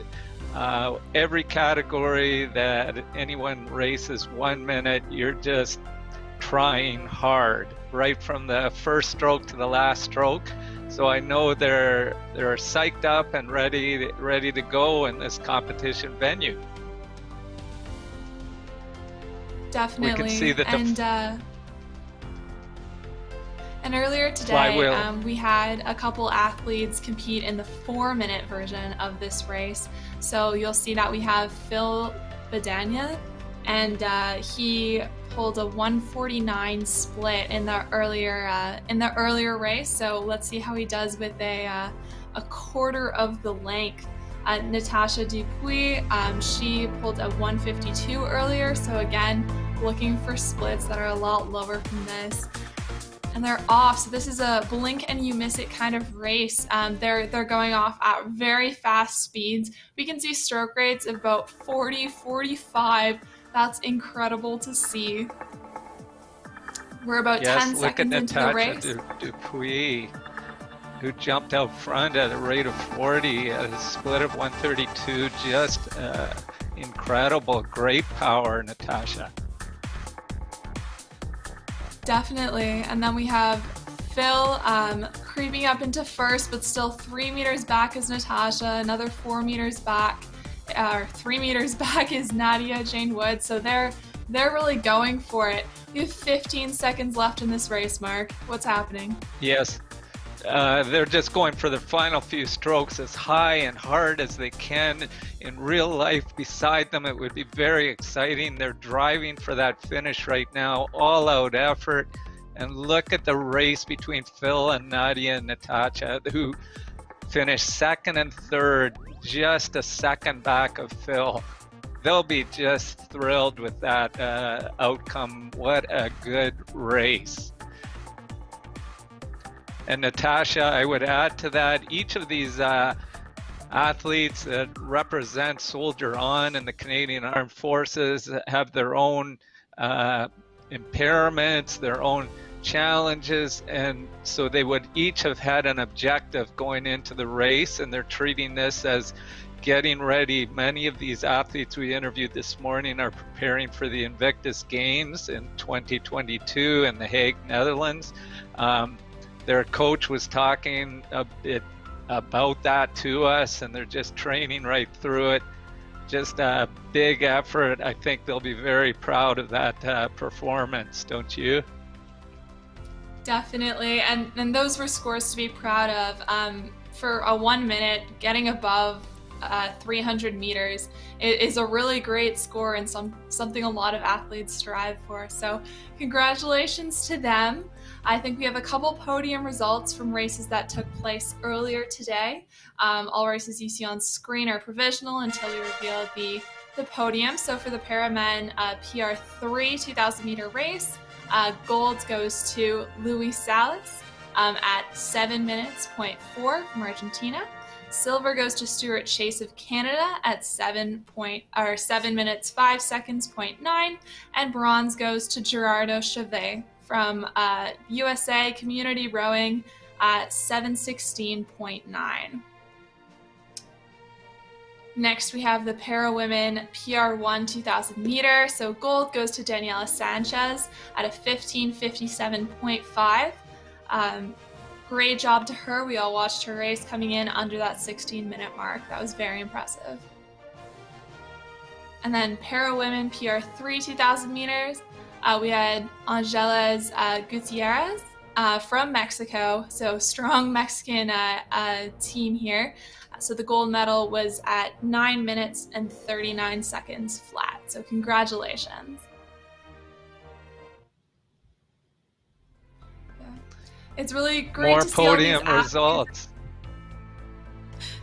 Every category that anyone races 1 minute, you're just trying hard right from the first stroke to the last stroke. So I know they're psyched up and ready to go in this competition venue. Definitely. We can see that and earlier today, we had a couple athletes compete in the 4-minute version of this race. So you'll see that we have Phil Badania, and he pulled a 1:49 split in the earlier race. So let's see how he does with a quarter of the length. Natasha Dupuis, she pulled a 1:52 earlier. So again, looking for splits that are a lot lower from this. And they're off. So this is a blink and you miss it kind of race. They're going off at very fast speeds. We can see stroke rates of about 40, 45. That's incredible to see. We're about 10 seconds into the race. Look at Natasha Dupuis, who jumped out front at a rate of 40 at a split of 132. Just incredible, great power, Natasha. Definitely. And then we have Phil creeping up into first, but still 3 meters back is Natasha, another 4 meters back, or 3 meters back is Nadia Jane Wood. So they're really going for it. We have 15 seconds left in this race, Mark. What's happening? Yes. They're just going for the final few strokes as high and hard as they can. In real life, beside them, it would be very exciting. They're driving for that finish right now, all out effort. And look at the race between Phil and Nadia and Natasha, who finished second and third, just a second back of Phil. They'll be just thrilled with that outcome. What a good race. And Natasha, I would add to that, each of these athletes that represent Soldier On and the Canadian Armed Forces have their own impairments, their own challenges, and so they would each have had an objective going into the race, and they're treating this as getting ready. Many of these athletes we interviewed this morning are preparing for the Invictus Games in 2022 in The Hague, Netherlands. Their coach was talking a bit about that to us, and they're just training right through it. Just a big effort. I think they'll be very proud of that performance, don't you? Definitely, and those were scores to be proud of. For a 1 minute, getting above 300 meters is a really great score and something a lot of athletes strive for. So congratulations to them. I think we have a couple podium results from races that took place earlier today. All races you see on screen are provisional until we reveal the podium. So for the Paramen PR3 2,000 meter race, gold goes to Luis Salas at 7 minutes, 0.4 from Argentina. Silver goes to Stuart Chase of Canada at 7 minutes, 5 seconds, 0.9. And bronze goes to Gerardo Chavet from USA Community Rowing at 7:16.9. Next, we have the Para Women PR1 2000 meter. So gold goes to Daniela Sanchez at a 15:57.5. Great job to her. We all watched her race coming in under that 16-minute mark. That was very impressive. And then Para Women PR3 2000 meters. We had Angeles Gutierrez from Mexico. So strong Mexican team here. So the gold medal was at 9 minutes and 39 seconds flat. So congratulations. Yeah. It's really great More to see all these podium results.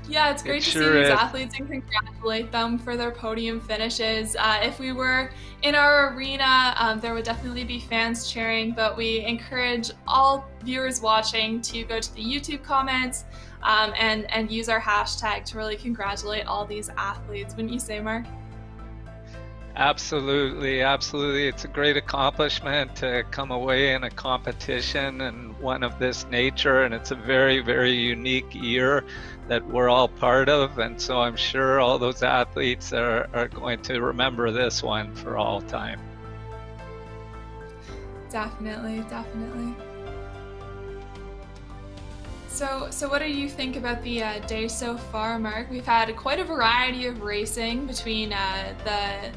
Yeah, it's great to sure see these is. athletes and congratulate them for their podium finishes. If we were in our arena, there would definitely be fans cheering, but we encourage all viewers watching to go to the YouTube comments and use our hashtag to really congratulate all these athletes. Wouldn't you say, Mark? Absolutely, absolutely. It's a great accomplishment to come away in a competition and one of this nature, and it's a very, very unique year that we're all part of, and so I'm sure all those athletes are going to remember this one for all time. Definitely, definitely. So what do you think about the day so far, Mark? We've had quite a variety of racing between the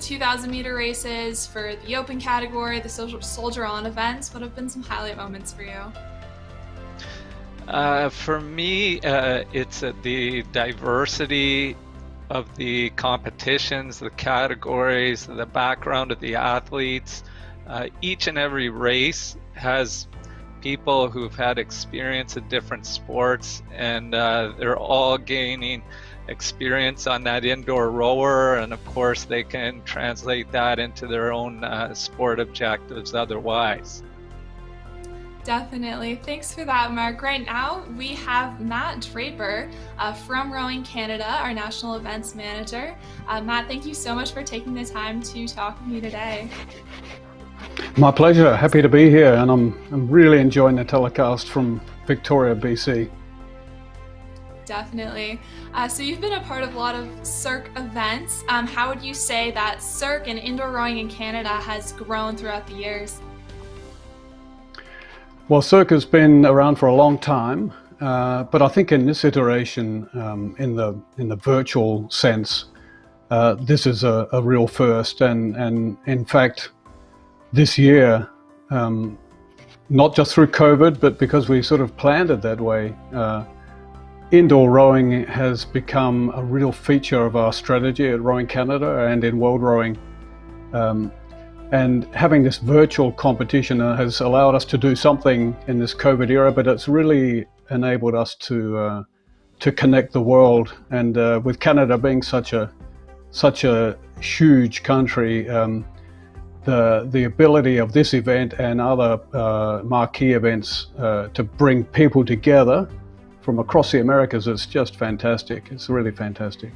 2,000 meter races for the open category, the Soldier On events. What have been some highlight moments for you? For me, it's the diversity of the competitions, the categories, the background of the athletes. Each and every race has people who've had experience in different sports, and they're all gaining experience on that indoor rower, and of course they can translate that into their own sport objectives otherwise. Definitely. Thanks for that, Mark. Right now, we have Matt Draper from Rowing Canada, our National Events Manager. Matt, thank you so much for taking the time to talk with me today. My pleasure. Happy to be here, and I'm really enjoying the telecast from Victoria, BC. Definitely. So you've been a part of a lot of CIRC events. How would you say that CIRC and indoor rowing in Canada has grown throughout the years? Well, CIRC has been around for a long time, but I think in this iteration, in the virtual sense, this is a real first. And in fact, this year, not just through COVID, but because we sort of planned it that way, indoor rowing has become a real feature of our strategy at Rowing Canada and in World Rowing. And having this virtual competition has allowed us to do something in this COVID era, but it's really enabled us to connect the world. And with Canada being such a huge country, the ability of this event and other marquee events to bring people together from across the Americas is just fantastic. It's really fantastic.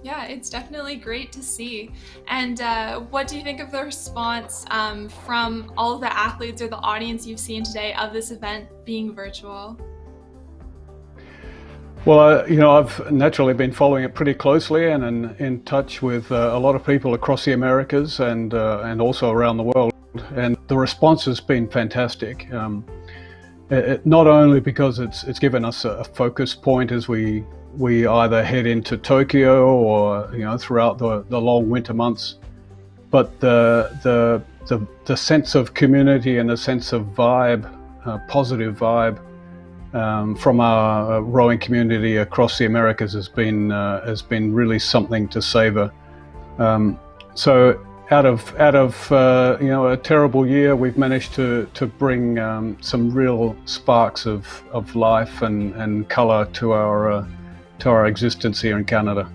Yeah, it's definitely great to see. And what do you think of the response from all of the athletes or the audience you've seen today of this event being virtual? Well, I've naturally been following it pretty closely and in touch with a lot of people across the Americas and also around the world. And the response has been fantastic. Not only because it's given us a focus point as we either head into Tokyo or throughout the long winter months, but the sense of community and the sense of vibe, positive vibe from our rowing community across the Americas has been really something to savor. So out of a terrible year, we've managed to bring some real sparks of life and color to our existence here in Canada.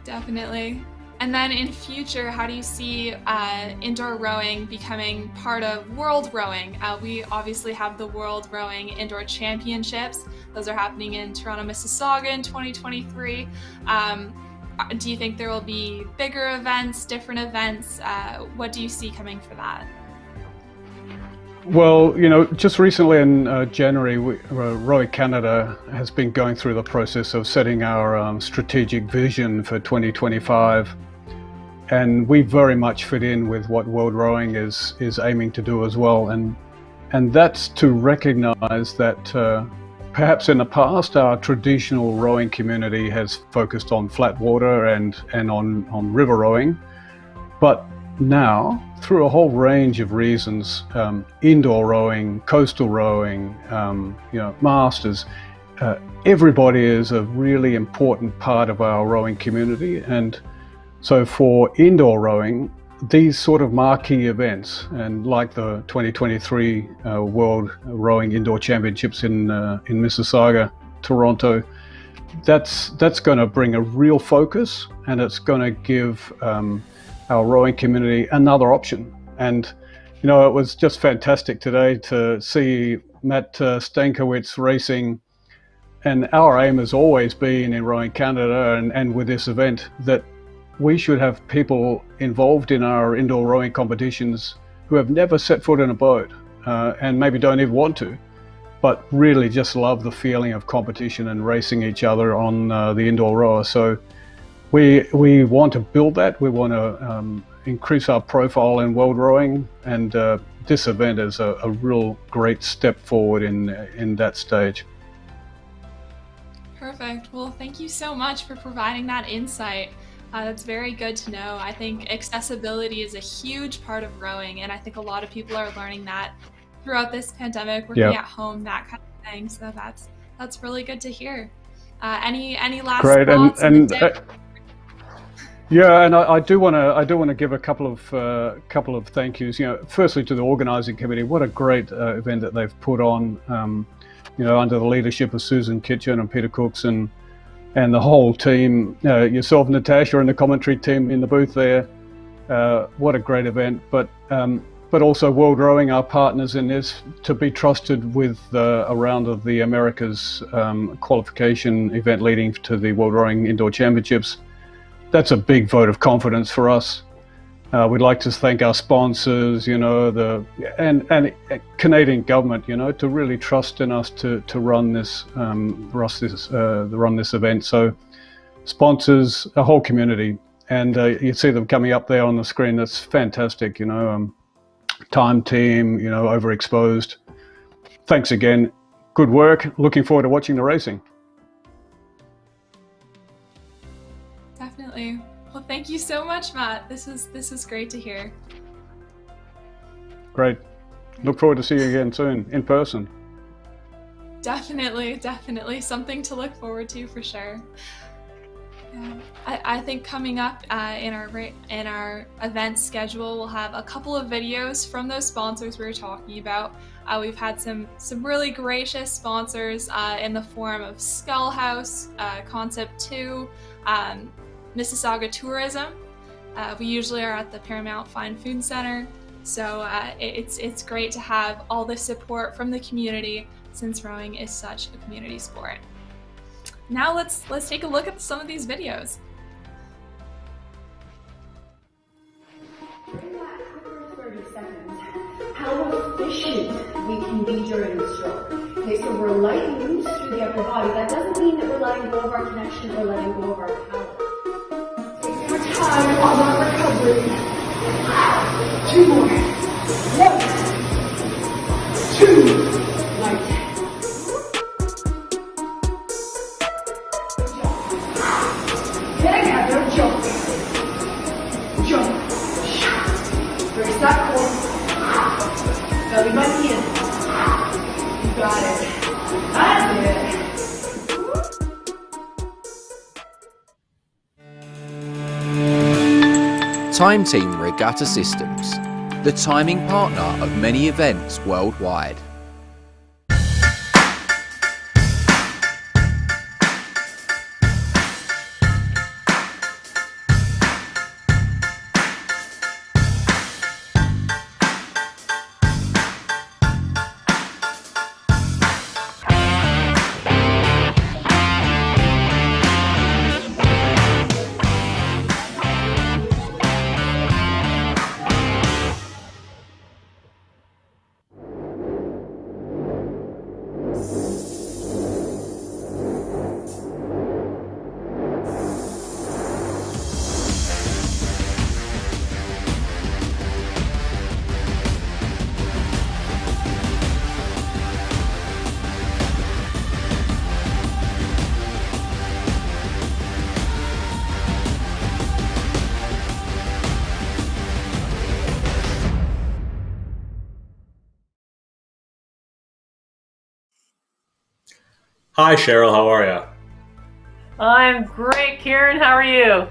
Definitely. And then in future, how do you see indoor rowing becoming part of World Rowing? We obviously have the World Rowing Indoor Championships. Those are happening in Toronto, Mississauga in 2023. Do you think there will be bigger events, different events? What do you see coming for that? Well, you know, just recently in January, Rowing Canada has been going through the process of setting our strategic vision for 2025. And we very much fit in with what World Rowing is aiming to do as well. And that's to recognize that perhaps in the past, our traditional rowing community has focused on flat water and on river rowing. But now, through a whole range of reasons, indoor rowing, coastal rowing, you know, masters, everybody is a really important part of our rowing community. And so for indoor rowing, these sort of marquee events, and like the 2023 World Rowing Indoor Championships in Mississauga, Toronto, that's going to bring a real focus, and it's going to give our rowing community another option. And you know, it was just fantastic today to see Matt Stankiewicz racing. And our aim has always been in Rowing Canada and with this event that we should have people involved in our indoor rowing competitions who have never set foot in a boat and maybe don't even want to, but really just love the feeling of competition and racing each other on the indoor rower. So we want to build that. We want to increase our profile in world rowing, and this event is a real great step forward in that stage. Perfect. Well, thank you so much for providing that insight. That's very good to know. I think accessibility is a huge part of rowing, and I think a lot of people are learning that throughout this pandemic, working at home, that kind of thing. So that's really good to hear. Any last thoughts? Yeah, and I do want to give a couple of thank yous. You know, firstly to the organising committee. What a great event that they've put on. You know, under the leadership of Susan Kitchen and Peter Cooks and the whole team. Yourself, Natasha, and the commentary team in the booth there. What a great event! But also World Rowing, our partners in this, to be trusted with a round of the Americas qualification event leading to the World Rowing Indoor Championships. That's a big vote of confidence for us. We'd like to thank our sponsors, you know, and Canadian government, you know, to really trust in us to run this event. So, sponsors, a whole community, and you see them coming up there on the screen. That's fantastic, you know. TIME-TEAM, you know, overexposed. Thanks again. Good work. Looking forward to watching the racing. Definitely. Well, thank you so much, Matt. This is great to hear. Great. Look forward to see you again soon in person. Definitely something to look forward to for sure. I think coming up in our event schedule, we'll have a couple of videos from those sponsors we were talking about. We've had some really gracious sponsors in the form of Skull House, Concept2, Mississauga Tourism. We usually are at the Paramount Fine Food Center, so it's great to have all the support from the community since rowing is such a community sport. Now let's take a look at some of these videos. Bring back quicker 30 seconds. How efficient we can be during the stroke. Okay, so we're light loose through the upper body. That doesn't mean that we're letting go of our connection or letting go of our power. Take your time on that recovery. 2 more. 1, 2. Light. Jump. Brace that core. Belly button in. You got it. That's it. TIME-TEAM Regatta Systems, the timing partner of many events worldwide. Hi, Cheryl. How are you? I'm great, Kieran. How are you?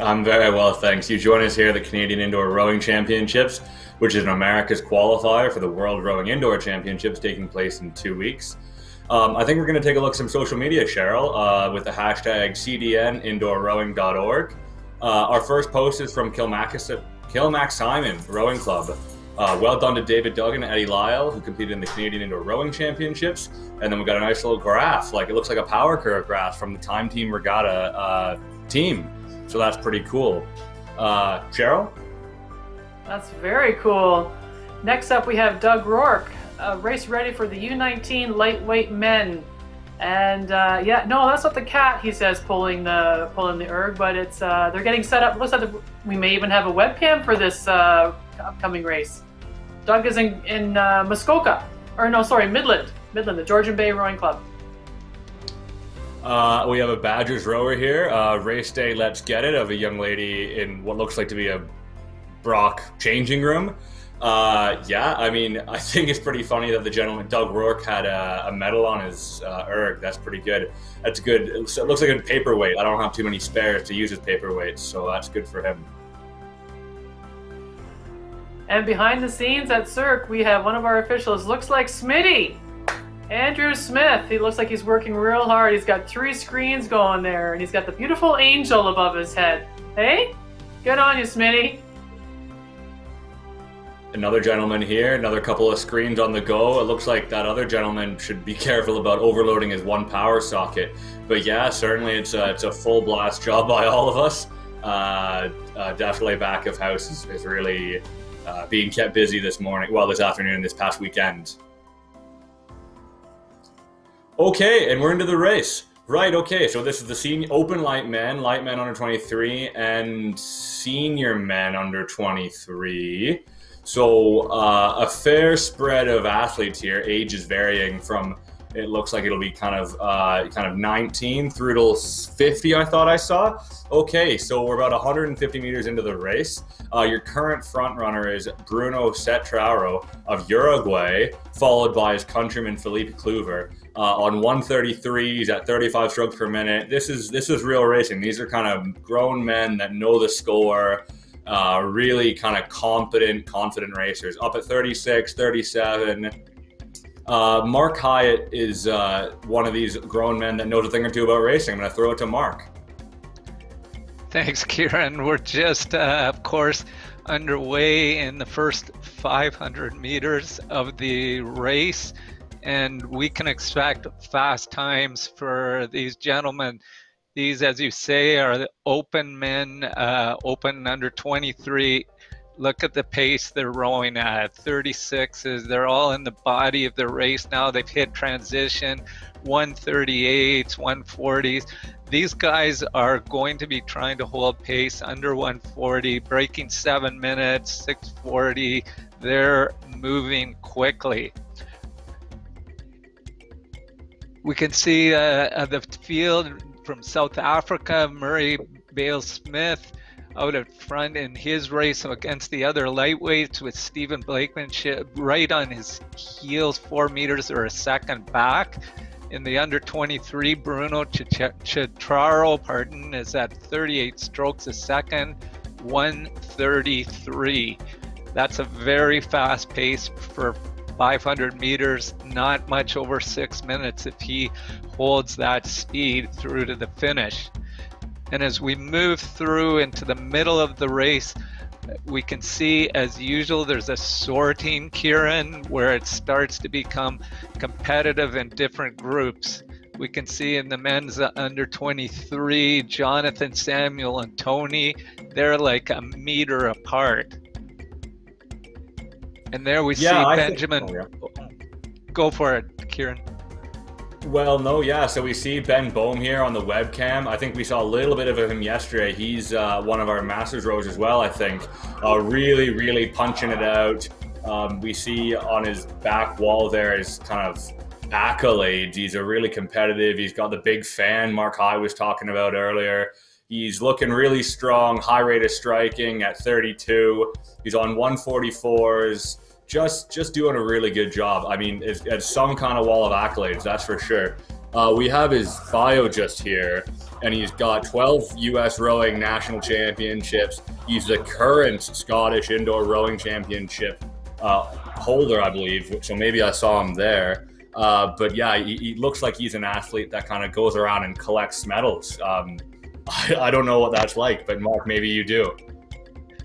I'm very well, thanks. You join us here at the Canadian Indoor Rowing Championships, which is America's qualifier for the World Rowing Indoor Championships taking place in 2 weeks. I think we're going to take a look at some social media, Cheryl, with the hashtag CDNindoorrowing.org. Our first post is from Kilmac Simon Rowing Club. Well done to David Duggan and Eddie Lyle, who competed in the Canadian Indoor Rowing Championships. And then we got a nice little graph, like it looks like a power curve graph from the TIME-TEAM Regatta team. So that's pretty cool. Cheryl? That's very cool. Next up, we have Doug Rourke, race ready for the U19 lightweight men. And yeah, no, that's not the cat, he says, pulling the erg, but it's they're getting set up. Looks like we may even have a webcam for this upcoming race. Doug is in Muskoka, or no, sorry, Midland, the Georgian Bay Rowing Club. We have a Badgers rower here. Race day, let's get it, of a young lady in what looks like to be a Brock changing room. Yeah, I mean, I think it's pretty funny that the gentleman, Doug Rourke, had a medal on his erg. That's pretty good. That's good. It looks like a paperweight. I don't have too many spares to use as paperweights, so that's good for him. And behind the scenes at CIRC, we have one of our officials. Looks like Smitty, Andrew Smith. He looks like he's working real hard. He's got 3 screens going there, and he's got the beautiful angel above his head. Hey, good on you, Smitty. Another gentleman here, another couple of screens on the go. It looks like that other gentleman should be careful about overloading his one power socket. But yeah, certainly it's a full blast job by all of us. Definitely back of house is really being kept busy this afternoon, this past weekend. Okay, and we're into the race. Right, okay, so this is the senior open light men under 23, and senior men under 23. So a fair spread of athletes here, ages varying from, it looks like it'll be kind of 19 through to 50, I thought I saw. Okay, so we're about 150 meters into the race. Your current front runner is Bruno Cetraro of Uruguay, followed by his countryman Felipe Kluver. On 133s at 35 strokes per minute. This is real racing. These are kind of grown men that know the score, really kind of confident racers. Up at 36, 37. Mark Hyatt is one of these grown men that knows a thing or two about racing. I'm going to throw it to Mark. Thanks, Kieran. We're just, of course, underway in the first 500 meters of the race, and we can expect fast times for these gentlemen. These, as you say, are the open men, open under 23. Look at the pace they're rowing at, 36s. They're all in the body of the race now. They've hit transition, 138s, 140s. These guys are going to be trying to hold pace under 140, breaking 7 minutes, 640. They're moving quickly. We can see the field from South Africa, Murray Bale-Smith out at front in his race against the other lightweights, with Stephen Blakeman right on his heels, 4 meters or a second back. In the under 23, Bruno Cetraro, is at 38 strokes a second, 133. That's a very fast pace for 500 meters, not much over 6 minutes if he holds that speed through to the finish. And as we move through into the middle of the race, we can see, as usual, there's a sorting, Kieran, where it starts to become competitive in different groups. We can see in the men's under 23, Jonathan, Samuel, and Tony, they're like a meter apart. And there we see Benjamin. Go for it, Kieran. Well, no, yeah. So we see Ben Bohm here on the webcam. I think we saw a little bit of him yesterday. He's one of our Masters rowers as well, I think. Really, really punching it out. We see on his back wall there is kind of accolades. He's a really competitive. He's got the big fan Mark High was talking about earlier. He's looking really strong, high rate of striking at 32. He's on 144s. Just doing a really good job. I mean, it's some kind of wall of accolades, that's for sure. We have his bio just here, and he's got 12 U.S. rowing national championships. He's the current Scottish indoor rowing championship holder, I believe. So maybe I saw him there. But yeah, he looks like he's an athlete that kind of goes around and collects medals. I don't know what that's like, but Mark, maybe you do.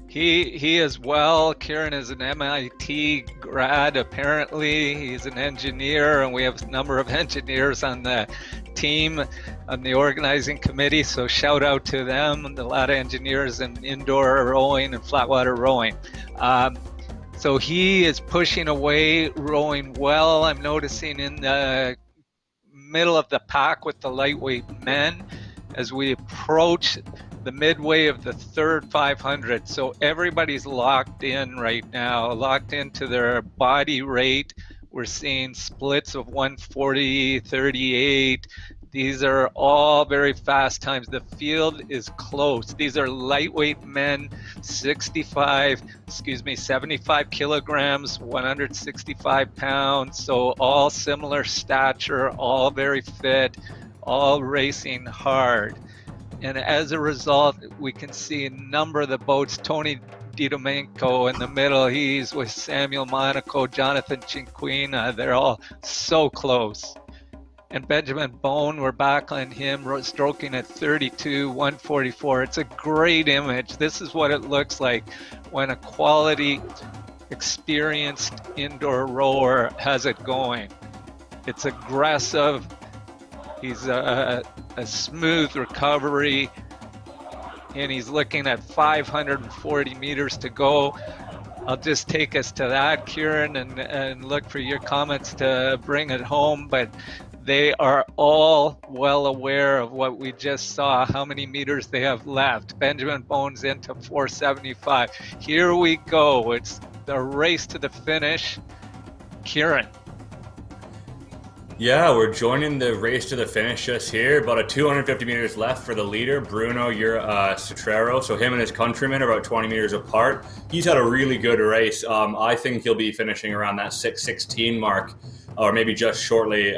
He as well. Kieran is an MIT grad, apparently. He's an engineer, and we have a number of engineers on the team, on the organizing committee. So shout out to them, and a lot of engineers in indoor rowing and flatwater rowing. So he is pushing away, rowing well. I'm noticing in the middle of the pack with the lightweight men as we approach the midway of the third 500. So everybody's locked in right now, locked into their body rate. We're seeing splits of 140, 38. These are all very fast times. The field is close. These are lightweight men, 75 kilograms, 165 pounds. So all similar stature, all very fit, all racing hard. And as a result, we can see a number of the boats. Tony DiDomenico in the middle, he's with Samuel Monaco, Jonathan Cinquina. They're all so close. And Benjamin Bone, we're back on him, stroking at 32, 144. It's a great image. This is what it looks like when a quality, experienced indoor rower has it going. It's aggressive. He's a smooth recovery, and he's looking at 540 meters to go. I'll just take us to that, Kieran, and look for your comments to bring it home. But they are all well aware of what we just saw, how many meters they have left. Benjamin Bones into 475. Here we go. It's the race to the finish. Kieran. Yeah, we're joining the race to the finish just here. About 250 meters left for the leader, Bruno Citrero. So him and his countrymen are about 20 meters apart. He's had a really good race. I think he'll be finishing around that 6:16 mark, or maybe just shortly,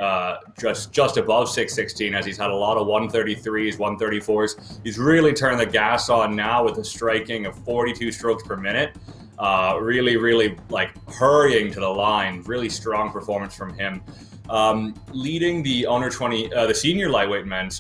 just above 6:16, as he's had a lot of 133s, 134s. He's really turned the gas on now with a striking of 42 strokes per minute. Really like hurrying to the line. Really strong performance from him. Leading the under 20, the senior lightweight men,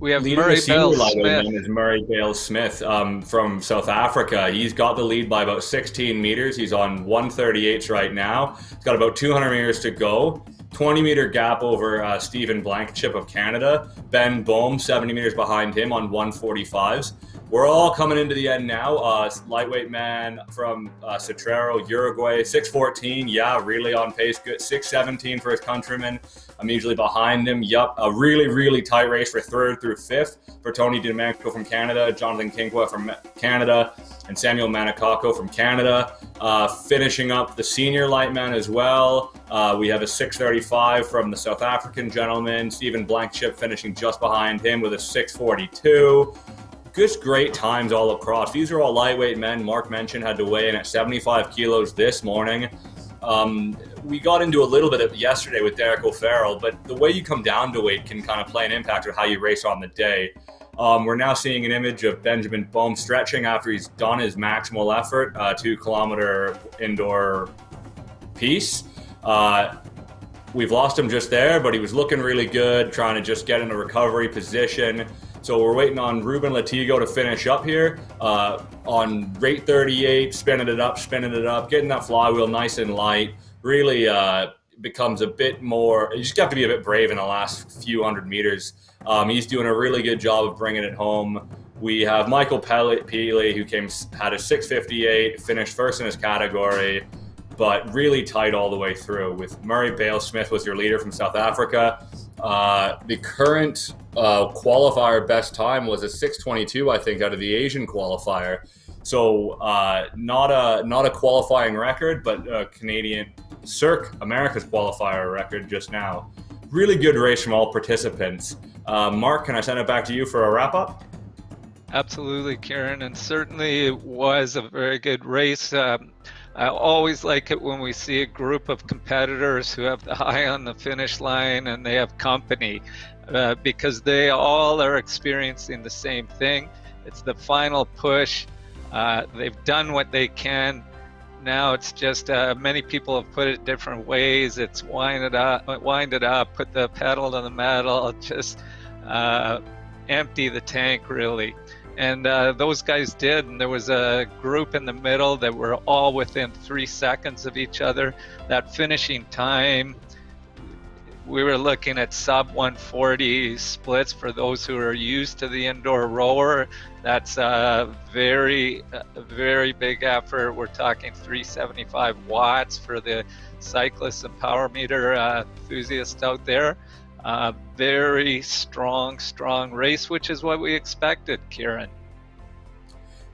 We have leading Murray the senior Bell lightweight Smith. men is Murray Bale Smith from South Africa. He's got the lead by about 16 meters. He's on 138s right now. He's got about 200 meters to go. 20-meter gap over Stephen Blankenship of Canada. Ben Bohm, 70 meters behind him on 145s. We're all coming into the end now. Lightweight man from Citrero, Uruguay, 6:14. Yeah, really on pace. Good. 6:17 for his countrymen. I'm usually behind him. Yup, a really tight race for third through fifth for Tony DiDomenico from Canada, Jonathan Kinkwa from Canada, and Samuel Manakako from Canada. Finishing up the senior light man as well. We have a 6:35 from the South African gentleman, Stephen Blankenship, finishing just behind him with a 6:42. Just great times all across. These are all lightweight men. Mark mentioned had to weigh in at 75 kilos this morning. We got into a little bit of yesterday with Derek O'Farrell, but the way you come down to weight can kind of play an impact on how you race on the day. We're now seeing an image of Benjamin Bohm stretching after he's done his maximal effort, 2-kilometer indoor piece. We've lost him just there, but he was looking really good, trying to just get in a recovery position. So we're waiting on Ruben Latigo to finish up here on rate 38, spinning it up, getting that flywheel nice and light. Really becomes a bit more, you just have to be a bit brave in the last few hundred meters. He's doing a really good job of bringing it home. We have Michael Peely, who had a 6:58, finished first in his category, but really tight all the way through. With Murray Bale Smith was your leader from South Africa. The current qualifier best time was a 6:22, I think, out of the Asian qualifier. So not a qualifying record, but Canadian CIRC, America's qualifier record just now. Really good race from all participants. Mark, can I send it back to you for a wrap up? Absolutely, Kieran, and certainly it was a very good race. I always like it when we see a group of competitors who have the eye on the finish line and they have company, because they all are experiencing the same thing. It's the final push. They've done what they can. Now it's just many people have put it different ways. It's wind it up, put the pedal to the metal, just empty the tank, really. And those guys did, and there was a group in the middle that were all within 3 seconds of each other. That finishing time, we were looking at sub 140 splits for those who are used to the indoor rower. That's a very big effort. We're talking 375 watts for the cyclists and power meter enthusiasts out there. Very strong race, which is what we expected, Kieran.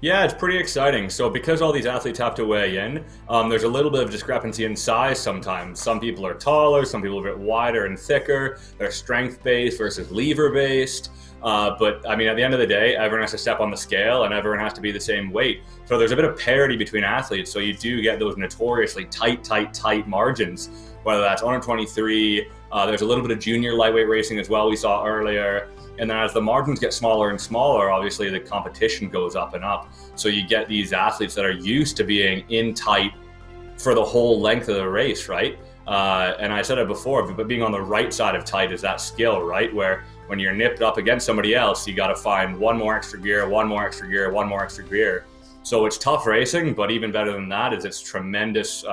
Yeah, it's pretty exciting. So because all these athletes have to weigh in, there's a little bit of discrepancy in size sometimes. Some people are taller, some people are a bit wider and thicker. They're strength-based versus lever-based. But I mean, at the end of the day, everyone has to step on the scale and everyone has to be the same weight. So there's a bit of parity between athletes. So you do get those notoriously tight margins, whether that's under 23. There's a little bit of junior lightweight racing as well we saw earlier. And then as the margins get smaller and smaller, obviously the competition goes up and up. So you get these athletes that are used to being in tight for the whole length of the race, right? And I said it before, but being on the right side of tight is that skill, right? Where when you're nipped up against somebody else, you got to find one more extra gear, one more extra gear, one more extra gear. So it's tough racing, but even better than that is it's tremendous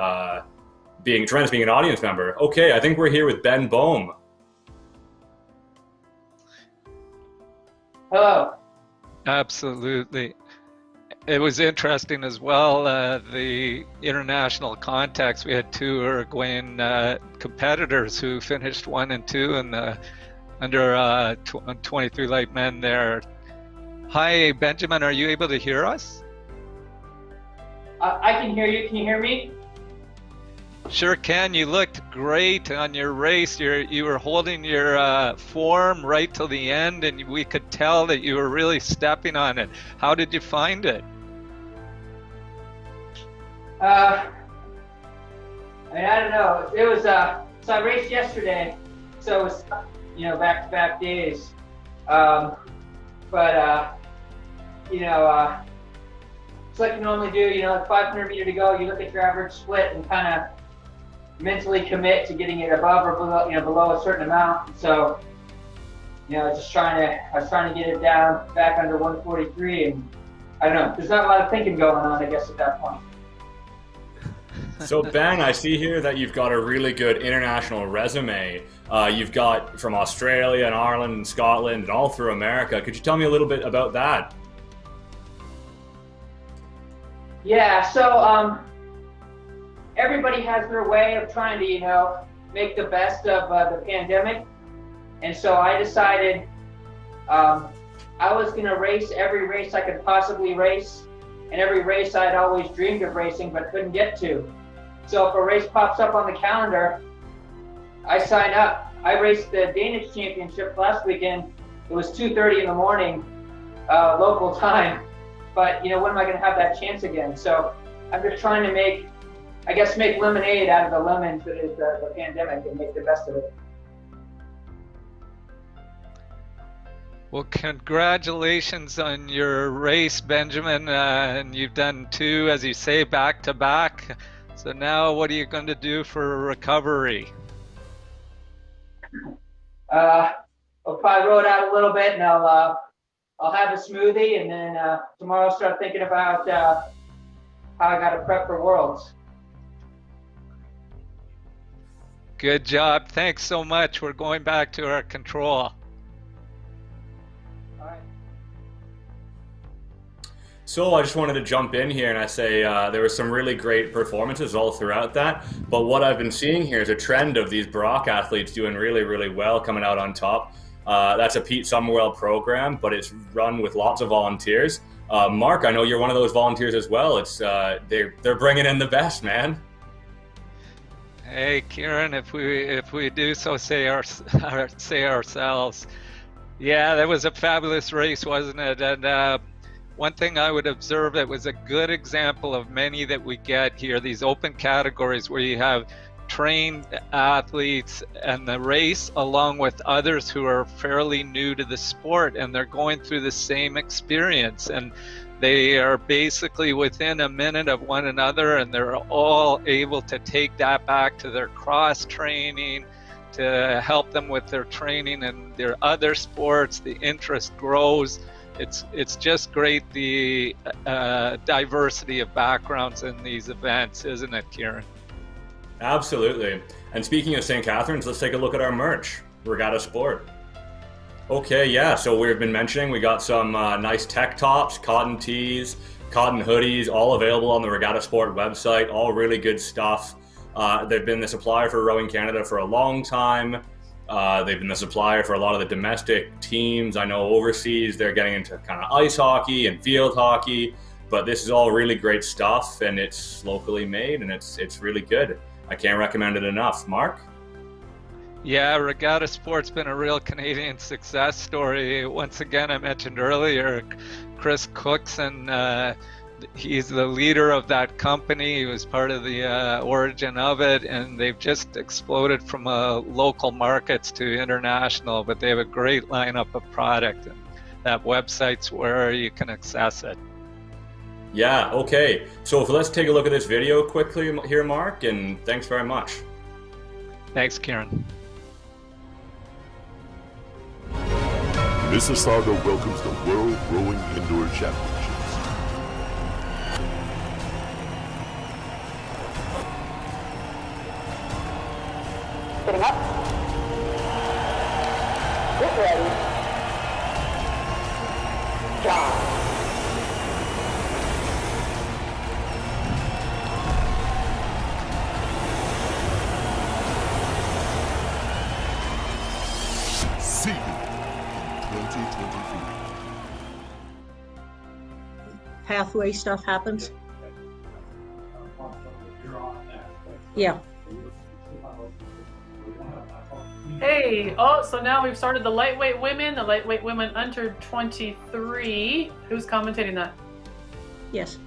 being an audience member. Okay, I think we're here with Ben Bohm. Hello. Absolutely. It was interesting as well, the international context. We had two Uruguayan competitors who finished 1 and 2 in the under 23 light men there. Hi, Benjamin, are you able to hear us? I can hear you. Can you hear me? Sure can. You looked great on your race. You were holding your form right till the end, and we could tell that you were really stepping on it. How did you find it? I mean, I don't know. It was so I raced yesterday, so it was back-to-back days. It's like you normally do. Like 500 meter to go, you look at your average split and kind of mentally commit to getting it above or below, below a certain amount. So, I was trying to get it down back under 143, and I don't know. There's not a lot of thinking going on, I guess, at that point. So Ben, I see here that you've got a really good international resume. You've got from Australia and Ireland and Scotland and all through America. Could you tell me a little bit about that? Yeah, so everybody has their way of trying to, make the best of the pandemic. And so I decided I was going to race every race I could possibly race, and every race I'd always dreamed of racing but couldn't get to. So if a race pops up on the calendar, I sign up. I raced the Danish Championship last weekend. It was 2:30 in the morning, local time. But when am I going to have that chance again? So I'm just trying to make lemonade out of the lemons that is the pandemic and make the best of it. Well, congratulations on your race, Benjamin. And you've done 2, as you say, back to back. So now what are you going to do for recovery? I'll probably roll it out a little bit, and I'll have a smoothie, and then tomorrow I'll start thinking about how I got to prep for Worlds. Good job. Thanks so much. We're going back to our control. So I just wanted to jump in here and I say there were some really great performances all throughout that. But what I've been seeing here is a trend of these Brock athletes doing really, really well, coming out on top. That's a Pete Summerwell program, but it's run with lots of volunteers. Mark, I know you're one of those volunteers as well. It's they're bringing in the best, man. Hey, Kieran, if we do so say ourselves. Yeah, that was a fabulous race, wasn't it? And one thing I would observe, it was a good example of many that we get here, these open categories where you have trained athletes and the race along with others who are fairly new to the sport, and they're going through the same experience, and they are basically within a minute of one another, and they're all able to take that back to their cross training to help them with their training and their other sports. The interest grows. It's just great, the diversity of backgrounds in these events, isn't it, Kieran? Absolutely. And speaking of St. Catharines, let's take a look at our merch, Regatta Sport. Okay, yeah, so we've been mentioning we got some nice tech tops, cotton tees, cotton hoodies, all available on the Regatta Sport website, all really good stuff. They've been the supplier for Rowing Canada for a long time. They've been the supplier for a lot of the domestic teams. I know overseas they're getting into kind of ice hockey and field hockey, but this is all really great stuff, and it's locally made, and it's really good. I can't recommend it enough. Mark? Yeah, Regatta Sport's been a real Canadian success story. Once again, I mentioned earlier, Chris Cookson, he's the leader of that company. He was part of the origin of it, and they've just exploded from local markets to international, but they have a great lineup of product, and that website's where you can access it. Yeah, okay. So let's take a look at this video quickly here, Mark, and thanks very much. Thanks, Kieran. Mississauga welcomes the World Rowing Indoor Championships. Sitting up. Get ready. John. Seated in 2023. Pathway stuff happens. Yeah. Hey, so now we've started the lightweight women under 23. Who's commentating that? Yes.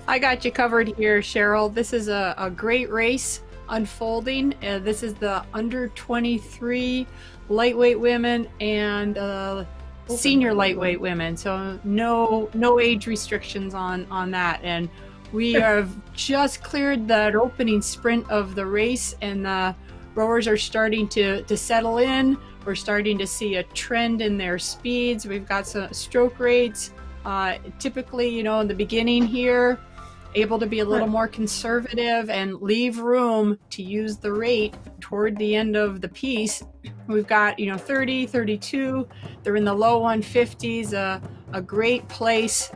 I got you covered here, Cheryl. This is a great race unfolding. This is the under 23 lightweight women and senior lightweight women. So no age restrictions on that. And we have just cleared that opening sprint of the race, and the rowers are starting to settle in. We're starting to see a trend in their speeds. We've got some stroke rates. Typically, in the beginning here, able to be a little more conservative and leave room to use the rate toward the end of the piece. We've got 30, 32. They're in the low 150s. A great place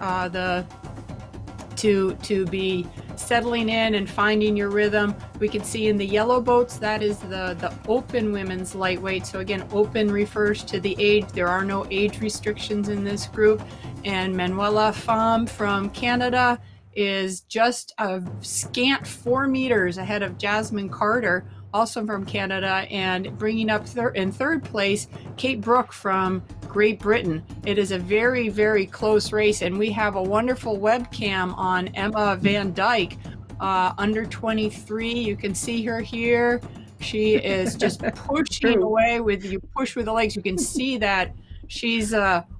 to be settling in and finding your rhythm. We can see in the yellow boats, that is the open women's lightweight. So again, open refers to the age. There are no age restrictions in this group. And Manuela Pham from Canada is just a scant 4 meters ahead of Jasmine Carter, also from Canada, and bringing up in third place, Kate Brooke from Great Britain. It is a very, very close race, and we have a wonderful webcam on Emma Van Dyke, under 23. You can see her here. She is just pushing away you push with the legs. You can see that she's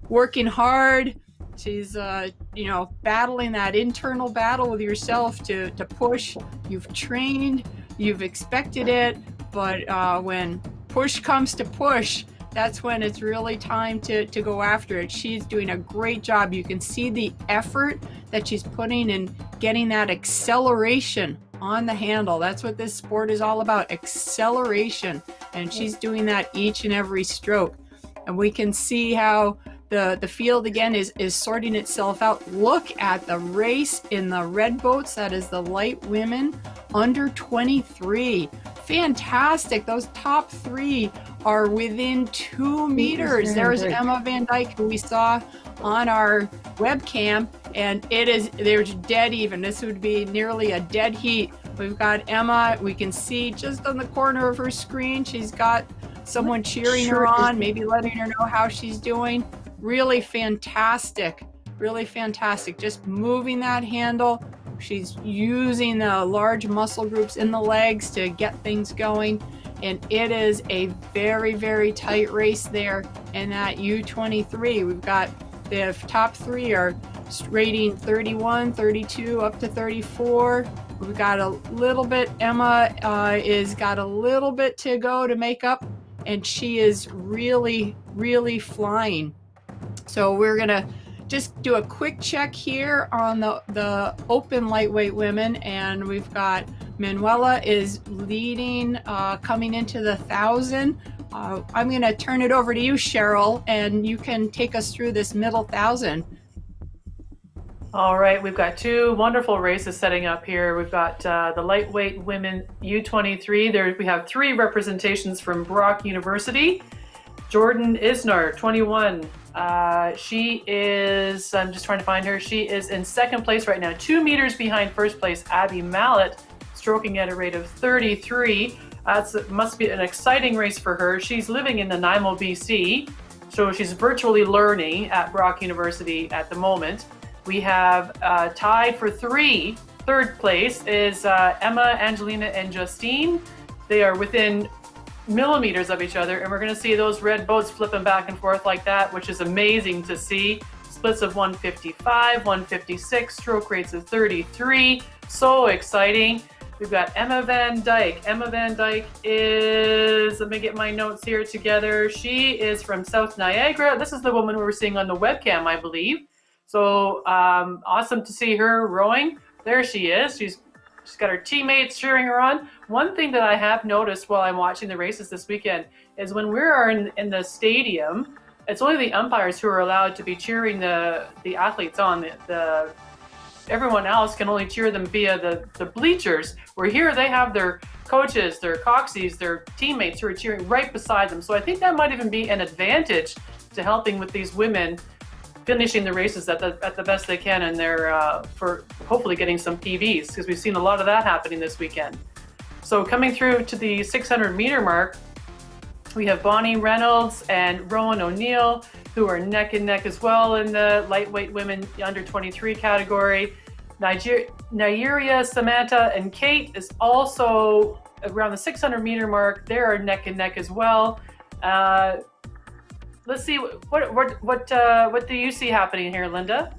working hard. She's, battling that internal battle with yourself to push. You've trained, you've expected it, but when push comes to push, that's when it's really time to go after it. She's doing a great job. You can see the effort that she's putting in getting that acceleration on the handle. That's what this sport is all about, acceleration. And she's doing that each and every stroke. And we can see how the field again is sorting itself out. Look at the race in the red boats. That is the light women under 23. Fantastic. Those top 3 are within 2 meters. There's Emma Van Dyke, who we saw on our webcam, and there's dead even. This would be nearly a dead heat. We've got Emma. We can see just on the corner of her screen, she's got someone cheering her on, maybe letting her know how she's doing. Really fantastic really fantastic. Just moving that handle. She's using the large muscle groups in the legs to get things going. And it is a very, very tight race there in that U23. We've got the top three are rating 31, 32, up to 34. We've got a little bit, Emma is got a little bit to go to make up, and she is really, really flying. So we're gonna just do a quick check here on the open lightweight women, and we've got Manuela is leading, coming into the 1,000. I'm gonna turn it over to you, Cheryl, and you can take us through this middle 1,000. All right, we've got two wonderful races setting up here. We've got the lightweight women U23. There we have three representations from Brock University. Jordan Isnar, 21. She is, I'm just trying to find her. She is in second place right now, 2 meters behind first place, Abby Mallet, stroking at a rate of 33. It must be an exciting race for her. She's living in Nanaimo, BC, so she's virtually learning at Brock University at the moment. We have tied for third place is Emma, Angelina, and Justine. They are within millimeters of each other, and we're going to see those red boats flipping back and forth like that, which is amazing to see. Splits of 155, 156, stroke rates of 33. So exciting. We've got Emma Van Dyke. Emma Van Dyke is, let me get my notes here together. She is from South Niagara. This is the woman we were seeing on the webcam, I believe. So awesome to see her rowing. There she is. She's got her teammates cheering her on. One thing that I have noticed while I'm watching the races this weekend is when we're in the stadium, it's only the umpires who are allowed to be cheering the athletes on. Everyone else can only cheer them via the bleachers, where here they have their coaches, their coxies, their teammates who are cheering right beside them. So I think that might even be an advantage to helping with these women finishing the races at the best they can, and they're for hopefully getting some PBs, because we've seen a lot of that happening this weekend. So coming through to the 600 meter mark, we have Bonnie Reynolds and Rowan O'Neill, who are neck and neck as well in the lightweight women under 23 category. Nigeria, Samantha, and Kate is also around the 600 meter mark. They are neck and neck as well. Let's see, what do you see happening here, Linda?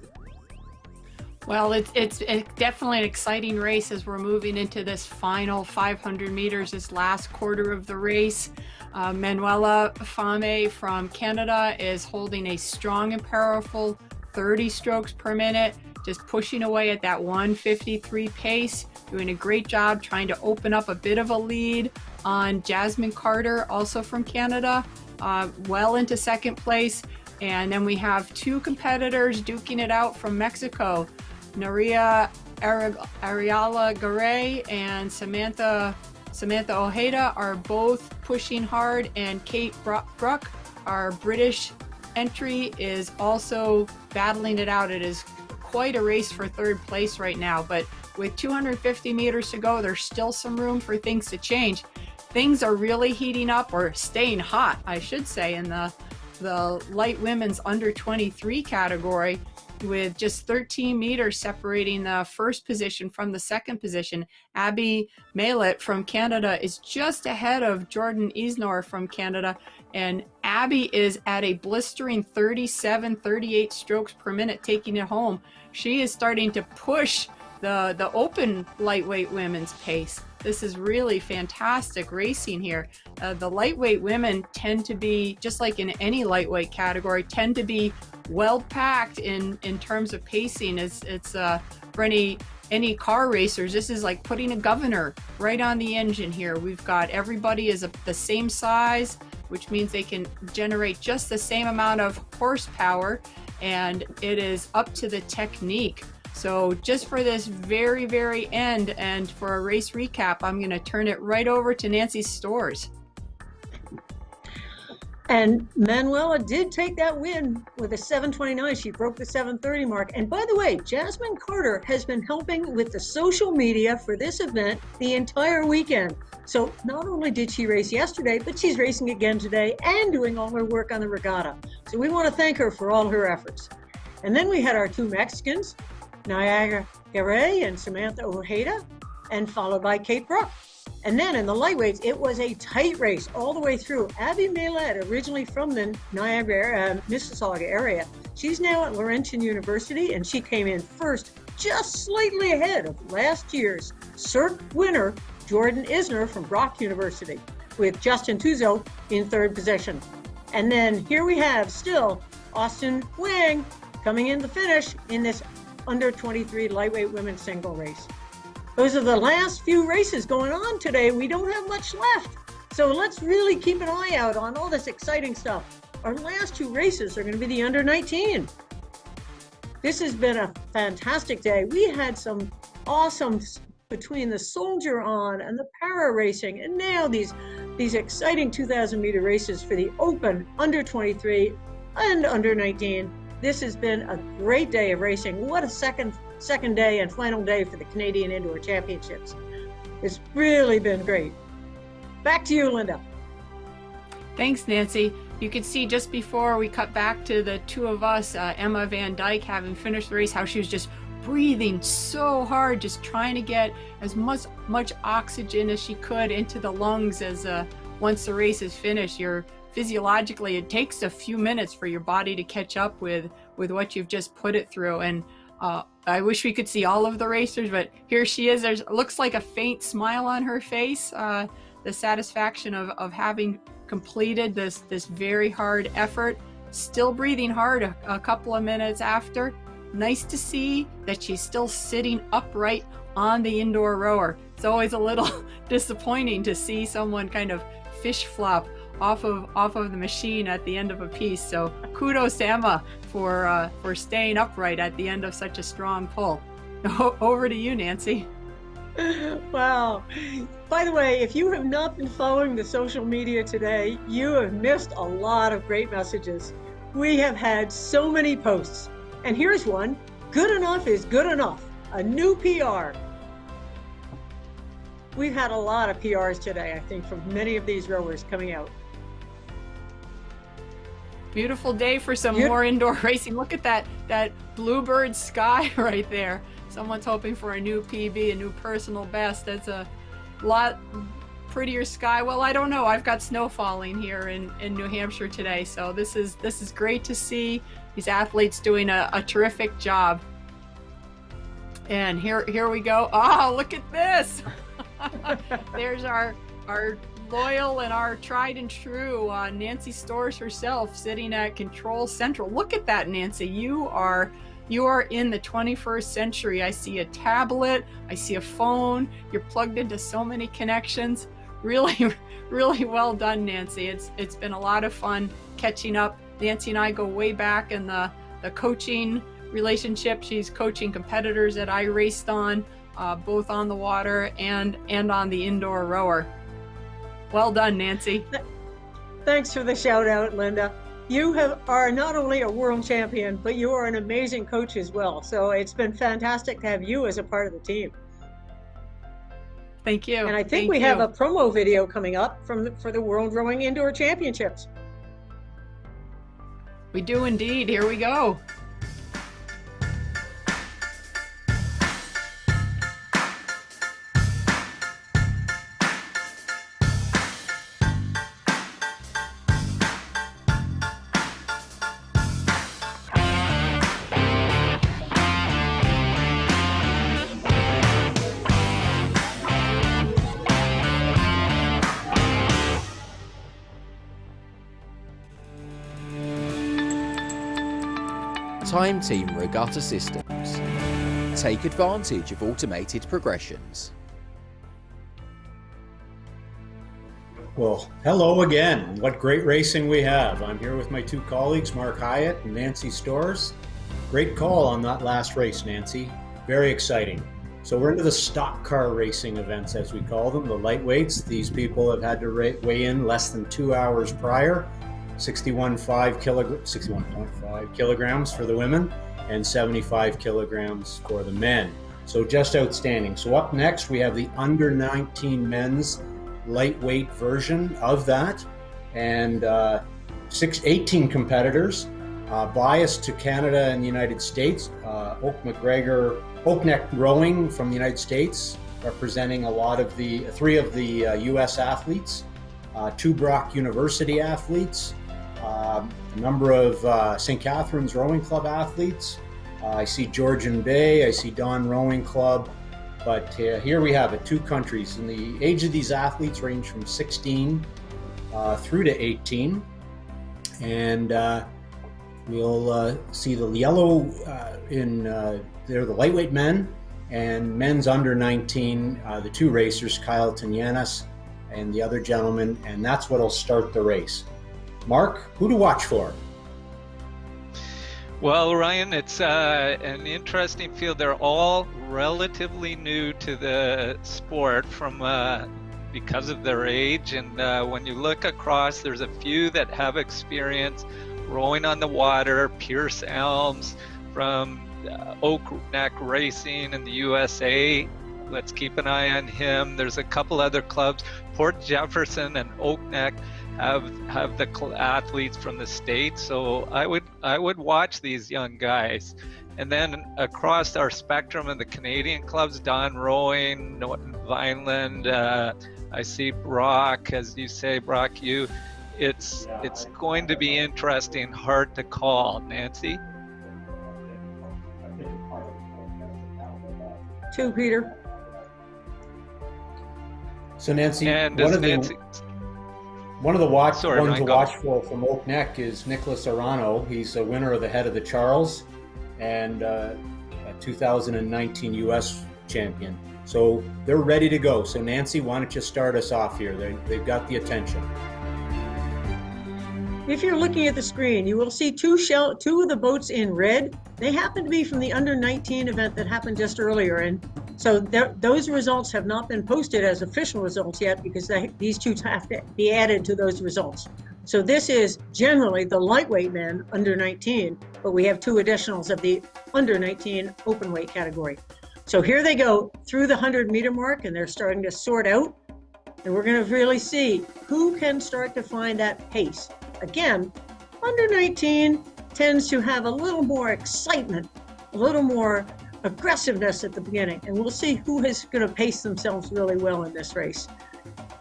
Well, it's definitely an exciting race as we're moving into this final 500 meters, this last quarter of the race. Manuela Fame from Canada is holding a strong and powerful 30 strokes per minute, just pushing away at that 153 pace, doing a great job trying to open up a bit of a lead on Jasmine Carter, also from Canada, well into second place. And then we have two competitors duking it out from Mexico. Naria Ariala Garay and Samantha Ojeda are both pushing hard, and Kate Bruck, our British entry, is also battling it out. It is quite a race for third place right now, but with 250 meters to go, there's still some room for things to change. Things are really heating up, or staying hot, I should say, in the light women's under 23 category, with just 13 meters separating the first position from the second position. Abby Mallet from Canada is just ahead of Jordan Isnar from Canada, and Abby is at a blistering 38 strokes per minute, taking it home. She is starting to push the open lightweight women's pace. This is really fantastic racing here. The lightweight women tend to be, just like in any lightweight category, tend to be well packed in terms of pacing. It's for any car racers, this is like putting a governor right on the engine here. We've got everybody is the same size, which means they can generate just the same amount of horsepower, and it is up to the technique. So just for this very, very end, and for a race recap, I'm going to turn it right over to Nancy Storrs. And Manuela did take that win with a 7:29. She broke the 7:30 mark. And by the way, Jasmine Carter has been helping with the social media for this event the entire weekend. So not only did she race yesterday, but she's racing again today and doing all her work on the regatta. So we want to thank her for all her efforts. And then we had our two Mexicans, Niagara Garay and Samantha Ojeda, and followed by Kate Brook. And then in the lightweights, it was a tight race all the way through. Abby Maylett, originally from the Niagara, Mississauga area, she's now at Laurentian University, and she came in first, just slightly ahead of last year's CIRC winner, Jordan Isner from Brock University, with Justin Tuzo in third position. And then here we have still Austin Wang coming in the finish in this under 23 lightweight women's single race. Those are the last few races going on today. We don't have much left. So let's really keep an eye out on all this exciting stuff. Our last two races are going to be the under 19. This has been a fantastic day. We had some awesome between the soldier on and the para racing, and now these exciting 2,000 meter races for the open under 23 and under 19. This has been a great day of racing. What a second day and final day for the Canadian Indoor Championships. It's really been great. Back to you, Linda. Thanks, Nancy. You could see just before we cut back to the two of us, Emma Van Dyke having finished the race, how she was just breathing so hard, just trying to get as much oxygen as she could into the lungs as once the race is finished. Physiologically, it takes a few minutes for your body to catch up with what you've just put it through. And I wish we could see all of the racers, but here she is. There's looks like a faint smile on her face. The satisfaction of having completed this very hard effort, still breathing hard a couple of minutes after. Nice to see that she's still sitting upright on the indoor rower. It's always a little disappointing to see someone kind of fish flop off of the machine at the end of a piece. So kudos to Emma for staying upright at the end of such a strong pull. Over to you, Nancy. Wow. By the way, if you have not been following the social media today, you have missed a lot of great messages. We have had so many posts. And here's one. Good enough is good enough. A new PR. We've had a lot of PRs today, I think, from many of these rowers coming out. Beautiful day for some more indoor racing. Look at that bluebird sky right there. Someone's hoping for a new PB, a new personal best. That's a lot prettier sky. Well, I don't know. I've got snow falling here in New Hampshire today, so this is great to see. These athletes doing a terrific job. And here we go. Oh, look at this. There's our loyal and our tried and true Nancy Storrs herself sitting at Control Central. Look at that, Nancy. You are in the 21st century. I see a tablet, I see a phone. You're plugged into so many connections. Really, really well done, Nancy. It's been a lot of fun catching up. Nancy and I go way back in the coaching relationship. She's coaching competitors that I raced on, both on the water and on the indoor rower. Well done, Nancy. Thanks for the shout out, Linda. You are not only a world champion, but you are an amazing coach as well. So it's been fantastic to have you as a part of the team. Thank you. And I think we have a promo video coming up for the World Rowing Indoor Championships. We do indeed. Here we go. TIME-TEAM Regatta Systems. Take advantage of automated progressions. Well, hello again. What great racing we have. I'm here with my two colleagues, Mark Hyatt and Nancy Storrs. Great call on that last race, Nancy. Very exciting. So we're into the stock car racing events, as we call them, the lightweights. These people have had to weigh in less than 2 hours prior. 61.5 kilograms for the women and 75 kilograms for the men. So just outstanding. So up next, we have the under 19 men's lightweight version of that, and 18 competitors. Bias to Canada and the United States. Oakneck Rowing from the United States, representing a lot of three of the U.S. athletes. Two Brock University athletes. A number of St. Catharines Rowing Club athletes. I see Georgian Bay. I see Don Rowing Club. But here we have it, two countries. And the age of these athletes range from 16 through to 18. And we'll see the yellow they're the lightweight men, and men's under 19, the two racers, Kyle Tanyanis and the other gentleman, and that's what'll start the race. Mark, who to watch for? Well, Ryan, it's an interesting field. They're all relatively new to the sport because of their age. And when you look across, there's a few that have experience rowing on the water. Pierce Elms from Oakneck Racing in the USA. Let's keep an eye on him. There's a couple other clubs. Port Jefferson and Oakneck have the athletes from the state, so I would watch these young guys. And then across our spectrum of the Canadian clubs, Don Rowing, Norton Vineland, I see Brock, as you say, Brock, it's going to be interesting, hard to call. Nancy? Two, Peter. So Nancy, one of the ones to watch for from Oakneck is Nicholas Arano. He's a winner of the Head of the Charles and a 2019 U.S. champion. So they're ready to go. So Nancy, why don't you start us off here? They've got the attention. If you're looking at the screen, you will see two of the boats in red. They happen to be from the under 19 event that happened just earlier. And so those results have not been posted as official results yet because these two have to be added to those results. So this is generally the lightweight men under 19, but we have two additionals of the under 19 open weight category. So here they go through the 100-meter mark, and they're starting to sort out. And we're going to really see who can start to find that pace. Again, under 19 tends to have a little more excitement, a little more aggressiveness at the beginning, and we'll see who is going to pace themselves really well in this race.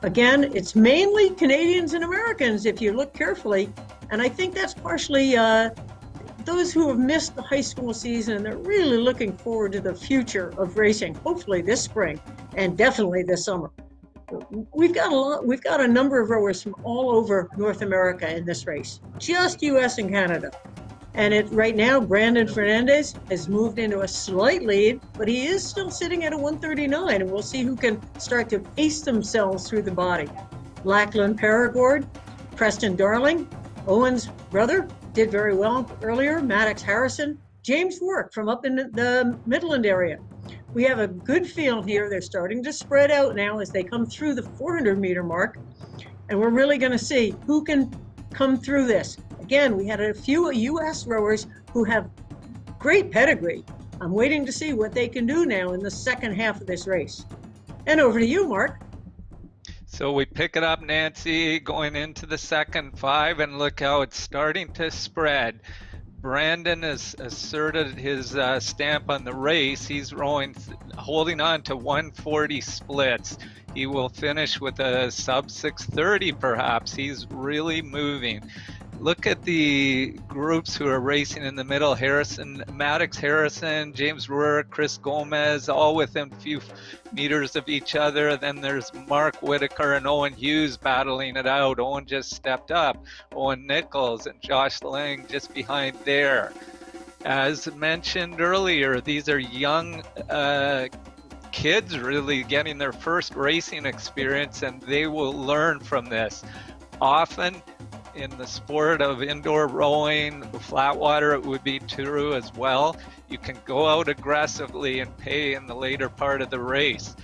Again, it's mainly Canadians and Americans if you look carefully, and I think that's partially those who have missed the high school season, and they're really looking forward to the future of racing, hopefully this spring and definitely this summer. We've got a number of rowers from all over North America in this race, just US and Canada. And right now, Brandon Fernandez has moved into a slight lead, but he is still sitting at a 139, and we'll see who can start to pace themselves through the body. Lachlan Paragord, Preston Darling, Owen's brother, did very well earlier, Maddox Harrison, James Work from up in the Midland area. We have a good field here. They're starting to spread out now as they come through the 400-meter mark, and we're really going to see who can come through this. Again, we had a few U.S. rowers who have great pedigree. I'm waiting to see what they can do now in the second half of this race. And over to you, Mark. So we pick it up, Nancy, going into the second 5, and look how it's starting to spread. Brandon has asserted his stamp on the race. He's rowing, holding on to 140 splits. He will finish with a sub 630 perhaps. He's really moving. Look at the groups who are racing in the middle. Maddox Harrison, James Ruhr, Chris Gomez, all within a few meters of each other. Then there's Mark Whitaker and Owen Hughes battling it out. Owen just stepped up. Owen Nichols and Josh Lang just behind there. As mentioned earlier, these are young kids really getting their first racing experience, and they will learn from this. Often, in the sport of indoor rowing, flat water, it would be true as well. You can go out aggressively and pay in the later part of the race.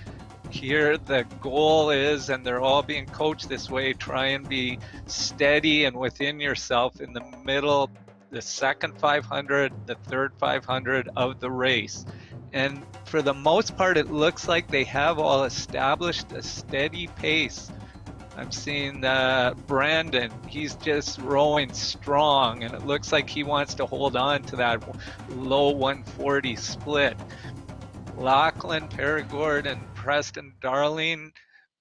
Here, the goal is, and they're all being coached this way, try and be steady and within yourself in the middle, the second 500, the third 500 of the race. And for the most part, it looks like they have all established a steady pace. I'm seeing Brandon. He's just rowing strong, and it looks like he wants to hold on to that low 140 split. Lachlan Perigord and Preston Darling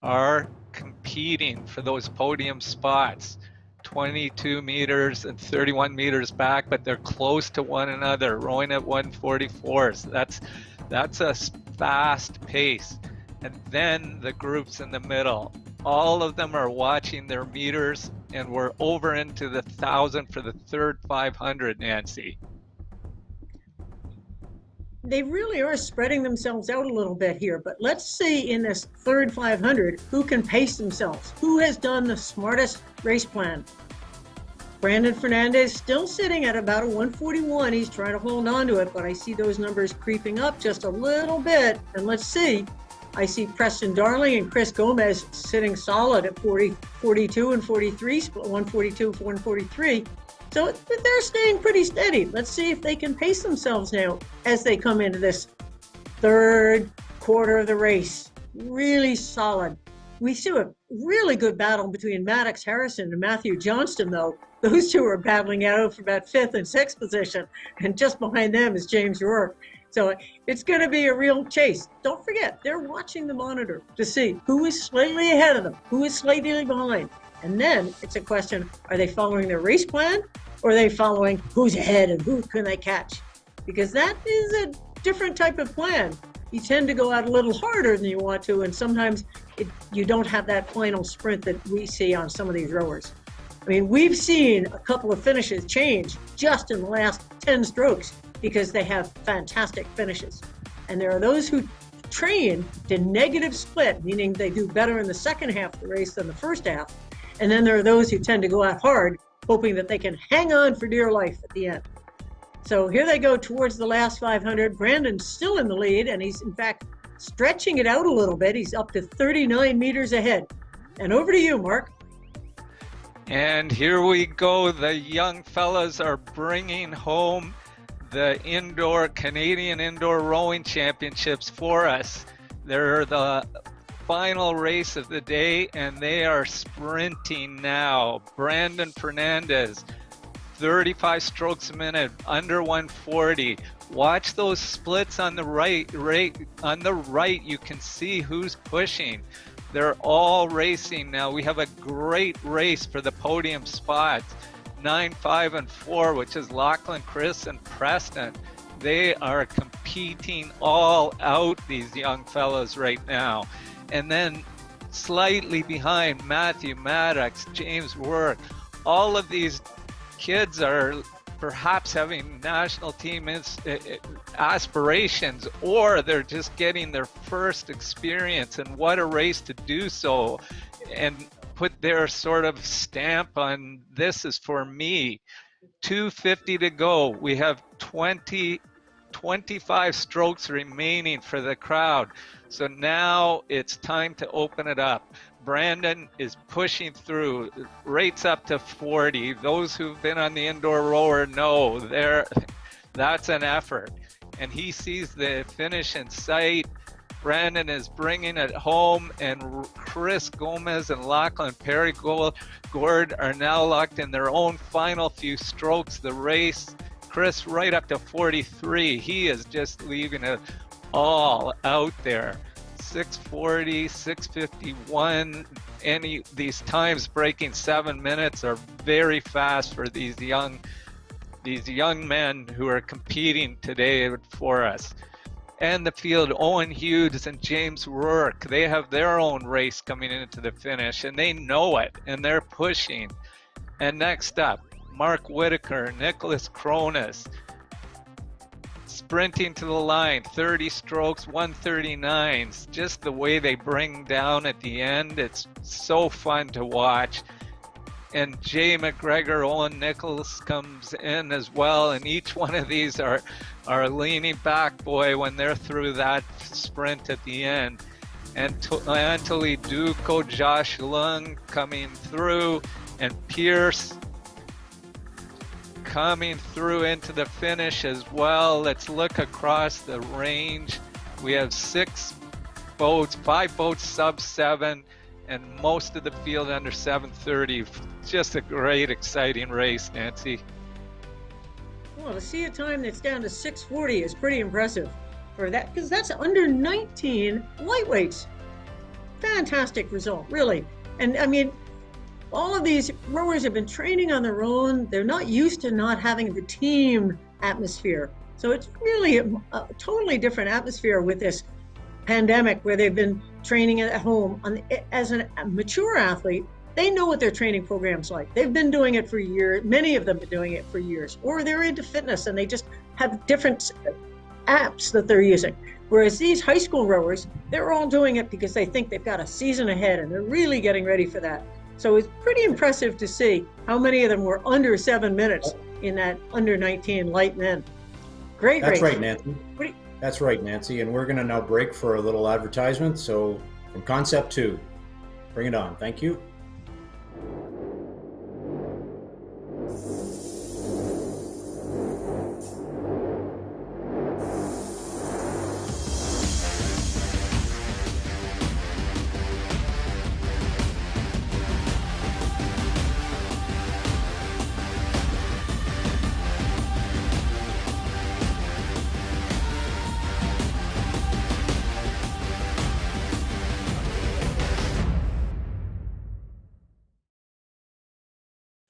are competing for those podium spots. 22 meters and 31 meters back, but they're close to one another, rowing at 144. So that's a fast pace. And then the groups in the middle, all of them are watching their meters, and we're over into the 1,000 for the third 500, Nancy. They really are spreading themselves out a little bit here, but let's see in this third 500 who can pace themselves, who has done the smartest race plan. Brandon Fernandez still sitting at about a 141. He's trying to hold on to it, but I see those numbers creeping up just a little bit. And let's see, I see Preston Darling and Chris Gomez sitting solid at 42 and 43, 142 and 143. So they're staying pretty steady. Let's see if they can pace themselves now as they come into this third quarter of the race. Really solid. We see a really good battle between Maddox Harrison and Matthew Johnston, though. Those two are battling out for about 5th and 6th position, and just behind them is James Rourke. So it's going to be a real chase. Don't forget, they're watching the monitor to see who is slightly ahead of them, who is slightly behind. And then it's a question, are they following their race plan, or are they following who's ahead and who can they catch? Because that is a different type of plan. You tend to go out a little harder than you want to, and sometimes you don't have that final sprint that we see on some of these rowers. I mean, we've seen a couple of finishes change just in the last 10 strokes because they have fantastic finishes. And there are those who train to negative split, meaning they do better in the second half of the race than the first half. And then there are those who tend to go out hard, hoping that they can hang on for dear life at the end. So here they go towards the last 500. Brandon's still in the lead, and he's in fact stretching it out a little bit. He's up to 39 meters ahead. And over to you, Mark. And here we go. The young fellas are bringing home the Canadian Indoor Rowing Championships for us. They're the final race of the day, and they are sprinting now. Brandon Fernandez, 35 strokes a minute, under 140. Watch those splits on the right. On the right, you can see who's pushing. They're all racing now. We have a great race for the podium spots. 9, 5, and 4, which is Lachlan, Chris, and Preston. They are competing all out, these young fellows right now. And then slightly behind, Matthew Maddox, James Rourke. All of these kids are perhaps having national team aspirations, or they're just getting their first experience, and what a race to do so and put their sort of stamp on this is for me. 250 to go. We have 25 strokes remaining for the crowd. So now it's time to open it up. Brandon is pushing through, rates up to 40. Those who've been on the indoor rower know that's an effort. And he sees the finish in sight. Brandon is bringing it home, and Chris Gomez and Lachlan Perigord are now locked in their own final few strokes of the race. Chris right up to 43. He is just leaving it all out there. 640, 651, these times breaking 7 minutes are very fast for these young men who are competing today for us. And the field, Owen Hughes and James Rourke, they have their own race coming into the finish, and they know it, and they're pushing. And next up, Mark Whitaker, Nicholas Cronus, sprinting to the line, 30 strokes, 139s. Just the way they bring down at the end, it's so fun to watch. And Jay McGregor, Owen Nichols comes in as well, and each one of these are leaning back, boy, when they're through that sprint at the end. And Anthony Duco, Josh Lung coming through, and Pierce coming through into the finish as well. Let's look across the range. We have 6 boats, 5 boats sub 7, and most of the field under 7:30. Just a great, exciting race, Nancy. Well, to see a time that's down to 6:40 is pretty impressive for that, because that's under 19 lightweights. Fantastic result, really. And I mean, all of these rowers have been training on their own. They're not used to not having the team atmosphere. So it's really a totally different atmosphere with this pandemic, where they've been training at home. As a mature athlete, they know what their training program's like. They've been doing it for years. Many of them have been doing it for years, or they're into fitness and they just have different apps that they're using. Whereas these high school rowers, they're all doing it because they think they've got a season ahead and they're really getting ready for that. So it's pretty impressive to see how many of them were under 7 minutes in that under 19 light men. Great race. That's right, Nancy. That's right, Nancy. And we're going to now break for a little advertisement. So from Concept2, bring it on. Thank you.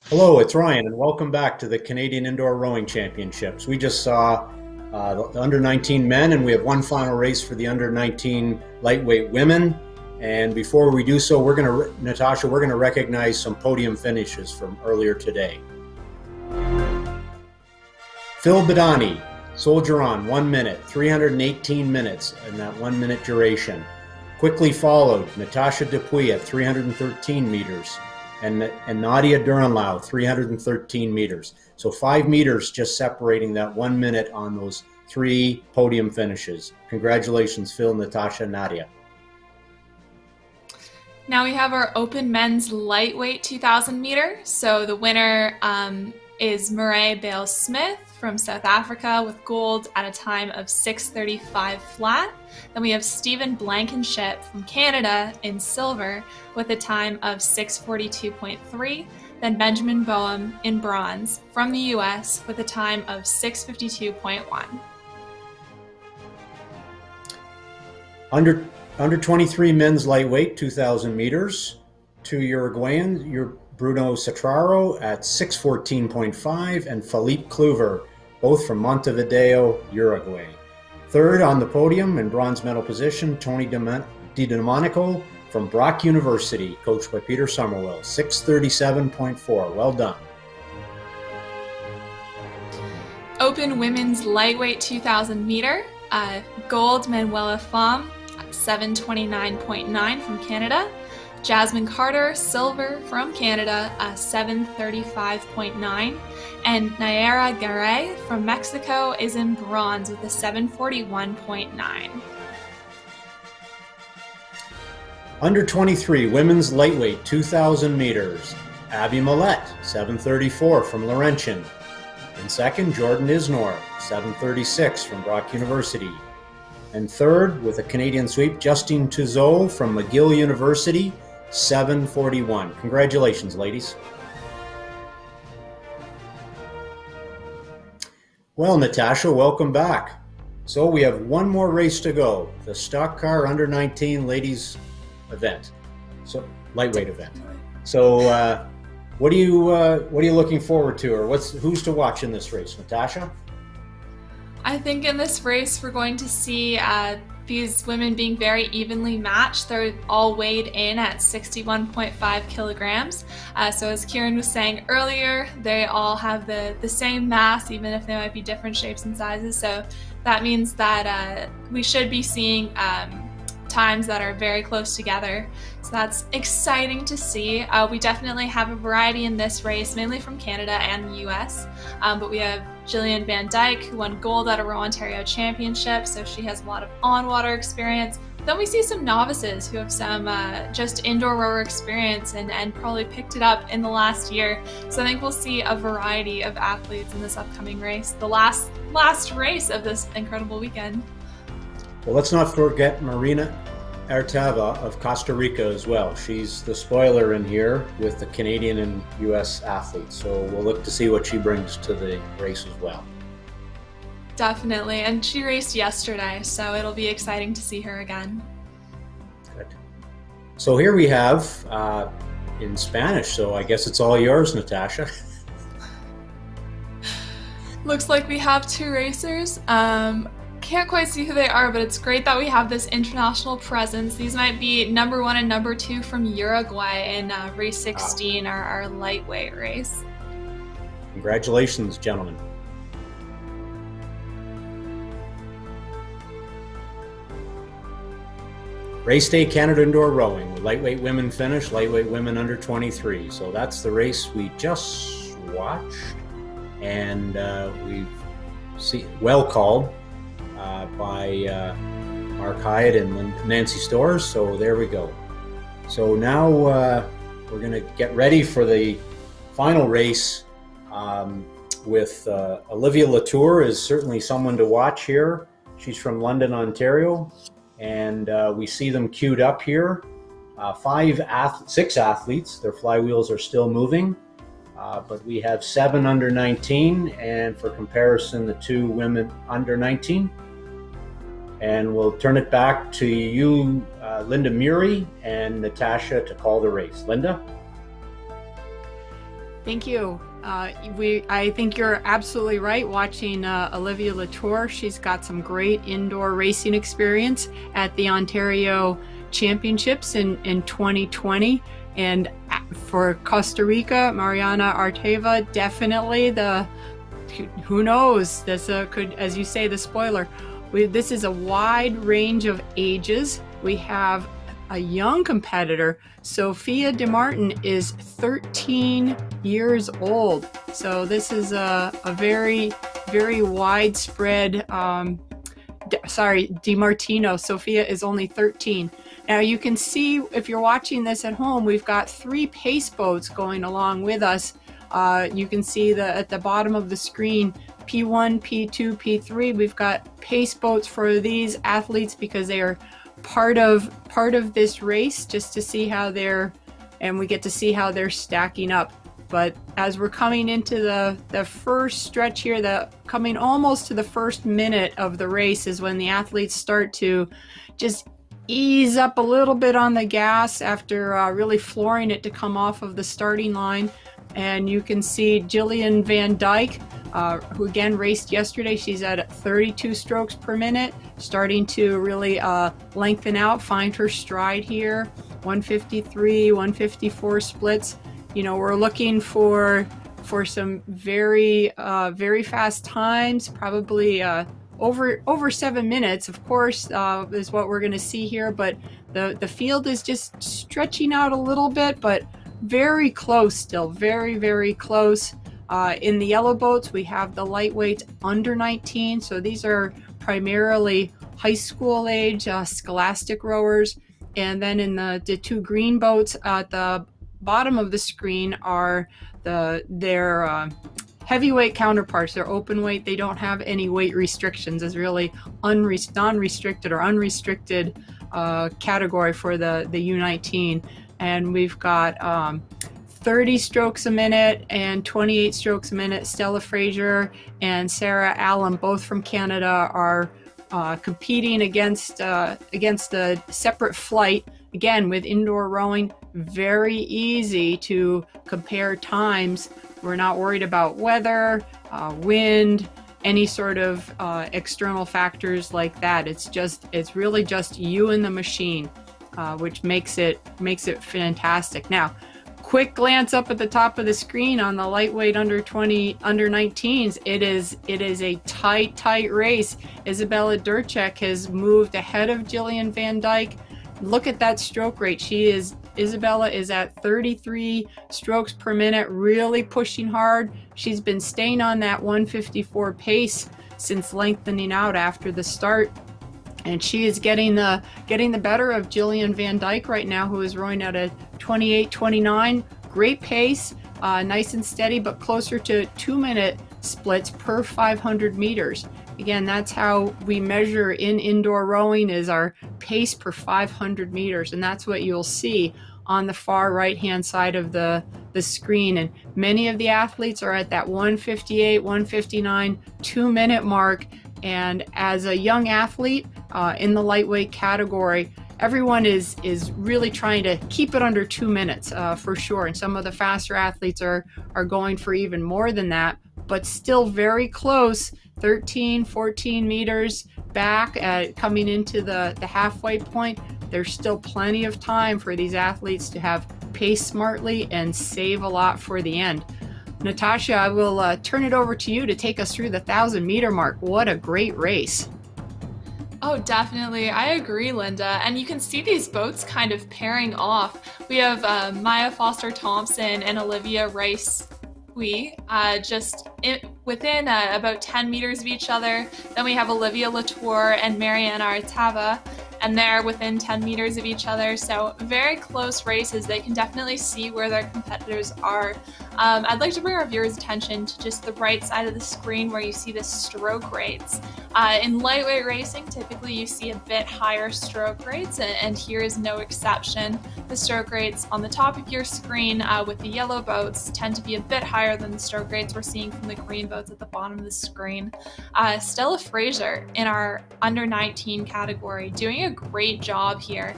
Hello, it's Ryan, and welcome back to the Canadian Indoor Rowing Championships. We just saw the under 19 men, and we have one final race for the under 19 lightweight women. And before we do so, Natasha, we're going to recognize some podium finishes from earlier today. Phil Badani, Soldier On, 1 minute, 318 minutes in that 1 minute duration. Quickly followed, Natasha Dupuy at 313 meters. And Nadia Duranlau, 313 meters. So 5 meters just separating that 1 minute on those 3 podium finishes. Congratulations, Phil, Natasha, Nadia. Now we have our open men's lightweight 2,000 meter. So the winner is Murray Bale-Smith from South Africa with gold at a time of 6:35 flat. Then we have Stephen Blankenship from Canada in silver with a time of 6:42.3. Then Benjamin Boehm in bronze from the US with a time of 6:52.1. Under 23 men's lightweight, 2,000 meters. 2 Uruguayans, Bruno Cetraro at 6:14.5, and Philippe Kluver, both from Montevideo, Uruguay. Third on the podium in bronze medal position, Tony Di Domenico from Brock University, coached by Peter Somerville, 6:37.4. Well done. Open women's lightweight 2,000 meter, gold Manuela Pham, 7:29.9 from Canada. Jasmine Carter, silver from Canada, 7:35.9. And Nayara Garay from Mexico is in bronze with a 7:41.9. Under 23 women's lightweight 2,000 meters, Abby Millette, 7:34 from Laurentian. In second, Jordan Isnor, 7:36 from Brock University. And third, with a Canadian sweep, Justine Touzeau from McGill University, 7:41. Congratulations, ladies. Well, Natasha, welcome back. So we have one more race to go, the Stock Car Under 19 ladies event, so lightweight event. So what are you looking forward to, or who's to watch in this race, Natasha? I think in this race we're going to see these women being very evenly matched. They're all weighed in at 61.5 kilograms. So as Kieran was saying earlier, they all have the same mass, even if they might be different shapes and sizes. So that means that we should be seeing times that are very close together. So that's exciting to see. We definitely have a variety in this race, mainly from Canada and the US. But we have Jillian Van Dyke, who won gold at a Row Ontario Championship, so she has a lot of on-water experience. Then we see some novices who have some just indoor rower experience and probably picked it up in the last year. So I think we'll see a variety of athletes in this upcoming race, the last race of this incredible weekend. Well, let's not forget Marina Ertava of Costa Rica as well. She's the spoiler in here with the Canadian and US athletes. So we'll look to see what she brings to the race as well. Definitely. And she raced yesterday, so it'll be exciting to see her again. Good. So here we have in Spanish, so I guess it's all yours, Natasha. Looks like we have two racers. Can't quite see who they are, but it's great that we have this international presence. These might be number 1 and number 2 from Uruguay in race 16, our lightweight race. Congratulations, gentlemen. Race day Canada Indoor Rowing. Lightweight women finish, lightweight women under 23. So that's the race we just watched. And we've well called by Mark Hyatt and Nancy Storrs. So there we go. So now we're going to get ready for the final race with Olivia Latour is certainly someone to watch here. She's from London, Ontario. And we see them queued up here. 6 athletes. Their flywheels are still moving. But we have 7 under 19, and for comparison, the 2 women under 19. And we'll turn it back to you, Linda Murray and Natasha, to call the race. Linda? Thank you. I think you're absolutely right. Watching Olivia Latour, she's got some great indoor racing experience at the Ontario Championships in 2020. And for Costa Rica, Mariana Arteva, definitely who knows, this could, as you say, the spoiler. This is a wide range of ages. We have a young competitor. Sophia DeMartin is 13 years old. So this is a very, very widespread, DiMartino. Sophia is only 13. Now you can see, if you're watching this at home, we've got 3 pace boats going along with us. You can see at the bottom of the screen, P1, P2, P3. We've got pace boats for these athletes because they are part of this race, just to see how we get to see how they're stacking up. But as we're coming into the first stretch here, coming almost to the first minute of the race is when the athletes start to just ease up a little bit on the gas after really flooring it to come off of the starting line. And you can see Jillian Van Dyke, who again raced yesterday. She's at 32 strokes per minute, starting to really lengthen out, find her stride here. 153, 154 splits. You know, we're looking for some very fast times, probably over 7 minutes, of course, is what we're going to see here. But the field is just stretching out a little bit, but very close still, very, very close. In the yellow boats, we have the lightweight under 19. So these are primarily high school age scholastic rowers. And then in the 2 green boats at the bottom of the screen are their heavyweight counterparts. They're open weight. They don't have any weight restrictions. It's really non-restricted or unrestricted category for the U19. And we've got 30 strokes a minute and 28 strokes a minute. Stella Fraser and Sarah Allen, both from Canada, are competing against a separate flight. Again, with indoor rowing, very easy to compare times. We're not worried about weather, wind, any sort of external factors like that. It's really just you and the machine, which makes it fantastic. Now, quick glance up at the top of the screen on the lightweight under 19s. It is a tight race. Isabella Durchek has moved ahead of Jillian Van Dyke. Look at that stroke rate. Isabella is at 33 strokes per minute, really pushing hard. She's been staying on that 154 pace since lengthening out after the start. And she is getting the better of Jillian Van Dyke right now, who is rowing at a 28-29. Great pace, nice and steady, but closer to 2-minute splits per 500 meters. Again, that's how we measure in indoor rowing, is our pace per 500 meters. And that's what you'll see on the far right-hand side of the screen. And many of the athletes are at that 158, 159, 2-minute mark. And as a young athlete in the lightweight category, everyone is really trying to keep it under 2 minutes for sure. And some of the faster athletes are going for even more than that, but still very close, 13, 14 meters back coming into the halfway point. There's still plenty of time for these athletes to have pace smartly and save a lot for the end. Natasha, I will turn it over to you to take us through the 1,000-meter mark. What a great race. Oh, definitely. I agree, Linda. And you can see these boats kind of pairing off. We have Maya Foster-Thompson and Olivia Rice. Within about 10 meters of each other. Then we have Olivia Latour and Marianne Artava, and they're within 10 meters of each other. So very close races. They can definitely see where their competitors are. I'd like to bring our viewers' attention to just the right side of the screen where you see the stroke rates. In lightweight racing, typically you see a bit higher stroke rates, and here is no exception. The stroke rates on the top of your screen with the yellow boats tend to be a bit higher than the stroke rates we're seeing from the green boats at the bottom of the screen. Stella Fraser in our under 19 category doing a great job here.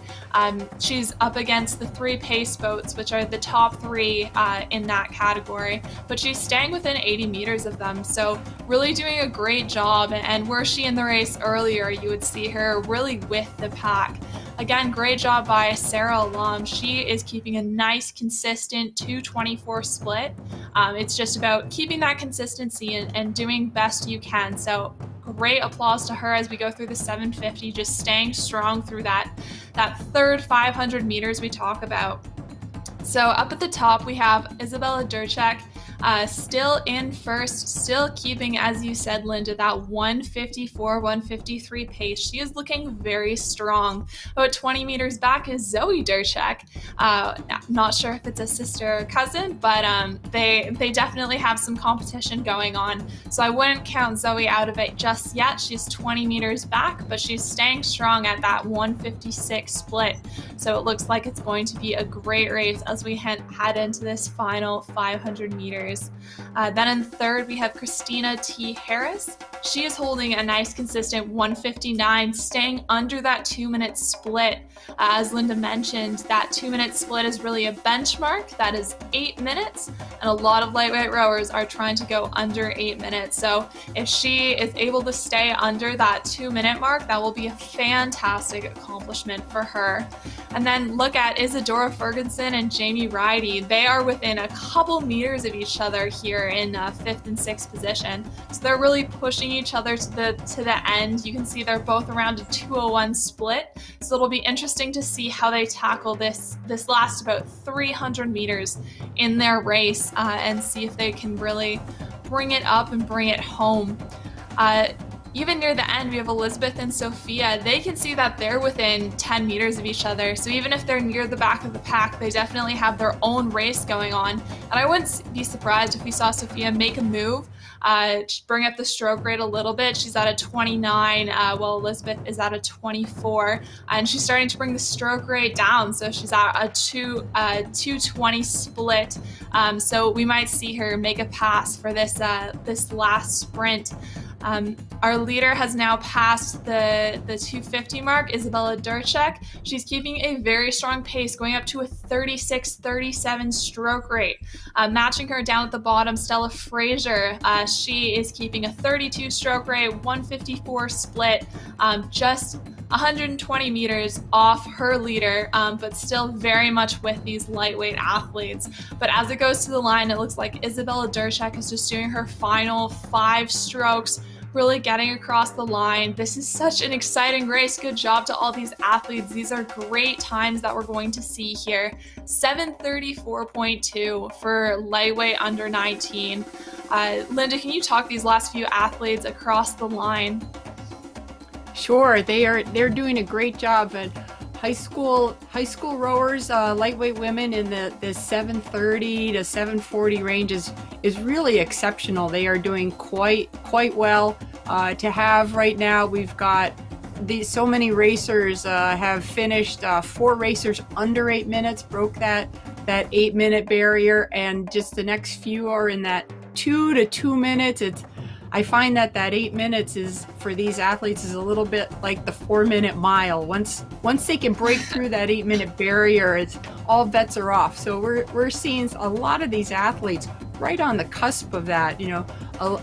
She's up against the 3 pace boats, which are the top 3 in that category, but she's staying within 80 meters of them, so really doing a great job. And were she in the race earlier, you would see her really with the pack. Again, great job by Sarah Alum. She is keeping a nice, consistent 2:24 split. It's just about keeping that consistency and doing best you can. So great applause to her as we go through the 750, just staying strong through that third 500 meters we talk about. So up at the top, we have Isabella Durchek, still in first, still keeping, as you said, Linda, that 154, 153 pace. She is looking very strong. About 20 meters back is Zoe Durchek. Not sure if it's a sister or cousin, but they definitely have some competition going on. So I wouldn't count Zoe out of it just yet. She's 20 meters back, but she's staying strong at that 156 split. So it looks like it's going to be a great race as we head into this final 500 meters. Then in third, we have Christina T. Harris. She is holding a nice consistent 159, staying under that 2-minute split. As Linda mentioned, that 2-minute split is really a benchmark. That is 8 minutes, and a lot of lightweight rowers are trying to go under 8 minutes. So if she is able to stay under that 2-minute mark, that will be a fantastic accomplishment for her. And then look at Isadora Ferguson and Jamie Ridey. They are within a couple meters of each other here in 5th and 6th position. So they're really pushing each other to the end. You can see they're both around a 2:01 split. So it'll be interesting to see how they tackle this last about 300 meters in their race and see if they can really bring it up and bring it home. Even near the end, we have Elizabeth and Sophia. They can see that they're within 10 meters of each other. So even if they're near the back of the pack, they definitely have their own race going on. And I wouldn't be surprised if we saw Sophia make a move, bring up the stroke rate a little bit. She's at a 29, while Elizabeth is at a 24. And she's starting to bring the stroke rate down. So she's at a 220 split. So we might see her make a pass for this last sprint. Our leader has now passed the 250 mark, Isabella Durchek. She's keeping a very strong pace, going up to a 36-37 stroke rate. Matching her down at the bottom, Stella Fraser. She is keeping a 32 stroke rate, 154 split, just 120 meters off her leader, but still very much with these lightweight athletes. But as it goes to the line, it looks like Isabella Durchek is just doing her final 5 strokes, really getting across the line. This is such an exciting race. Good job to all these athletes. These are great times that we're going to see here. 7:34.2 for lightweight under 19. Linda, can you talk these last few athletes across the line? Sure, they're doing a great job. And high school rowers, lightweight women in the 730 to 740 range is really exceptional. They are doing quite well. to have right now. We've got so many racers have finished. 4 racers under 8 minutes, broke that 8-minute barrier, and just the next few are in that 2 to 2 minutes. I find that 8 minutes is, for these athletes, is a little bit like the 4-minute mile. Once they can break through that 8-minute barrier, it's all bets are off. So we're seeing a lot of these athletes right on the cusp of that. You know,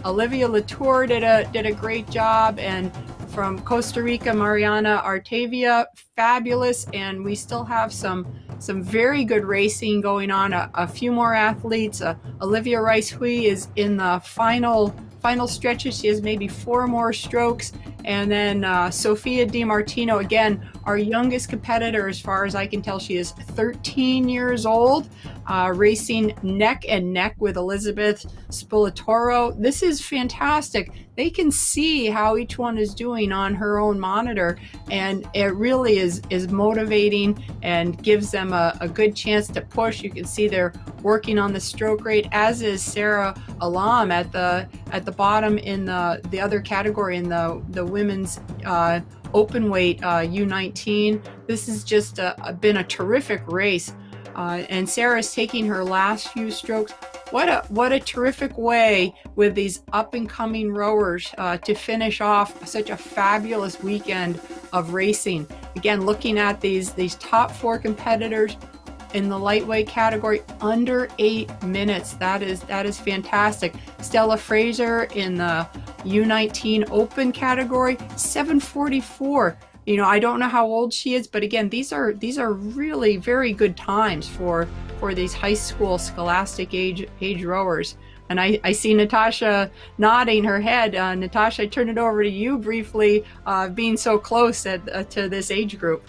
Olivia Latour did a great job, and from Costa Rica, Mariana Artavia, fabulous. And we still have some very good racing going on. A few more athletes. Olivia Rice-Hui is in the final stretches. She has maybe 4 more strokes. And then Sofia Di Martino, again, our youngest competitor, as far as I can tell. She is 13 years old, racing neck and neck with Elizabeth Spolatoro. This is fantastic. They can see how each one is doing on her own monitor, and it really is motivating and gives them a good chance to push. You can see they're working on the stroke rate, as is Sarah Alam at the bottom in the other category, in the women's open weight U19. This has just been a terrific race, and Sarah's taking her last few strokes. What a terrific way with these up and coming rowers to finish off such a fabulous weekend of racing. Again, looking at these top 4 competitors in the lightweight category under 8 minutes. That is fantastic. Stella Fraser in the U19 open category, 7:44. You know, I don't know how old she is, but again, these are really very good times for these high school scholastic age rowers. And I see Natasha nodding her head. Natasha, I turn it over to you briefly, being so close to this age group.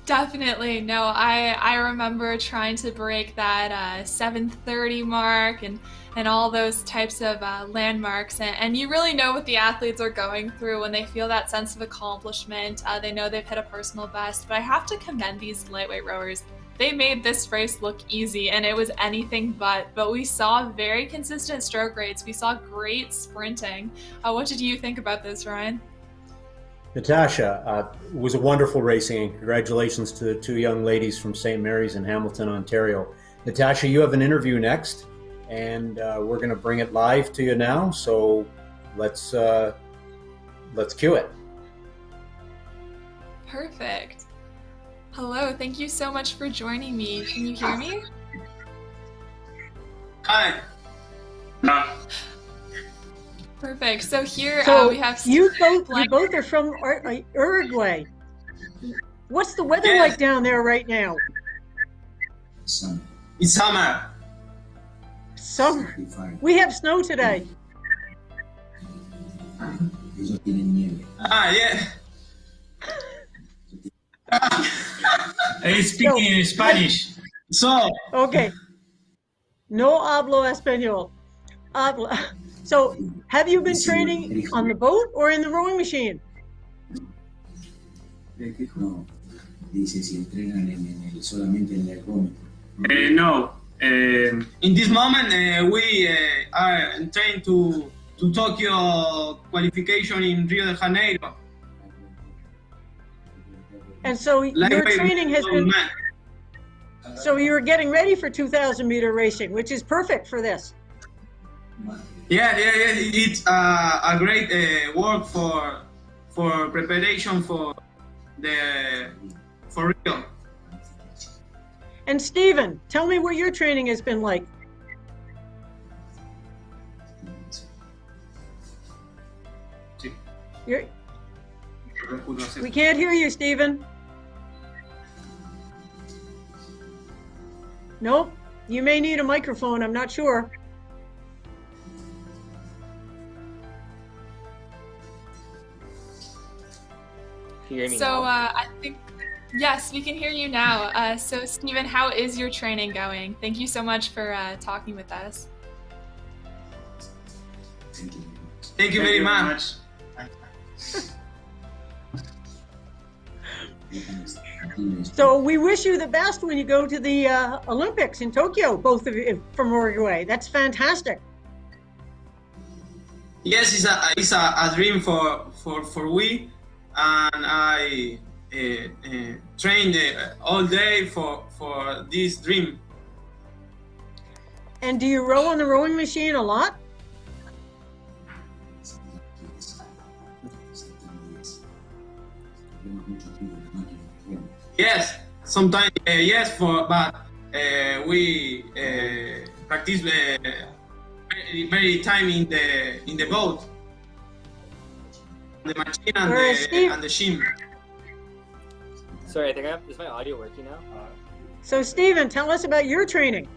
Definitely. No, I remember trying to break that 7:30 mark and all those types of landmarks. And you really know what the athletes are going through when they feel that sense of accomplishment. They know they've hit a personal best. But I have to commend these lightweight rowers. They made this race look easy, and it was anything but we saw very consistent stroke rates. We saw great sprinting. What did you think about this, Ryan? Natasha, it was a wonderful racing. Congratulations to the 2 young ladies from St. Mary's in Hamilton, Ontario. Natasha, you have an interview next, and we're going to bring it live to you now. So let's cue it. Perfect. Hello, thank you so much for joining me. Can you hear me? Hi. Perfect. So here we have you both are from Uruguay. What's the weather like down there right now? It's summer. Summer. We have snow today. Yeah. I speak in Spanish. So. Okay. No hablo español. Habla. So, have you been training on the boat or in the rowing machine? No. In this moment, we are trying to Tokyo qualification in Rio de Janeiro. And so your training has been. So you're getting ready for 2,000 meter racing, which is perfect for this. Yeah. It's a great work for preparation for Rio. And Stephen, tell me what your training has been like. We can't hear you, Stephen. Nope. You may need a microphone. I'm not sure. Can you hear me so now? I think, yes, we can hear you now. So Stephen, how is your training going? Thank you so much for talking with us. Thank you very much. So we wish you the best when you go to the Olympics in Tokyo, both of you from Uruguay. That's fantastic. Yes, it's a dream for we, and I trained all day for this dream. And do you row on the rowing machine a lot? Yes, sometimes yes, but we practice very time in the boat, the machine and the shim. Sorry, I think is my audio working now? So Stephen, tell us about your training.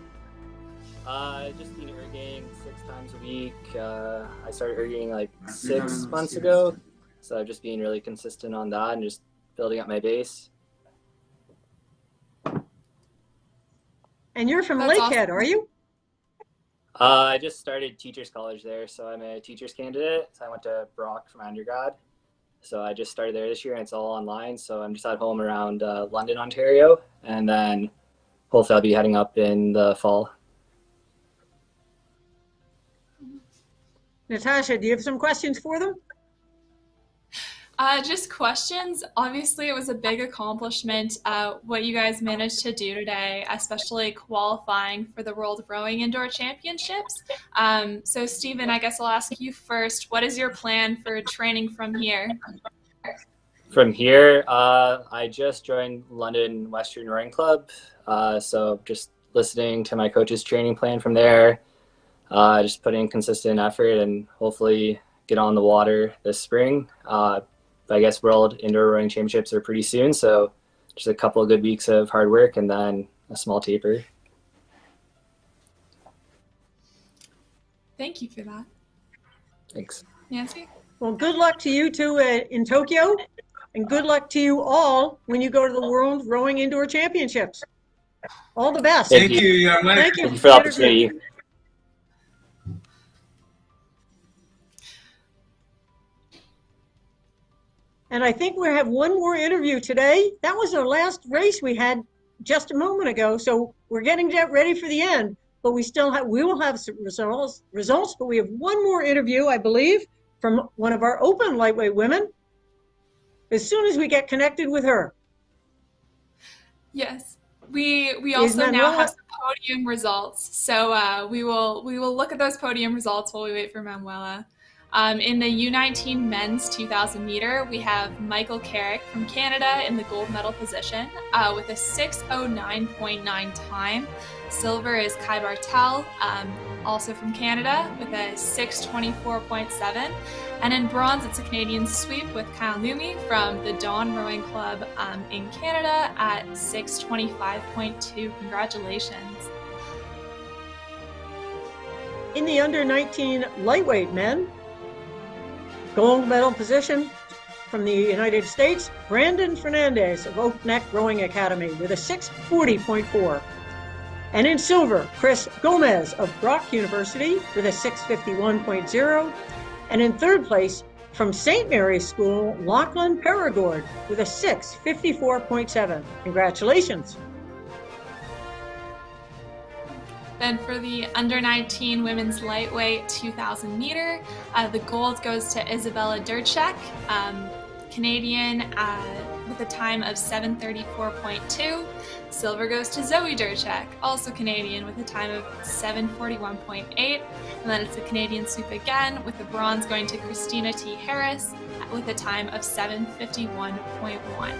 Just been erging 6 times a week. I started erging like 6 months ago, so I've just been really consistent on that and just building up my base. And you're from That's Lakehead, awesome. are you? I just started teachers college there, so I'm a teachers candidate. So I went to Brock from undergrad. So I just started there this year, and it's all online. So I'm just at home around London, Ontario, and then hopefully I'll be heading up in the fall. Natasha, do you have some questions for them? Just questions. Obviously, it was a big accomplishment what you guys managed to do today, especially qualifying for the World Rowing Indoor Championships. So, Stephen, I guess I'll ask you first. What is your plan for training from here? From here, I just joined London Western Rowing Club, so just listening to my coach's training plan from there, just putting consistent effort and hopefully get on the water this spring. I guess World Indoor Rowing Championships are pretty soon, so just a couple of good weeks of hard work and then a small taper. Thank you for that. Thanks. Nancy? Well, good luck to you two in Tokyo, and good luck to you all when you go to the World Rowing Indoor Championships. All the best. Thank you. Thank you Thank you for the opportunity. And I think we have one more interview today. That was our last race we had just a moment ago. So we're getting ready for the end, but we will have some results, but we have one more interview, I believe, from one of our open lightweight women as soon as we get connected with her. Yes. We also now have some podium results. So we will look at those podium results while we wait for Manuela. In the U19 men's 2,000 meter, we have Michael Carrick from Canada in the gold medal position with a 6:09.9 time. Silver is Kai Bartel, also from Canada, with a 6:24.7. And in bronze, it's a Canadian sweep with Kyle Numi from the Dawn Rowing Club in Canada at 6:25.2. Congratulations. In the under 19 lightweight men, gold medal position from the United States, Brandon Fernandez of Oak Neck Rowing Academy with a 6:40.4. And in silver, Chris Gomez of Brock University with a 6:51.0. And in third place, from St. Mary's School, Lachlan Perigord with a 6:54.7. Congratulations. Then for the under 19 women's lightweight 2,000 meter, the gold goes to Isabella Durchek, Canadian with a time of 7:34.2. Silver goes to Zoe Durchek, also Canadian with a time of 7:41.8. And then it's a Canadian sweep again, with the bronze going to Christina T. Harris with a time of 7:51.1.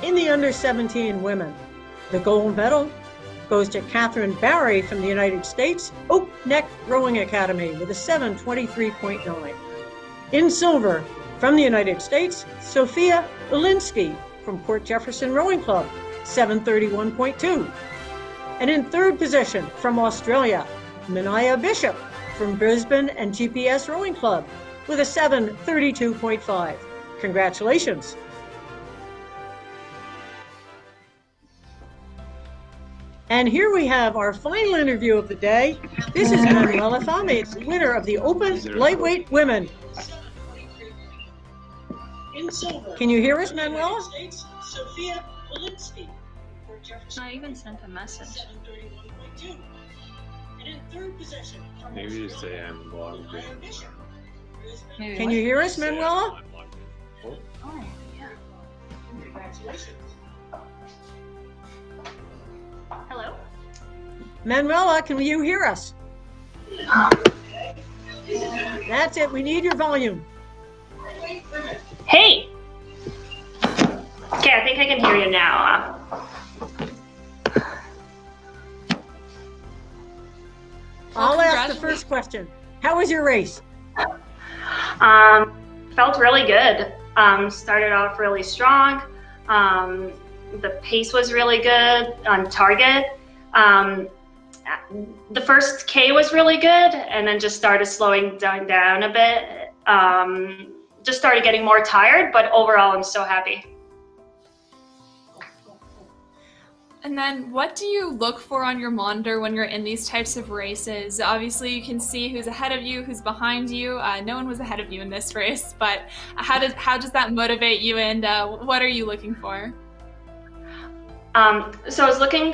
In the under 17 women, the gold medal goes to Catherine Barry from the United States, Oak Neck Rowing Academy with a 7:23.9. In silver, from the United States, Sophia Ulinsky from Port Jefferson Rowing Club, 7:31.2. And in third position, from Australia, Minaya Bishop from Brisbane and GPS Rowing Club with a 7:32.5. Congratulations. And here we have our final interview of the day. This is Manuela Fames, winner of the Open Lightweight Women. Can you hear us, Manuela? Sophia Olinsky. I even sent a message. Maybe you say I'm logged in. Can you hear us, Manuela? Oh. Oh, yeah. Congratulations. Hello? Manuela, can you hear us? That's it. We need your volume. Hey! Okay, I think I can hear you now. I'll ask the first question. How was your race? Felt really good. Started off really strong. The pace was really good on target. The first K was really good, and then just started slowing down a bit. Just started getting more tired, but overall I'm so happy. And then what do you look for on your monitor when you're in these types of races? Obviously you can see who's ahead of you, who's behind you. No one was ahead of you in this race, but how does that motivate you, and what are you looking for? So I was looking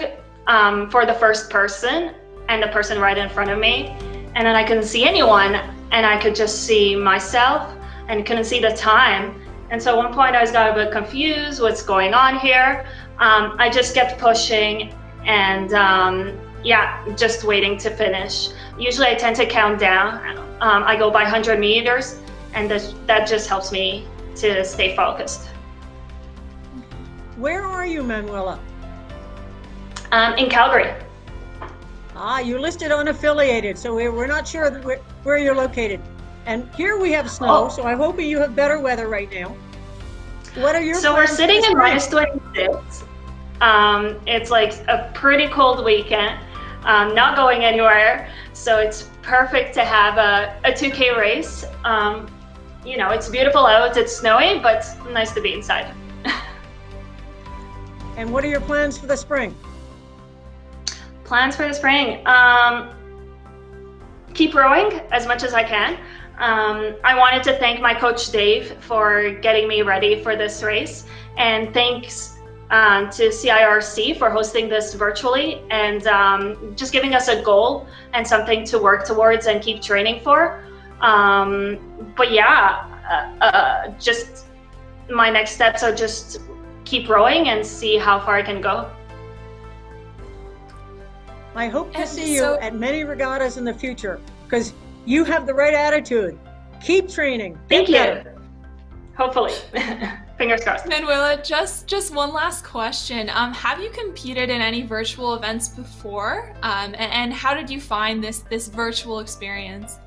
for the first person and the person right in front of me, and then I couldn't see anyone, and I could just see myself and couldn't see the time. And so at one point I got a bit confused, what's going on here? I just kept pushing and yeah, just waiting to finish. Usually I tend to count down. I go by 100 meters, and that just helps me to stay focused. Where are you, Manuela? In Calgary. Ah, you listed unaffiliated, so we're not sure where you're located. And here we have snow, so I'm hoping you have better weather right now. What are your So we're sitting in -26. It's like a pretty cold weekend, not going anywhere. So it's perfect to have a 2K race. You know, it's beautiful out, it's snowy, but nice to be inside. And what are your plans for the spring? Plans for the spring? Keep rowing as much as I can. I wanted to thank my coach Dave for getting me ready for this race, and thanks to CIRC for hosting this virtually and just giving us a goal and something to work towards and keep training for. But yeah, just my next steps are just keep rowing and see how far I can go. I hope to see you at many regattas in the future, because you have the right attitude. Keep training. Thank you. Hopefully. Fingers crossed. Manuela, just one last question. Have you competed in any virtual events before? And how did you find this virtual experience?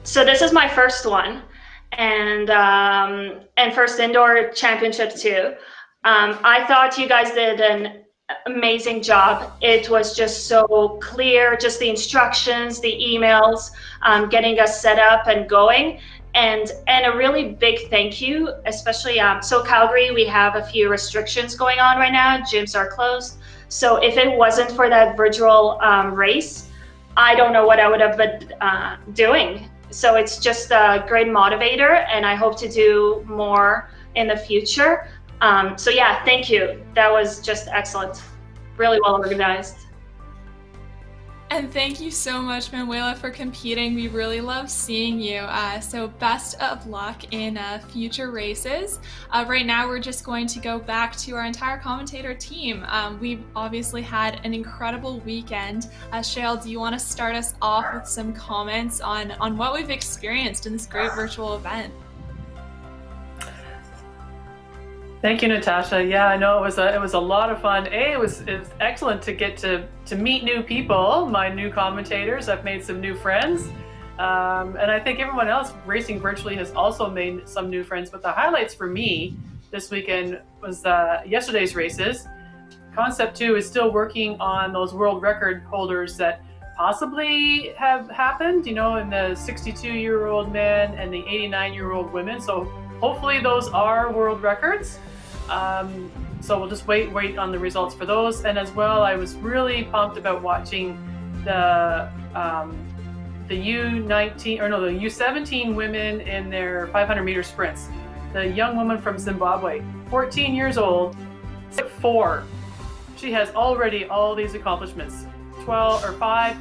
So this is my first one, and first indoor championship too. I thought you guys did an amazing job. It was just so clear, just the instructions, the emails, getting us set up and going, and a really big thank you, especially so Calgary, we have a few restrictions going on right now. Gyms are closed, so if it wasn't for that virtual race, I don't know what I would have been doing. So it's just a great motivator, and I hope to do more in the future. So yeah, thank you. That was just excellent. Really well organized. And thank you so much, Manuela, for competing. We really love seeing you. So best of luck in future races. Right now, we're just going to go back to our entire commentator team. We've obviously had an incredible weekend. Shale, do you want to start us off with some comments on what we've experienced in this great virtual event? Thank you, Natasha. Yeah, I know it was a lot of fun. It was excellent to get to meet new people, my new commentators. I've made some new friends, and I think everyone else racing virtually has also made some new friends. But the highlights for me this weekend was yesterday's races. Concept2 is still working on those world record holders that possibly have happened, you know, in the 62-year-old men and the 89-year-old women. So hopefully those are world records. So we'll just wait on the results for those. And as well, I was really pumped about watching the U19 or no, the U17 women in their 500-meter sprints. The young woman from Zimbabwe, 14 years old, 6'4". She has already all these accomplishments. 12 or 5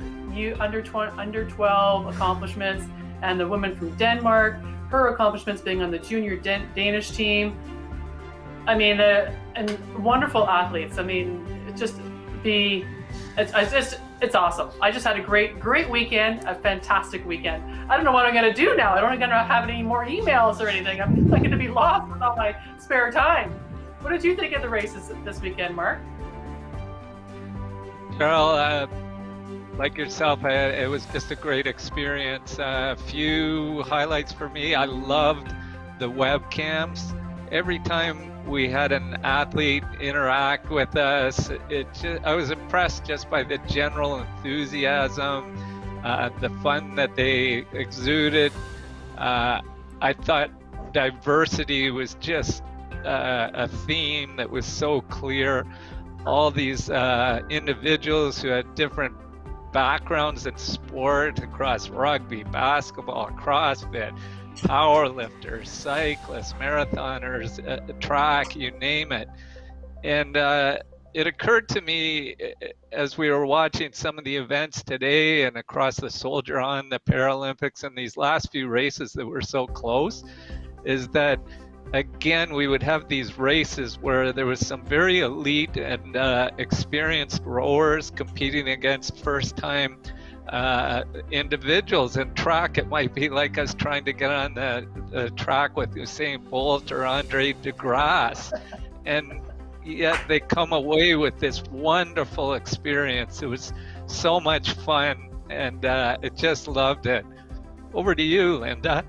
under 12 accomplishments, and the woman from Denmark, her accomplishments being on the junior Danish team. I mean, and wonderful athletes. I mean, it's awesome. I just had a great weekend, a fantastic weekend. I don't know what I'm gonna do now. I don't think I'm gonna have any more emails or anything. I'm gonna be lost with all my spare time. What did you think of the races this weekend, Mark? Cheryl, like yourself, it was just a great experience. A few highlights for me. I loved the webcams. Every time we had an athlete interact with us, I was impressed just by the general enthusiasm, the fun that they exuded. I thought diversity was just a theme that was so clear. All these individuals who had different backgrounds in sport across rugby, basketball, CrossFit, powerlifters, cyclists, marathoners, track, you name it. And it occurred to me as we were watching some of the events today and across the Soldier on, the Paralympics, and these last few races that were so close, is that again, we would have these races where there was some very elite and experienced rowers competing against first-time individuals. In track, it might be like us trying to get on the track with Usain Bolt or Andre DeGrasse, and yet they come away with this wonderful experience. It was so much fun, and I just loved it. Over to you, Linda.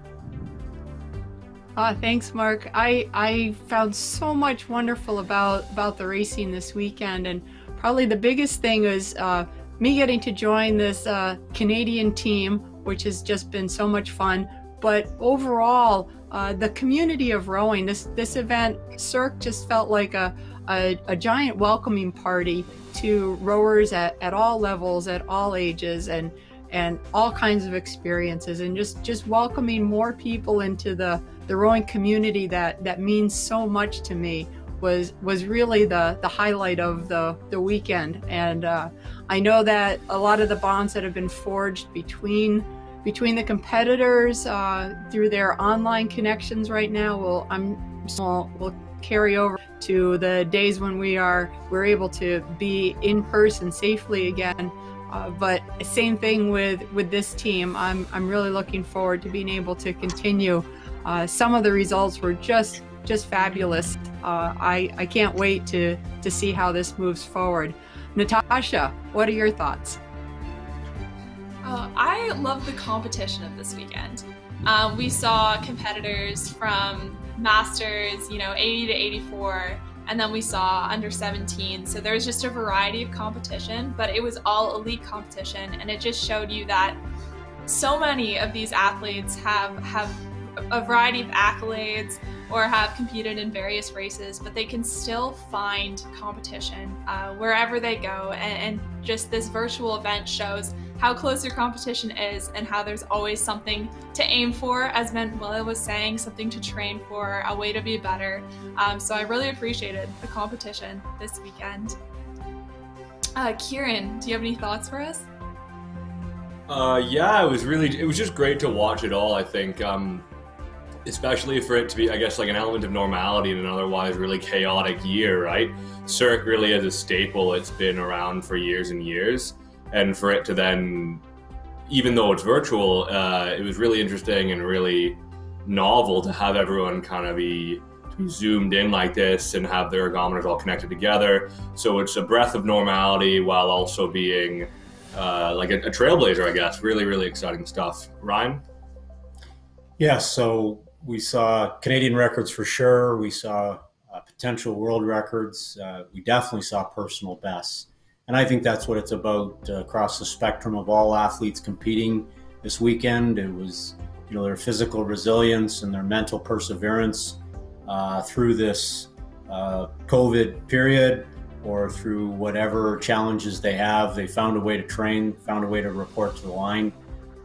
Thanks, Mark. I found so much wonderful about the racing this weekend, and probably the biggest thing was me getting to join this Canadian team, which has just been so much fun. But overall, the community of rowing, this event, CIRC just felt like a giant welcoming party to rowers at all levels, at all ages, and all kinds of experiences, and just welcoming more people into the rowing community that means so much to me was really the highlight of the weekend. And I know that a lot of the bonds that have been forged between the competitors through their online connections right now will carry over to the days when we're able to be in person safely again. But same thing with this team. I'm really looking forward to being able to continue. Some of the results were just fabulous. I can't wait to see how this moves forward. Natasha, what are your thoughts? I love the competition of this weekend. We saw competitors from masters, 80 to 84, and then we saw under 17. So there was just a variety of competition, but it was all elite competition, and it just showed you that so many of these athletes have a variety of accolades or have competed in various races, but they can still find competition wherever they go. And just this virtual event shows how close your competition is and how there's always something to aim for, as Manuela was saying, something to train for, a way to be better. So I really appreciated the competition this weekend. Kieran, do you have any thoughts for us? Yeah, it was just great to watch it all, I think. Especially for it to be, I guess, like an element of normality in an otherwise really chaotic year, right? CIRC really is a staple. It's been around for years and years. And for it to then, even though it's virtual, it was really interesting and really novel to have everyone kind of be zoomed in like this and have their ergometers all connected together. So it's a breath of normality while also being like a trailblazer, I guess. Really, really exciting stuff. Ryan? Yeah, so we saw Canadian records for sure. We saw potential world records. We definitely saw personal bests. And I think that's what it's about across the spectrum of all athletes competing this weekend. It was, their physical resilience and their mental perseverance through this COVID period or through whatever challenges they have. They found a way to train, found a way to report to the line.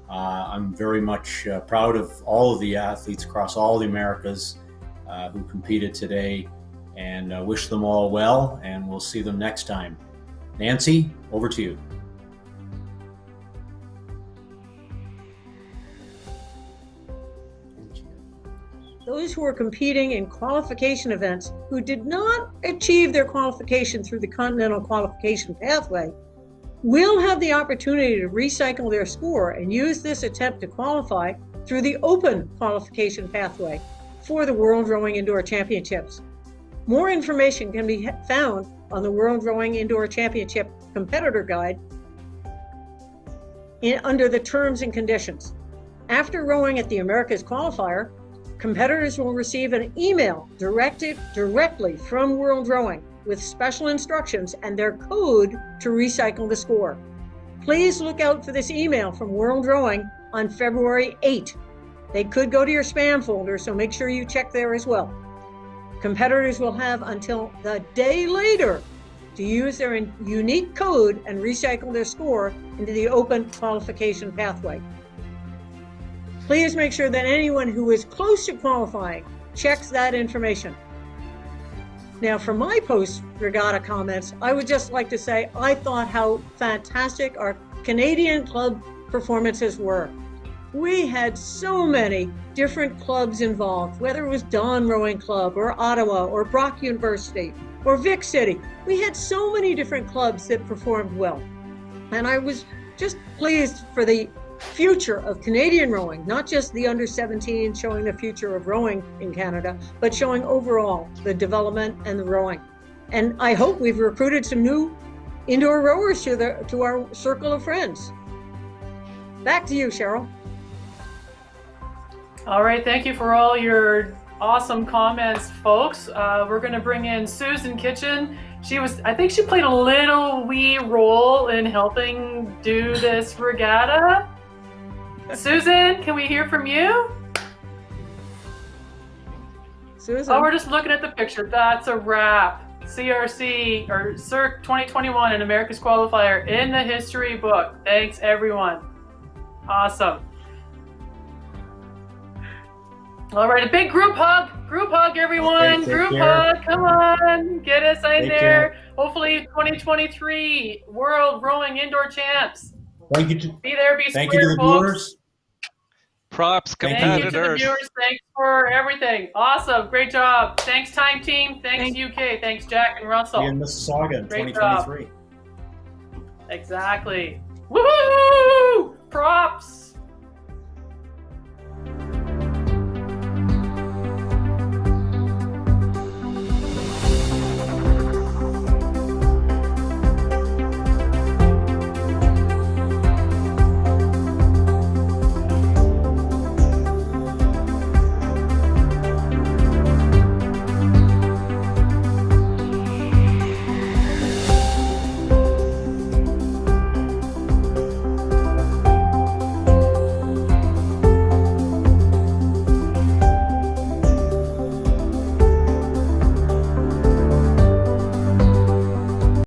I'm very much proud of all of the athletes across all the Americas who competed today, and wish them all well, and we'll see them next time. Nancy, over to you. who are competing in qualification events who did not achieve their qualification through the Continental Qualification Pathway will have the opportunity to recycle their score and use this attempt to qualify through the Open Qualification Pathway for the World Rowing Indoor Championships. More information can be found on the World Rowing Indoor Championship Competitor Guide under the terms and conditions. After rowing at the Americas Qualifier, competitors will receive an email directed directly from World Rowing with special instructions and their code to recycle the score. Please look out for this email from World Rowing on February 8. They could go to your spam folder, so make sure you check there as well. Competitors will have until the day later to use their unique code and recycle their score into the Open Qualification Pathway. Please make sure that anyone who is close to qualifying checks that information. Now, for my post-regatta comments, I would just like to say I thought how fantastic our Canadian club performances were. We had so many different clubs involved, whether it was Dawn Rowing Club or Ottawa or Brock University or Vic City. We had so many different clubs that performed well. And I was just pleased for the future of Canadian rowing, not just the under 17 showing the future of rowing in Canada, but showing overall the development and the rowing. And I hope we've recruited some new indoor rowers to our circle of friends. Back to you, Cheryl. All right, thank you for all your awesome comments, folks. We're going to bring in Susan Kitchen. I think she played a little wee role in helping do this regatta. Susan, can we hear from you? Susan. Oh, we're just looking at the picture. That's a wrap. CRC or CIRC 2021 and America's Qualifier in the history book. Thanks, everyone. Awesome. All right, a big group hug. Group hug, everyone. Okay, group care. hug. Come on, get us in Take there. care. Hopefully 2023 World Rowing Indoor Champs. Thank you. Be there, be Thank you square, to the folks. viewers. Props, Thank you to the competitors. viewers. Thanks for everything. Awesome. Great job. Thanks, Time Team. Thanks, UK. Thanks, Jack and Russell. See you in Mississauga in Great 2023. Exactly. Woohoo! Props.